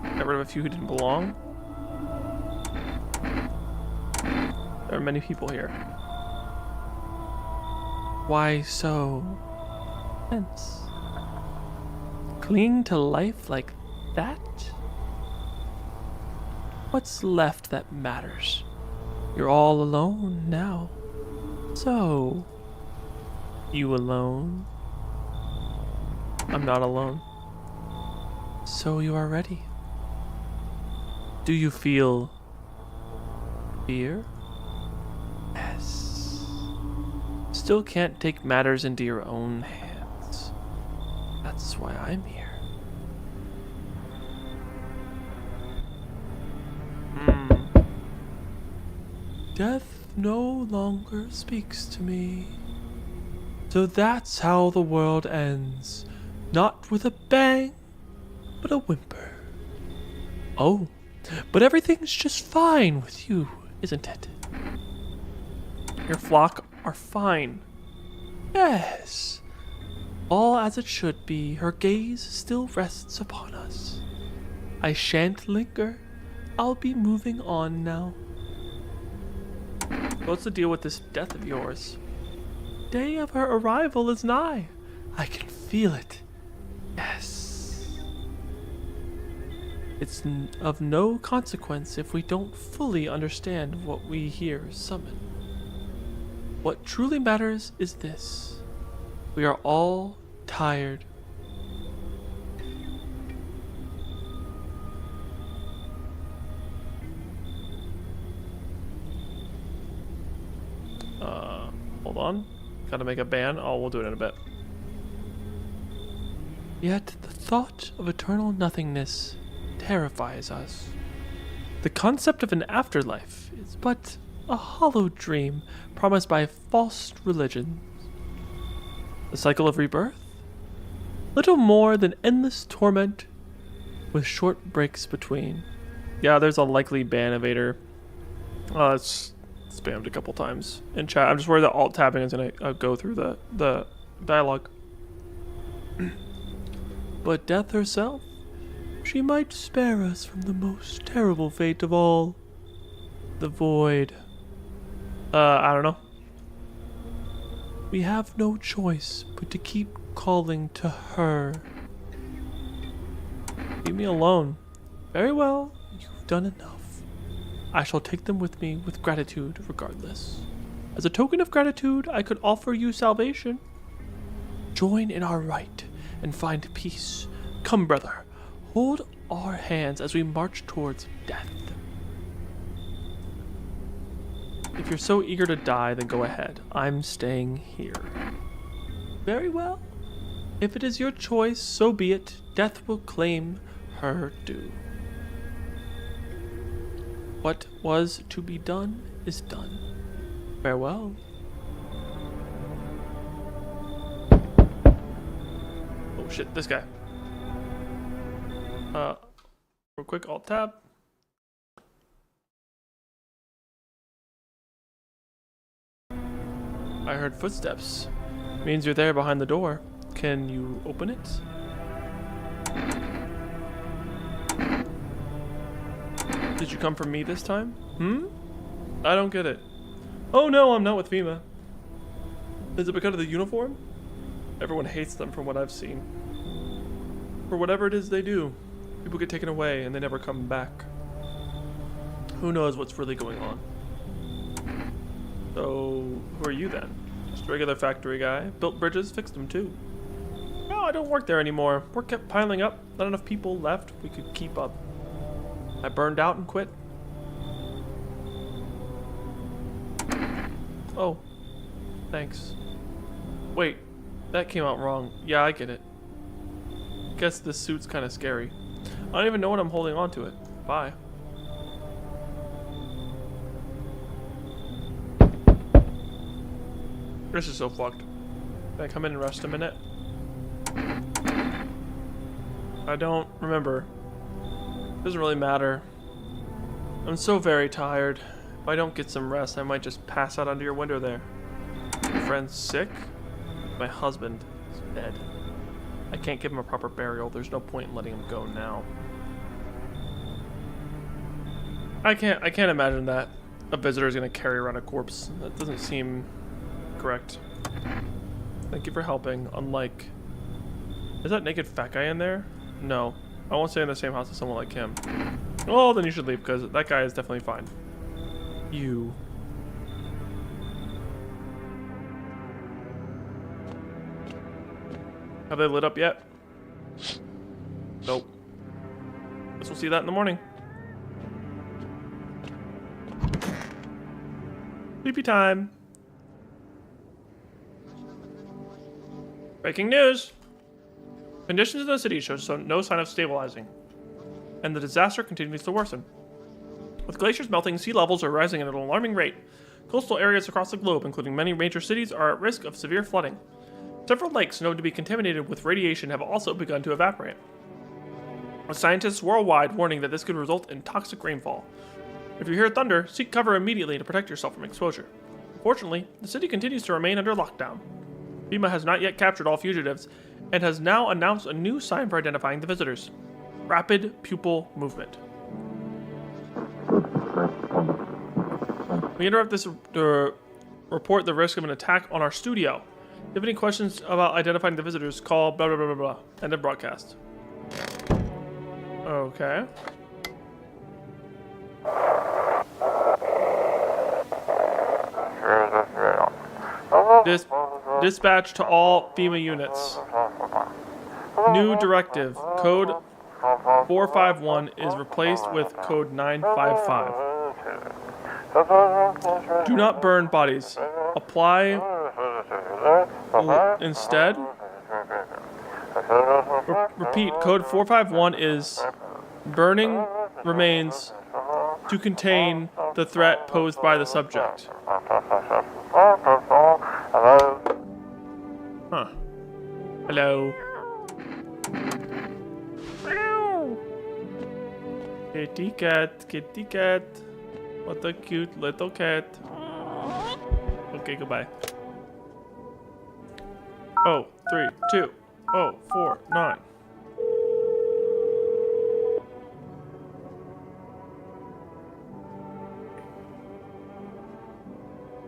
Got rid of a few who didn't belong. There are many people here. Why so tense? Cling to life like that? What's left that matters? You're all alone now. So, you alone? I'm not alone. So you are ready. Do you feel fear? Yes. Still can't take matters into your own hands. That's why I'm here. Death no longer speaks to me. So that's how the world ends. Not with a bang, but a whimper. Oh, but everything's just fine with you, isn't it? Your flock are fine. Yes. All as it should be, her gaze still rests upon us. I shan't linger. I'll be moving on now. What's the deal with this death of yours? Day of her arrival is nigh. I can feel it. Yes. It's of no consequence if we don't fully understand what we hear summon. What truly matters is this. We are all tired. Hold on. Gotta make a ban. Oh, we'll do it in a bit. Yet the thought of eternal nothingness terrifies us. The concept of an afterlife is but a hollow dream promised by false religions. The cycle of rebirth? Little more than endless torment with short breaks between. Yeah, there's a likely ban evader. It's spammed a couple times in chat. I'm just worried that alt tabbing is gonna go through the dialogue. But death herself, she might spare us from the most terrible fate of all, the void. I don't know. We have no choice but to keep calling to her. Leave me alone. Very well, you've done enough. I shall take them with me with gratitude regardless. As a token of gratitude, I could offer you salvation. Join in our rite and find peace. Come, brother, hold our hands as we march towards death. If you're so eager to die, then go ahead. I'm staying here. Very well. If it is your choice, so be it. Death will claim her due. What was to be done is done. Farewell. Oh shit, this guy. Real quick, Alt Tab. I heard footsteps. Means you're there behind the door. Can you open it? Did you come for me this time? I don't get it. Oh no, I'm not with FEMA. Is it because of the uniform? Everyone hates them from what I've seen. For whatever it is they do, people get taken away and they never come back. Who knows what's really going on? So, who are you then? Just a regular factory guy. Built bridges, fixed them too. No, I don't work there anymore. Work kept piling up. Not enough people left we could keep up. I burned out and quit. Oh, thanks. Wait, that came out wrong. Yeah, I get it. Guess this suit's kind of scary. I don't even know what I'm holding on to it. Bye. This is so fucked. Can I come in and rest a minute? I don't remember. Doesn't really matter. I'm so very tired. If I don't get some rest, I might just pass out under your window there. My friend's sick. My husband is dead. I can't give him a proper burial. There's no point in letting him go now. I can't imagine that a visitor is gonna carry around a corpse. That doesn't seem correct. Thank you for helping. Unlike, is that naked fat guy in there? No, I won't stay in the same house as someone like him. Well, then you should leave because that guy is definitely fine. You. Have they lit up yet? Nope. Guess we'll see that in the morning. Sleepy time. Breaking news. Conditions in the city show no sign of stabilizing, and the disaster continues to worsen. With glaciers melting, sea levels are rising at an alarming rate. Coastal areas across the globe, including many major cities, are at risk of severe flooding. Several lakes known to be contaminated with radiation have also begun to evaporate, with scientists worldwide warning that this could result in toxic rainfall. If you hear thunder, seek cover immediately to protect yourself from exposure. Unfortunately, the city continues to remain under lockdown. FEMA has not yet captured all fugitives, and has now announced a new sign for identifying the visitors. Rapid pupil movement. We interrupt this to report the risk of an attack on our studio. If you have any questions about identifying the visitors, call blah blah blah blah blah. End of broadcast. Okay. Dispatch to all FEMA units. New directive. Code 451 is replaced with code 955. Do not burn bodies. Apply instead. Repeat. Code 451 is burning remains to contain the threat posed by the subject. Huh. Hello. Kitty cat, kitty cat. What a cute little cat. Okay, goodbye. Oh, 3, 2, 0, 4, 9.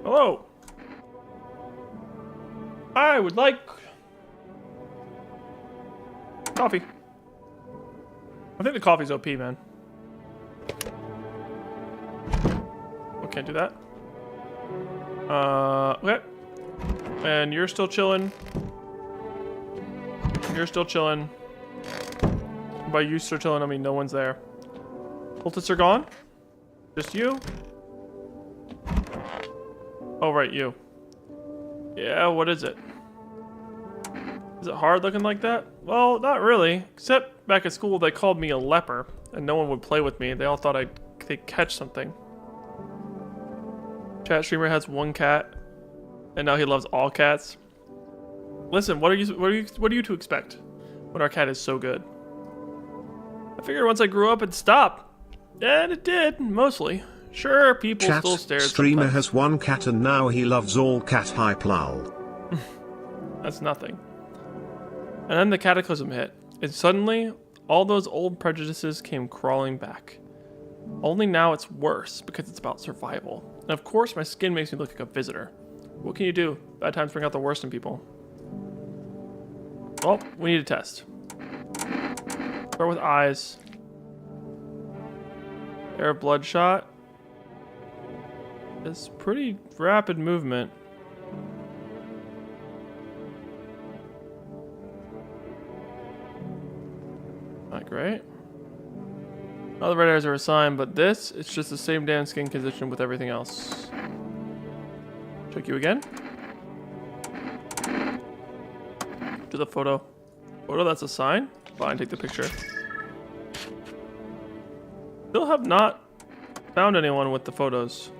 Hello. I would like coffee. I think the coffee's OP, man. Oh, can't do that. Okay. And you're still chilling. You're still chilling. By you still chilling, I mean no one's there. Cultists are gone? Just you? Oh, right, you. Yeah, what is it? Is it hard looking like that? Well, not really. Except back at school, they called me a leper, and no one would play with me. They all thought they'd catch something. Chat streamer has one cat, and now he loves all cats. Listen, what are you to expect? when our cat is so good. I figured once I grew up it'd stop. And it did, mostly. Sure, people Chat still stare. streamer sometimes. has one cat and now he loves all cat hype lol. That's nothing. And then the cataclysm hit, and suddenly, all those old prejudices came crawling back. Only now it's worse, because it's about survival. And of course, my skin makes me look like a visitor. What can you do? Bad times bring out the worst in people. Well, we need a test. Start with eyes. Air bloodshot. It's pretty rapid movement. Not great. All the red eyes are a sign, but this, it's just the same damn skin condition with everything else. Check you again. Do the photo. Photo, that's a sign. Fine, take the picture. Still have not found anyone with the photos.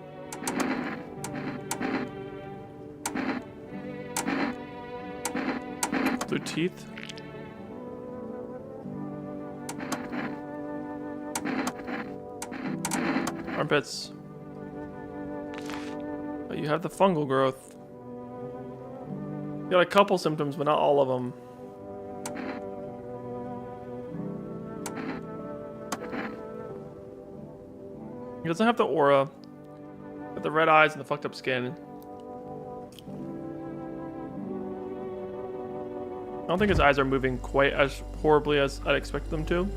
Their teeth. Armpits. But you have the fungal growth. You got a couple symptoms, but not all of them. He doesn't have the aura, but the red eyes and the fucked up skin. I don't think his eyes are moving quite as horribly as I'd expect them to.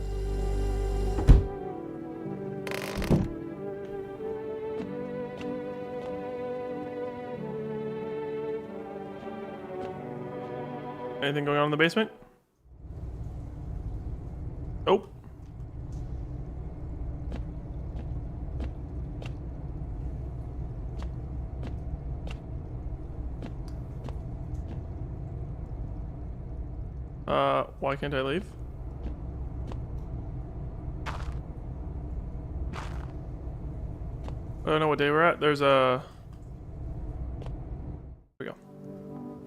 Anything going on in the basement? Nope. Why can't I leave? I don't know what day we're at. There's a... Here we go.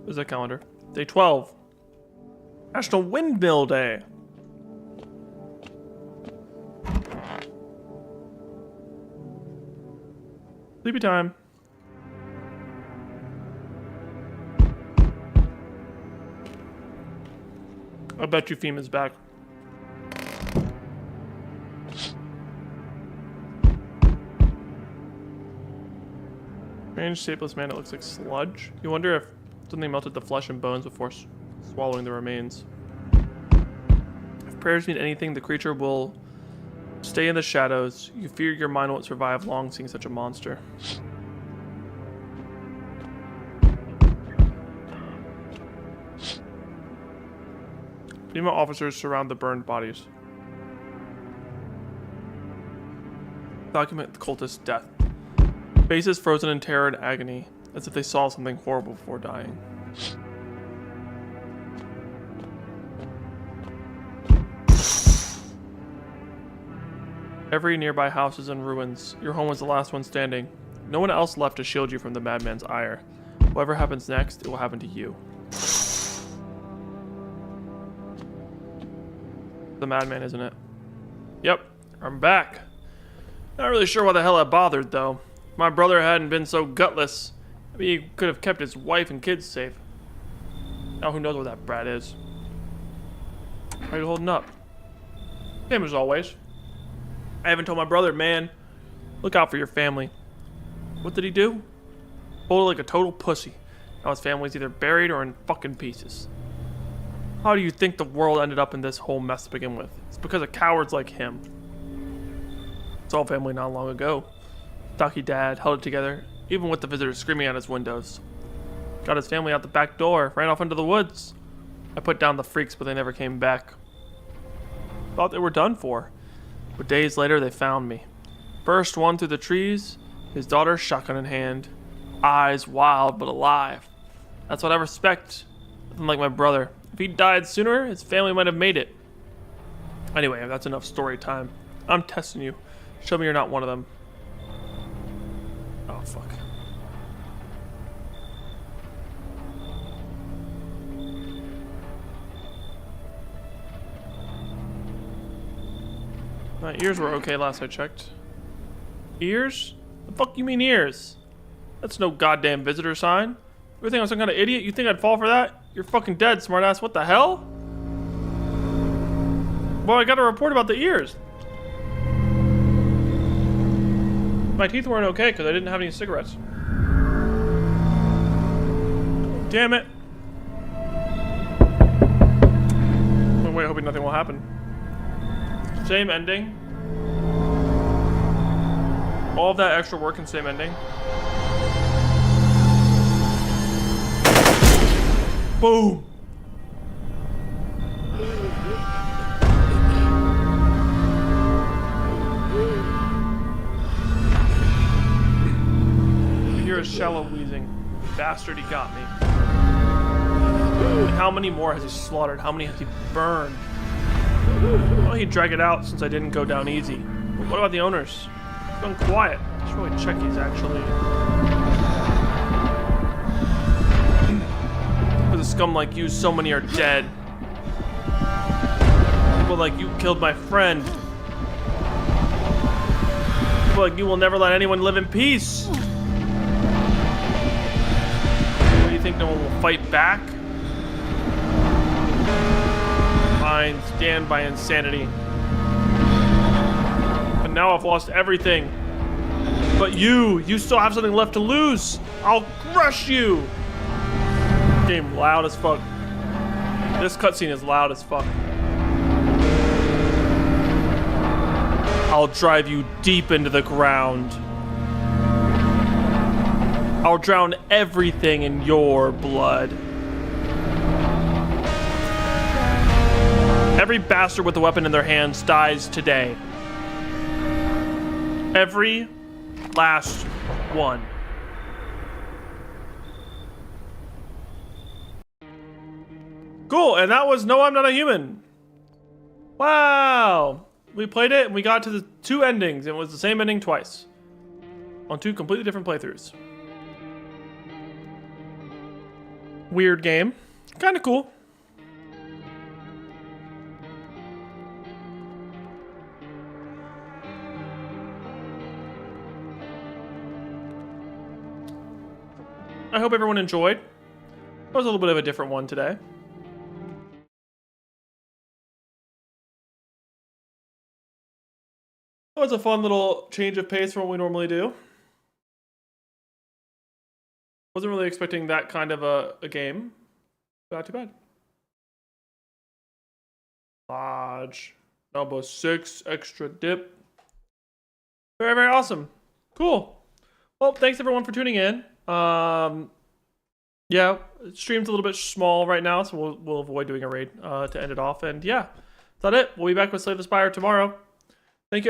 There's a calendar. Day 12. National Windmill Day. Sleepy time. I bet you Fima's back. Strange shapeless man, it looks like sludge. You wonder if something melted the flesh and bones before swallowing the remains. If prayers mean anything, the creature will stay in the shadows. You fear your mind won't survive long seeing such a monster. Female officers surround the burned bodies. Document the cultist's death. Faces frozen in terror and agony, as if they saw something horrible before dying. Every nearby house is in ruins. Your home was the last one standing. No one else left to shield you from the madman's ire. Whatever happens next, it will happen to you. The madman, isn't it? Yep, I'm back. Not really sure why the hell I bothered, though. If my brother hadn't been so gutless, maybe he could have kept his wife and kids safe. Now who knows where that brat is. How are you holding up? Same as always. I haven't told my brother, man. Look out for your family. What did he do? Folded like a total pussy. Now his family's either buried or in fucking pieces. How do you think the world ended up in this whole mess to begin with? It's because of cowards like him. It's all family not long ago. Stocky dad held it together, even with the visitors screaming at his windows. Got his family out the back door, ran off into the woods. I put down the freaks, but they never came back. Thought they were done for. But days later, they found me. First one through the trees, his daughter shotgun in hand. Eyes wild but alive. That's what I respect. Nothing like my brother. If he'd died sooner, his family might have made it. Anyway, that's enough story time. I'm testing you. Show me you're not one of them. Oh, fuck. My ears were okay last I checked. Ears? The fuck you mean ears? That's no goddamn visitor sign. You think I'm some kind of idiot? You think I'd fall for that? You're fucking dead, smartass. What the hell? Well, I got a report about the ears. My teeth weren't okay because I didn't have any cigarettes. Damn it. Wait, hoping nothing will happen. Same ending. All of that extra work and same ending. Boom. I hear a shallow wheezing. Bastard, he got me. And how many more has he slaughtered? How many has he burned? Well, he'd drag it out since I didn't go down easy. But what about the owners? It's gone quiet. I should really check these actually. For the scum like you, so many are dead. People like you killed my friend. People like you will never let anyone live in peace. What do you think, no one will fight back? Fine, stand by insanity. But now I've lost everything. But you still have something left to lose. I'll crush you. Game loud as fuck. This cutscene is loud as fuck. I'll drive you deep into the ground. I'll drown everything in your blood. Every bastard with a weapon in their hands dies today. Every last one. Cool, and that was No, I'm Not a Human. Wow. We played it and we got to the two endings and it was the same ending twice. On two completely different playthroughs. Weird game. Kinda cool. I hope everyone enjoyed. That was a little bit of a different one today. That was a fun little change of pace from what we normally do. Wasn't really expecting that kind of a game. Not too bad. Lodge. Number 6, extra dip. Very, very awesome. Cool. Well, thanks everyone for tuning in. Yeah, stream's a little bit small right now, so we'll avoid doing a raid to end it off. And yeah, that's it. We'll be back with Slay the Spire tomorrow. Thank you, everyone.